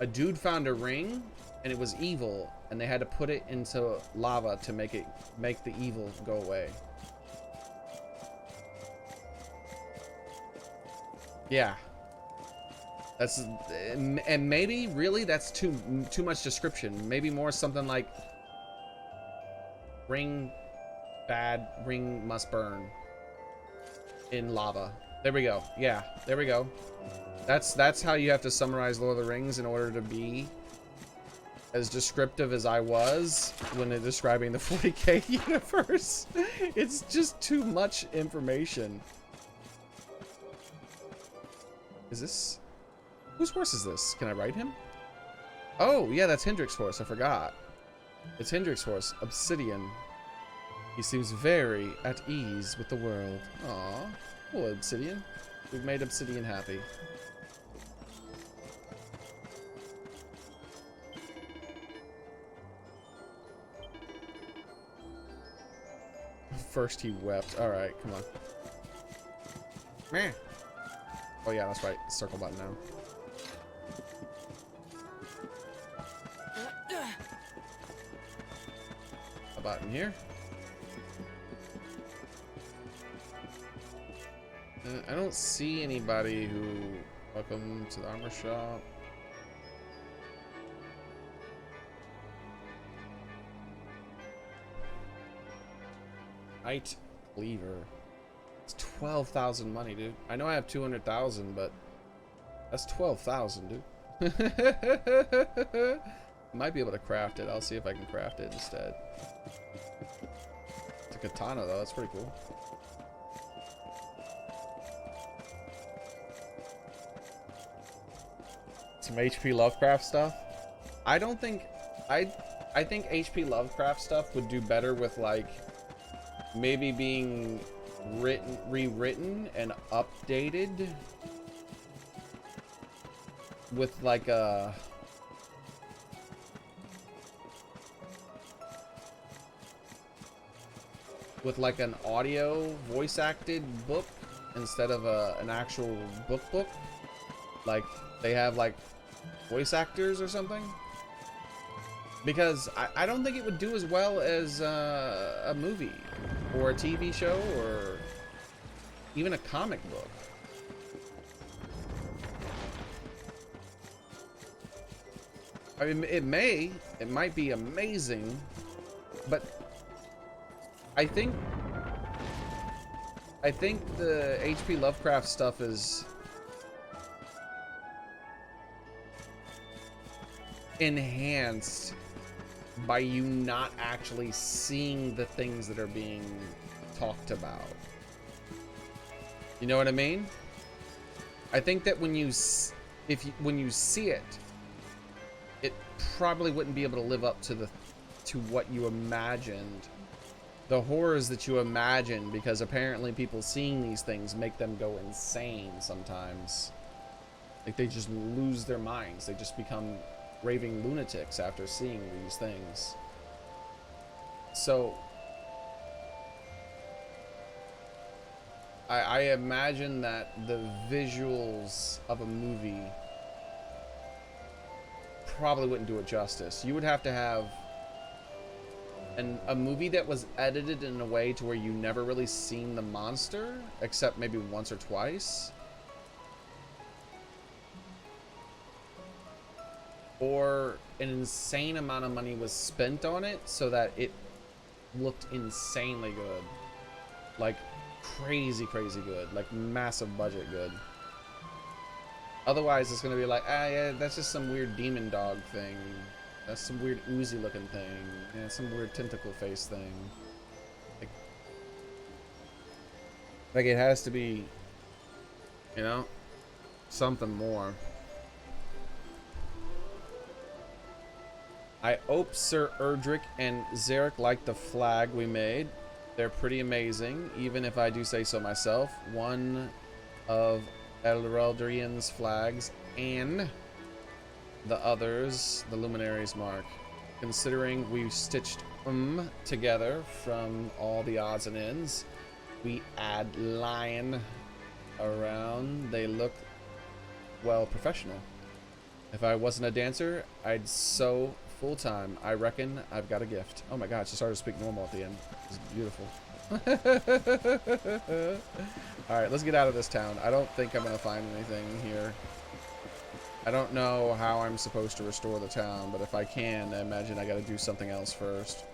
A dude found a ring, and it was evil, and they had to put it into lava to make the evil go away. Yeah. That's... and maybe, really, that's too much description. Maybe more something like... ring bad, ring must burn. In lava. There we go. Yeah, there we go. That's how you have to summarize Lord of the Rings in order to be as descriptive as I was when describing the 40K universe. It's just too much information. Is this... Whose horse is this? Can I ride him? Oh, yeah, that's Hendrick's horse. I forgot. It's Hendrick's horse, Obsidian. He seems very at ease with the world. Aw. Hello, Obsidian. We've made Obsidian happy. First he wept. Alright, come on. Meh. Oh yeah, that's right. Circle button now. A button here. I don't see anybody who... Welcome to the armor shop. Knight Cleaver. It's 12,000 money, dude. I know I have 200,000, but that's 12,000, dude. Might be able to craft it. I'll see if I can craft it instead. It's a katana, though. That's pretty cool. Some HP Lovecraft stuff. I don't think... I think HP Lovecraft stuff would do better with, like... maybe being rewritten and updated with like a an audio voice acted book instead of an actual book. Like they have like voice actors or something. Because I don't think it would do as well as a movie or a TV show or even a comic book. I mean, it might be amazing, but I think the HP Lovecraft stuff is enhanced by you not actually seeing the things that are being talked about. You know what I mean? I think that when you see it, it probably wouldn't be able to live up to what you imagined, the horrors that you imagined, because apparently people seeing these things make them go insane sometimes. Like they just lose their minds. They just become raving lunatics after seeing these things. So I imagine that the visuals of a movie probably wouldn't do it justice. You would have to have a movie that was edited in a way to where you never really seen the monster except maybe once or twice. Or an insane amount of money was spent on it so that it looked insanely good. Like crazy good. Like massive budget good. Otherwise it's gonna be like, yeah, that's just some weird demon dog thing. That's some weird oozy looking thing. Yeah, some weird tentacle face thing. Like it has to be, you know, something more. I hope Sir Erdrea and Xearrik like the flag we made. They're pretty amazing, even if I do say so myself. One of Erdrea's flags and the others, the Luminary's mark. Considering we stitched them together from all the odds and ends, we add lion around. They look, well, professional. If I wasn't a dancer, I'd sew full-time. I reckon I've got a gift. Oh my god, she started to speak normal at the end. It's beautiful. Alright, let's get out of this town. I don't think I'm gonna find anything here. I don't know how I'm supposed to restore the town, but if I can, I imagine I gotta do something else first.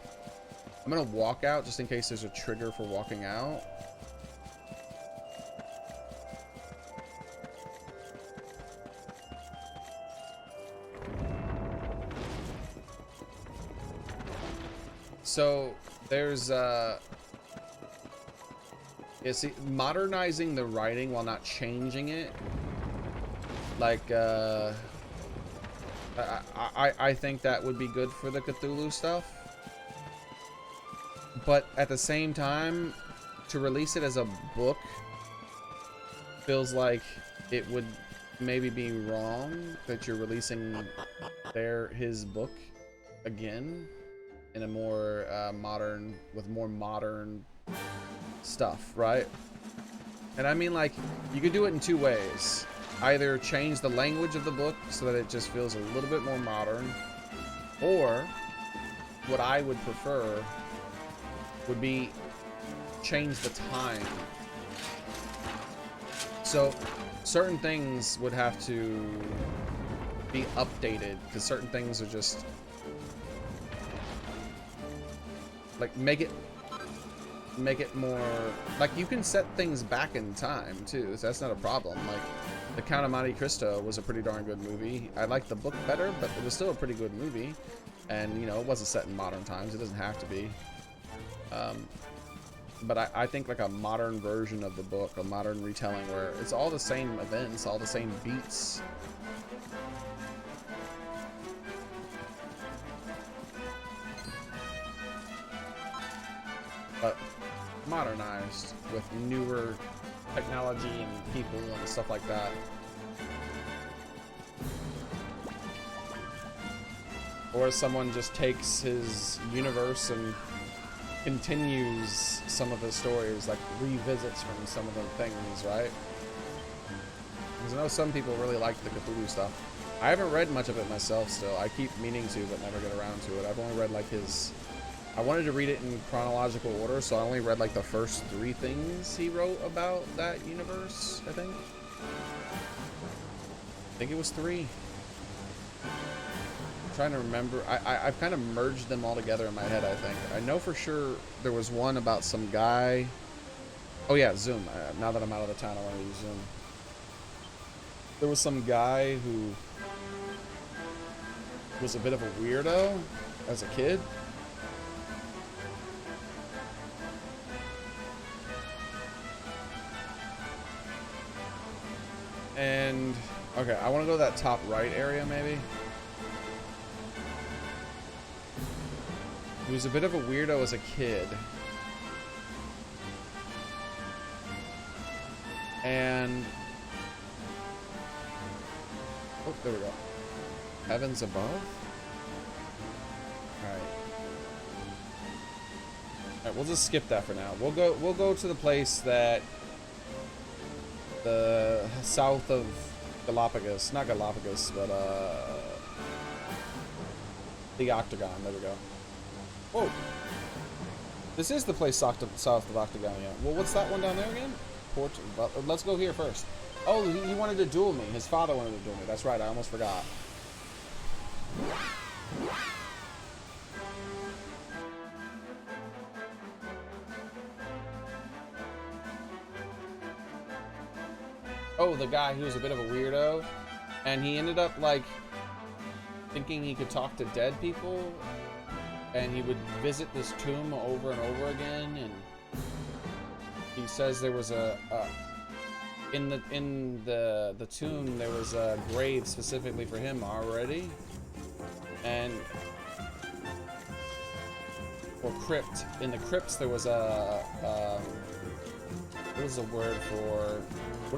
I'm gonna walk out just in case there's a trigger for walking out. So there's yeah, see, modernizing the writing while not changing it Like, I think that would be good for the Cthulhu stuff. But at the same time, to release it as a book feels like it would maybe be wrong that you're releasing his book again in a more modern, with more modern stuff, right? And I mean, like, you could do it in two ways. Either change the language of the book so that it just feels a little bit more modern, or what I would prefer would be change the time. So certain things would have to be updated because certain things are just like make it more like you can set things back in time too, so that's not a problem. Like The Count of Monte Cristo was a pretty darn good movie. I liked the book better, but it was still a pretty good movie. And you know, it wasn't set in modern times. It doesn't have to be. But I think like a modern version of the book, a modern retelling where it's all the same events, all the same beats. But modernized with newer technology and people and stuff like that. Or someone just takes his universe and continues some of the stories, like revisits from some of the things, right? Because I know some people really like the Cthulhu stuff. I haven't read much of it myself still. I keep meaning to, but never get around to it. I've only read like his... I wanted to read it in chronological order, so I only read like the first 3 things he wrote about that universe, I think. I think it was 3. I'm trying to remember. I've kind of merged them all together in my head, I think. I know for sure there was one about some guy. Oh yeah, Zoom. Now that I'm out of the town, I want to use Zoom. There was some guy who was a bit of a weirdo as a kid. And, okay, I want to go to that top right area, maybe. He was a bit of a weirdo as a kid. And... oh, there we go. Heavens above? Alright. Alright, we'll just skip that for now. We'll go to the place that... the south of Galapagos, not Galapagos, but the Octagon. There we go. Whoa, this is the place south of Octagon. Yeah. Well, what's that one down there again? Port. Let's go here first. Oh, he wanted to duel me. His father wanted to duel me. That's right. I almost forgot. Oh, the guy who was a bit of a weirdo, and he ended up like thinking he could talk to dead people, and he would visit this tomb over and over again. And he says there was in the tomb there was a grave specifically for him already, and or crypt. In the crypts there was what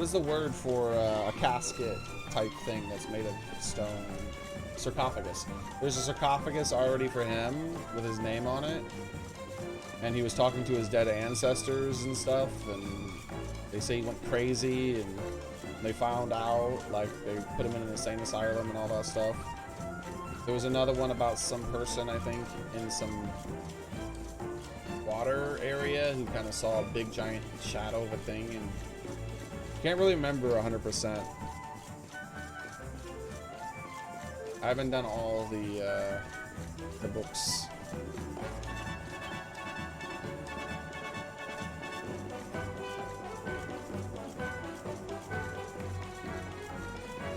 is the word for a casket type thing that's made of stone? Sarcophagus. There's a sarcophagus already for him with his name on it, and he was talking to his dead ancestors and stuff, and they say he went crazy, and they found out, like, they put him in an insane asylum and all that stuff. There was another one about some person, I think, in some water area who kind of saw a big giant shadow of a thing, and can't really remember 100%. I haven't done all the books.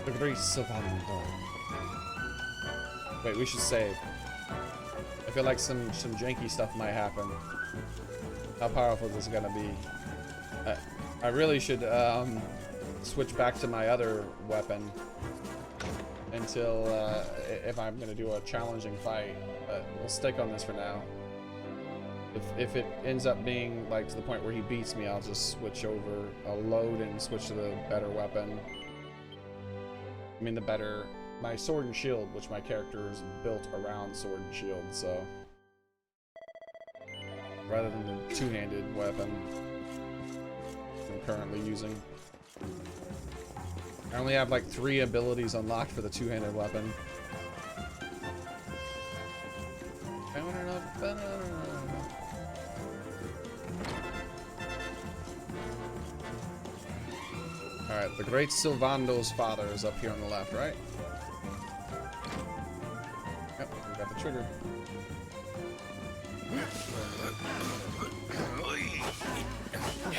The Great Savannah. Wait, we should save. I feel like some janky stuff might happen. How powerful is this gonna be? I really should switch back to my other weapon. until if I'm gonna do a challenging fight. But we'll stick on this for now. If it ends up being like to the point where he beats me, I'll just switch over. I'll load and switch to the better weapon. I mean my sword and shield, which my character is built around sword and shield, so rather than the two-handed weapon I'm currently using. I only have like 3 abilities unlocked for the two-handed weapon. Alright, the great Sylvando's father is up here on the left, right? Yep, we got the trigger.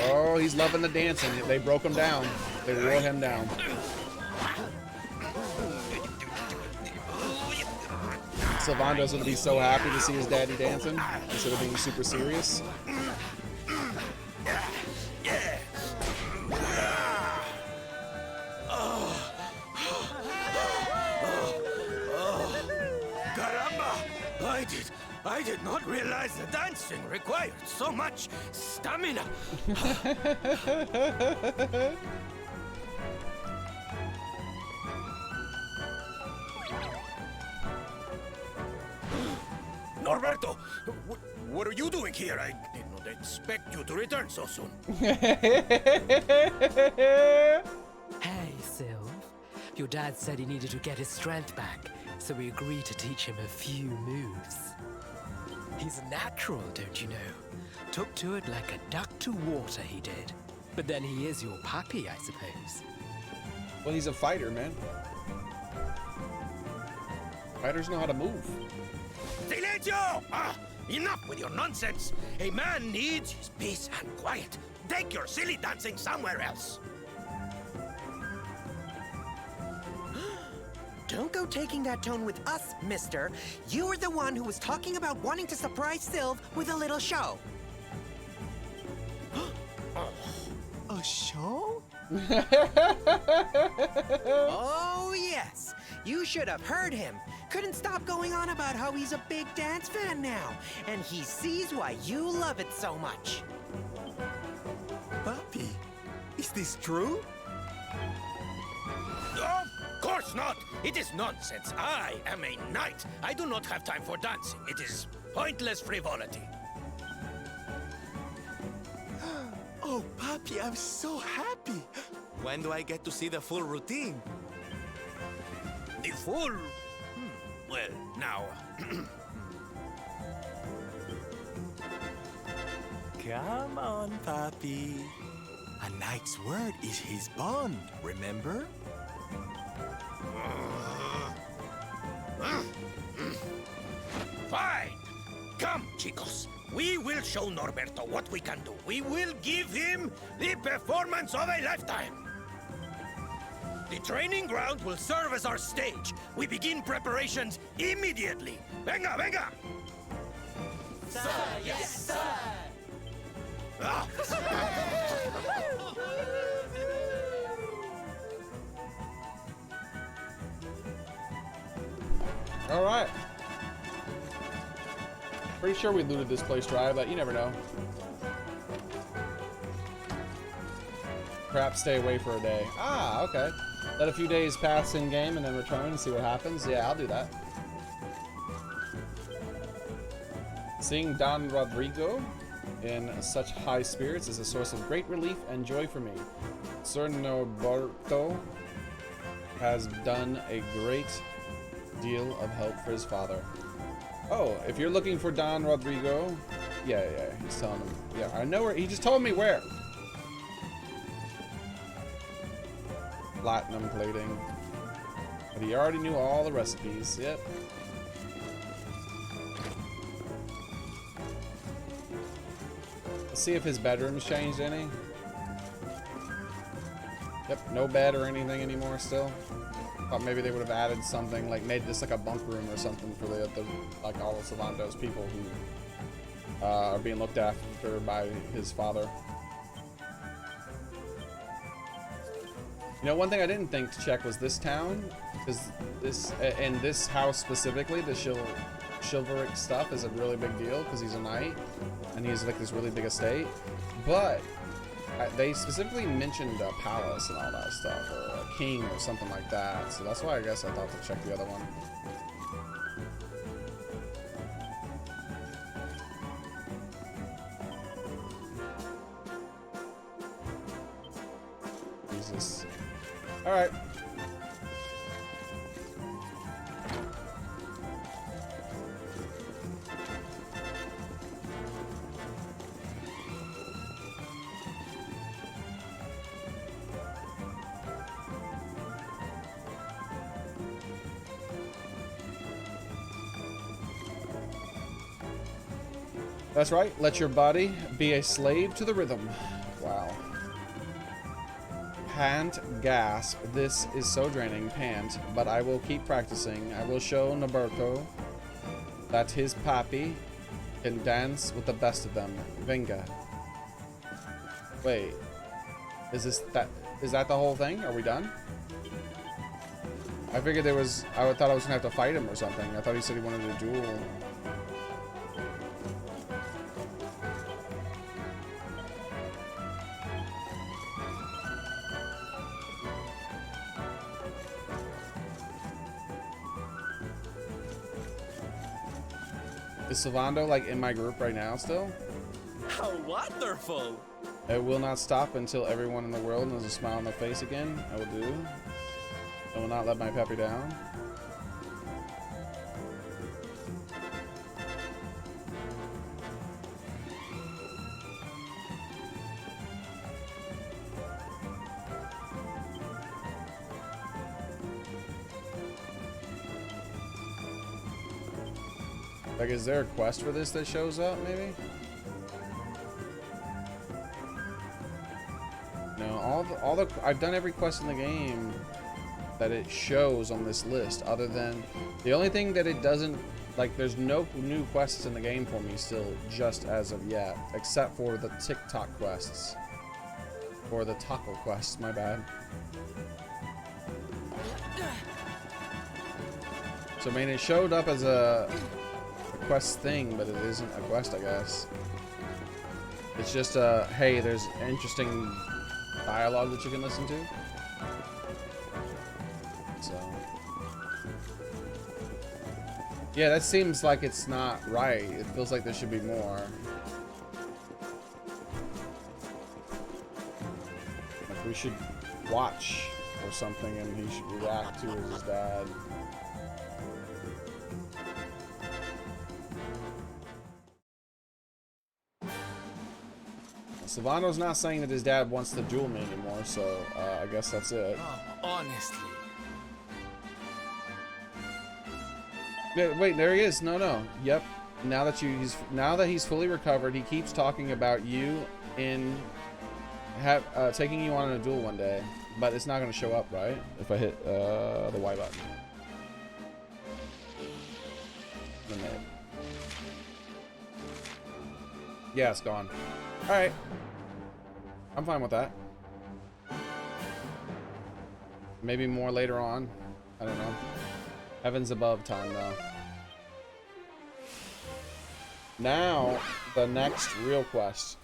Oh, he's loving the dancing. They broke him down. They wore him down. Sylvando's gonna be so happy to see his daddy dancing instead of being super serious. I did not realize the dancing required so much stamina. Norberto, what are you doing here? I did not expect you to return so soon. Hey, Sylv. Your dad said he needed to get his strength back, so we agreed to teach him a few moves. He's a natural, don't you know? Took to it like a duck to water, he did. But then he is your puppy, I suppose. Well, he's a fighter, man. Fighters know how to move. Silencio! Enough with your nonsense! A man needs his peace and quiet. Take your silly dancing somewhere else. Don't go taking that tone with us, mister. You were the one who was talking about wanting to surprise Sylv with a little show. A show? Oh, yes. You should have heard him. Couldn't stop going on about how he's a big dance fan now. And he sees why you love it so much. Papi, is this true? Of course not! It is nonsense. I am a knight. I do not have time for dancing. It is pointless frivolity. Oh, Papi, I'm so happy. When do I get to see the full routine? The full... Well, now... Come on, Papi. A knight's word is his bond, remember? Fine! Come, chicos. We will show Norberto what we can do. We will give him the performance of a lifetime. The training ground will serve as our stage. We begin preparations immediately. Venga, venga! Sir, yes, sir! Ah. All right. Pretty sure we looted this place dry, but you never know. Perhaps stay away for a day. Ah, okay. Let a few days pass in game and then return and see what happens. Yeah, I'll do that. Seeing Don Rodrigo in such high spirits is a source of great relief and joy for me. Sir Norberto has done a great deal of help for his father. Oh, if you're looking for Don Rodrigo, yeah, he's telling him. Yeah, I know where. He just told me where. Platinum plating. But he already knew all the recipes. Yep. Let's see if his bedroom's changed any. Yep, no bed or anything anymore still. Thought maybe they would have added something, like made this like a bunk room or something for the like all of Sylvando's people who are being looked after by his father. You know, one thing I didn't think to check was this town Because this, and this house specifically, the Xearrik stuff is a really big deal because he's a knight and he's like this really big estate. But they specifically mentioned a palace and all that stuff, or a king or something like that. So that's why I guess I thought to check the other one. Jesus. All right. That's right. Let your body be a slave to the rhythm. Wow. Pant, gasp. This is so draining. Pant. But I will keep practicing. I will show Norberto that his papi can dance with the best of them. Venga. Wait. Is that the whole thing? Are we done? I figured there was... I thought I was gonna have to fight him or something. I thought he said he wanted a duel. Is Sylvando like in my group right now still? How wonderful! I will not stop until everyone in the world has a smile on their face again. I will do. I will not let my peppy down. Like, is there a quest for this that shows up, maybe? No, all the I've done every quest in the game that it shows on this list, other than the only thing that it doesn't, like, there's no new quests in the game for me still, just as of yet, except for the TikTok quests. Or the taco quests, my bad. So, I mean, it showed up as a quest thing, but it isn't a quest, I guess. It's just hey, there's interesting dialogue that you can listen to. So yeah, that seems like it's not right. It feels like there should be more. Like we should watch or something and he should react to as his dad. Silvano's not saying that his dad wants to duel me anymore, so I guess that's it. Oh, honestly. Yeah, wait, there he is. No. Yep. Now that he's fully recovered, he keeps talking about you taking you on a duel one day, but it's not going to show up, right? If I hit the Y button. Yeah, it's gone. All right. I'm fine with that. Maybe more later on. I don't know. Heavens above time, though. Now, the next real quest.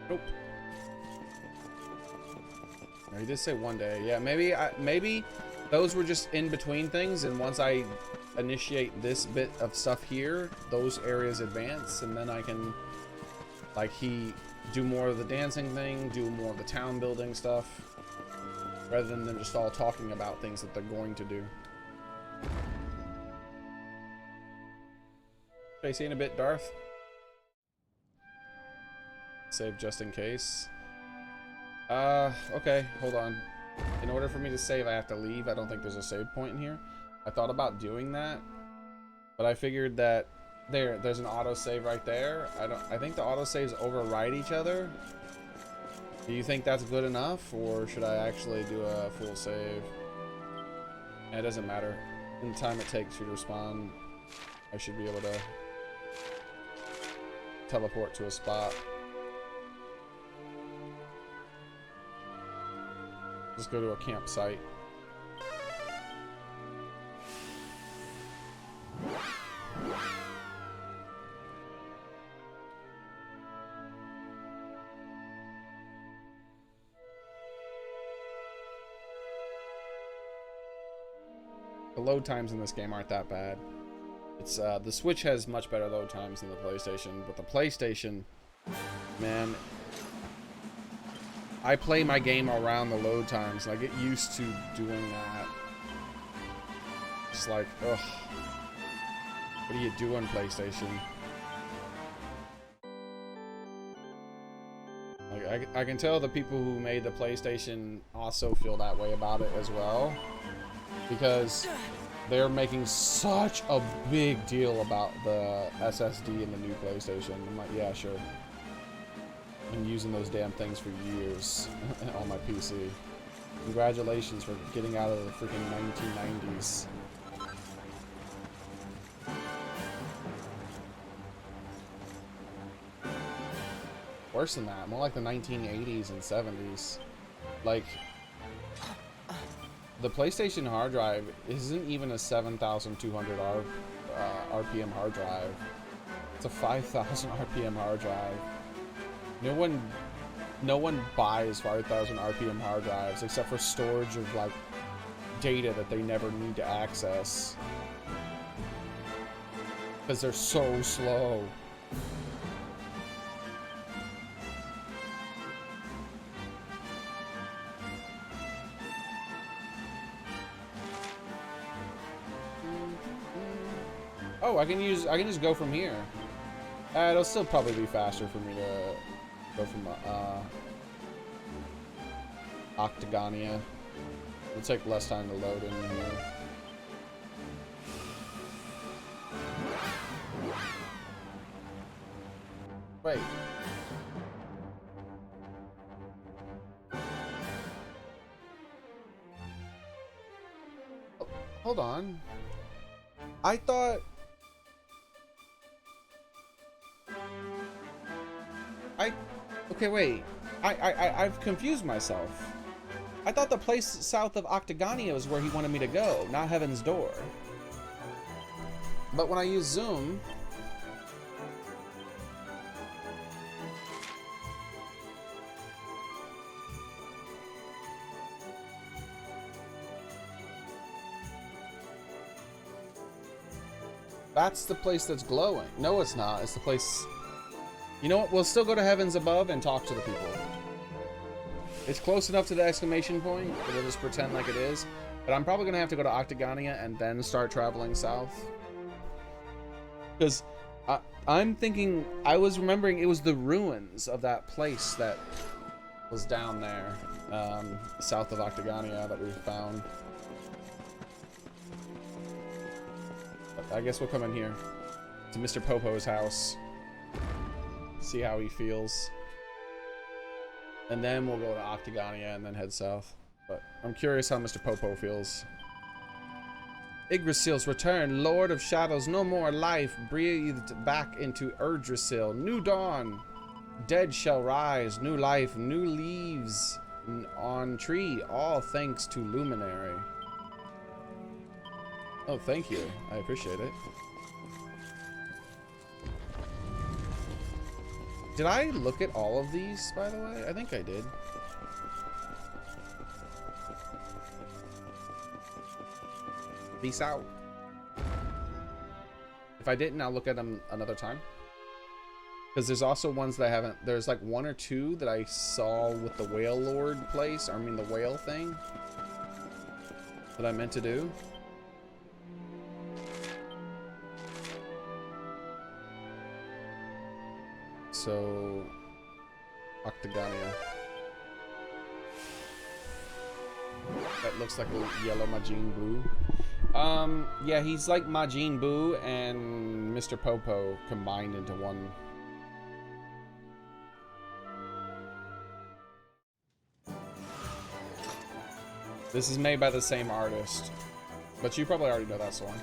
Nope. He did say one day. Yeah, maybe those were just in between things, and once I initiate this bit of stuff here, those areas advance, and then I can, like, do more of the dancing thing, do more of the town building stuff, rather than them just all talking about things that they're going to do. Okay, see you in a bit, Darth. Save just in case. Okay, hold on. In order for me to save, I have to leave. I don't think there's a save point in here. I thought about doing that, but I figured that there's an auto save right there. I think the auto saves override each other. Do you think that's good enough, or should I actually do a full save? It doesn't matter. In the time it takes you to respond, I should be able to teleport to a spot. Just go to a campsite. The load times in this game aren't that bad. It's the Switch has much better load times than the PlayStation, but the PlayStation, man, I play my game around the load times, and I get used to doing that. It's like, ugh, what are you doing, PlayStation? Like, I can tell the people who made the PlayStation also feel that way about it as well, because they're making such a big deal about the SSD in the new PlayStation. I'm like, yeah, sure. Been using those damn things for years on my PC. Congratulations for getting out of the freaking 1990s. Worse than that, more like the 1980s and 70s. Like, the PlayStation hard drive isn't even a 7,200 RPM hard drive. It's a 5,000 RPM hard drive. No one buys 5,000 RPM hard drives except for storage of like data that they never need to access, because they're so slow. Oh, I can just go from here. It'll still probably be faster for me to go from Octagonia. It'll take less time to load in here. Wait. Oh, hold on. I thought okay, wait. I've confused myself. I thought the place south of Octagonia was where he wanted me to go, not Heaven's Door. But when I use zoom, that's the place that's glowing. No, it's not. It's the place. You know what? We'll still go to Heavens Above and talk to the people. It's close enough to the exclamation point that we'll just pretend like it is. But I'm probably going to have to go to Octagonia and then start traveling south. Because I'm thinking, I was remembering it was the ruins of that place that was down there, south of Octagonia, that we found. But I guess we'll come in here to Mr. Popo's house. See how he feels. And then we'll go to Octagonia and then head south. But I'm curious how Mr. Popo feels. Yggdrasil's return, Lord of Shadows, no more life, breathed back into Erdrea. New dawn, dead shall rise, new life, new leaves on tree, all thanks to Luminary. Oh, thank you. I appreciate it. Did I look at all of these, by the way? I think I did. Peace out. If I didn't, I'll look at them another time. Because there's also ones that I haven't... There's like one or two that I saw with the Whale Lord place. Or I mean the whale thing. That I meant to do. So... Octagonia. That looks like a yellow Majin Buu. Yeah, he's like Majin Buu and Mr. Popo combined into one. This is made by the same artist, but you probably already know that song.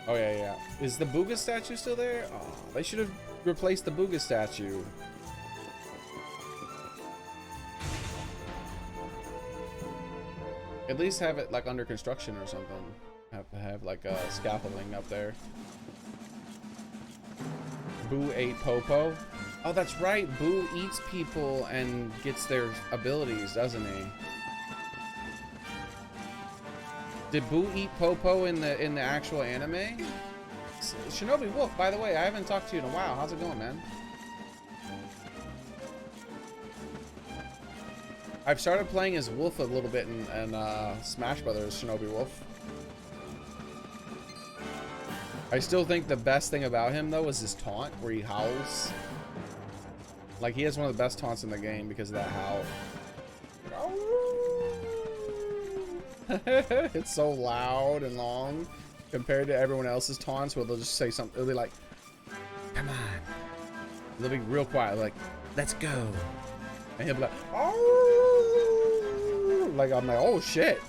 Oh yeah, yeah. Is the Booga statue still there? Oh, they should have replaced the Booga statue. At least have it like under construction or something. Have like a scaffolding up there. Boo ate Popo. Oh, that's right. Boo eats people and gets their abilities, doesn't he? Did Boo eat Popo in the actual anime? Shinobi Wolf, by the way, I haven't talked to you in a while. How's it going, man? I've started playing as Wolf a little bit in Smash Brothers Shinobi Wolf. I still think the best thing about him though is his taunt where he howls. Like he has one of the best taunts in the game because of that howl. It's so loud and long compared to everyone else's taunts where they'll just say something. They'll be like, "Come on." They'll be real quiet, like, "Let's go." And he'll be like, "Oh!" Like I'm like, "Oh shit,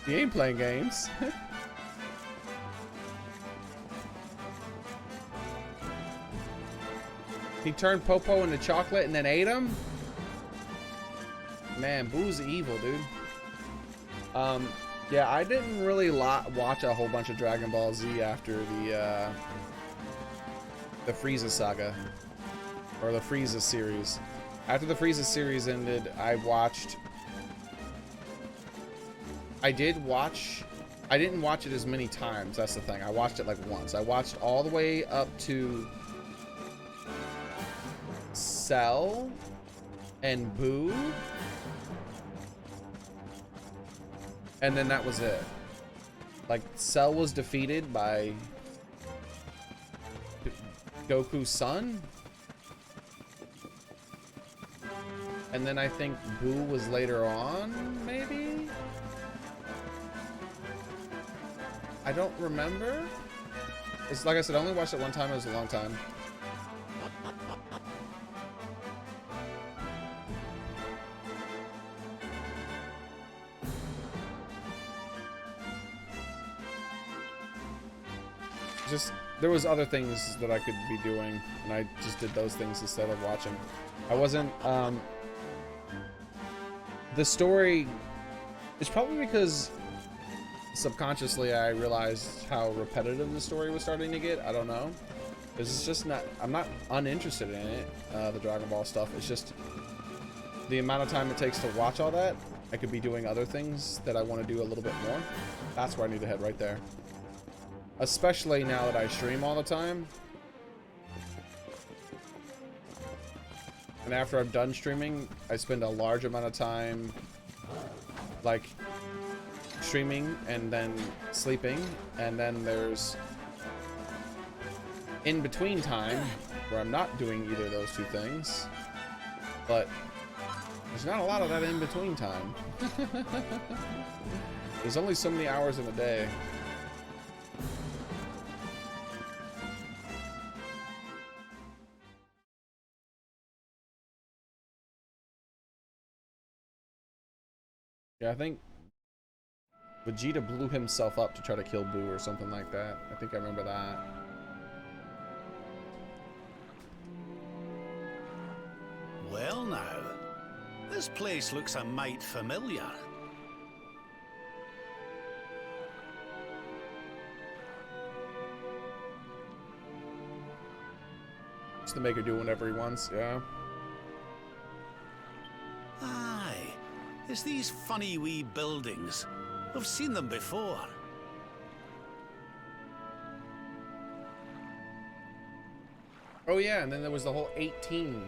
he ain't playing games." He turned Popo into chocolate and then ate him? Man, Boo's evil, dude. Yeah, I didn't really watch a whole bunch of Dragon Ball Z after the Frieza saga. Or the Frieza series. After the Frieza series ended, I didn't watch it as many times, that's the thing. I watched it like once. I watched all the way up to Cell and Boo, and then that was it. Like Cell was defeated by Goku's son, and then I think Boo was later on, maybe? I don't remember. It's like I said, I only watched it one time. It was a long time. Just there was other things that I could be doing, and I just did those things instead of watching. I wasn't the story. It's probably because subconsciously I realized how repetitive the story was starting to get. I don't know. It's just not. I'm not uninterested in it. The Dragon Ball stuff. It's just the amount of time it takes to watch all that. I could be doing other things that I want to do a little bit more. That's where I need to head right there. Especially now that I stream all the time. And after I'm done streaming, I spend a large amount of time like streaming and then sleeping, and then there's in between time where I'm not doing either of those two things, but there's not a lot of that in between time. There's only so many hours in a day. Yeah, I think Vegeta blew himself up to try to kill Boo or something like that. I think I remember that. Well now, this place looks a mite familiar. Just the Maker do whenever he wants, yeah. Aye, it's these funny wee buildings. I've seen them before. Oh yeah, and then there was the whole 18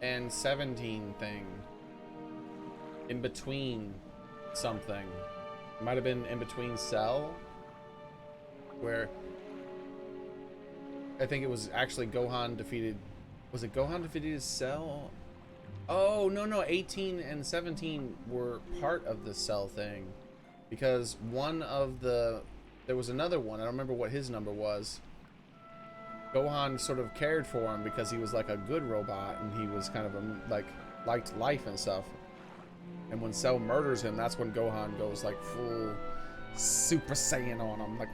and 17 thing. In between something. It might have been in between Cell, where I think it was actually Gohan defeated. Was it Gohan defeated Cell? Oh, no, 18 and 17 were part of the Cell thing. Because one of the There was another one. I don't remember what his number was. Gohan sort of cared for him because he was like a good robot and he was kind of like liked life and stuff. And when Cell murders him, that's when Gohan goes like full Super Saiyan on him. Like,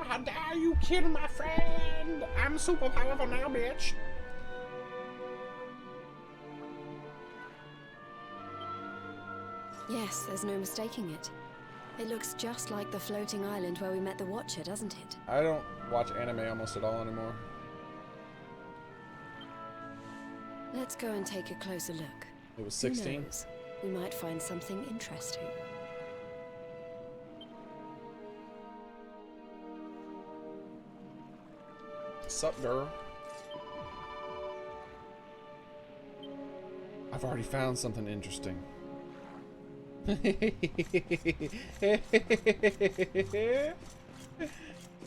how dare you kill my friend? I'm super powerful now, bitch. Yes, there's no mistaking it. It looks just like the floating island where we met the Watcher, doesn't it? I don't watch anime almost at all anymore. Let's go and take a closer look. It was 16. Who knows? We might find something interesting. Sup, girl? I've already found something interesting.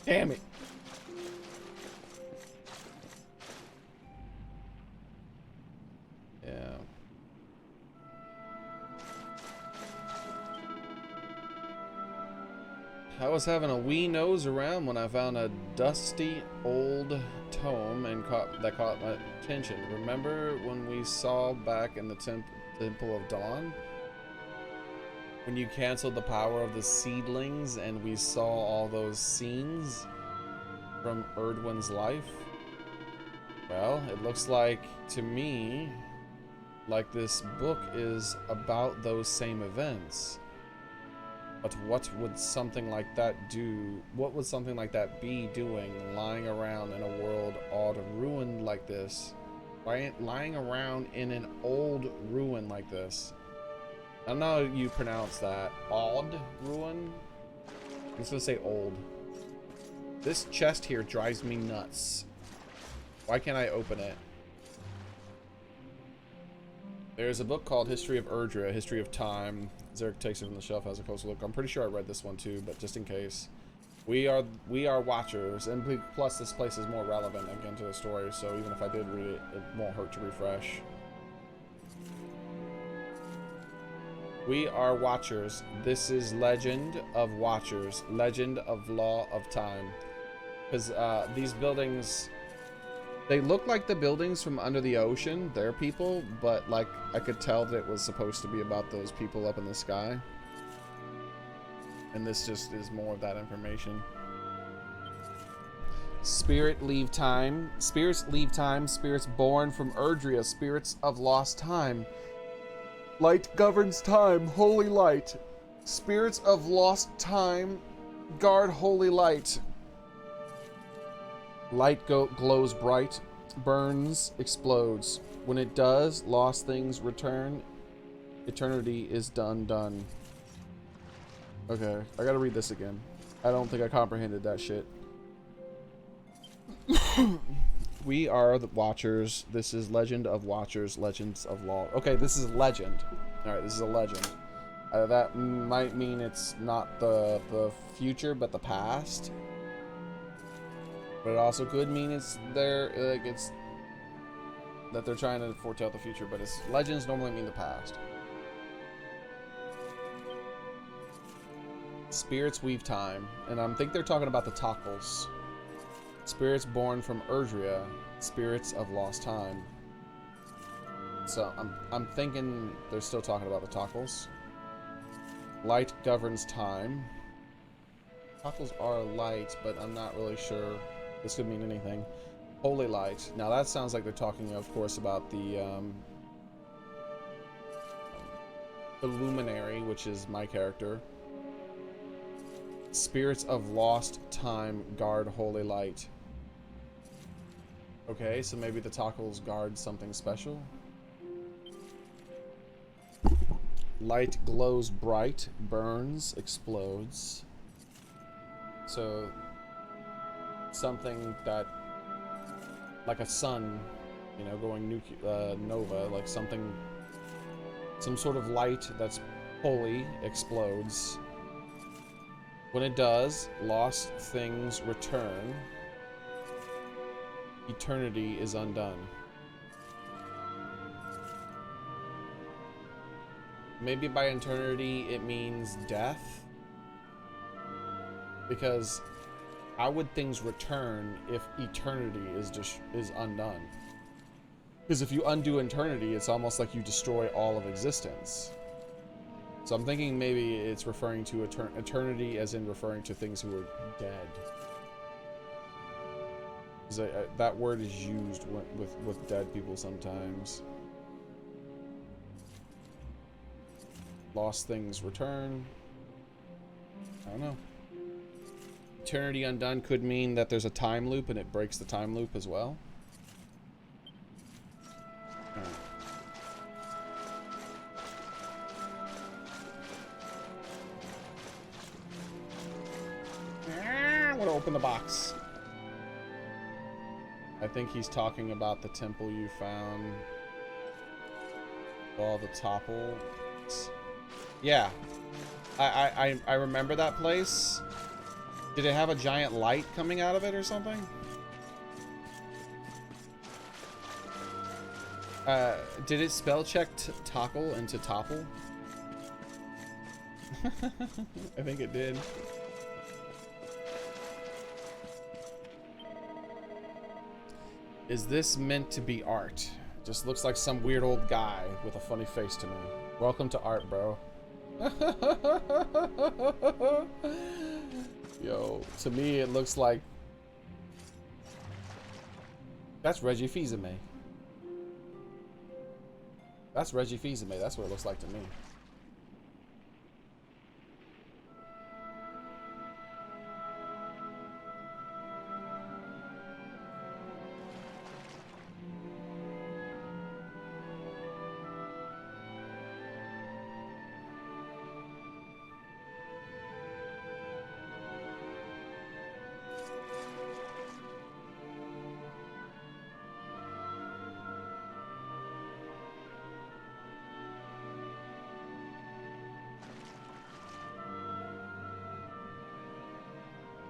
Damn it. Yeah. I was having a wee nose around when I found a dusty old tome and that caught my attention. Remember when we saw back in the Temple of Dawn? When you canceled the power of the seedlings and we saw all those scenes from Erdwin's life? Well, it looks like, to me, like this book is about those same events. But what would something like that do? What would something like that be doing, lying around in a world all ruined like this? Lying around in an old ruin like this? I don't know how you pronounce that. Odd ruin? I'm just gonna say old. This chest here drives me nuts. Why can't I open it? There's a book called History of Erdrea, History of Time. Xearrik takes it from the shelf, has a closer look. I'm pretty sure I read this one too, but just in case. We are watchers, and plus this place is more relevant again to the story, so even if I did read it, it won't hurt to refresh. We are watchers. This is Legend of Watchers. Legend of Law of Time. Because these buildings, they look like the buildings from under the ocean. They're people, but like I could tell that it was supposed to be about those people up in the sky. And this just is more of that information. Spirit leave time. Spirits leave time. Spirits born from Erdrea. Spirits of lost time. Light governs time, holy light. Spirits of lost time, guard holy light. Light glows bright, burns, explodes. When it does, lost things return. Eternity is done. Okay, I gotta read this again. I don't think I comprehended that shit. We are the Watchers. This is Legend of Watchers, Legends of Law. Okay, this is legend. Alright, this is a legend. That might mean it's not the future, but the past. But it also could mean it's that they're trying to foretell the future, but it's legends normally mean the past. Spirits weave time, and I think they're talking about the Tockles. Spirits born from Erdrea, spirits of lost time. So I'm thinking they're still talking about the Tockles. Light governs time. Tockles are light, but I'm not really sure. This could mean anything. Holy light. Now that sounds like they're talking, of course, about the Luminary, which is my character. Spirits of lost time guard holy light. Okay, so maybe the Tockles guard something special. Light glows bright, burns, explodes. So something that, like a sun, you know, going nova, like something, some sort of light that's holy explodes. When it does, lost things return. Eternity is undone. Maybe by eternity it means death. Because how would things return if eternity is undone? Because if you undo eternity, it's almost like you destroy all of existence. So I'm thinking maybe it's referring to eternity as in referring to things who are dead. That word is used with dead people sometimes. Lost things return. I don't know. Eternity undone could mean that there's a time loop and it breaks the time loop as well. I'm gonna open the box. I think he's talking about the temple you found. All the topples. Yeah. I remember that place. Did it have a giant light coming out of it or something? Did it spell check tockle into topple? I think it did. Is this meant to be art? Just looks like some weird old guy with a funny face to me. Welcome to art, bro. Yo, to me it looks like that's Reggie Fils-Aimé. That's Reggie Fils-Aimé. That's what it looks like to me.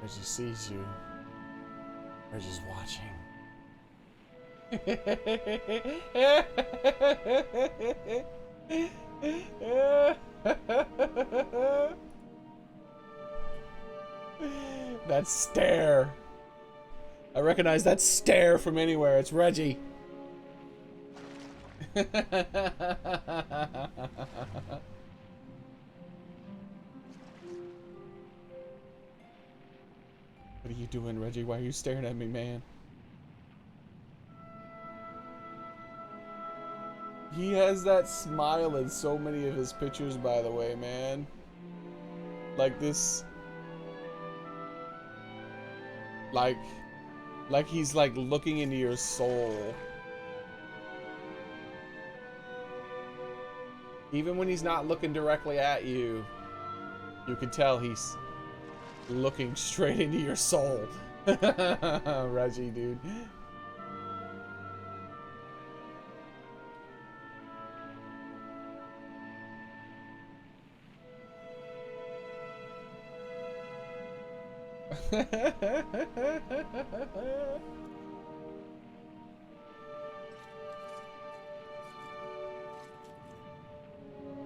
Reggie sees you. Reggie's watching. That stare. I recognize that stare from anywhere. It's Reggie. What are you doing, Reggie? Why are you staring at me, man? He has that smile in so many of his pictures, by the way, man. Like this... Like he's like looking into your soul. Even when he's not looking directly at you, you can tell he's looking straight into your soul. Reggie, dude.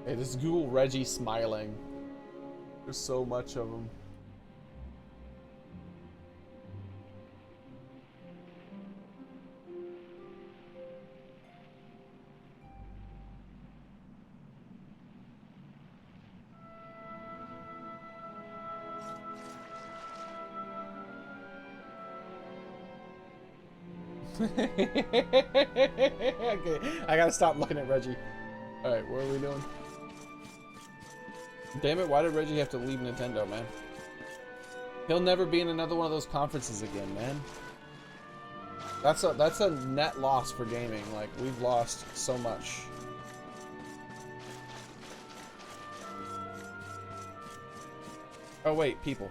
Hey, just Google Reggie smiling. There's so much of them. Okay, I gotta stop looking at Reggie. Alright, what are we doing? Damn it, why did Reggie have to leave Nintendo, man? He'll never be in another one of those conferences again, man. That's a net loss for gaming. Like, we've lost so much. Oh wait, people.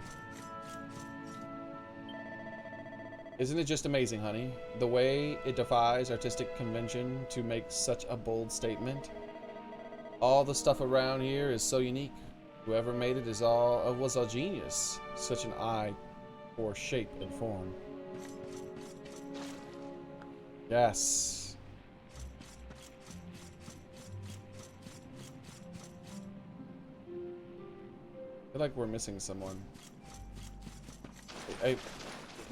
Isn't it just amazing, honey? The way it defies artistic convention to make such a bold statement. All the stuff around here is so unique. Whoever made it was a genius. Such an eye for shape and form. Yes. I feel like we're missing someone.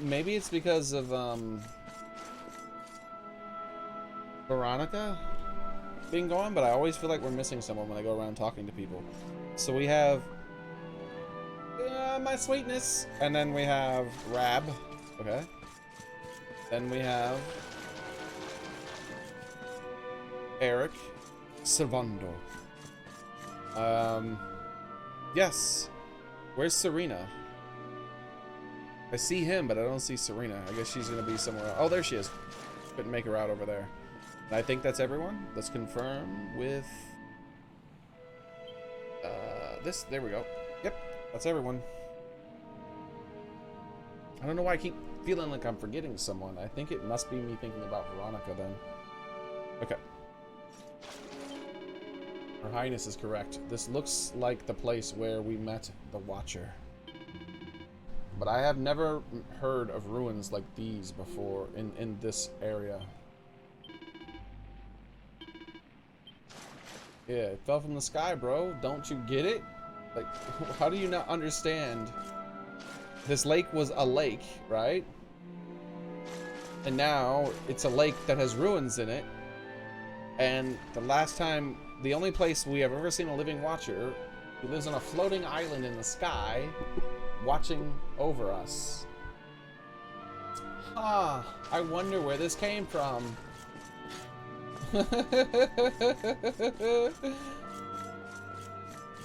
Maybe it's because of Veronica being gone, but I always feel like we're missing someone when I go around talking to people. So we have my sweetness, and then we have Rab. Okay. Then we have Xearrik, Servando. Yes. Where's Serena? I see him, but I don't see Serena. I guess she's gonna be somewhere else. Oh, there she is. Couldn't make her out over there. And I think that's everyone. Let's confirm with this. There we go. Yep, that's everyone. I don't know why I keep feeling like I'm forgetting someone. I think it must be me thinking about Veronica then. Okay. Her Highness is correct. This looks like the place where we met the Watcher. But I have never heard of ruins like these before in this area. Yeah, it fell from the sky, bro. Don't you get it? Like, how do you not understand? This lake was a lake, right? And now it's a lake that has ruins in it. And the last time, the only place we have ever seen a living Watcher, who lives on a floating island in the sky, watching over us. Ah, I wonder where this came from.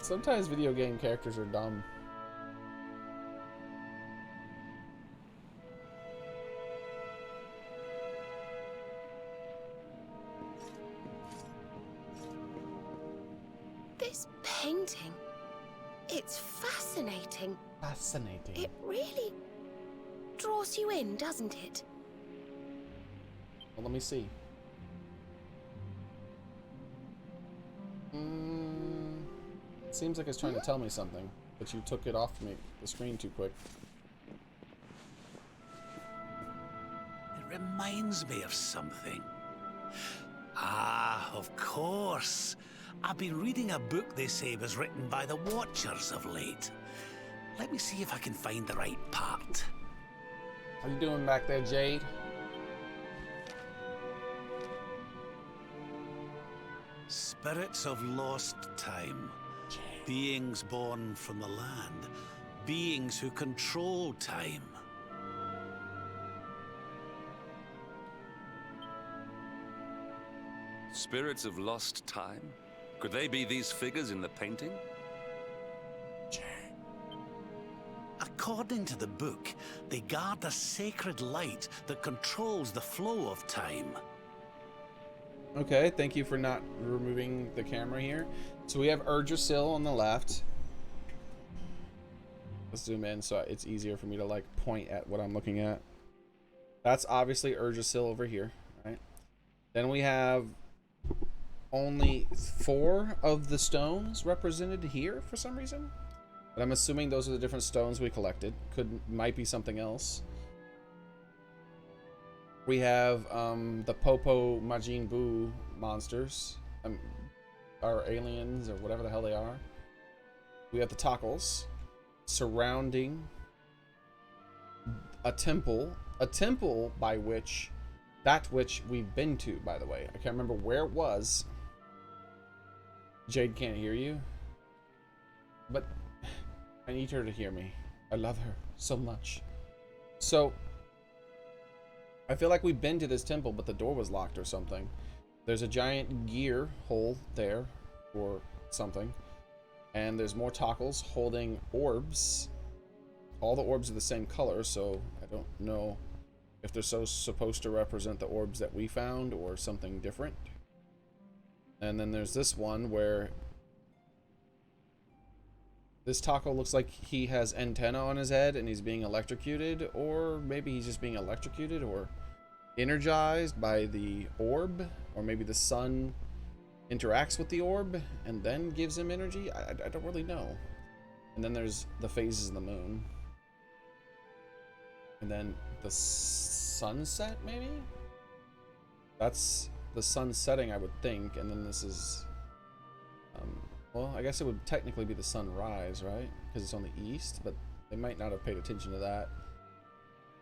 Sometimes video game characters are dumb. This painting, it's fascinating. Fascinating. It really draws you in, doesn't it? Well, let me see. Seems like it's trying to tell me something, but you took it off me the screen too quick. It reminds me of something. Ah, of course. I've been reading a book they say was written by the Watchers of late. Let me see if I can find the right part. How you doing back there, Jade? Spirits of lost time. Beings born from the land. Beings who control time. Spirits of lost time? Could they be these figures in the painting? According to the book, they guard a sacred light that controls the flow of time. Okay, thank you for not removing the camera here. So we have Erdrea on the left. Let's zoom in so it's easier for me to like point at what I'm looking at. That's obviously Erdrea over here, right? Then we have only 4 of the stones represented here for some reason. But I'm assuming those are the different stones we collected. Might be something else. We have the Popo Majin Buu monsters, or aliens, or whatever the hell they are. We have the Tockles surrounding a temple by which we've been to, by the way. I can't remember where it was. Jade can't hear you, but I need her to hear me. I love her so much. So I feel like we've been to this temple, but the door was locked or something. There's a giant gear hole there or something. And there's more Tockles holding orbs. All the orbs are the same color, so I don't know if they're supposed to represent the orbs that we found or something different. And then there's this one where this Taco looks like he has antenna on his head and he's being electrocuted, or maybe he's just being electrocuted or energized by the orb, or maybe the sun interacts with the orb and then gives him energy. I don't really know. And then there's the phases of the moon. And then the sunset, maybe? That's the sun setting, I would think. And then this is... well, I guess it would technically be the sunrise, right? Because it's on the east, but they might not have paid attention to that.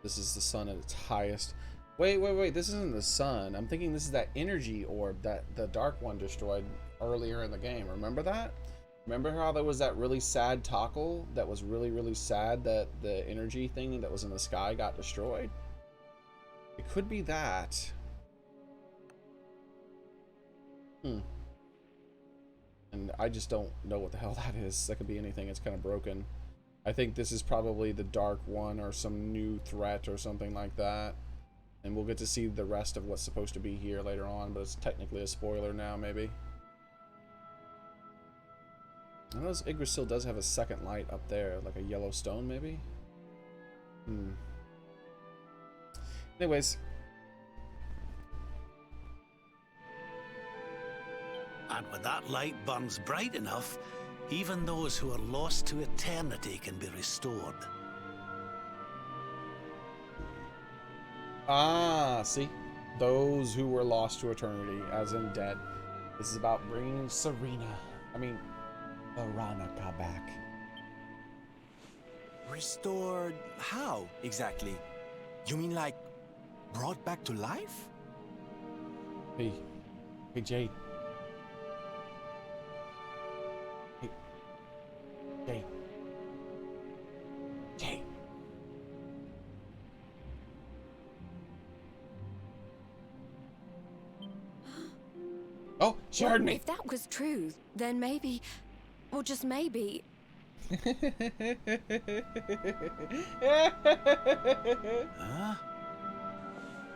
This is the sun at its highest. Wait. This isn't the sun. I'm thinking this is that energy orb that the Dark One destroyed earlier in the game. Remember that? Remember how there was that really sad Tockle that was really, really sad that the energy thing that was in the sky got destroyed? It could be that. And I just don't know what the hell that is. That could be anything. It's kind of broken. I think this is probably the Dark One or some new threat or something like that. And we'll get to see the rest of what's supposed to be here later on, but it's technically a spoiler now, maybe. I know Yggdrasil does have a second light up there, like a yellow stone, maybe? Anyways. And when that light burns bright enough, even those who are lost to eternity can be restored. Ah, see? Those who were lost to eternity, as in dead. This is about bringing Veronica back. Restored how, exactly? You mean like brought back to life? Hey Jade. Jade. Oh, she heard me. If that was true, then maybe, or just maybe. Huh?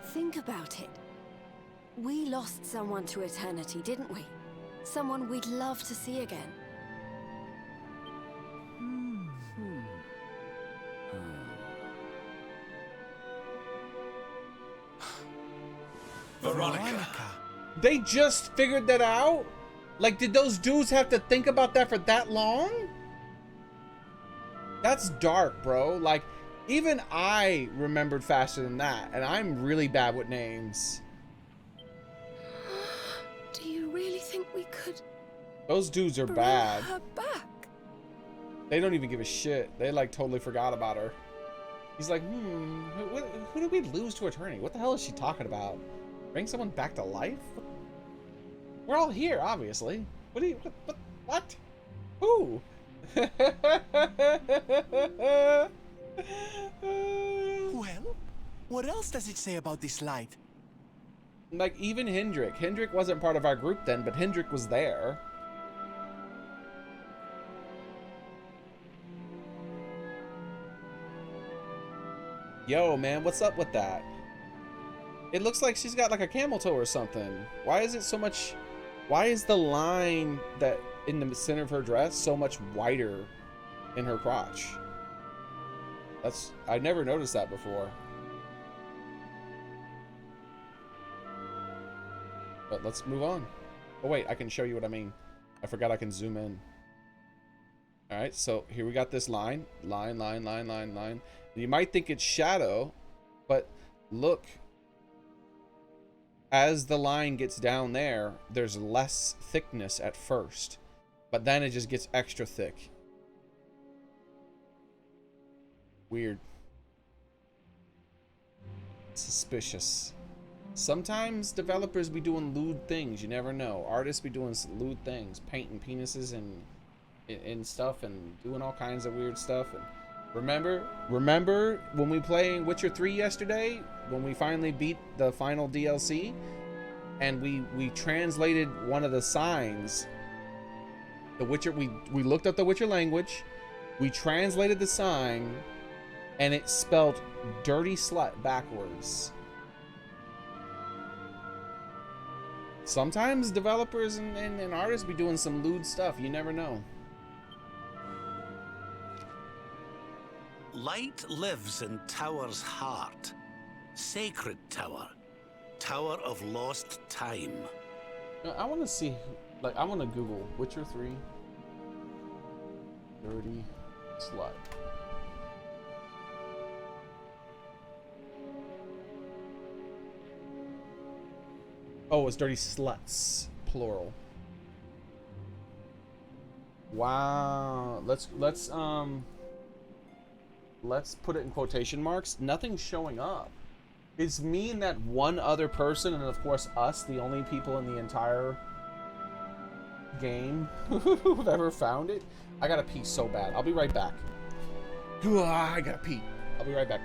Think about it. We lost someone to eternity, didn't we? Someone we'd love to see again. Veronica. They just figured that out? Like, did those dudes have to think about that for that long? That's dark, bro. Like, even I remembered faster than that, and I'm really bad with names. Do you really think we could? Those dudes are bring bad. her back? They don't even give a shit. They, like, totally forgot about her. He's like, who did we lose to eternity? What the hell is she talking about? Bring someone back to life? We're all here, obviously. What do you... What? Who? Well, what else does it say about this light? Like, even Hendrik. Hendrik wasn't part of our group then, but Hendrik was there. Yo, man, what's up with that? It looks like she's got like a camel toe or something. Why is it so much... Why is the line that in the center of her dress so much wider in her crotch? That's... I never noticed that before. But let's move on. Oh wait, I can show you what I mean. I forgot I can zoom in. Alright, so here we got this line. Line. You might think it's shadow, but look. As the line gets down there, there's less thickness at first, but then it just gets extra thick. Weird. Suspicious. Sometimes developers be doing lewd things, you never know. Artists be doing lewd things, painting penises and stuff and doing all kinds of weird stuff. And remember when we played Witcher 3 yesterday, when we finally beat the final DLC and we translated one of the signs, the Witcher, we looked up the Witcher language, we translated the sign, and it spelled dirty slut backwards. Sometimes developers and artists be doing some lewd stuff, you never know. Light lives in Tower's heart. Sacred Tower. Tower of Lost Time. I want to see, like, I want to Google Witcher 3 dirty slut. Oh, it's dirty sluts, plural. Wow. Let's let's put it in quotation marks, nothing's showing up. It's me and that one other person, and of course us, the only people in the entire game who've ever found it. I gotta pee so bad. I'll be right back. I gotta pee. I'll be right back.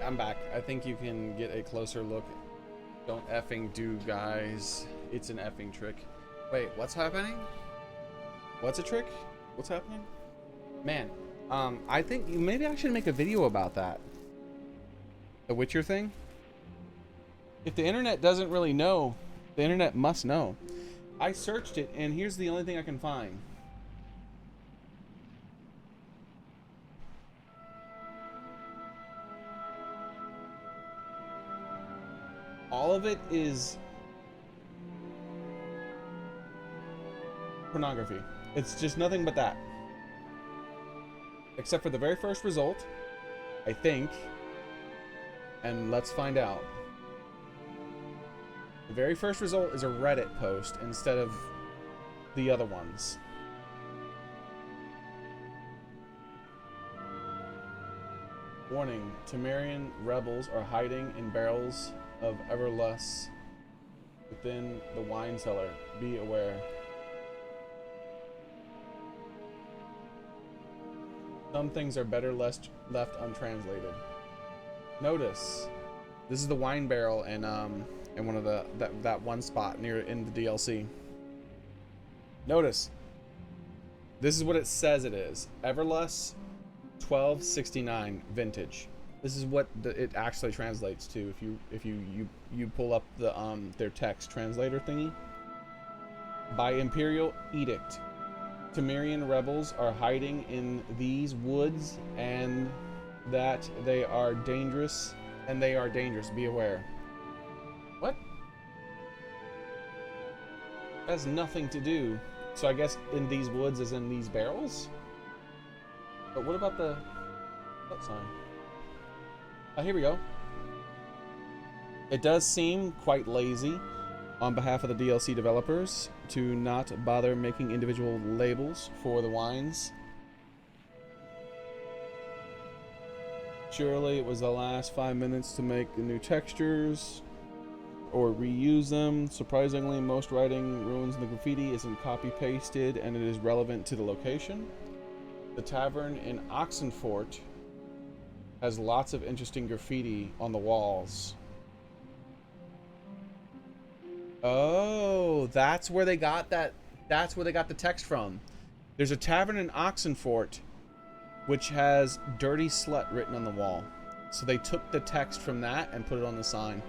I'm back. I think you can get a closer look. Don't effing do, guys. It's an effing trick. Wait, what's happening? What's a trick? What's happening? Man, I think maybe I should make a video about that. The Witcher thing. If the internet doesn't really know, the internet must know. I searched it, and here's the only thing I can find. All of it is pornography. It's just nothing but that. Except for the very first result, I think. And let's find out. The very first result is a Reddit post instead of the other ones. Warning, Temerian rebels are hiding in barrels of Everlust within the wine cellar. Be aware. Some things are better left untranslated. Notice, this is the wine barrel in one of that one spot near in the DLC. Notice, this is what it says it is. Everlust 1269 vintage. This is what it actually translates to if you pull up the their text translator thingy. By Imperial Edict, Temerian rebels are hiding in these woods and that they are dangerous. Be aware. What? That has nothing to do. So I guess in these woods is in these barrels? But what about the sign? Oh, here we go. It does seem quite lazy on behalf of the DLC developers to not bother making individual labels for the wines. Surely it was the last 5 minutes to make the new textures or reuse them. Surprisingly, most writing ruins in the graffiti isn't copy-pasted and it is relevant to the location. The tavern in Oxenfort has lots of interesting graffiti on the walls. Oh, that's where they got that. That's where they got the text from. There's a tavern in Oxenfort which has dirty slut written on the wall. So they took the text from that and put it on the sign.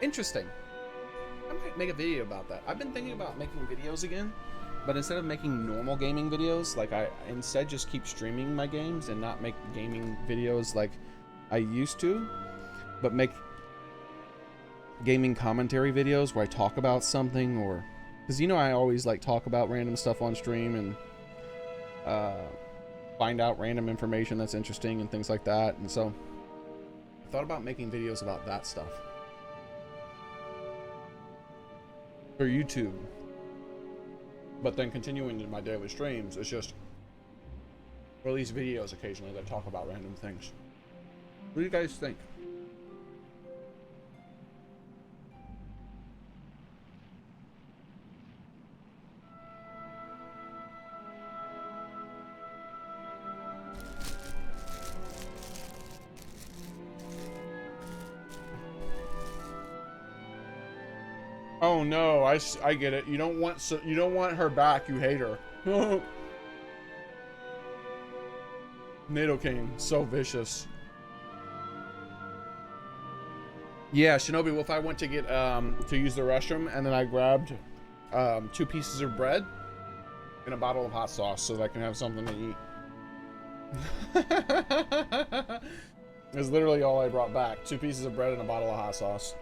Interesting. I might make a video about that. I've been thinking about making videos again, but instead of making normal gaming videos, like I instead just keep streaming my games and not make gaming videos like I used to, but make gaming commentary videos where I talk about something, or because you know I always like talk about random stuff on stream and find out random information that's interesting and things like that. And so I thought about making videos about that stuff for YouTube, but then continuing in my daily streams, it's just release videos occasionally that talk about random things. What do you guys think? Oh no, I get it. You don't want her back. You hate her. NATO King, so vicious. Yeah, Shinobi Wolf, I went to get to use the restroom, and then I grabbed 2 pieces of bread and a bottle of hot sauce so that I can have something to eat. It's literally all I brought back. 2 pieces of bread and a bottle of hot sauce.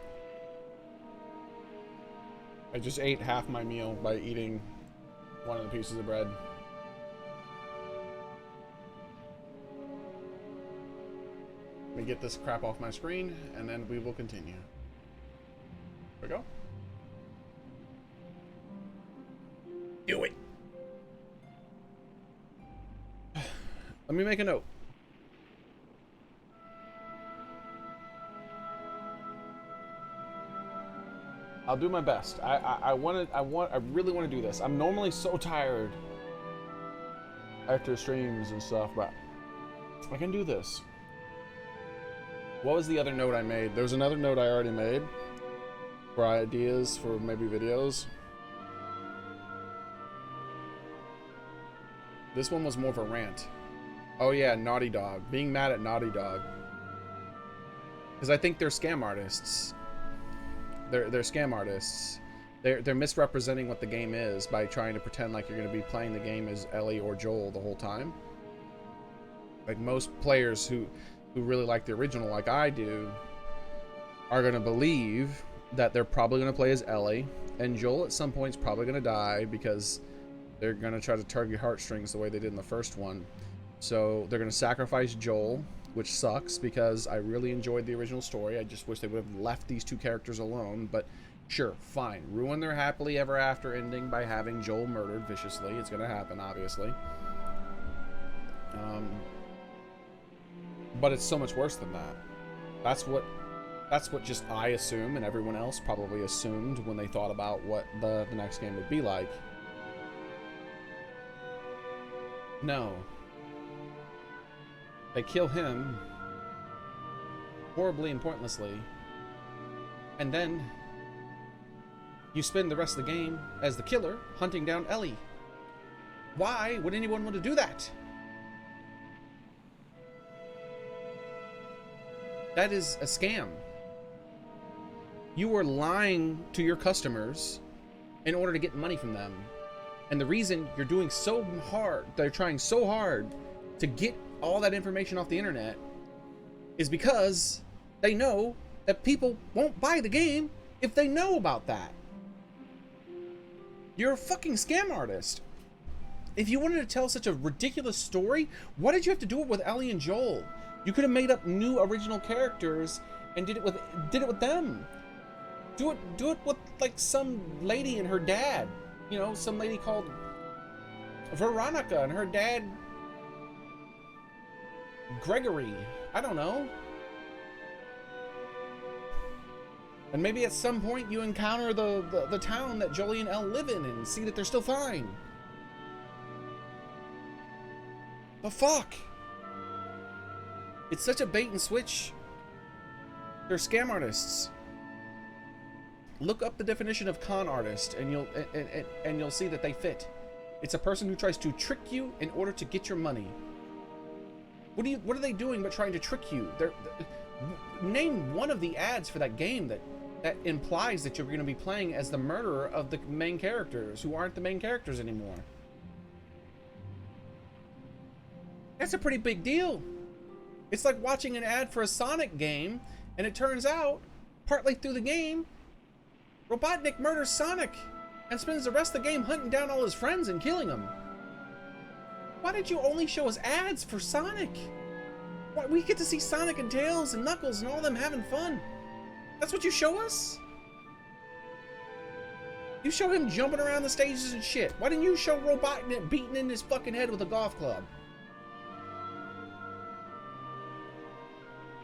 I just ate half my meal by eating one of the pieces of bread. Let me get this crap off my screen, and then we will continue. There we go. Do it. Let me make a note. I'll do my best. I really want to do this. I'm normally so tired after streams and stuff, but I can do this. What was the other note I made? There was another note I already made for ideas for maybe videos. This one was more of a rant. Oh yeah, Naughty Dog. Being mad at Naughty Dog. Because I think they're scam artists. They're scam artists. They're misrepresenting what the game is by trying to pretend like you're going to be playing the game as Ellie or Joel the whole time. Like most players who really like the original, like I do, are going to believe that they're probably going to play as Ellie, and Joel at some point is probably going to die because they're going to try to tug your heartstrings the way they did in the first one. So they're going to sacrifice Joel, which sucks because I really enjoyed the original story. I just wish they would have left these 2 characters alone, but sure, fine. Ruin their happily ever after ending by having Joel murdered viciously. It's going to happen, obviously. But it's so much worse than that. That's what just I assume, and everyone else probably assumed when they thought about what the next game would be like. No. They kill him horribly and pointlessly, and then you spend the rest of the game as the killer hunting down Ellie. Why would anyone want to do that? That is a scam. You are lying to your customers in order to get money from them. And the reason you're doing so hard, they're trying so hard to get all that information off the internet, is because they know that people won't buy the game if they know about that. You're a fucking scam artist. If you wanted to tell such a ridiculous story, why did you have to do it with Ellie and Joel? You could have made up new original characters and did it with them. Do it with like some lady and her dad. You know, some lady called Veronica and her dad Gregory. I don't know. And maybe at some point you encounter the town that Jolie and Elle live in and see that they're still fine. The fuck? It's such a bait and switch. They're scam artists. Look up the definition of con artist and you'll see that they fit. It's a person who tries to trick you in order to get your money. What are they doing but trying to trick you? Name one of the ads for that game that implies that you're going to be playing as the murderer of the main characters who aren't the main characters anymore. That's a pretty big deal. It's like watching an ad for a Sonic game, and it turns out, partly through the game, Robotnik murders Sonic and spends the rest of the game hunting down all his friends and killing them. Why did you only show us ads for Sonic? Why, we get to see Sonic and Tails and Knuckles and all of them having fun. That's what you show us? You show him jumping around the stages and shit. Why didn't you show Robotnik beating in his fucking head with a golf club?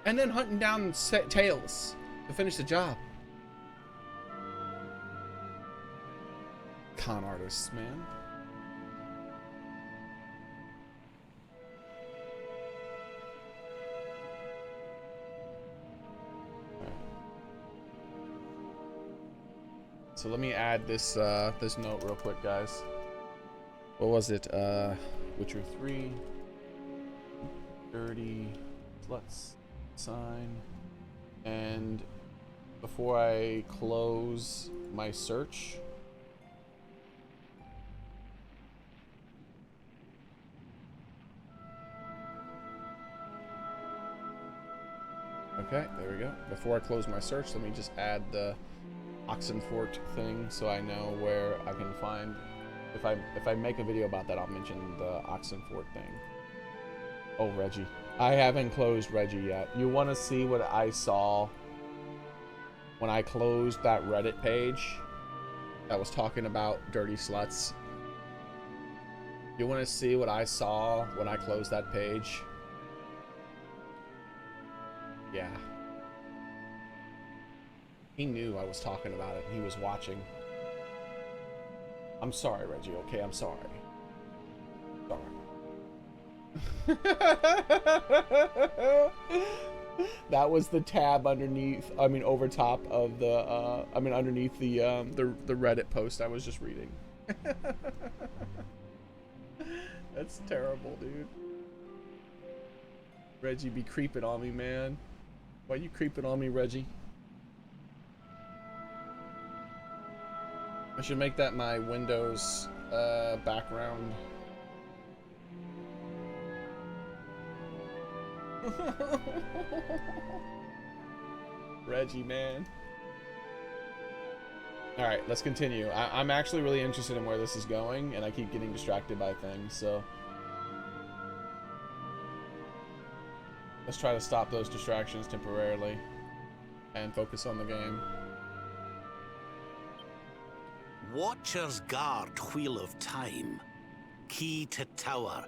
And then hunting down Tails to finish the job. Con artists, man. So let me add this this note real quick, guys. What was it? Witcher 3, 30. Let's sign. And before I close my search, okay, there we go. Before I close my search, let me just add the Oxenfort thing so I know where I can find. If I make a video about that, I'll mention the Oxenfort thing. Oh, Reggie. I haven't closed Reggie yet. You want to see what I saw when I closed that Reddit page that was talking about dirty sluts? You want to see what I saw when I closed that page? Yeah. He knew I was talking about it. He was watching. I'm sorry, Reggie, okay? I'm sorry. Sorry. That was the tab underneath, I mean, over top of the, underneath the Reddit post I was just reading. That's terrible, dude. Reggie be creeping on me, man. Why you creeping on me, Reggie? I should make that my Windows background. Reggie, man. Alright, let's continue. I'm actually really interested in where this is going, and I keep getting distracted by things, so let's try to stop those distractions temporarily and focus on the game. Watchers guard Wheel of Time. Key to tower.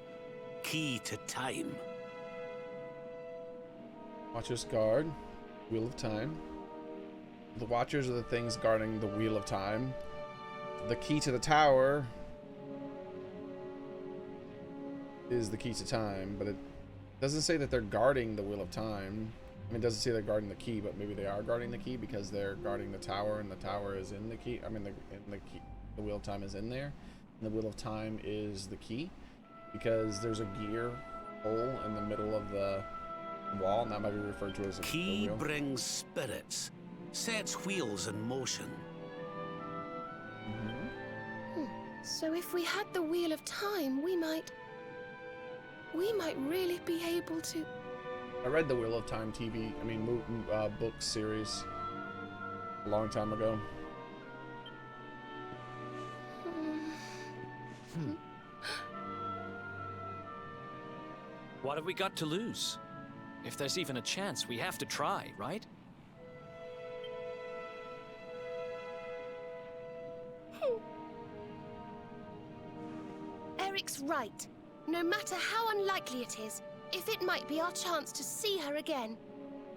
Key to time. Watchers guard Wheel of Time. The Watchers are the things guarding the Wheel of Time. The key to the tower is the key to time, but it doesn't say that they're guarding the Wheel of Time. I mean, it doesn't say they're guarding the key, but maybe they are guarding the key because they're guarding the tower, and the tower is in the key. I mean, the Wheel of Time is in there, and the Wheel of Time is the key because there's a gear hole in the middle of the wall, and that might be referred to as a key. Wheel. Brings spirits, sets wheels in motion. So if we had the Wheel of Time, we might really be able to. I read the Wheel of Time book series a long time ago. What have we got to lose? If there's even a chance, we have to try, right? Eric's right. No matter how unlikely it is, if it might be our chance to see her again,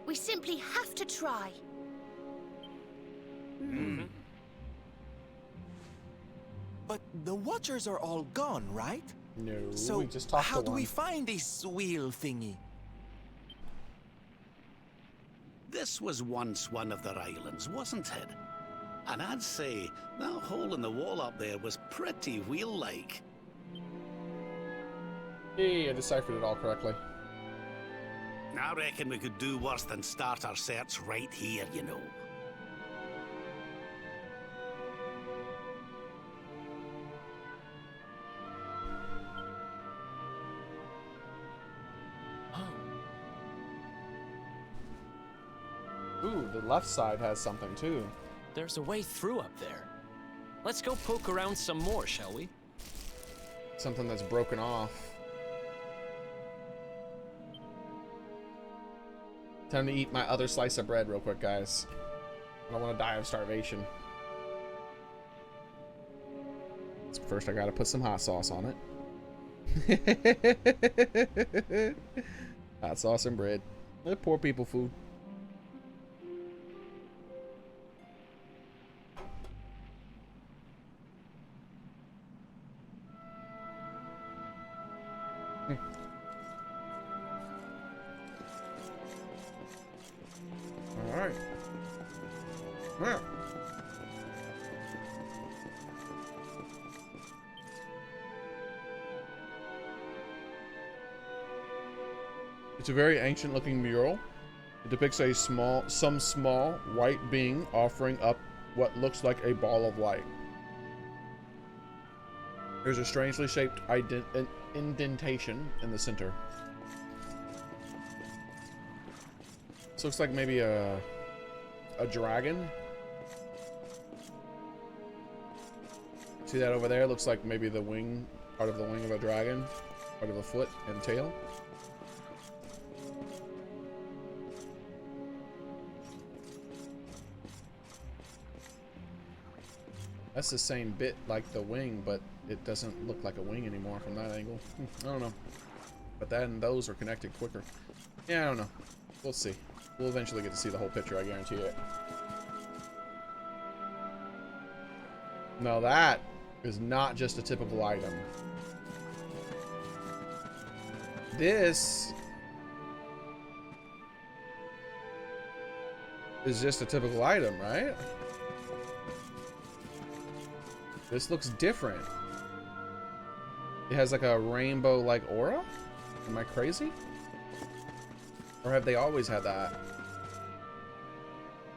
we simply have to try. But the Watchers are all gone, right? No, so we just talked how to do one. we find this wheel thingy? This was once one of their islands, wasn't it? And I'd say that hole in the wall up there was pretty wheel-like. Hey, I deciphered it all correctly. I reckon we could do worse than start our search right here, you know. Ooh, the left side has something too. There's a way through up there. Let's go poke around some more, shall we? Something that's broken off. Time to eat my other slice of bread real quick, guys. I don't want to die of starvation. So first, I gotta put some hot sauce on it. Hot sauce and bread. Poor people food. Alright. Yeah. It's a very ancient looking mural. It depicts some small white being offering up what looks like a ball of light. There's a strangely shaped indentation in the center. This looks like maybe a dragon. See that over there? Looks like maybe the wing, part of the wing of a dragon, part of the foot and tail. That's the same bit like the wing, but it doesn't look like a wing anymore from that angle. I don't know. But then those are connected quicker. Yeah, I don't know. We'll see. We'll eventually get to see the whole picture, I guarantee it. No, that is not just a typical item. This is just a typical item, right? This looks different. It has like a rainbow-like aura? Am I crazy? Or have they always had that?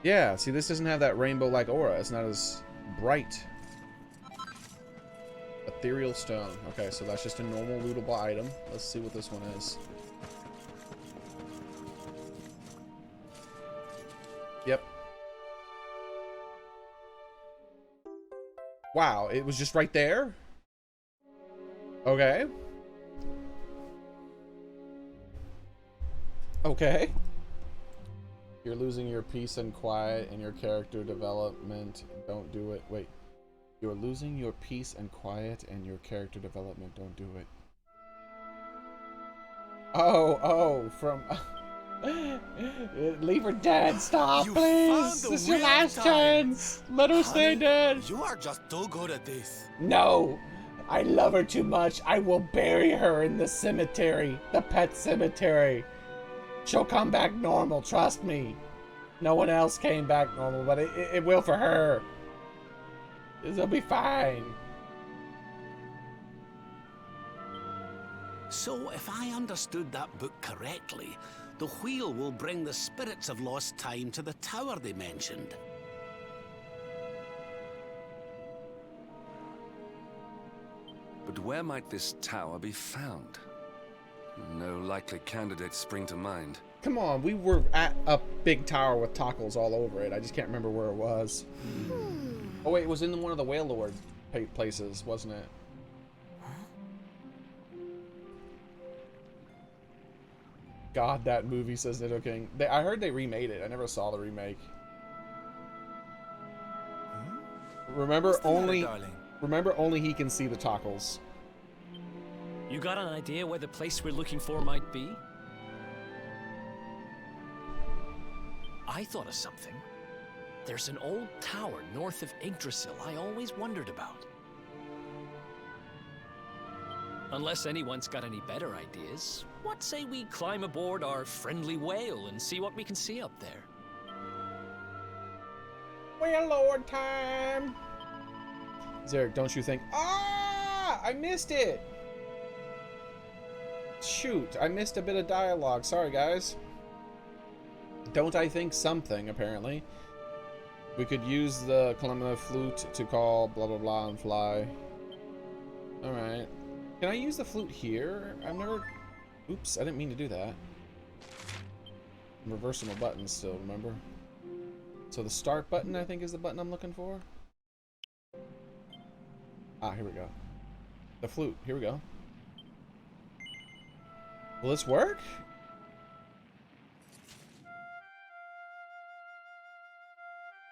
Yeah, see, this doesn't have that rainbow-like aura. It's not as bright. Ethereal stone. Okay, so that's just a normal lootable item. Let's see what this one is. Yep. Wow, it was just right there? Okay. Okay. You're losing your peace and quiet and your character development. Don't do it. Wait. You're losing your peace and quiet and your character development. Don't do it. Oh, from... Leave her dead. Stop, please. This is your last chance. Let her stay dead. You are just too good at this. No. I love her too much. I will bury her in the cemetery. The pet cemetery. She'll come back normal, trust me. No one else came back normal, but it will for her. It'll be fine. So, if I understood that book correctly, the wheel will bring the spirits of lost time to the tower they mentioned. But where might this tower be found? No likely candidates spring to mind. Come on, we were at a big tower with tacos all over it. I just can't remember where it was. Oh wait, it was in one of the Whale Lord places, wasn't it? God, that movie, says Nido King. I heard they remade it. I never saw the remake. Remember only he can see the tacos. You got an idea where the place we're looking for might be? I thought of something. There's an old tower north of Yggdrasil I always wondered about. Unless anyone's got any better ideas, what say we climb aboard our friendly whale and see what we can see up there? Whale Lord time! Xearrik, don't you think... Ah! I missed it! Shoot, I missed a bit of dialogue. Sorry, guys. Don't I think something, apparently. We could use the Calamina flute to call blah blah blah and fly. Alright. Can I use the flute here? I've never... Oops, I didn't mean to do that. I'm reversing my buttons still, remember? So the start button, I think, is the button I'm looking for. Ah, here we go. The flute. Here we go. Will this work?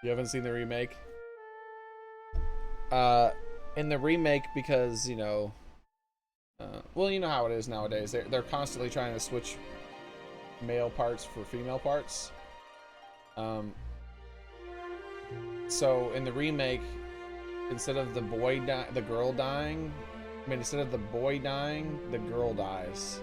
You haven't seen the remake? In the remake, because, you know... well, you know how it is nowadays. They're constantly trying to switch male parts for female parts. So in the remake, instead of the girl dying, I mean, instead of the boy dying, the girl dies.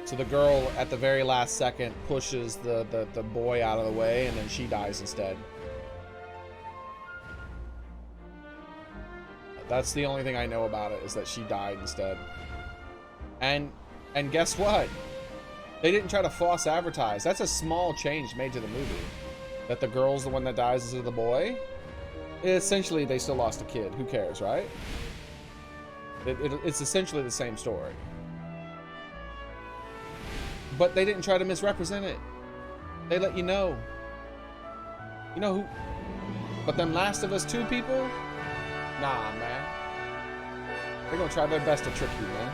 So the girl, at the very last second, pushes the boy out of the way, and then she dies instead. That's the only thing I know about it, is that she died instead. And guess what? They didn't try to false advertise. That's a small change made to the movie. That the girl's the one that dies instead of the boy. Essentially, they still lost a kid. Who cares, right? It's essentially the same story. But they didn't try to misrepresent it. They let you know. You know who? But them Last of Us 2 people? Nah, man. They're gonna try their best to trick you, man.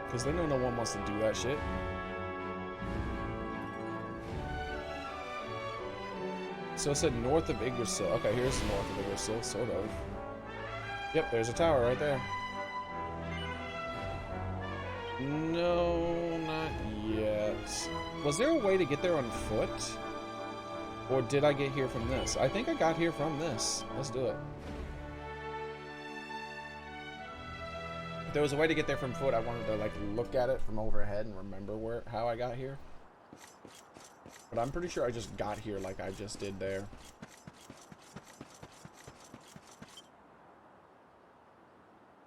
Because they know no one wants to do that shit. So it said north of Yggdrasil. Okay, here's north of Yggdrasil, sort of. Yep, there's a tower right there. No, not yet. Was there a way to get there on foot? Or did I get here from this? I think I got here from this. Let's do it. If there was a way to get there from foot, I wanted to like look at it from overhead and remember how I got here. But I'm pretty sure I just got here like I just did there.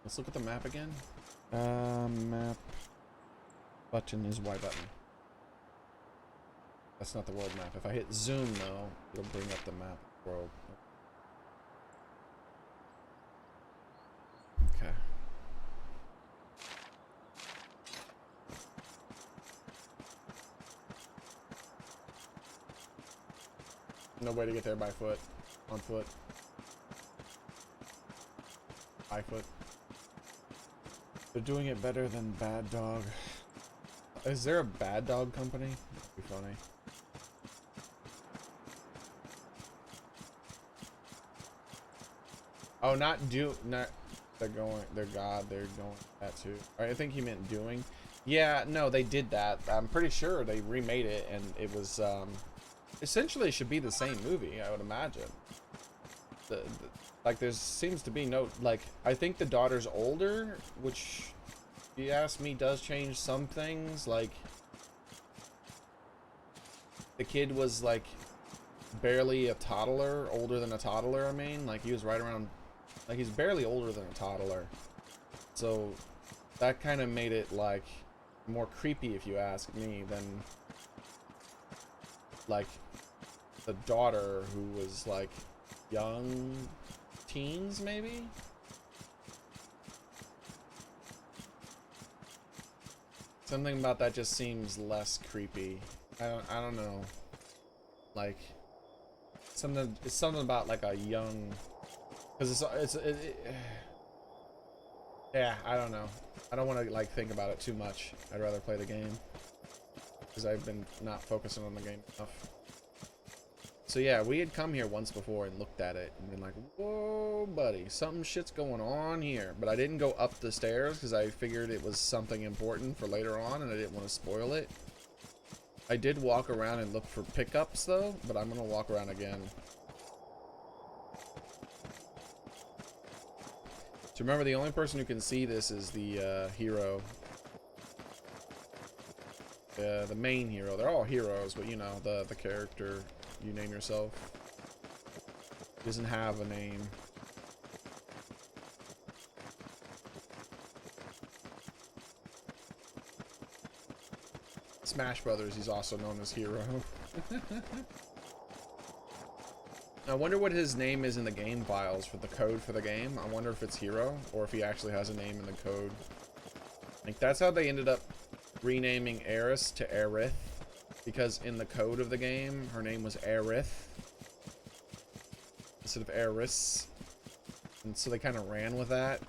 Let's look at the map again. Map. Button is Y button. That's not the world map. If I hit zoom though, it'll bring up the map world. Okay. No way to get there by foot. On foot. By foot. They're doing it better than Bad Dog. Is there a Bad Dog company? That'd be funny. Oh, not they're going that too. I think he meant doing. Yeah, no, they did that. I'm pretty sure they remade it, and it was essentially it should be the same movie, I would imagine. Like there seems to be no, like, I think the daughter's older, which if you ask me does change some things. Like the kid was like barely a toddler, older than a toddler. I mean, like he was right around, like he's barely older than a toddler. So that kind of made it like more creepy, if you ask me, than like the daughter who was like young teens, maybe. Something about that just seems less creepy. I don't know. Like it's something about like a young, because yeah, I don't know. I don't want to like think about it too much. I'd rather play the game because I've been not focusing on the game enough. So yeah, we had come here once before and looked at it and been like, whoa, buddy, something shit's going on here. But I didn't go up the stairs because I figured it was something important for later on and I didn't want to spoil it. I did walk around and look for pickups though, but I'm gonna walk around again. So remember, the only person who can see this is the hero. The main hero. They're all heroes, but you know, the character you name yourself. He doesn't have a name. Smash Brothers, he's also known as Hero. I wonder what his name is in the game files for the code for the game. I wonder if it's Hero or if he actually has a name in the code. Like, that's how they ended up renaming Eris to Aerith, because in the code of the game, her name was Aerith instead of Eris, and so they kind of ran with that.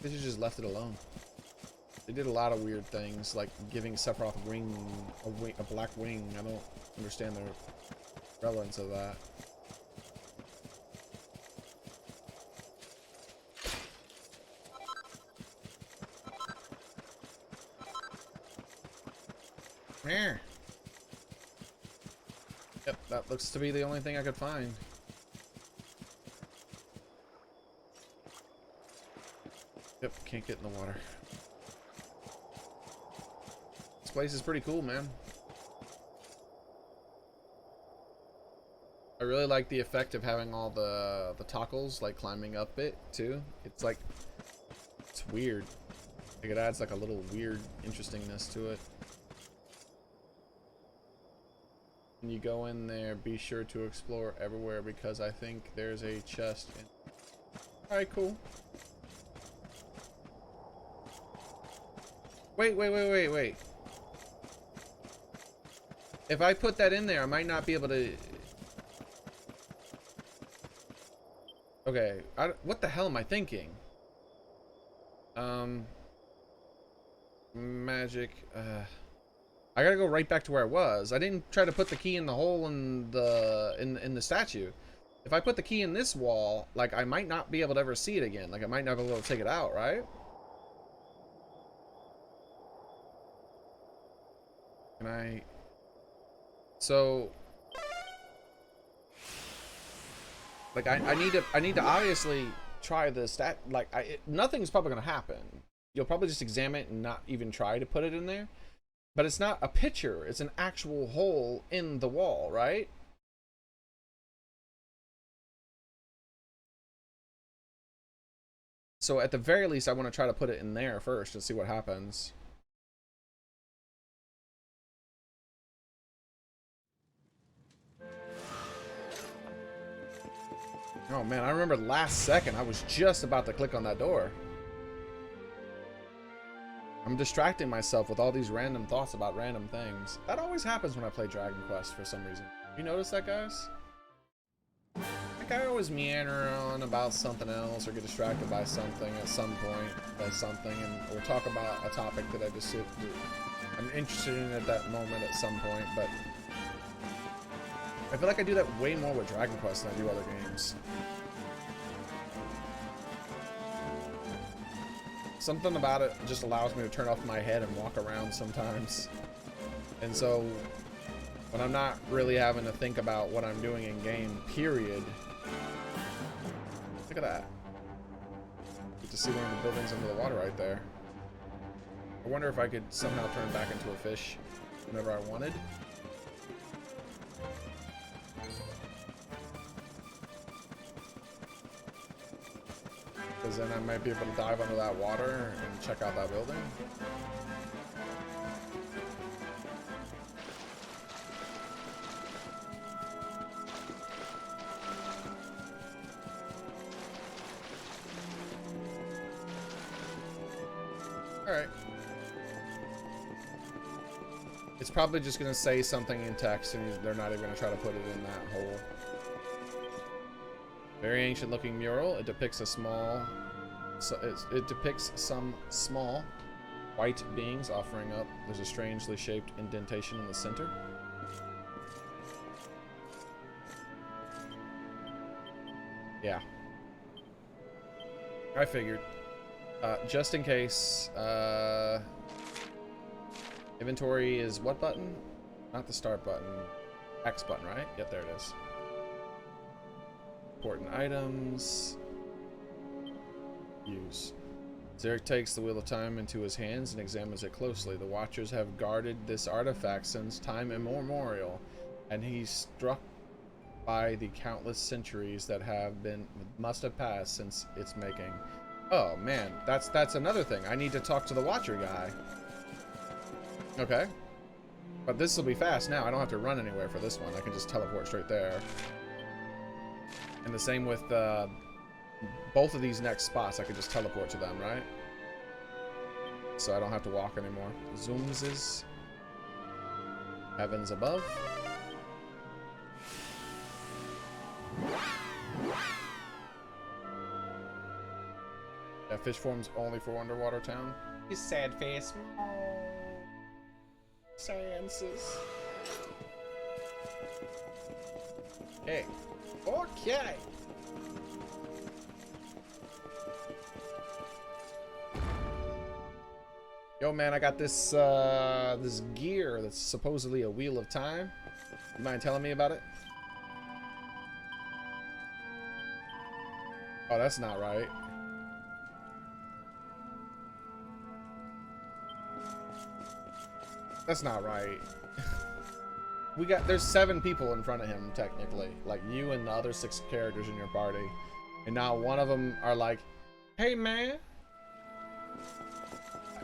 They should just left it alone. They did a lot of weird things, like giving Sephiroth a black wing. I don't understand the relevance of that. There. Yep, that looks to be the only thing I could find. Yep, can't get in the water. This place is pretty cool, man. I really like the effect of having all the toggles like climbing up it too. It's like, it's weird. Like, it adds like a little weird interestingness to it. When you go in there, be sure to explore everywhere because I think there's a chest in. Alright, cool. Wait. If I put that in there, I might not be able to... Okay, what the hell am I thinking? Magic, I gotta go right back to where I was. I didn't try to put the key in the hole in the statue. If I put the key in this wall, like, I might not be able to ever see it again. Like, I might not be able to take it out, right? Can I... So... Like, I need to obviously try the stat... Like, nothing's probably gonna happen. You'll probably just examine it and not even try to put it in there. But it's not a picture, it's an actual hole in the wall, right? So at the very least, I want to try to put it in there first and see what happens. Oh man, I remember last second, I was just about to click on that door. I'm distracting myself with all these random thoughts about random things. That always happens when I play Dragon Quest for some reason. You notice that, guys? Like, I always meander on about something else or get distracted by something at some point, and or talk about a topic that I'm interested in at that moment at some point, but I feel like I do that way more with Dragon Quest than I do other games. Something about it just allows me to turn off my head and walk around sometimes. And so, when I'm not really having to think about what I'm doing in game, period. Look at that. Get to see one of the buildings under the water right there. I wonder if I could somehow turn back into a fish whenever I wanted. Because then I might be able to dive under that water and check out that building. Alright. It's probably just going to say something in text and they're not even going to try to put it in that hole. Very ancient looking mural. It depicts it depicts some small white beings offering up. There's a strangely shaped indentation in the center. Yeah. I figured. Just in case, inventory is what button? Not the start button. X button, right? Yep, there it is. Important items. Use. Xearrik takes the Wheel of Time into his hands and examines it closely. The Watchers have guarded this artifact since time immemorial, and he's struck by the countless centuries that must have passed since its making. Oh man, that's another thing. I need to talk to the Watcher guy. Okay. But this will be fast now. I don't have to run anywhere for this one. I can just teleport straight there. And the same with both of these next spots I could just teleport to them, right? So I don't have to walk anymore. Zoomses. Heavens above. Yeah, fish forms only for Underwater Town. He's sad face. Sciences. Okay. Okay. Yo, man, I got this this gear that's supposedly a wheel of time. You mind telling me about it? Oh, that's not right. That's not right. There's 7 people in front of him, technically. Like, you and the other 6 characters in your party. And now one of them are like, hey, man.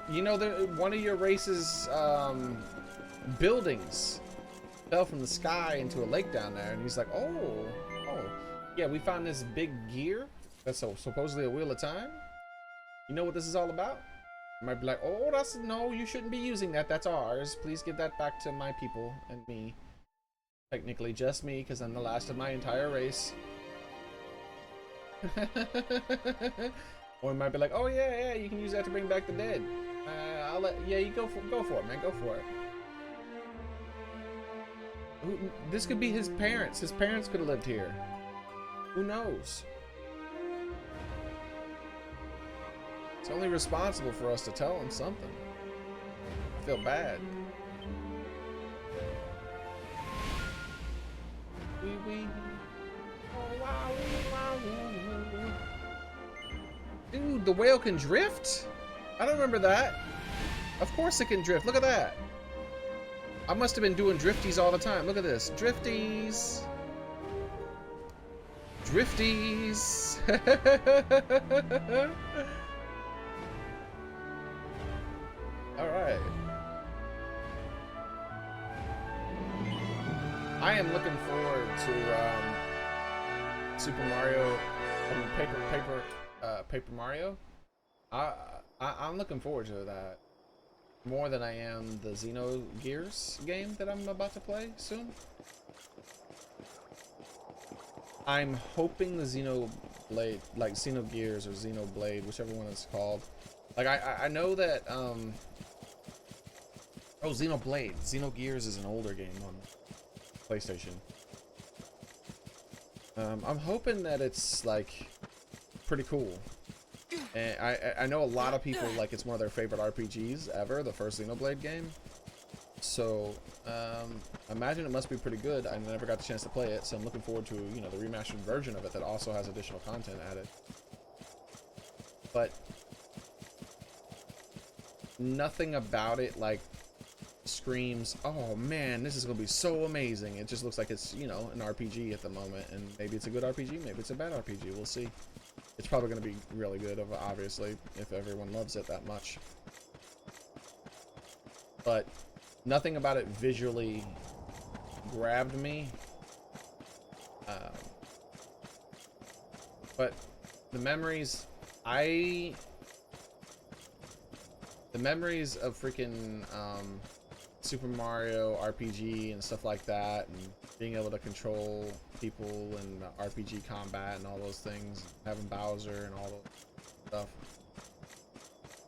You know, one of your race's buildings fell from the sky into a lake down there. And he's like, oh. Yeah, we found this big gear that's supposedly a wheel of time. You know what this is all about? You might be like, oh, no, you shouldn't be using that. That's ours. Please give that back to my people and me. Technically, just me, because I'm the last of my entire race. Or you might be like, oh, yeah, you can use that to bring back the dead. Yeah, you go for it, man. Go for it. This could be his parents. His parents could have lived here. Who knows? It's only responsible for us to tell him something. I feel bad. Dude, the whale can drift? I don't remember that. Of course it can drift. Look at that. I must have been doing drifties all the time. Look at this. Drifties. Drifties. All right. I am looking forward to Super Mario, Paper Mario. I'm looking forward to that more than I am the Xenogears game that I'm about to play soon. I'm hoping the Xenoblade, like Xenogears or Xenoblade, whichever one it's called. Like I know that oh, Xenoblade. Xenogears is an older game on PlayStation. I'm hoping that it's like pretty cool. And I know a lot of people like it's one of their favorite RPGs ever, the first Xenoblade game. So I imagine it must be pretty good. I never got the chance to play it, so I'm looking forward to, you know, the remastered version of it that also has additional content added. But nothing about it like screams, oh man, this is gonna be so amazing. It just looks like it's, you know, an RPG at the moment, and maybe it's a good RPG, maybe it's a bad RPG, we'll see. It's probably gonna be really good, obviously, if everyone loves it that much. But nothing about it visually grabbed me. But the memories of freaking Super Mario RPG and stuff like that, and being able to control people and RPG combat and all those things, having Bowser and all those stuff.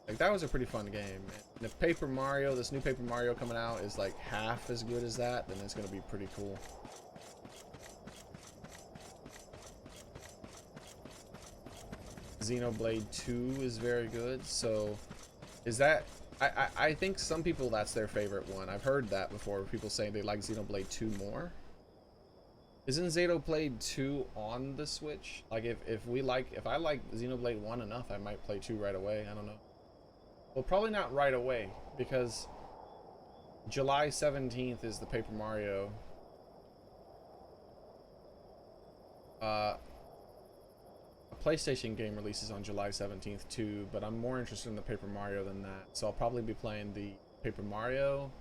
Like, that was a pretty fun game. And if Paper Mario, this new Paper Mario coming out, is like half as good as that, then it's gonna be pretty cool. Xenoblade 2 is very good, so is that... I think some people, that's their favorite one. I've heard that before, people saying they like Xenoblade 2 more. Isn't Xenoblade 2 on the Switch? Like, if I like Xenoblade 1 enough, I might play 2 right away. I don't know. Well, probably not right away, because July 17th is the Paper Mario. A PlayStation game releases on July 17th too, but I'm more interested in the Paper Mario than that. So I'll probably be playing the Paper Mario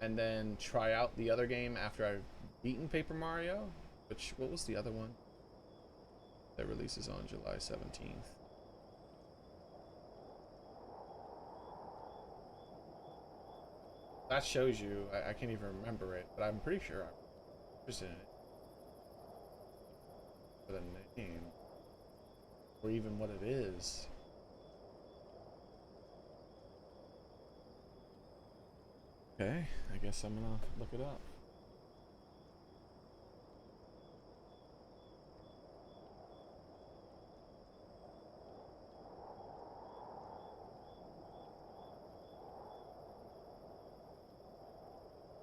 and then try out the other game after I've beaten Paper Mario. Which, what was the other one? That releases on July 17th. That shows you, I can't even remember it, but I'm pretty sure I'm interested in it. For the name. Or even what it is. Okay, I guess I'm gonna look it up.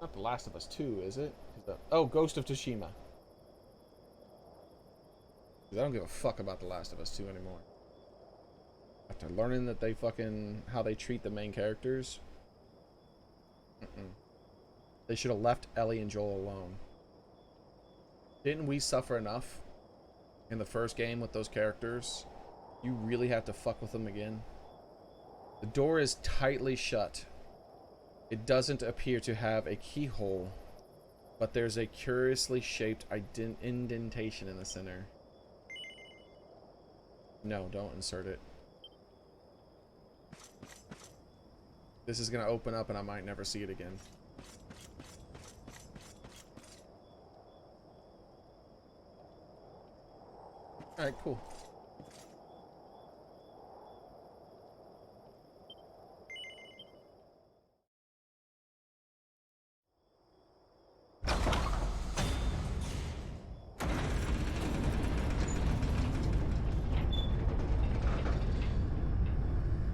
Not The Last of Us 2, is it? Oh, Ghost of Tsushima. I don't give a fuck about The Last of Us 2 anymore. After learning that they fucking... how they treat the main characters. They should have left Ellie and Joel alone. Didn't we suffer enough in the first game with those characters? You really have to fuck with them again? The door is tightly shut. It doesn't appear to have a keyhole, but there's a curiously shaped indentation in the center. No, don't insert it. This is gonna open up and I might never see it again. Alright, cool.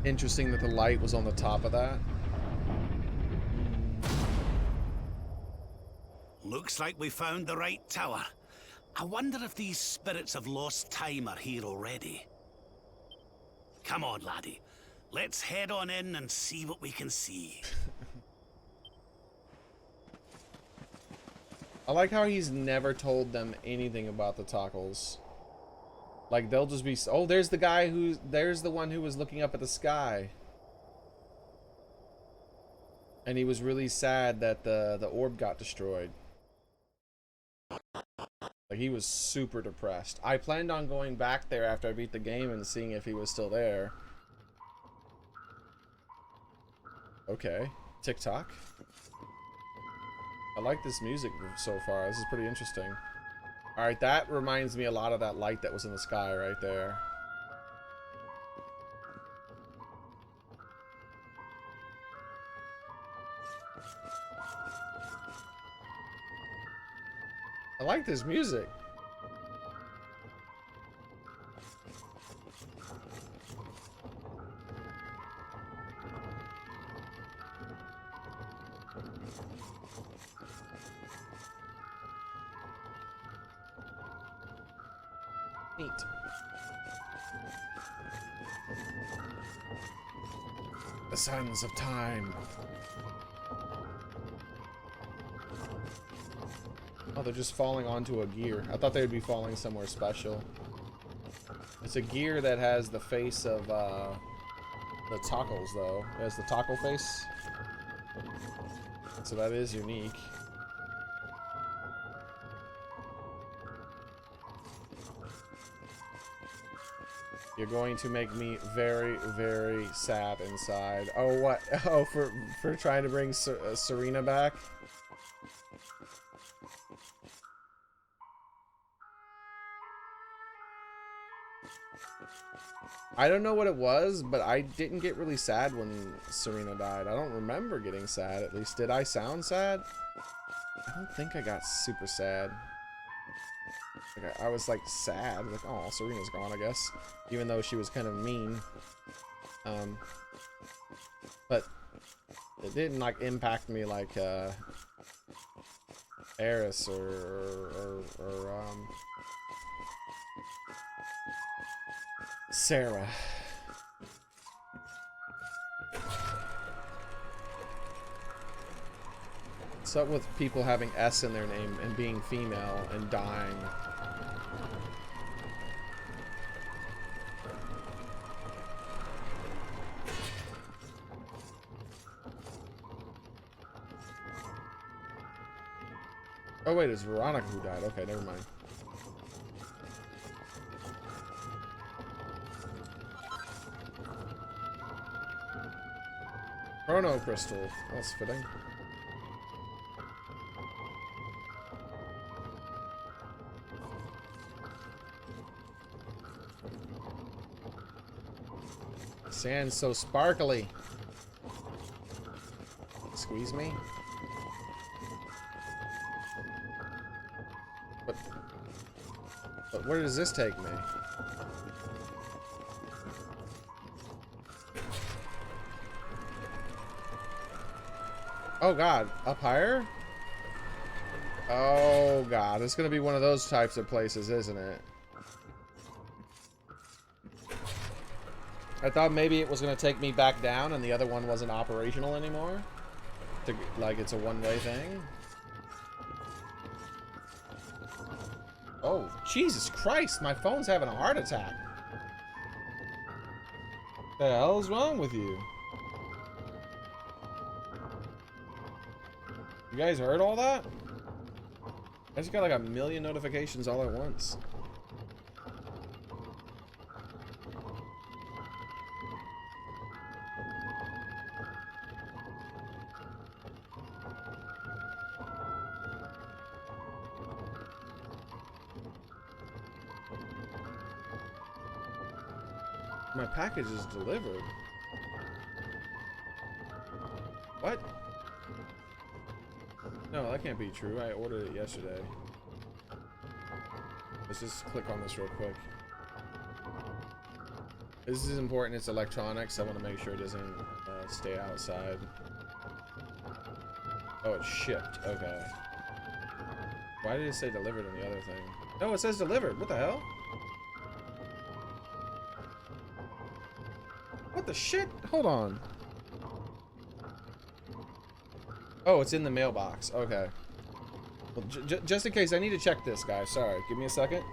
Interesting that the light was on the top of that. Looks like we found the right tower. I wonder if these spirits of lost time are here already. Come on, laddie. Let's head on in and see what we can see. I like how he's never told them anything about the Tockles. Like, they'll just be... Oh, there's the guy who's... There's the one who was looking up at the sky. And he was really sad that the orb got destroyed. Like, he was super depressed. I planned on going back there after I beat the game and seeing if he was still there. Okay. TikTok. I like this music so far. This is pretty interesting. Alright, that reminds me a lot of that light that was in the sky right there. I like this music. Neat. The Sons of Time. Oh, they're just falling onto a gear. I thought they would be falling somewhere special. It's a gear that has the face of the Tockles, though. It has the Tockle face. So that is unique. You're going to make me very, very sad inside. Oh, what? Oh, for trying to bring Serena back? I don't know what it was, but I didn't get really sad when Serena died. I don't remember getting sad, at least. Did I sound sad? I don't think I got super sad. Like, I was like sad, like, oh, Serena's gone, I guess, even though she was kind of mean. But it didn't like impact me like Eris or Sarah. What's up with people having S in their name and being female and dying? Oh wait, it's Veronica who died. Okay, never mind. Chrono crystal. That's fitting. Sand's so sparkly. Squeeze me. But where does this take me? Oh god, up higher? Oh god, it's gonna be one of those types of places, isn't it? I thought maybe it was gonna take me back down and the other one wasn't operational anymore. Like it's a one-way thing. Oh, Jesus Christ, my phone's having a heart attack. What the hell is wrong with you? You guys heard all that? I just got like a million notifications all at once. My package is delivered. What? No, that can't be true. I ordered it yesterday. Let's just click on this real quick. This is important. It's electronics. I want to make sure it doesn't stay outside. Oh, it's shipped. Okay. Why did it say delivered on the other thing? No, it says delivered. What the hell? What the shit? Hold on. Oh, it's in the mailbox. Okay. Well, just in case, I need to check this, guys. Sorry. Give me a second.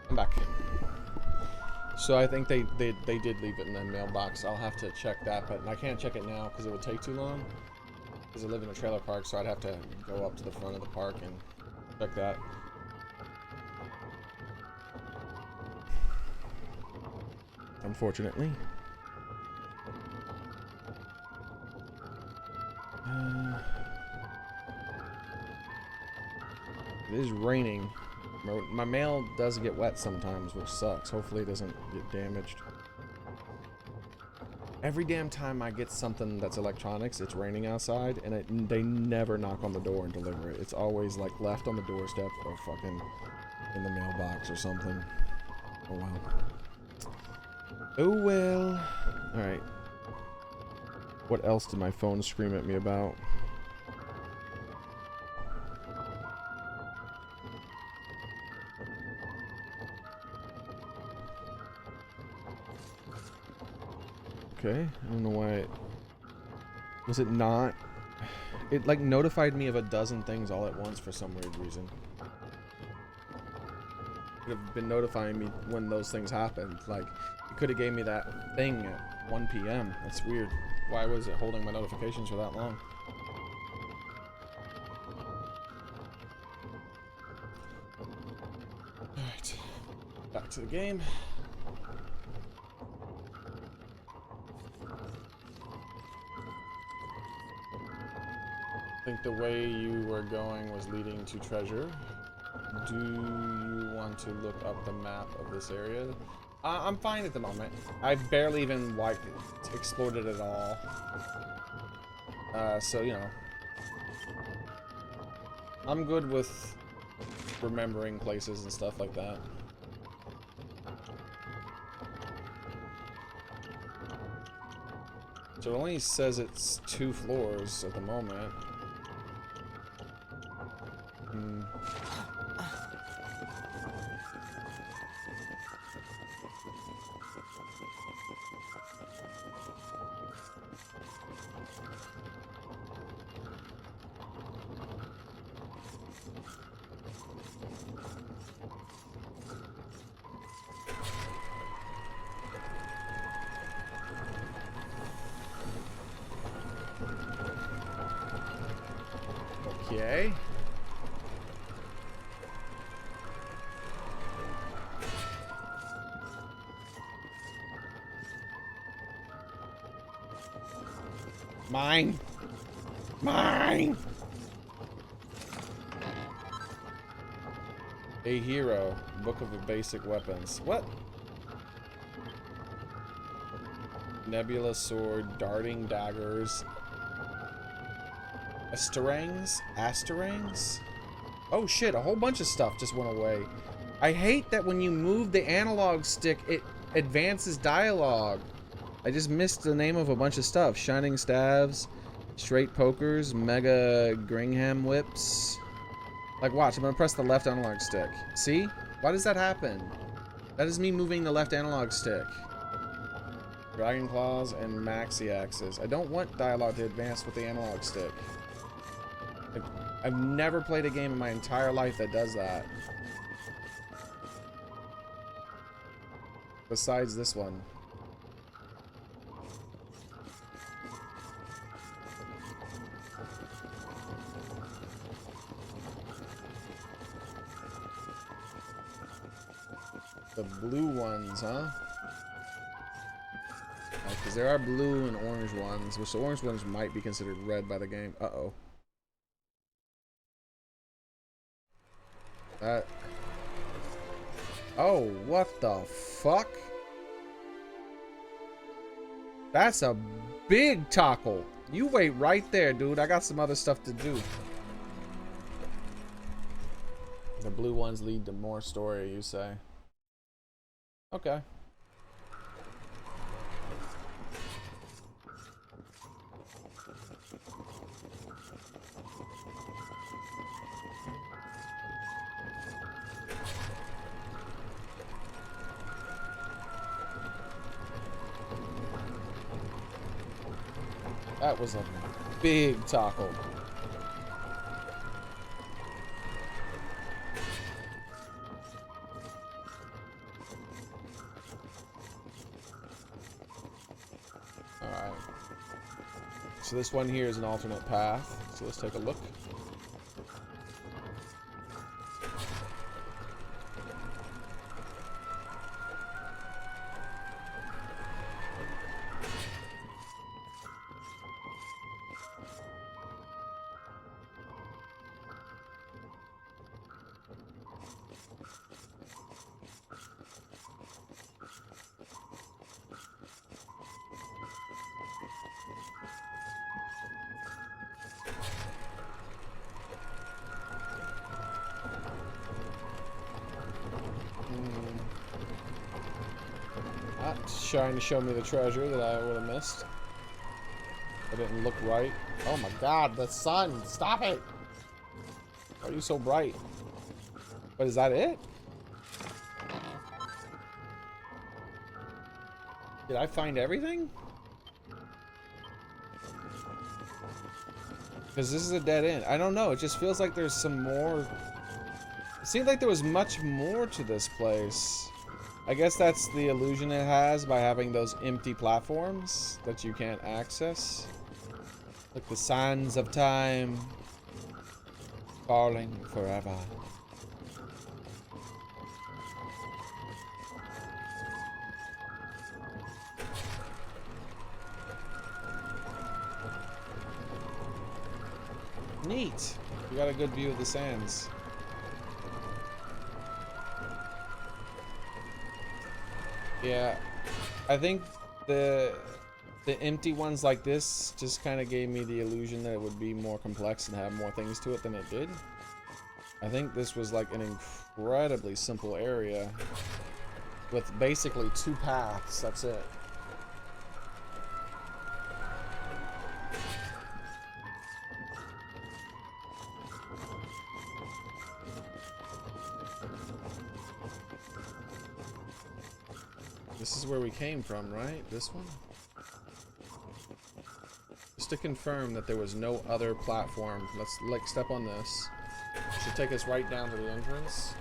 I'm back. So I think they did leave it in the mailbox. I'll have to check that, but I can't check it now because it would take too long. Because I live in a trailer park, so I'd have to go up to the front of the park and check that. Unfortunately. It is raining. My mail does get wet sometimes, which sucks. Hopefully it doesn't get damaged. Every damn time I get something that's electronics, it's raining outside, and they never knock on the door and deliver it. It's always like left on the doorstep or fucking in the mailbox or something. Oh well. Oh well. Alright. What else did my phone scream at me about? Okay, I don't know why it... Was it not? It like notified me of a dozen things all at once for some weird reason. It could have been notifying me when those things happened. Like, it could have gave me that thing at 1 p.m. That's weird. Why was it holding my notifications for that long? Alright. Back to the game. I think the way you were going was leading to treasure. Do you want to look up the map of this area? I'm fine at the moment. I've barely even like explored it at all. So you know, I'm good with remembering places and stuff like that. So it only says it's 2 floors at the moment. Okay. Mine. Mine. A hero. Book of the basic weapons. What? Nebula sword, darting daggers. Asterangs? Oh shit, a whole bunch of stuff just went away. I hate that when you move the analog stick, it advances dialogue. I just missed the name of a bunch of stuff. Shining staves, straight pokers, mega Gringham whips. Like watch, I'm gonna press the left analog stick. See? Why does that happen? That is me moving the left analog stick. Dragon claws and maxi axes. I don't want dialogue to advance with the analog stick. I've never played a game in my entire life that does that. Besides this one. The blue ones, huh? Because there are blue and orange ones, which the orange ones might be considered red by the game. Uh-oh. Oh, what the fuck? That's a big tackle. You wait right there, dude. I got some other stuff to do. The blue ones lead to more story, you say? Okay. That was a big tackle. Alright. So this one here is an alternate path. So let's take a look. Trying to show me the treasure that I would have missed. It didn't look right. Oh my god, the sun! Stop it! Why are you so bright? But is that it? Did I find everything? Because this is a dead end. I don't know. It just feels like there's some more. It seemed like there was much more to this place. I guess that's the illusion it has by having those empty platforms that you can't access. Like the sands of time falling forever. Neat. We got a good view of the sands. Yeah, I think the empty ones like this just kind of gave me the illusion that it would be more complex and have more things to it than it did. I think this was like an incredibly simple area with basically 2 paths. That's it. This is where we came from, right? This one? Just to confirm that there was no other platform. Let's like step on this. Should take us right down to the entrance.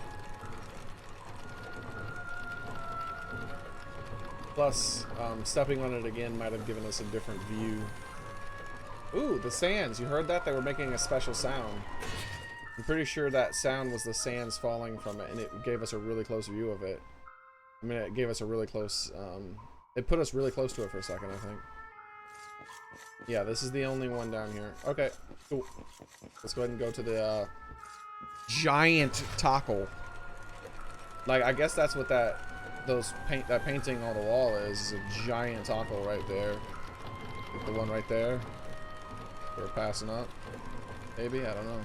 Plus, stepping on it again might have given us a different view. Ooh, the sands. You heard that? They were making a special sound. I'm pretty sure that sound was the sands falling from it, and it gave us a really close view of it. I mean, it gave us a really close, it put us really close to it for a second, I think. Yeah, this is the only one down here. Okay, cool. Let's go ahead and go to the, giant tackle. Like, I guess that's what that painting on the wall is a giant tackle right there. Like the one right there. We're passing up. Maybe, I don't know.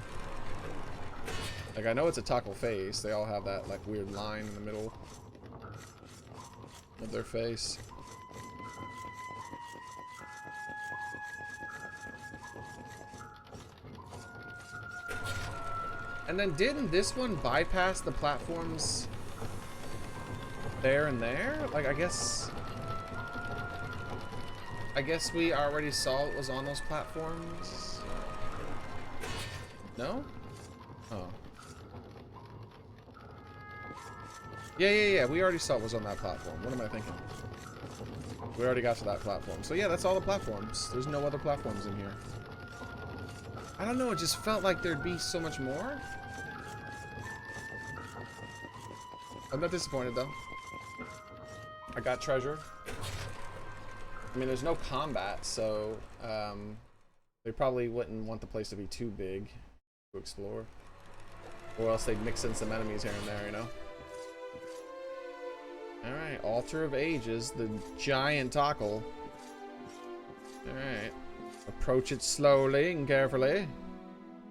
Like, I know it's a tackle face. They all have that, like, weird line in the middle of their face. And then didn't this one bypass the platforms there and there? Like, I guess we already saw it was on those platforms. No? Oh. Yeah, we already saw it was on that platform. What am I thinking? We already got to that platform. So yeah, that's all the platforms. There's no other platforms in here. I don't know, it just felt like there'd be so much more. I'm not disappointed though. I got treasure. I mean, there's no combat, so they probably wouldn't want the place to be too big to explore. Or else they'd mix in some enemies here and there, you know? Alright, Altar of Ages, the giant tackle. Alright. Approach it slowly and carefully.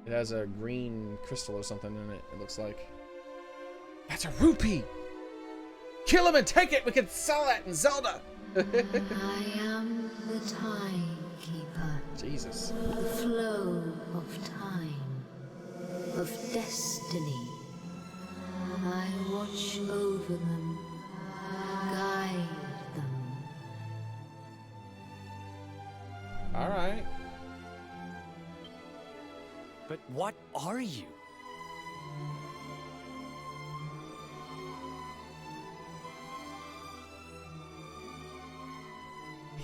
It has a green crystal or something in it, it looks like. That's a rupee! Kill him and take it! We can sell that in Zelda! I am the timekeeper. Jesus. The flow of time, of destiny. I watch over them, guide them. Alright. But what are you?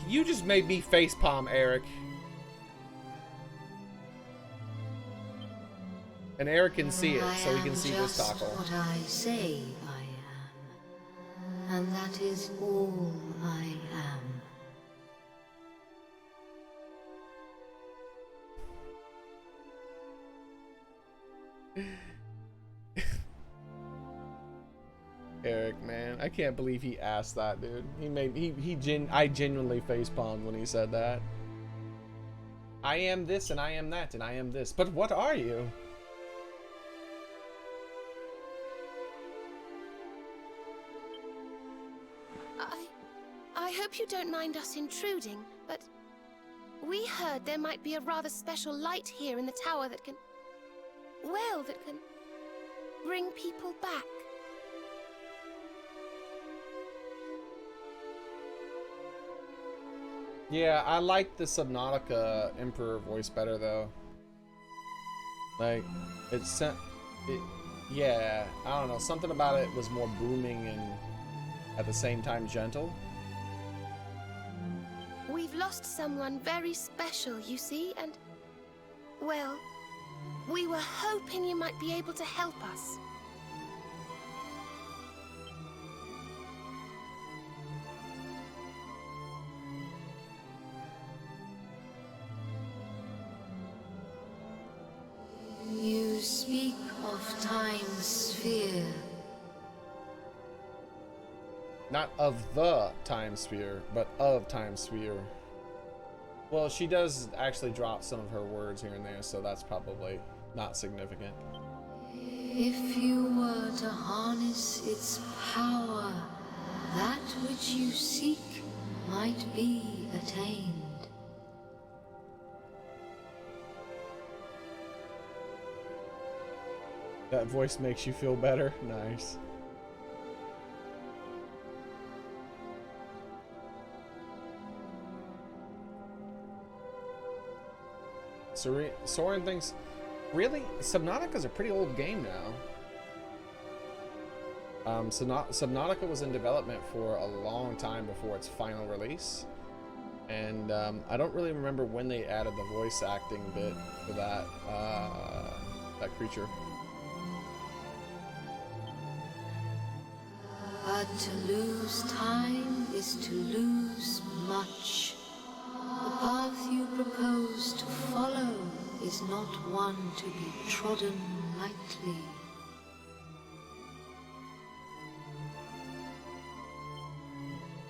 You just made me facepalm, Eric. And Eric can see it, so he can see this tackle. What I say I am, and that is all I am. Eric, man, I can't believe he asked that, dude. I genuinely facepalmed when he said that. I am this and I am that and I am this. But what are you? I hope you don't mind us intruding, but We heard there might be a rather special light here in the tower that can... well, that can bring people back. Yeah, I like the Subnautica Emperor voice better though. Like, yeah, I don't know, something about it was more booming and at the same time gentle. We've lost someone very special, you see, and... well, we were hoping you might be able to help us. You speak of Time's sphere. Not of the Time Sphere, but of Time Sphere. Well, she does actually drop some of her words here and there, so that's probably not significant. If you were to harness its power, that which you seek might be attained. That voice makes you feel better? Nice. Soren thinks, really? Subnautica's a pretty old game now. Subnautica was in development for a long time before its final release. And I don't really remember when they added the voice acting bit for that, that creature. But to lose time is to lose much. The path you propose to follow is not one to be trodden lightly.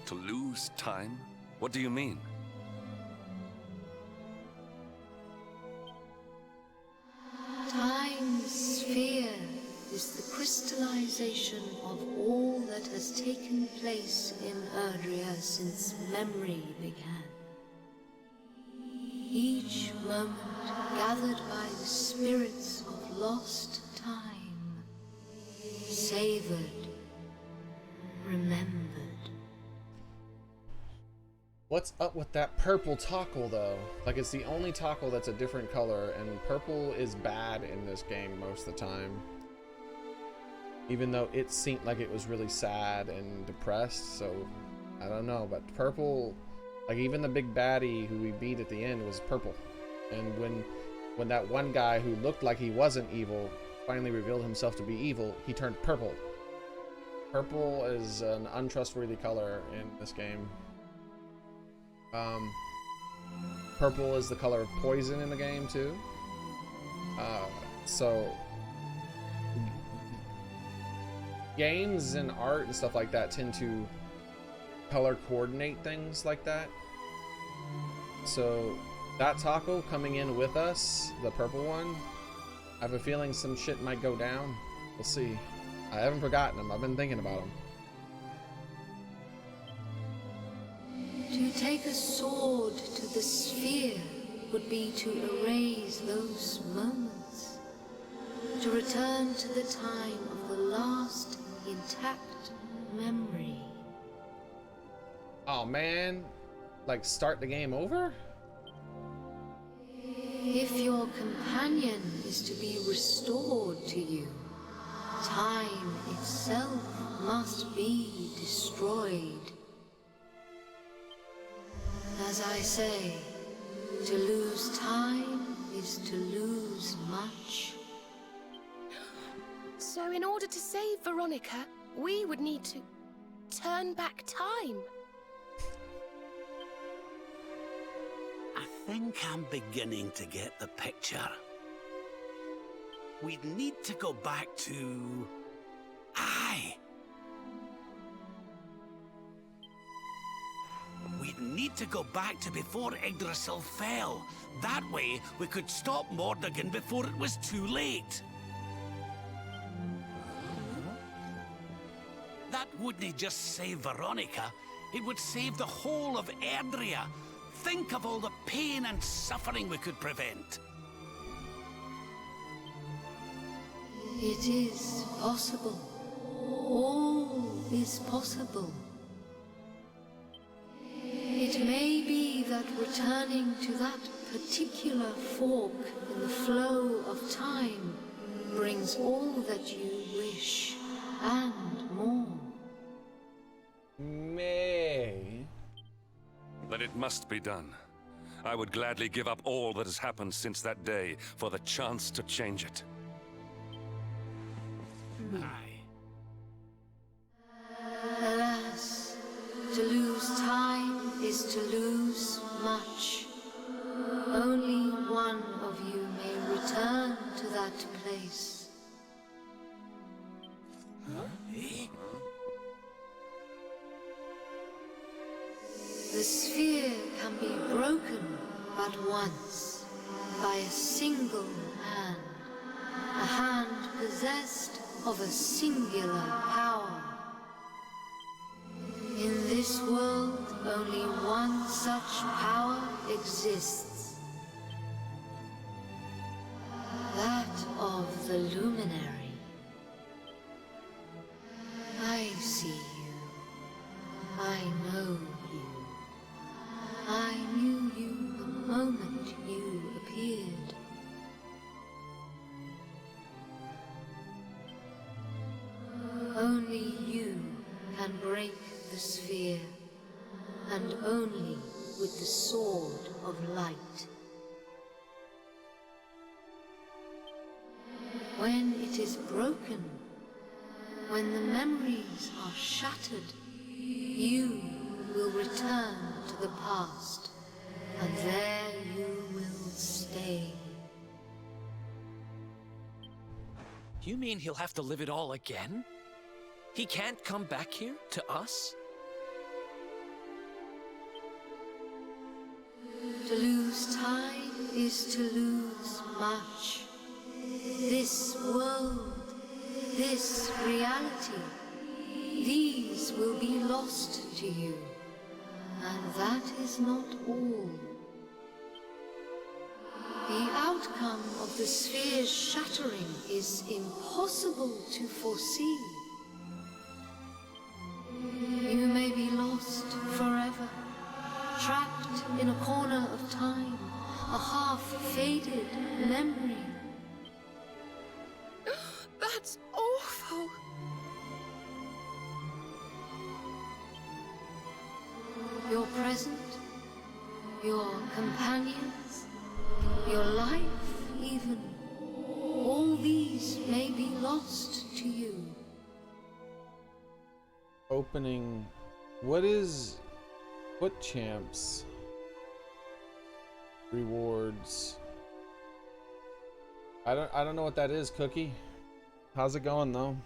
To lose time? What do you mean? Time's sphere is the crystallization of all that has taken place in Erdrea since memory began. Each moment gathered by the spirits of lost time, savored, remembered. What's up with that purple toggle though? Like, it's the only toggle that's a different color, and purple is bad in this game most of the time. Even though it seemed like it was really sad and depressed, so I don't know, but purple, like even the big baddie who we beat at the end was purple. And when that one guy who looked like he wasn't evil finally revealed himself to be evil, he turned purple. Purple is an untrustworthy color in this game. Purple is the color of poison in the game too. So games and art and stuff like that tend to color coordinate things like that. So that taco coming in with us, the purple one, I have a feeling some shit might go down. We'll see. I haven't forgotten them. I've been thinking about them. To take a sword to the sphere would be to erase those moments, to return to the time of the last intact memory. Oh man, like start the game over? If your companion is to be restored to you, time itself must be destroyed. As I say, to lose time is to lose much. So in order to save Veronica, we would need to turn back time. I think I'm beginning to get the picture. We'd need to go back to... Aye! We'd need to go back to before Yggdrasil fell. That way, we could stop Mordegon before it was too late. That wouldn't just save Veronica, it would save the whole of Erdrea. think of all the pain and suffering we could prevent. It is possible. All is possible. It may be that returning to that particular fork in the flow of time brings all that you wish and more. May. But it must be done. I would gladly give up all that has happened since that day for the chance to change it. Aye. Alas, to lose time is to lose much. Only one of you may return to that place. The sphere can be broken but once, by a single hand. A hand possessed of a singular power. In this world, only one such power exists. That of the Luminary. I see you. I know you. I knew you the moment you appeared. Only you can break the sphere, and only with the sword of light. When it is broken, when the memories are shattered, you will return to the past, and there you will stay. You mean he'll have to live it all again? He can't come back here, to us? To lose time is to lose much. This world, this reality, these will be lost to you. And that is not all. The outcome of the sphere's shattering is impossible to foresee. You may be lost forever, trapped in a corner of time, a half-faded memory. That's awful. Your present, your companions, your life even, all these may be lost to you. Opening. What champs? Rewards. I don't know what that is, Cookie. How's it going though?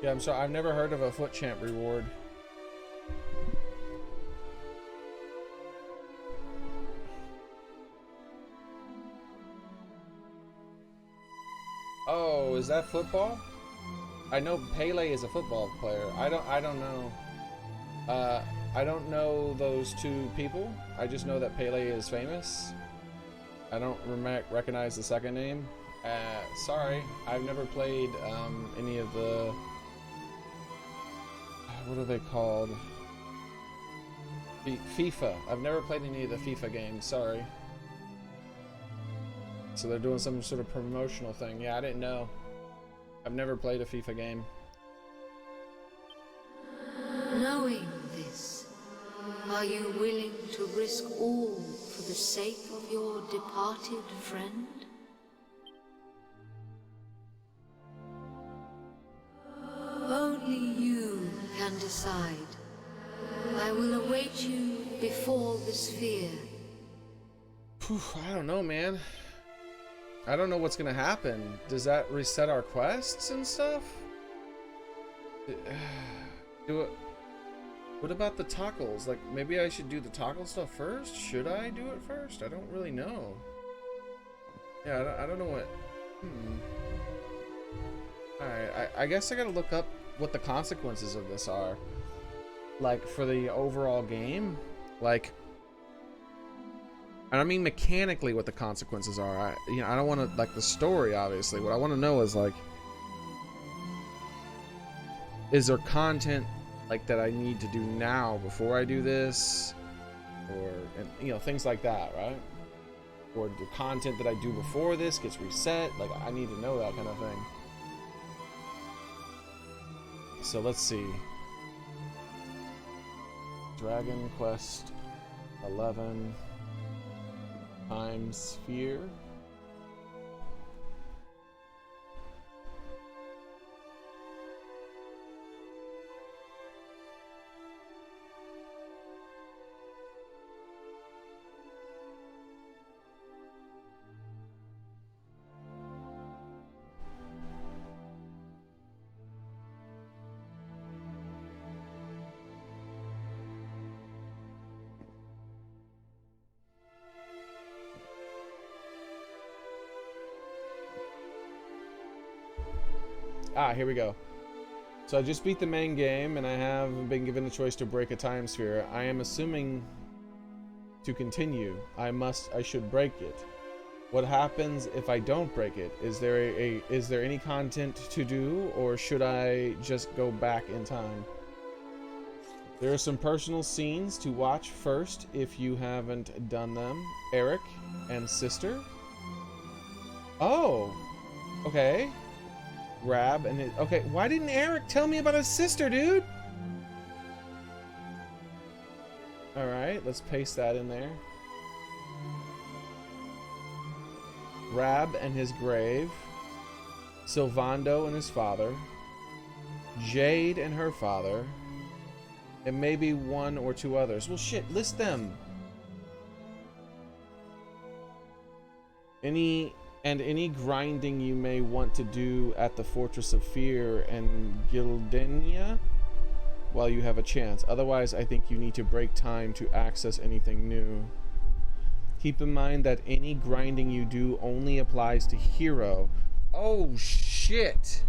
Yeah, I'm sorry, I've never heard of a foot champ reward. Oh, is that football? I know Pele is a football player. I don't know. I don't know those two people. I just know that Pele is famous. I don't recognize the second name. Sorry, I've never played any of the... What are they called? FIFA. I've never played any of the FIFA games, sorry. So they're doing some sort of promotional thing. Yeah, I didn't know. I've never played a FIFA game. Knowing this, are you willing to risk all for the sake of your departed friend? Only you can decide. I will await you before before the sphere? I don't know, man. I don't know what's gonna happen. Does that reset our quests and stuff? What about the toggles? Like, maybe I should do the toggle stuff first? Should I do it first? I don't really know. Yeah, I don't know what... Alright, I guess I gotta look up what the consequences of this are. Like, for the overall game. Like... I don't mean mechanically what the consequences are. I don't want to, like, the story, obviously. What I want to know is, like... Is there content, like, that I need to do now before I do this? Or, and, you know, things like that, right? Or the content that I do before this gets reset? Like, I need to know that kind of thing. So, let's see. Dragon Quest 11... Time Sphere. Ah, here we go. So I just beat the main game, and I have been given the choice to break a time sphere. I am assuming to continue. I should break it. What happens if I don't break it? Is there any content to do, or should I just go back in time? There are some personal scenes to watch first if you haven't done them. Xearrik and sister. Oh, okay. Rab and his... Okay, why didn't Xearrik tell me about his sister, dude? Alright, let's paste that in there. Rab and his grave. Sylvando and his father. Jade and her father. And maybe one or two others. Well, shit, list them. Any grinding you may want to do at the Fortress of Fear and Gildenia while you have a chance. Otherwise, I think you need to break time to access anything new. Keep in mind that any grinding you do only applies to hero. Oh, shit.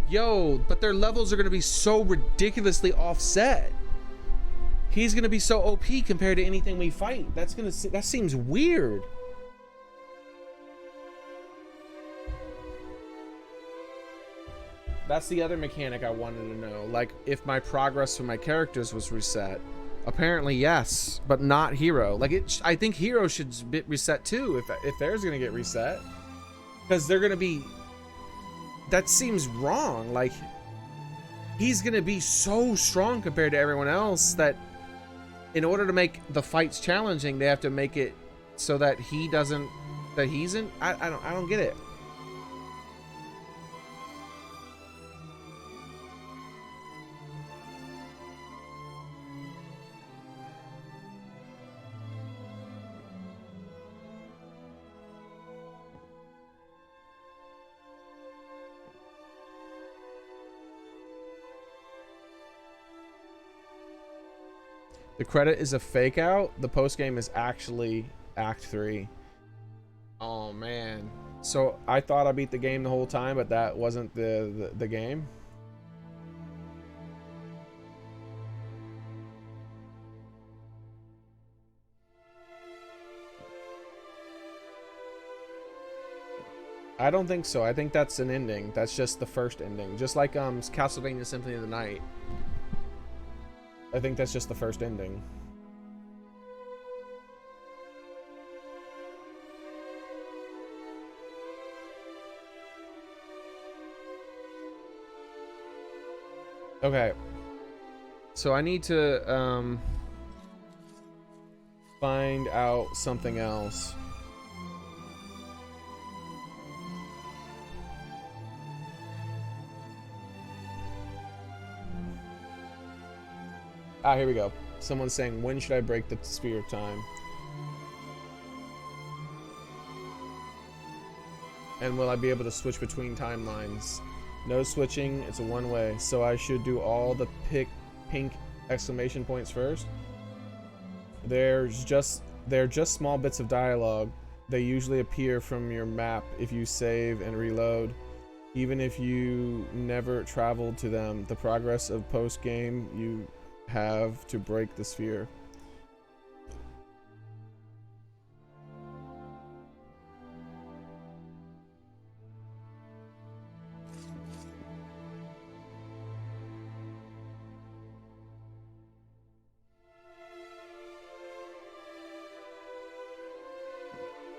Yo, but their levels are going to be so ridiculously offset. He's going to be so OP compared to anything we fight. That seems weird. That's the other mechanic I wanted to know. Like, if my progress for my characters was reset. Apparently, yes, but not hero. Like, I think hero should be reset too if theirs going to get reset. Because they're going to be... That seems wrong. Like, he's gonna be so strong compared to everyone else that in order to make the fights challenging, they have to make it so that he doesn't, that he's in. I don't get it. The credit is a fake out. The post game is actually Act 3. Oh man. So I thought I beat the game the whole time, but that wasn't the game. I don't think so. I think that's an ending. That's just the first ending. Just like Castlevania Symphony of the Night. I think that's just the first ending. Okay. So I need to find out something else. Ah, here we go. Someone's saying, when should I break the sphere of time? And will I be able to switch between timelines? No switching, it's a one-way. So I should do all the pink exclamation points first. They're just small bits of dialogue. They usually appear from your map if you save and reload. Even if you never traveled to them, the progress of post-game you have to break the sphere.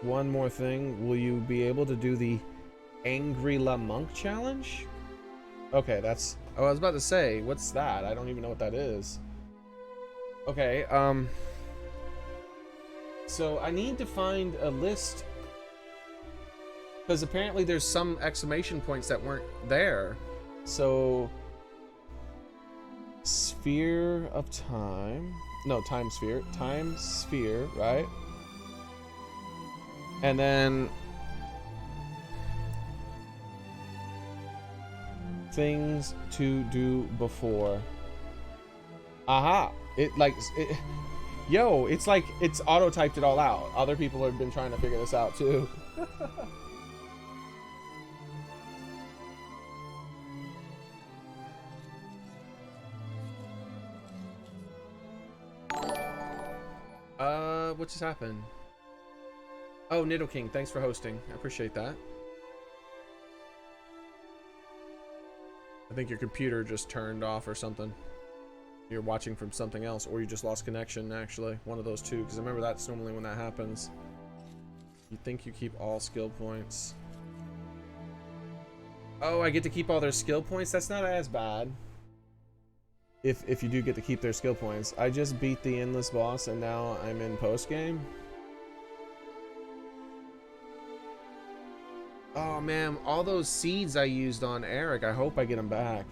One more thing, will you be able to do the Angry La Monk challenge? Okay, that's... Oh, I was about to say, what's that? I don't even know what that is. Okay, so I need to find a list, because apparently there's some exclamation points that weren't there. So... Sphere of Time... No, Time Sphere. Time Sphere, right? And then things to do before. Aha! Yo, it's like it's auto typed it all out. Other people have been trying to figure this out too. What just happened? Oh, Niddle King, thanks for hosting. I appreciate that. I think your computer just turned off or something. You're watching from something else, or you just lost connection, actually. One of those two, because I remember that's normally when that happens. You think you keep all skill points. Oh, I get to keep all their skill points? That's not as bad. If you do get to keep their skill points. I just beat the endless boss, and now I'm in post-game. Oh man, all those seeds I used on Xearrik, I hope I get them back.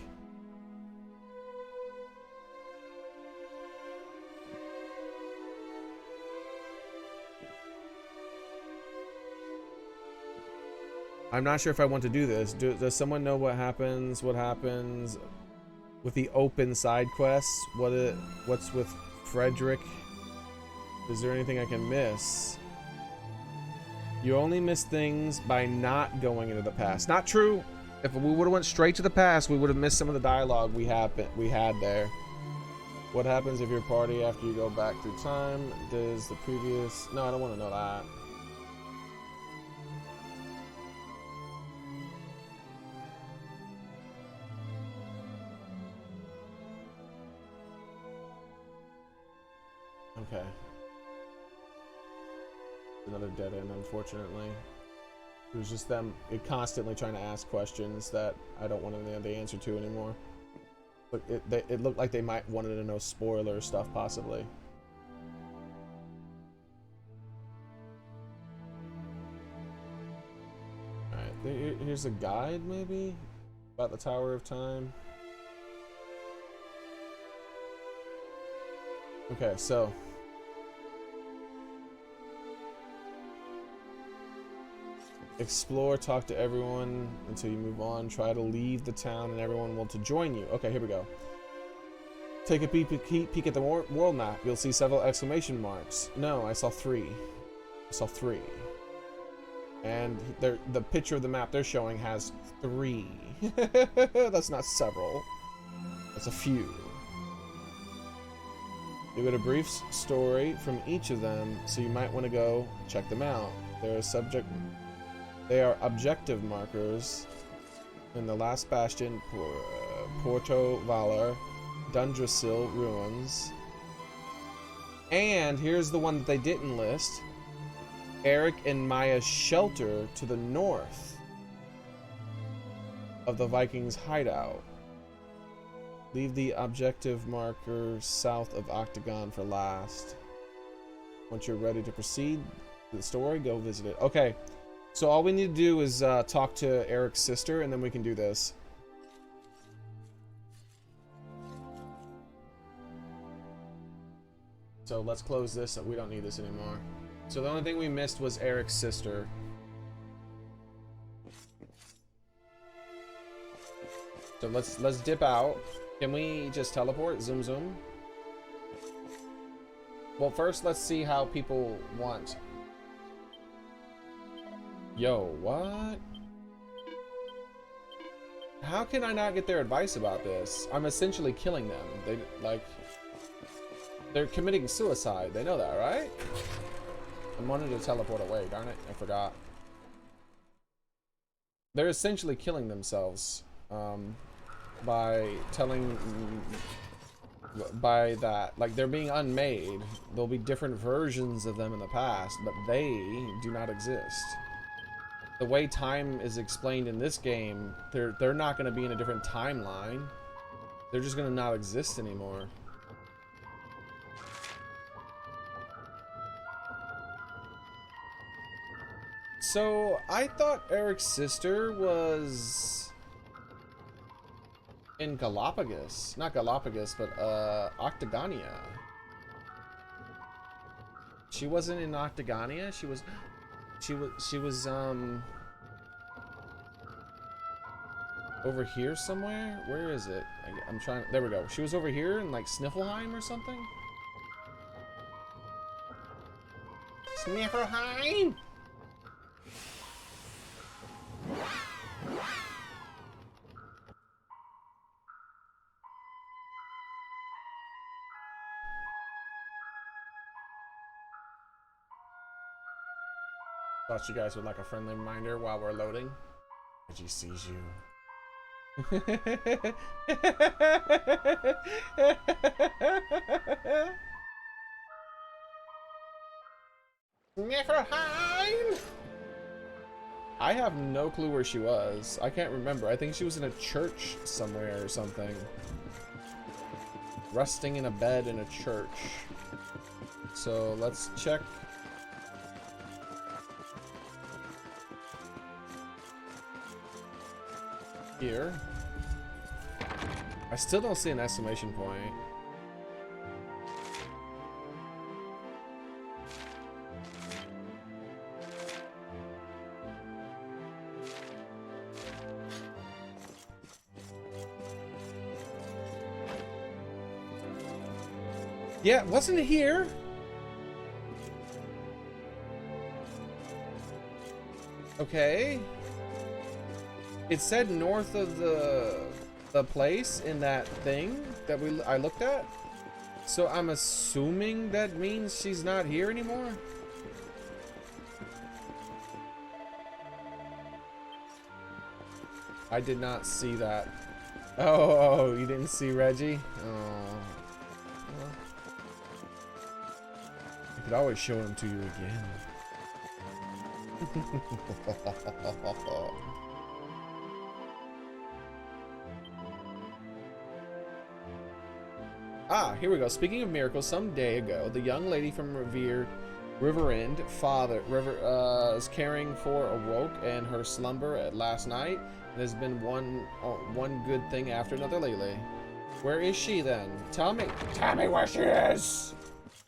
I'm not sure if I want to do this. Does someone know what happens with the open side quests? What's with Frederick? Is there anything I can miss? You only miss things by not going into the past. Not true. If we would have went straight to the past, we would have missed some of the dialogue we had there. What happens if your party after you go back through time? Does the previous... No, I don't want to know that. Okay. Another dead end, unfortunately. It was just them constantly trying to ask questions that I don't want to know the answer to anymore. But it looked like they might wanted to know spoiler stuff, possibly. Alright, here's a guide, maybe? About the Tower of Time. Okay, so... Explore, talk to everyone until you move on. Try to leave the town and everyone will to join you. Okay, here we go. Take a peek at the world map. You'll see several exclamation marks. No, I saw 3. I saw 3. And the picture of the map they're showing has 3. That's not several. That's a few. You get a brief story from each of them, so you might want to go check them out. They are objective markers in the Last Bastion, Porto Valor, Dundrasil Ruins. And here's the one that they didn't list. Xearrik and Maya's shelter to the north of the Vikings' hideout. Leave the objective marker south of Octagon for last. Once you're ready to proceed to the story, go visit it. Okay. So all we need to do is talk to Eric's sister, and then we can do this. So let's close this. We don't need this anymore. So the only thing we missed was Eric's sister. So let's dip out. Can we just teleport? Zoom zoom. Well, first let's see how people want. Yo, what? How can I not get their advice about this? I'm essentially killing them. They're committing suicide. They know that, right? I wanted to teleport away, darn it. I forgot. They're essentially killing themselves by that. Like, they're being unmade. There'll be different versions of them in the past, but they do not exist. The way time is explained in this game, they're not going to be in a different timeline. They're just going to not exist anymore. So, I thought Eric's sister was in Galapagos. Not Galapagos, but Octagonia. She wasn't in Octagonia. She was over here somewhere. Where is it? I'm trying. There we go. She was over here in like Sniffleheim or something. Sniffleheim. Thought you guys would like a friendly reminder while we're loading. Reggie sees you. Niflheim! I have no clue where she was. I can't remember. I think she was in a church somewhere or something. Resting in a bed in a church. So let's check. Here. I still don't see an exclamation point. Yeah, wasn't it here? Okay. It said north of the place in that thing that I looked at. So I'm assuming that means she's not here anymore. I did not see that. Oh, you didn't see Reggie? Oh. I could always show him to you again. Ah, here we go. Speaking of miracles, some day ago, the young lady from Riverend Father is caring for awoke in her slumber at last night, and has been one good thing after another lately. Where is she then? Tell me where she is.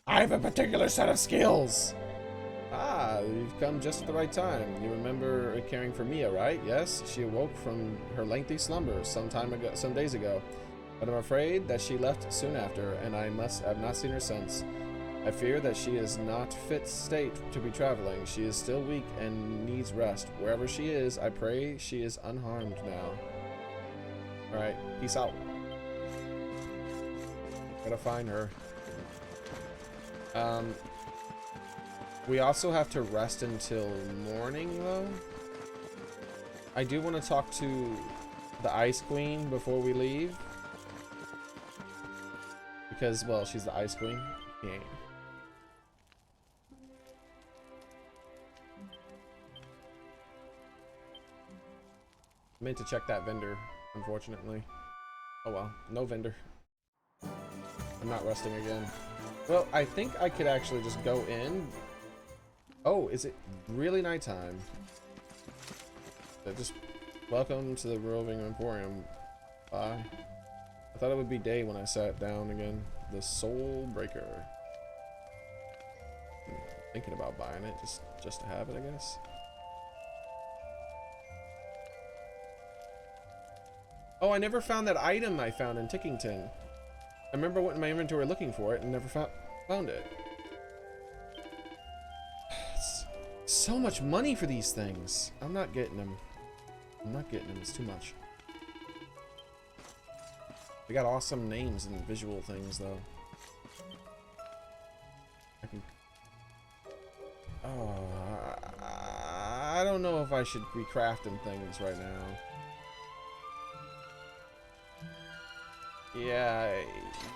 I have a particular set of skills. Ah, you've come just at the right time. You remember caring for Mia, right? Yes, she awoke from her lengthy slumber some days ago. But I'm afraid that she left soon after, and I have not seen her since. I fear that she is not fit state to be traveling. She is still weak and needs rest. Wherever she is, I pray she is unharmed now. Alright, peace out. Gotta find her. We also have to rest until morning, though. I do want to talk to the Ice Queen before we leave. Because, well, she's the Ice Queen. Yeah. I meant to check that vendor, unfortunately. Oh well, no vendor. I'm not resting again. Well, I think I could actually just go in. Oh, is it really nighttime? Just welcome to the Roving Emporium. Bye. I thought it would be day when I sat down again. The Soul Breaker. thinking about buying it just to have it, I guess. Oh, I never found that item I found in Tickington. I remember went in my inventory looking for it and never found it. It's so much money for these things. I'm not getting them. I'm not getting them. It's too much. They got awesome names and visual things, though. Oh, I don't know if I should be crafting things right now.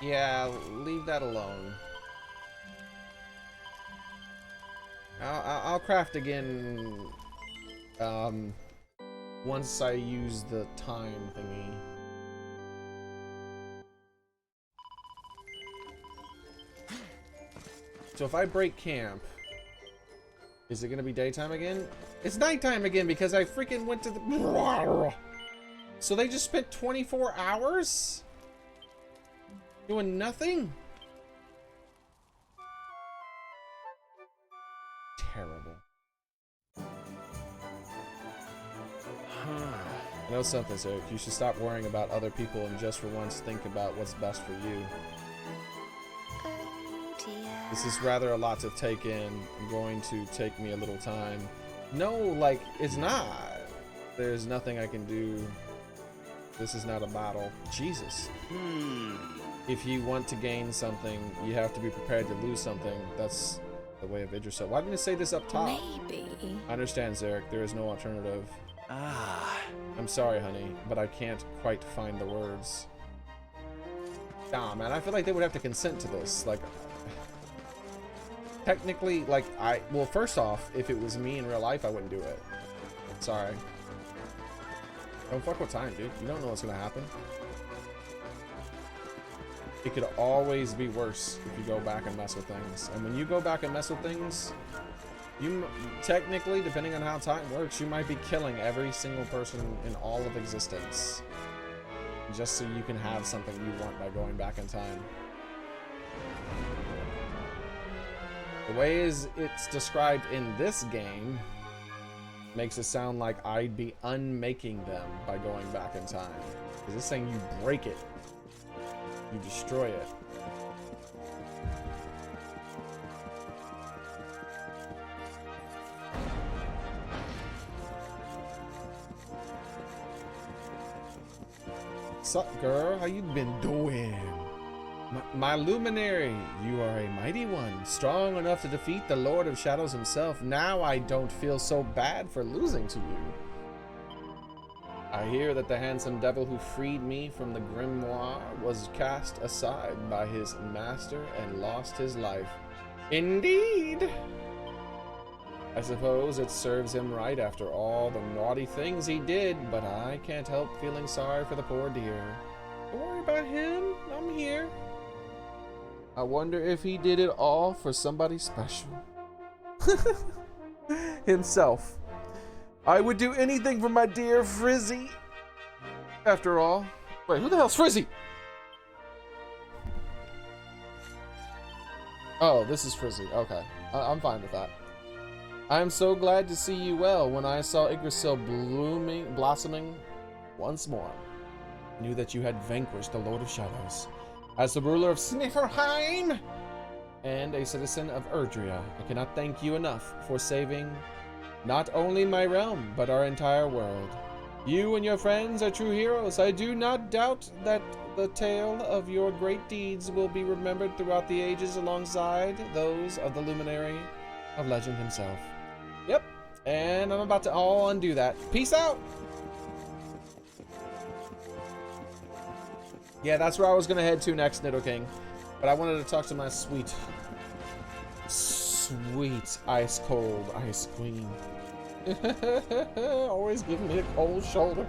Yeah, leave that alone. I'll craft again once I use the time thingy. So if I break camp, is it gonna be daytime again? It's nighttime again because I freaking went to the... So they just spent 24 hours? Doing nothing? Terrible. I know something, Xearrik. You should stop worrying about other people and just for once think about what's best for you. Oh dear. This is rather a lot to take in. I'm going to take me a little time. No, like, it's not. There's nothing I can do. This is not a battle. Jesus. If you want to gain something, you have to be prepared to lose something. That's the way of Idris. Why didn't it say this up top? Maybe. I understand, Xearrik. There is no alternative. I'm sorry, honey, but I can't quite find the words. Nah, man, I feel like they would have to consent to this. Like, technically, like, well, first off, if it was me in real life, I wouldn't do it. Sorry. Don't fuck with time, dude. You don't know what's gonna happen. It could always be worse if you go back and mess with things. And when you go back and mess with things, you technically, depending on how time works, you might be killing every single person in all of existence. Just so you can have something you want by going back in time. The way it's described in this game makes it sound like I'd be unmaking them by going back in time. Because it's saying you break it. You destroy it. Sup, girl? How you been doing? My Luminary, you are a mighty one, strong enough to defeat the Lord of Shadows himself. Now I don't feel so bad for losing to you. I hear that the handsome devil who freed me from the grimoire was cast aside by his master and lost his life. Indeed! I suppose it serves him right after all the naughty things he did, but I can't help feeling sorry for the poor dear. Don't worry about him, I'm here. I wonder if he did it all for somebody special. Himself. I would do anything for my dear Frizzy. After all. Wait, who the hell's Frizzy? Oh, this is Frizzy. Okay. I'm fine with that. I am so glad to see you well. When I saw Yggdrasil blossoming once more, I knew that you had vanquished the Lord of Shadows. As the ruler of Snifferheim and a citizen of Erdrea, I cannot thank you enough for saving not only my realm, but our entire world. You and your friends are true heroes. I do not doubt that the tale of your great deeds will be remembered throughout the ages alongside those of the Luminary of Legend himself. Yep, and I'm about to all undo that. Peace out! Yeah, that's where I was gonna head to next, Nido King. But I wanted to talk to my sweet, sweet ice-cold ice queen. Always giving me a cold shoulder.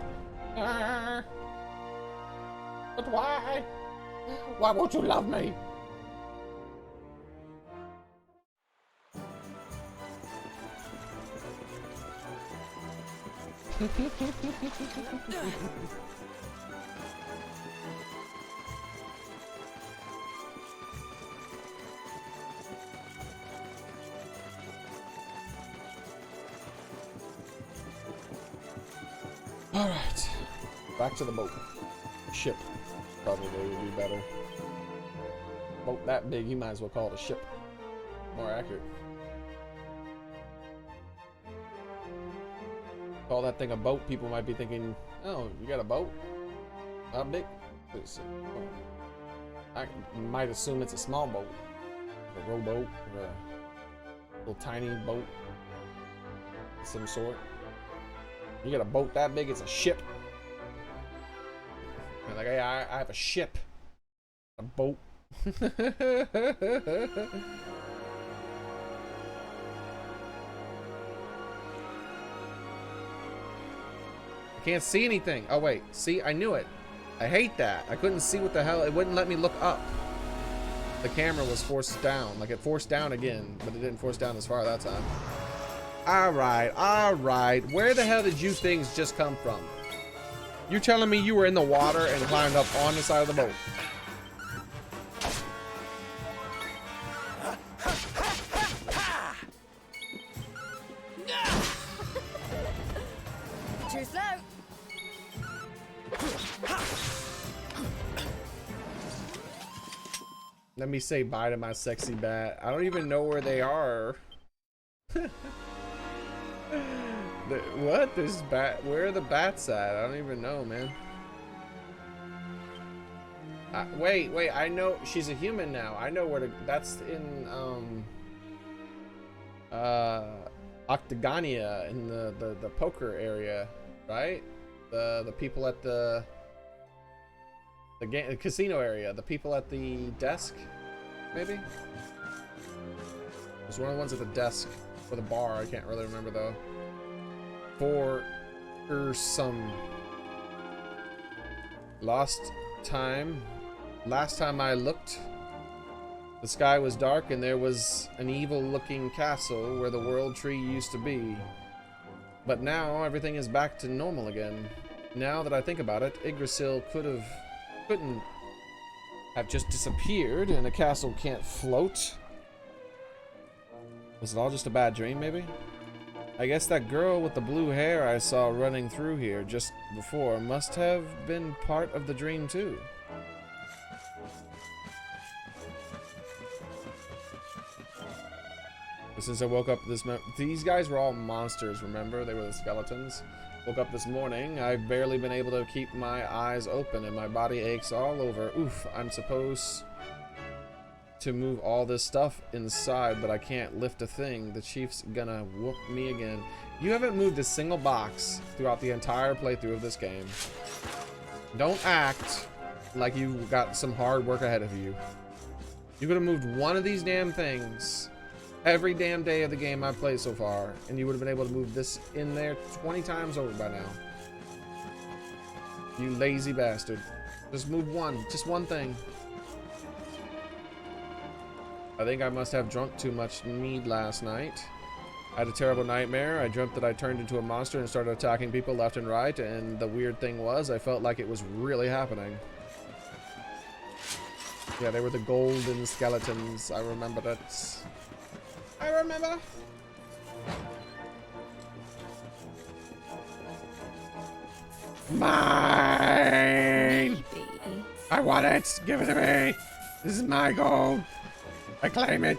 But why? Why won't you love me? Alright. Back to the boat. Ship. Probably would be better. Boat that big, you might as well call it a ship. More accurate. Call that thing a boat, people might be thinking, oh, you got a boat? Not big? I might assume it's a small boat. A rowboat or a little tiny boat of some sort. You got a boat that big, it's a ship. You're like, hey, I have a ship. A boat. I can't see anything. Oh wait, see, I knew it. I hate that. I couldn't see what the hell. It wouldn't let me look up. The camera was forced down. Like it forced down again, but it didn't force down as far that time. Alright, alright. Where the hell did you things just come from? You're telling me you were in the water and climbed up on the side of the boat? Too slow. Let me say bye to my sexy bat. I don't even know where they are. What? There's bat. Where are the bats at? I don't even know, man. Wait. I know she's a human now. I know where to. That's in Octagonia in the poker area, right? The people at the casino area. The people at the desk, maybe. There's one of the ones at the desk for the bar. I can't really remember though. For some last time I looked, the sky was dark and there was an evil-looking castle where the world tree used to be. But now everything is back to normal again. Now that I think about it, Yggdrasil couldn't have just disappeared, and a castle can't float. Was it all just a bad dream, maybe? I guess that girl with the blue hair I saw running through here just before must have been part of the dream too. But since I woke up these guys were all monsters, remember? They were the skeletons. Woke up this morning, I've barely been able to keep my eyes open and my body aches all over. Oof, I'm supposed to move all this stuff inside, but I can't lift a thing. The chief's gonna whoop me again. You haven't moved a single box throughout the entire playthrough of this game. Don't act like you got some hard work ahead of you. You could have moved one of these damn things every damn day of the game I've played so far, and you would have been able to move this in there 20 times over by now. You lazy bastard. Just move one. Just one thing. I think I must have drunk too much mead last night. I had a terrible nightmare. I dreamt that I turned into a monster and started attacking people left and right, and the weird thing was, I felt like it was really happening. Yeah, they were the golden skeletons. I remember that. I remember. Mine! I want it! Give it to me! This is my gold! I claim it!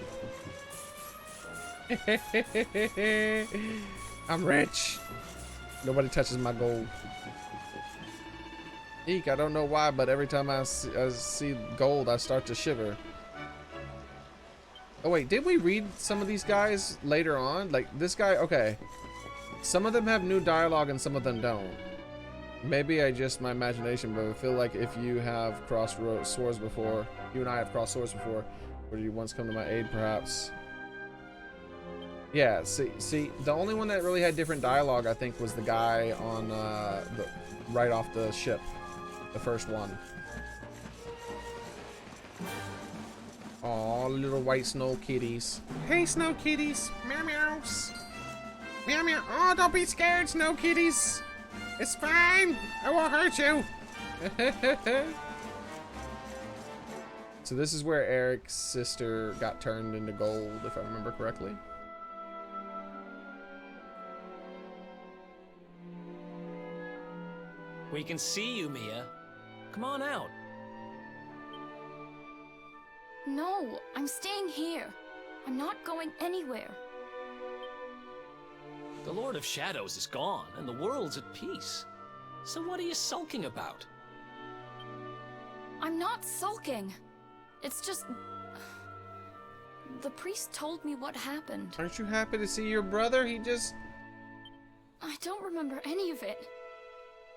I'm rich! Nobody touches my gold. Eek, I don't know why, but every time I see gold, I start to shiver. Oh wait, did we read some of these guys later on? Like, this guy, okay. Some of them have new dialogue and some of them don't. Maybe my imagination, but I feel like if you have crossed swords before, you and I have crossed swords before, would you once come to my aid, perhaps? Yeah, see, the only one that really had different dialogue, I think, was the guy on, right off the ship. The first one. Aw, little white snow kitties. Hey, snow kitties. Meow meows. Meow meow. Oh, don't be scared, snow kitties. It's fine. I won't hurt you. So this is where Eric's sister got turned into gold, if I remember correctly. We can see you, Mia. Come on out. No, I'm staying here. I'm not going anywhere. The Lord of Shadows is gone, and the world's at peace. So what are you sulking about? I'm not sulking. It's just... The priest told me what happened. Aren't you happy to see your brother? He just... I don't remember any of it.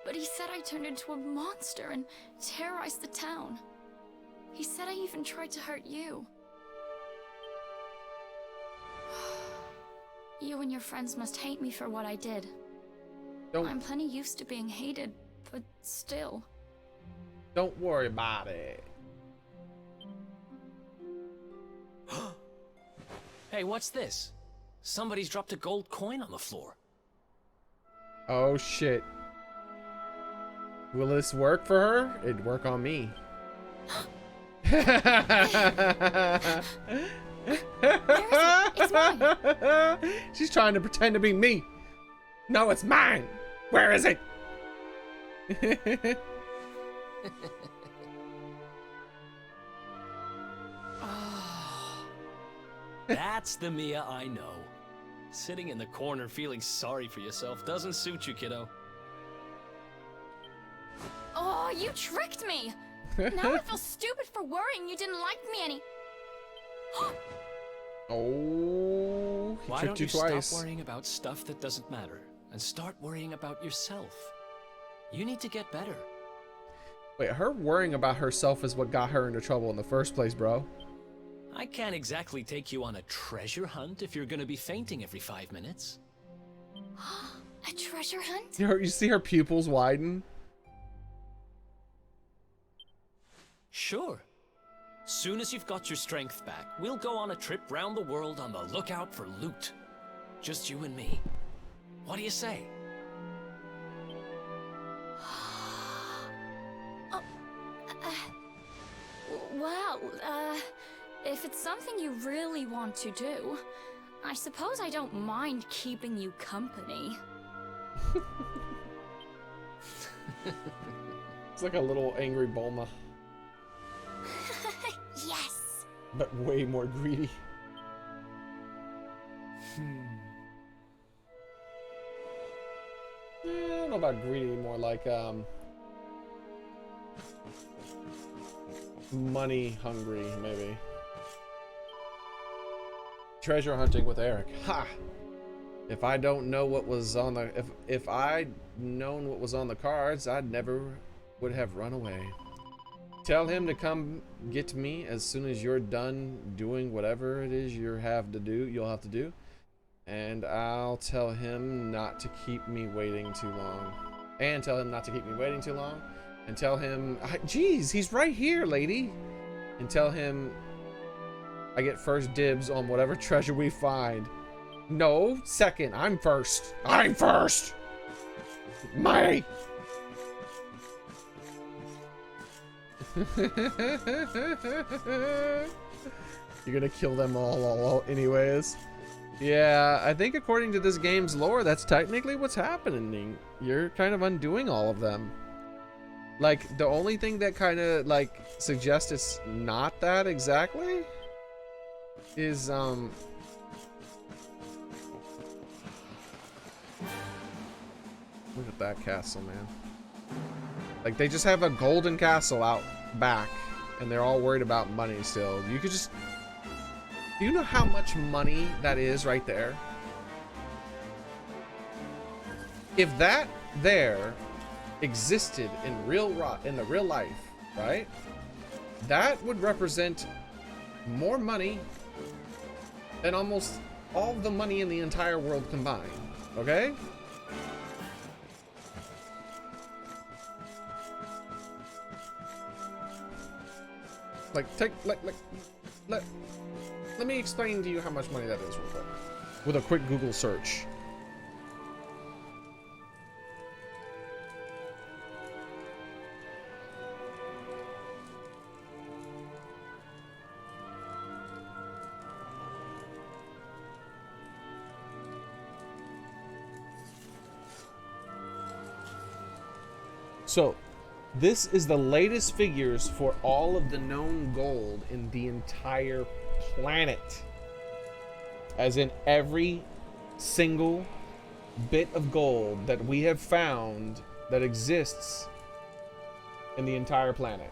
But he said I turned into a monster and terrorized the town. He said I even tried to hurt you. You and your friends must hate me for what I did. I'm plenty used to being hated, but still. Don't worry about it. Hey, what's this? Somebody's dropped a gold coin on the floor. Oh shit. Will this work for her? It'd work on me. Where is it? It's mine. She's trying to pretend to be me. No, it's mine. Where is it? That's the Mia I know. Sitting in the corner feeling sorry for yourself doesn't suit you, kiddo. Oh, you tricked me! Now I feel stupid for worrying you didn't like me any. Oh, he Why tricked don't you you twice. stop worrying about stuff that doesn't matter and start worrying about yourself? You need to get better. Wait, her worrying about herself is what got her into trouble in the first place, bro. I can't exactly take you on a treasure hunt if you're gonna be fainting every 5 minutes. A treasure hunt? You see her pupils widen? Sure. Soon as you've got your strength back, we'll go on a trip round the world on the lookout for loot. Just you and me. What do you say? Well, if it's something you really want to do, I suppose I don't mind keeping you company. It's like a little angry Bulma, Yes! but way more greedy. I don't know about greedy, more like money hungry, maybe. Treasure hunting with Xearrik. Ha! If I don't know what was on the if I'd known what was on the cards, I'd never would have run away. Tell him to come get me as soon as you're done doing whatever it is you'll have to do. And I'll tell him not to keep me waiting too long. And tell him not to keep me waiting too long. And tell him, geez, he's right here, lady. And tell him I get first dibs on whatever treasure we find. No, second. I'm first. I'm first. My. You're gonna kill them all anyways. Yeah, I think according to this game's lore, that's technically what's happening. You're kind of undoing all of them. Like, the only thing that kind of, like, suggests it's not that exactly is, look at that castle, man. Like, they just have a golden castle out back, and they're all worried about money still. You could just... Do you know how much money that is right there? If that there existed in the real life, right? That would represent more money than almost all the money in the entire world combined. Okay? Like, let me explain to you how much money that is real quick. With a quick Google search. So, this is the latest figures for all of the known gold in the entire planet. As in every single bit of gold that we have found that exists in the entire planet.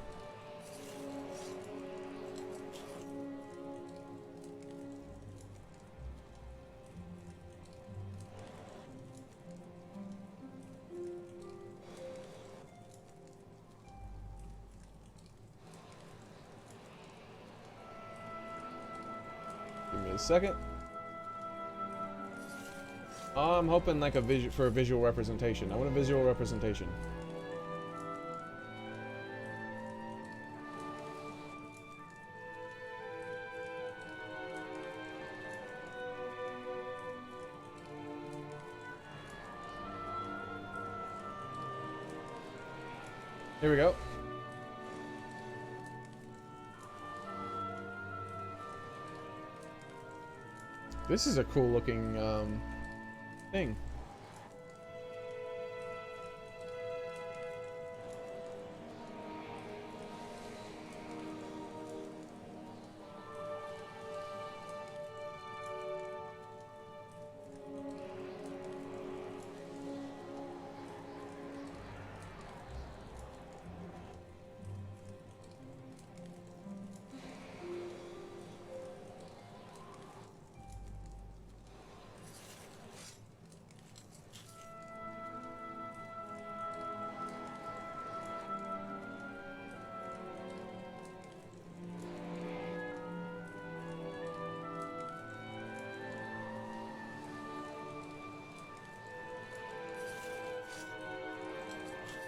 Give me a second. I'm hoping like a visual representation. I want a visual representation. Here we go. This is a cool looking thing.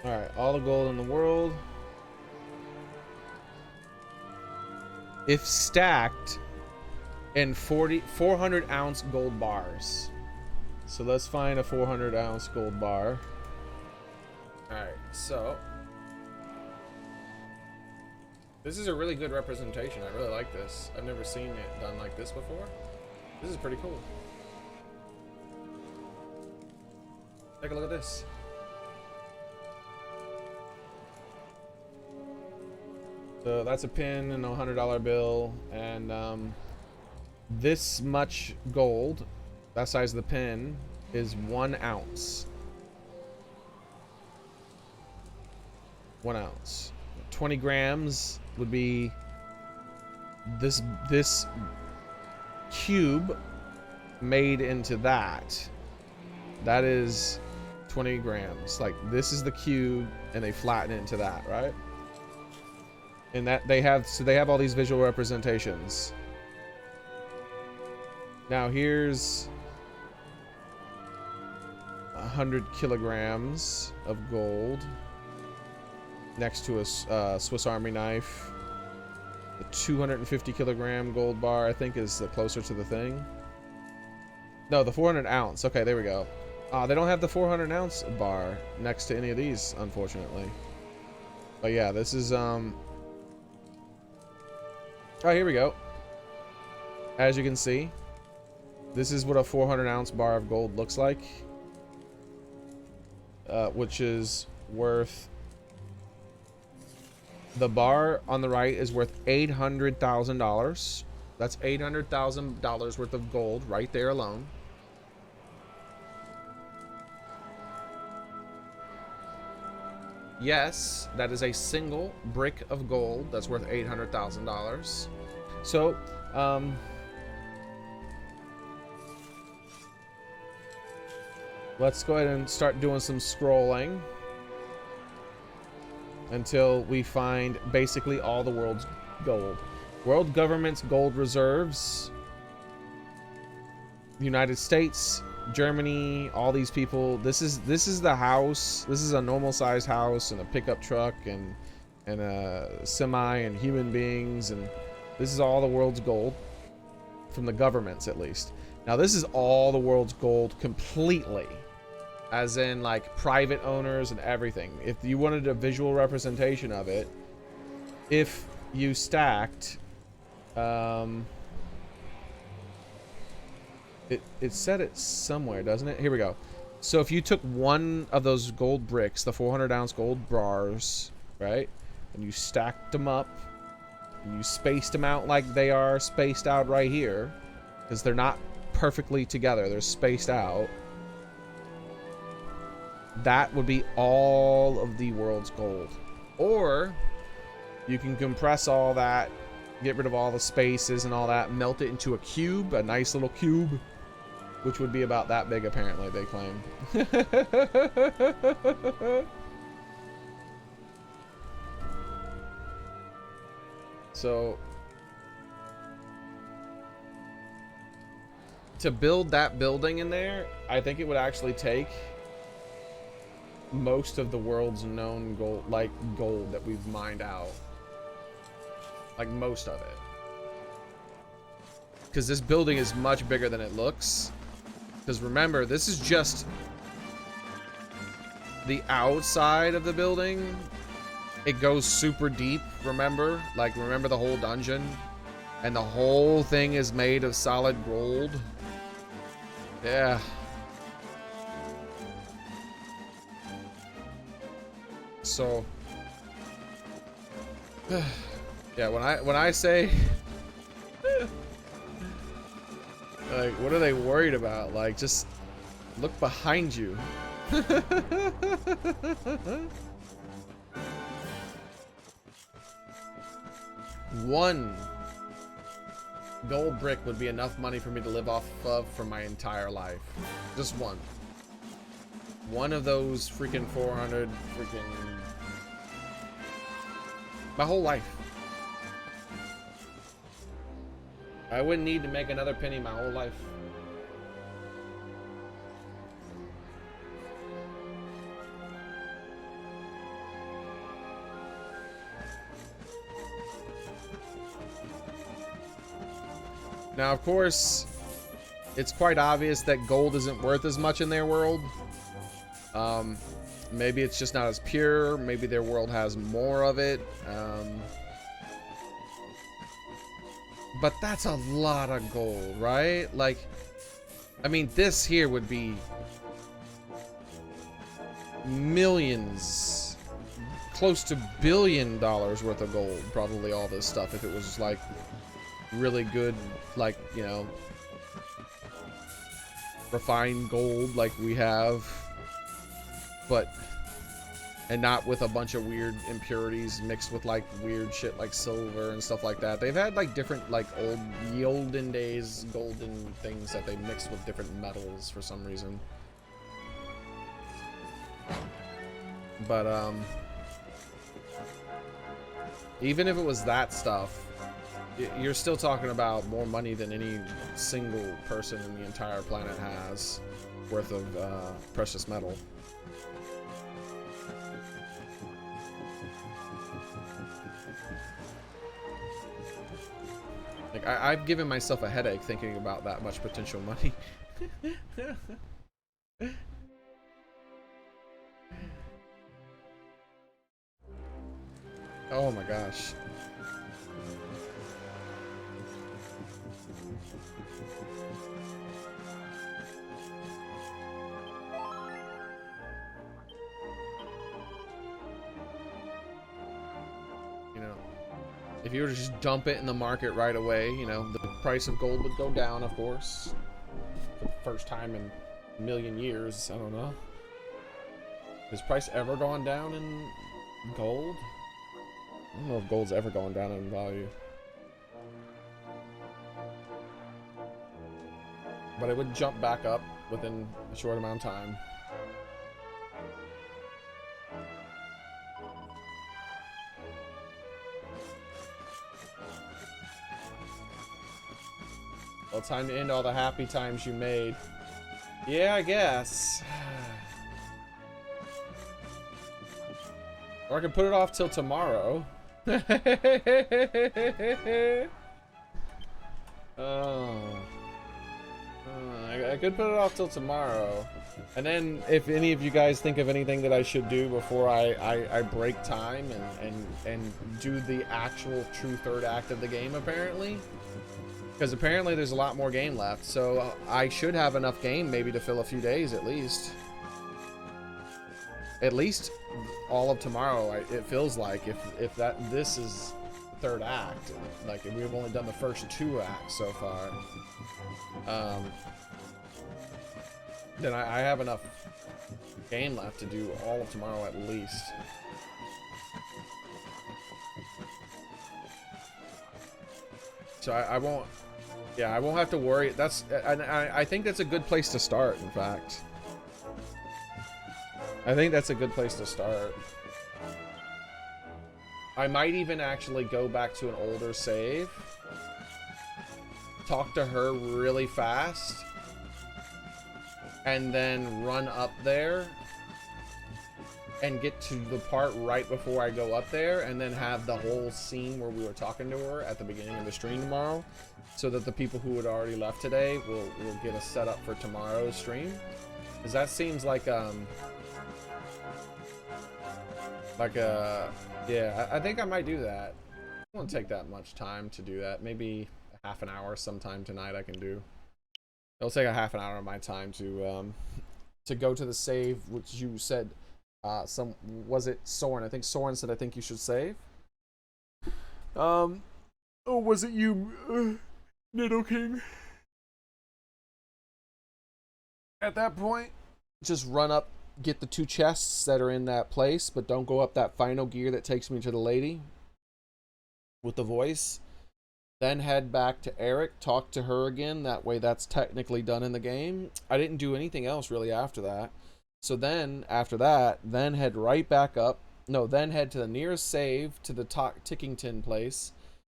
Alright, all the gold in the world. If stacked in 400 ounce gold bars. So let's find a 400 ounce gold bar. Alright, so this is a really good representation. I really like this. I've never seen it done like this before. This is pretty cool. Take a look at this. So that's a pin and a $100 bill, and this much gold, that size of the pin, is 1 ounce. 1 ounce. 20 grams would be this cube made into that. That is 20 grams. Like, this is the cube, and they flatten it into that, right? And that they have all these visual representations. Now here's 100 kilograms of gold next to a Swiss Army knife. The 250 kilogram gold bar, I think, is the closer to the thing. No, the 400 ounce. Okay, there we go. They don't have the 400 ounce bar next to any of these, unfortunately. But yeah, this is oh, here we go. As you can see, this is what a 400 ounce bar of gold looks like, which is worth, the bar on the right is worth $800,000. That's $800,000 worth of gold right there alone. Yes, that is a single brick of gold that's worth $800,000. So, let's go ahead and start doing some scrolling until we find basically all the world's gold. World government's gold reserves. United States, Germany, all these people. This is the house. This is a normal sized house and a pickup truck and a semi and human beings, and this is all the world's gold from the governments, at least. Now this is all the world's gold completely, as in like private owners and everything. If you wanted a visual representation of it, if you stacked it said it somewhere, doesn't it? Here we go. So if you took one of those gold bricks, the 400-ounce gold bars, right, and you stacked them up, and you spaced them out like they are spaced out right here, because they're not perfectly together, they're spaced out, that would be all of the world's gold. Or you can compress all that, get rid of all the spaces and all that, melt it into a cube, a nice little cube, which would be about that big, apparently, they claim. So, to build that building in there, I think it would actually take most of the world's known gold, like gold that we've mined out. Like most of it. Because this building is much bigger than it looks. Because remember, this is just the outside of the building. It goes super deep, remember? Like, remember the whole dungeon? And the whole thing is made of solid gold. Yeah. So, yeah, when I say, like, what are they worried about? Like, just look behind you. One gold brick would be enough money for me to live off of for my entire life. Just one. One of those freaking 400 freaking... my whole life. I wouldn't need to make another penny my whole life. Now, of course, it's quite obvious that gold isn't worth as much in their world. Maybe it's just not as pure. Maybe their world has more of it. But that's a lot of gold, right? Like, I mean, this here would be millions, close to $1 billion worth of gold, probably all this stuff, if it was like really good, like, you know, refined gold like we have, but and not with a bunch of weird impurities mixed with like weird shit like silver and stuff like that. They've had like different like olden days golden things that they mixed with different metals for some reason. But even if it was that stuff, you're still talking about more money than any single person in the entire planet has worth of precious metal. Like, I've given myself a headache thinking about that much potential money. Oh my gosh. You know, if you were to just dump it in the market right away, you know, the price of gold would go down, of course. For the first time in a million years, I don't know. Has price ever gone down in gold? I don't know if gold's ever gone down in value. But it would jump back up within a short amount of time. Well, time to end all the happy times you made. Yeah, I guess. Or I can put it off till tomorrow. I could put it off till tomorrow. And then if any of you guys think of anything that I should do before I break time and do the actual true third act of the game, apparently. Because apparently there's a lot more game left, so I should have enough game maybe to fill a few days at least. at least all of tomorrow. It feels like if this is the third act, like if we've only done the first 2 acts so far, then I have enough game left to do all of tomorrow at least. So I won't, yeah, I won't have to worry. That's, and I think that's a good place to start, in fact. I think that's a good place to start. I might even actually go back to an older save, talk to her really fast, and then run up there and get to the part right before I go up there, and then have the whole scene where we were talking to her at the beginning of the stream tomorrow, so that the people who had already left today will get us set up for tomorrow's stream. Because that seems like yeah, I think I might do that. It won't take that much time to do that. Maybe a half an hour sometime tonight I can do. It'll take a half an hour of my time to go to the save, which you said, was it Soren? I think Soren said, I think you should save. Oh, was it you, Nido King? At that point, just run up, get the 2 chests that are in that place, but don't go up that final gear that takes me to the lady with the voice. Then head back to Xearrik, talk to her again. That way that's technically done in the game. I didn't do anything else really after that. So then, after that, then head right back up. No, then head to the nearest save, to the Tickington place.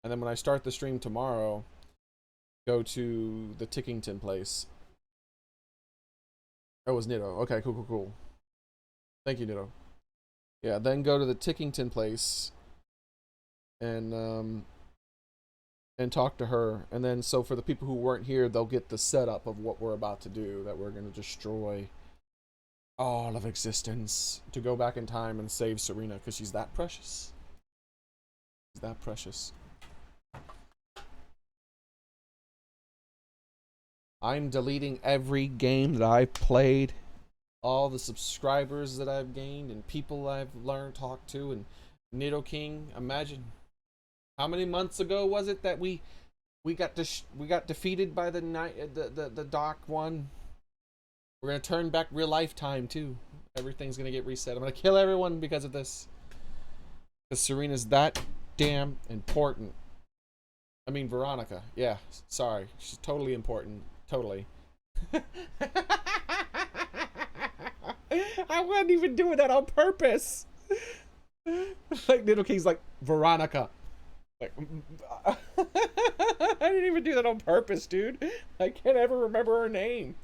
And then when I start the stream tomorrow, go to the Tickington place. Oh, it was Nido. Okay, cool. Thank you, Nido. Yeah, then go to the Tickington place and talk to her. And then, so for the people who weren't here, they'll get the setup of what we're about to do, that we're going to destroy all of existence, to go back in time and save Serena, because she's that precious. She's that precious. I'm deleting every game that I've played, all the subscribers that I've gained, and people I've learned, talked to, and Nido King. Imagine how many months ago was it that we got defeated by the Doc one. We're gonna turn back real life time too. Everything's gonna get reset. I'm gonna kill everyone because of this. Because Serena's that damn important. I mean, Veronica. Yeah, sorry. She's totally important. Totally. I wasn't even doing that on purpose. Like, Nido King's like, Veronica. Like, I didn't even do that on purpose, dude. I can't ever remember her name.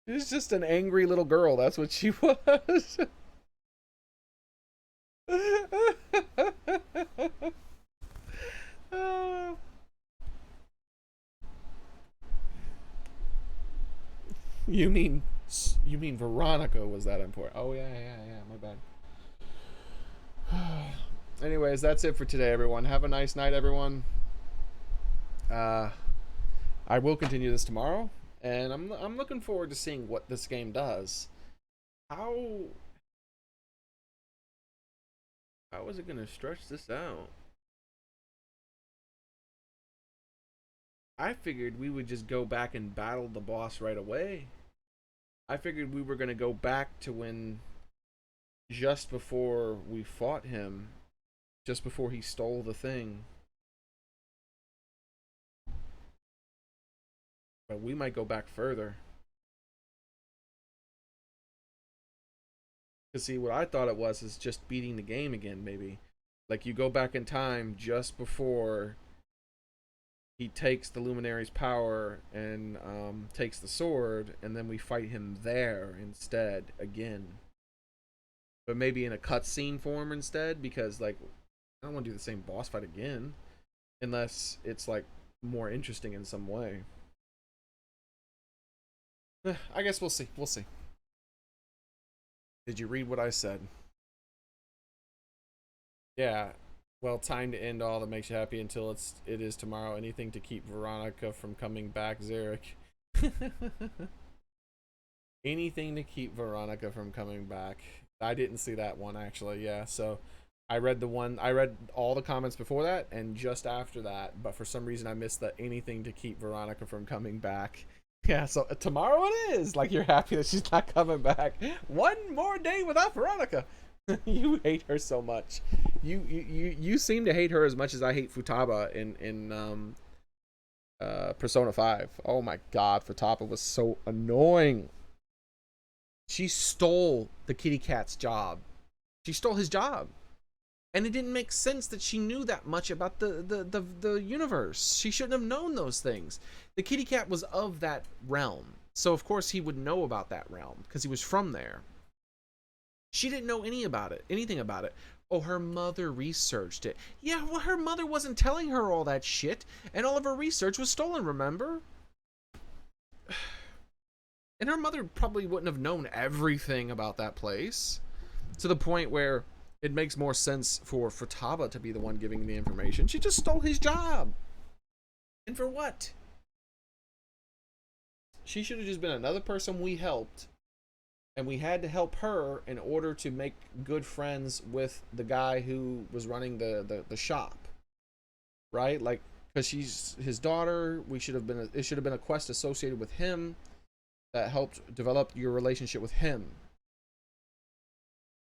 She's just an angry little girl. That's what she was. You mean Veronica was that important? Oh yeah, my bad. Anyways, that's it for today, everyone. Have a nice night, everyone. I will continue this tomorrow, and I'm looking forward to seeing what this game does. How is it gonna stretch this out? I figured we would just go back and battle the boss right away. I figured we were gonna go back to when, just before we fought him, just before he stole the thing. But we might go back further. Because see, what I thought it was is just beating the game again, maybe. Like, you go back in time just before he takes the Luminary's power and takes the sword, and then we fight him there instead, again. But maybe in a cutscene form instead, because, like, I don't want to do the same boss fight again. Unless it's, like, more interesting in some way. I guess we'll see. We'll see. Did you read what I said? Yeah. Well, time to end all that makes you happy until it is tomorrow. Anything to keep Veronica from coming back, Xearrik. Anything to keep Veronica from coming back. I didn't see that one actually. Yeah, so I read all the comments before that and just after that, but for some reason I missed the anything to keep Veronica from coming back. Yeah, so tomorrow it is. Like, you're happy that she's not coming back. One more day without Veronica. You hate her so much. You seem to hate her as much as I hate Futaba in Persona 5. Oh my god, Futaba was so annoying. She stole the kitty cat's job. She stole his job. And it didn't make sense that she knew that much about the universe. She shouldn't have known those things. The kitty cat was of that realm. So of course he would know about that realm because he was from there. She didn't know anything about it. Oh, her mother researched it. Yeah, well, her mother wasn't telling her all that shit, and all of her research was stolen, remember? And her mother probably wouldn't have known everything about that place, to the point where it makes more sense for Futaba to be the one giving the information. She just stole his job. And for what? She should have just been another person we helped, and we had to help her in order to make good friends with the guy who was running the shop, right? Like, because she's his daughter, it should have been a quest associated with him that helped develop your relationship with him,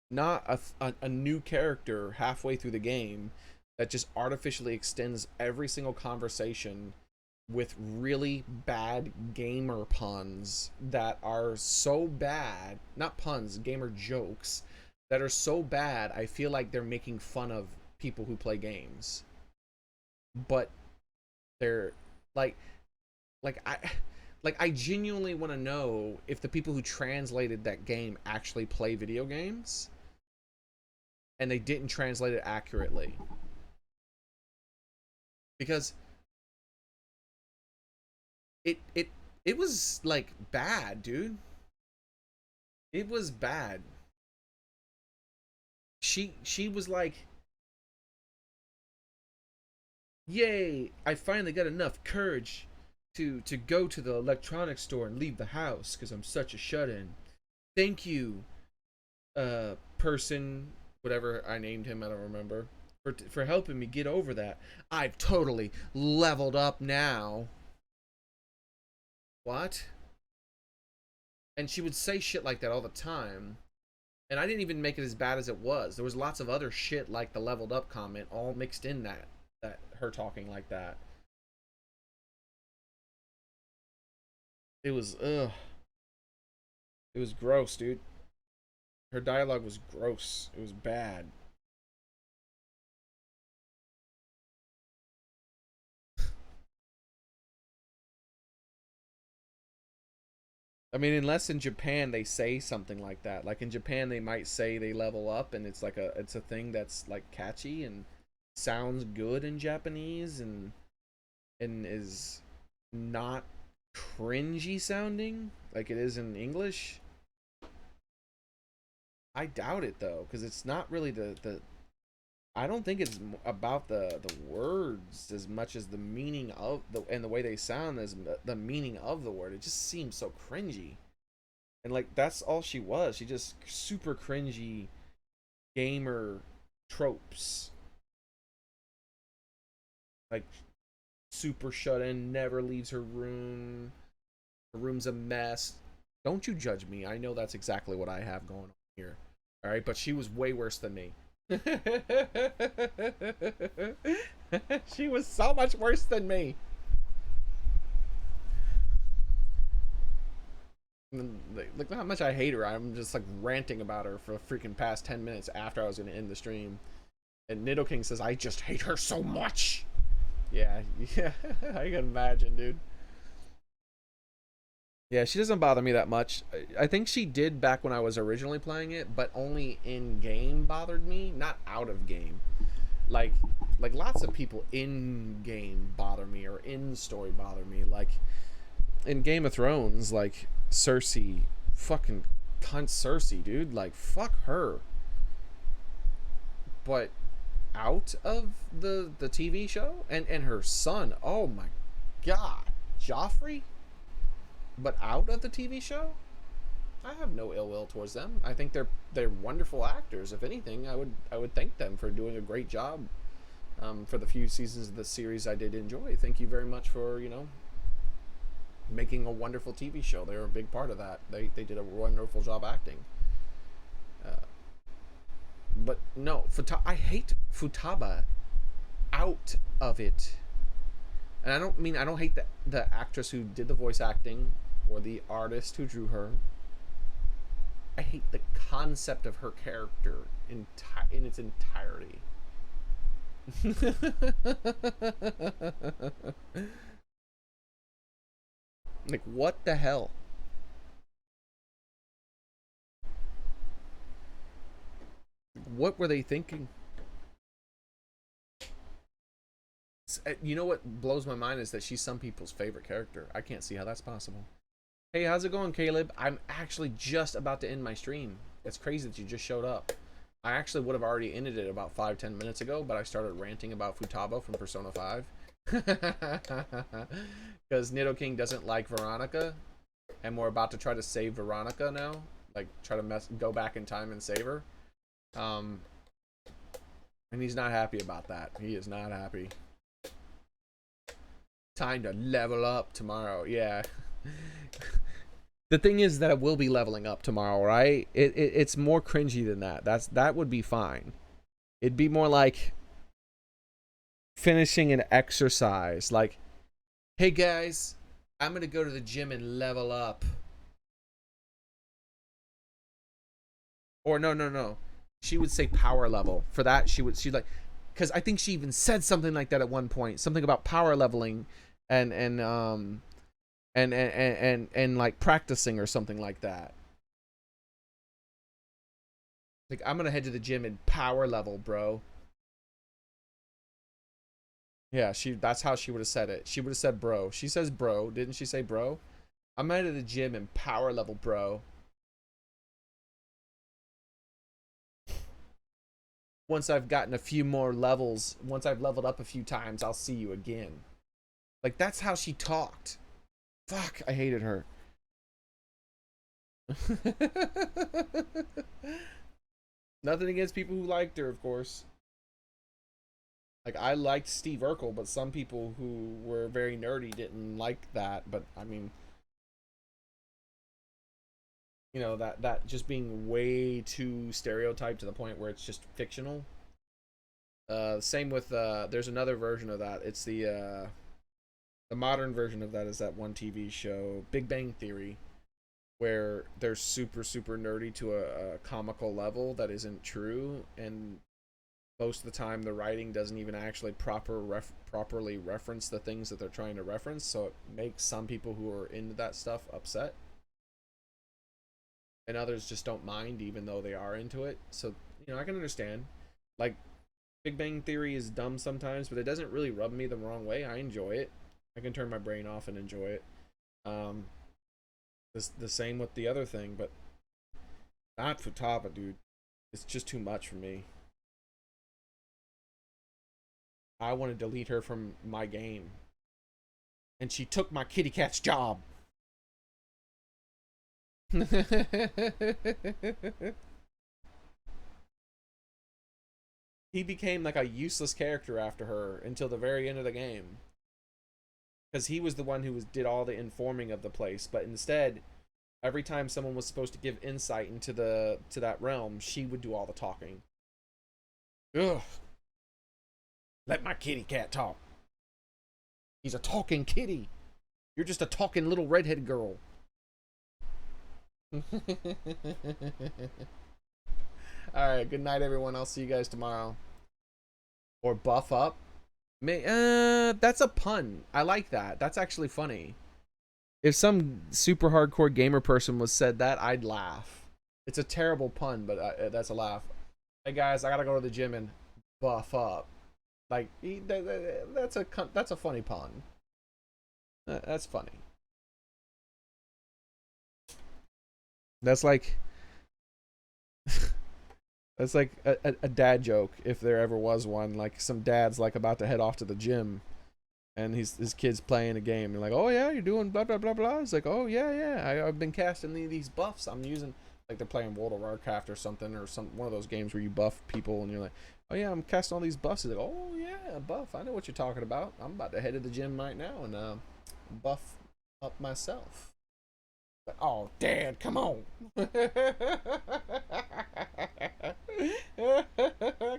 not a new character halfway through the game that just artificially extends every single conversation with really bad gamer puns that are so bad, not puns, gamer jokes that are so bad I feel like they're making fun of people who play games. But they're like I genuinely want to know if the people who translated that game actually play video games and they didn't translate it accurately. Because it was like bad, dude. It was bad. She was like, "Yay, I finally got enough courage to go to the electronics store and leave the house because I'm such a shut-in. Thank you, person, whatever I named him, I don't remember, for helping me get over that. I've totally leveled up now." What? And she would say shit like that all the time. And I didn't even make it as bad as it was. There was lots of other shit like the leveled up comment all mixed in that her talking like that. It was, ugh. It was gross, dude. Her dialogue was gross. It was bad. I mean, unless in Japan they say something like that. Like in Japan they might say they level up and it's like it's a thing that's like catchy and sounds good in Japanese and is not cringy sounding like it is in English. I doubt it though, because it's not really the I don't think it's about the words as much as the meaning of and the way they sound as the meaning of the word. It just seems so cringy. And like that's all she was. She just super cringy gamer tropes. Like super shut in, never leaves her room. Her room's a mess. Don't you judge me. I know that's exactly what I have going on here. All right, but she was way worse than me. She was so much worse than me. Look how much I hate her. I'm just like ranting about her for the freaking past 10 minutes after I was going to end the stream. And Nidoking says, I just hate her so much. Yeah, I can imagine, dude. Yeah, she doesn't bother me that much. I think she did back when I was originally playing it, but only in game bothered me, not out of game. Like lots of people in game bother me or in story bother me. Like in Game of Thrones, like Cersei, fucking cunt Cersei, dude. Like fuck her. But out of the TV show and her son, oh my god, Joffrey. But out of the TV show? I have no ill will towards them. I think they're wonderful actors. If anything, I would thank them for doing a great job for the few seasons of the series I did enjoy. Thank you very much for, you know, making a wonderful TV show. They were a big part of that. They did a wonderful job acting. But no, I hate Futaba out of it. And I don't hate the actress who did the voice acting or the artist who drew her. I hate the concept of her character in its entirety. Like, what the hell? What were they thinking? You know what blows my mind is that she's some people's favorite character. I can't see how that's possible. Hey, how's it going, Caleb? I'm actually just about to end my stream. It's crazy that you just showed up. I actually would have already ended it about 5-10 minutes ago, but I started ranting about Futaba from Persona 5. Because Nidoking doesn't like Veronica, and we're about to try to save Veronica now. Like, try to go back in time and save her. And he's not happy about that. He is not happy. Time to level up tomorrow. Yeah. The thing is that it will be leveling up tomorrow, right? It's more cringy than that. That would be fine. It'd be more like finishing an exercise. Like, hey guys, I'm gonna go to the gym and level up. Or no. She would say power level. For that, she'd like, because I think she even said something like that at one point. Something about power leveling and like practicing or something like that. Like, I'm gonna head to the gym and power level, bro. Yeah, that's how she would have said it. She would have said bro. She says bro. Didn't she say bro? I'm headed to the gym and power level, bro. Once I've gotten a few more levels, once I've leveled up a few times, I'll see you again. Like, that's how she talked. Fuck, I hated her. Nothing against people who liked her, of course. Like, I liked Steve Urkel, but some people who were very nerdy didn't like that. But, I mean, you know, that just being way too stereotyped to the point where it's just fictional. Same with, there's another version of that. It's the modern version of that is that one TV show, Big Bang Theory, where they're super nerdy to a comical level that isn't true, and most of the time the writing doesn't even actually properly reference the things that they're trying to reference, so it makes some people who are into that stuff upset, and others just don't mind even though they are into it. So, you know, I can understand. Like, Big Bang Theory is dumb sometimes, but it doesn't really rub me the wrong way. I enjoy it. I can turn my brain off and enjoy it. The same with the other thing, but not Futaba, dude. It's just too much for me. I want to delete her from my game. And she took my kitty cat's job. He became like a useless character after her until the very end of the game. Because he was the one who did all the informing of the place, but instead, every time someone was supposed to give insight into that realm, she would do all the talking. Ugh. Let my kitty cat talk. He's a talking kitty. You're just a talking little redhead girl. Alright, good night everyone. I'll see you guys tomorrow. Or buff up. That's a pun. I like that. That's actually funny. If some super hardcore gamer person was said that, I'd laugh. It's a terrible pun, but that's a laugh. Hey guys, I gotta go to the gym and buff up. Like, that's a funny pun. That's funny. That's like that's like a dad joke, if there ever was one. Like, some dad's like about to head off to the gym, and his kid's playing a game. And like, oh yeah, you're doing blah blah blah blah. It's like, oh yeah, I've been casting these buffs. I'm using, like, they're playing World of Warcraft or something, or one of those games where you buff people, and you're like, oh yeah, I'm casting all these buffs. He's like, oh yeah, buff. I know what you're talking about. I'm about to head to the gym right now and buff up myself. But, oh, Dad, come on. I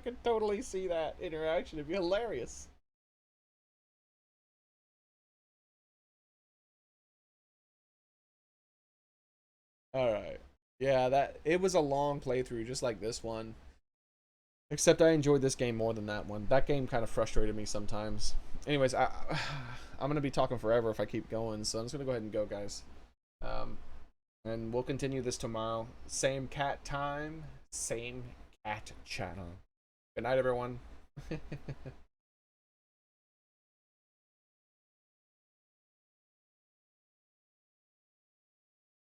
can totally see that interaction. It'd be hilarious. Alright. Yeah, it was a long playthrough, just like this one. Except I enjoyed this game more than that one. That game kind of frustrated me sometimes. Anyways, I'm going to be talking forever if I keep going, so I'm just going to go ahead and go, guys. And we'll continue this tomorrow. Same cat time, same cat channel. Good night, everyone.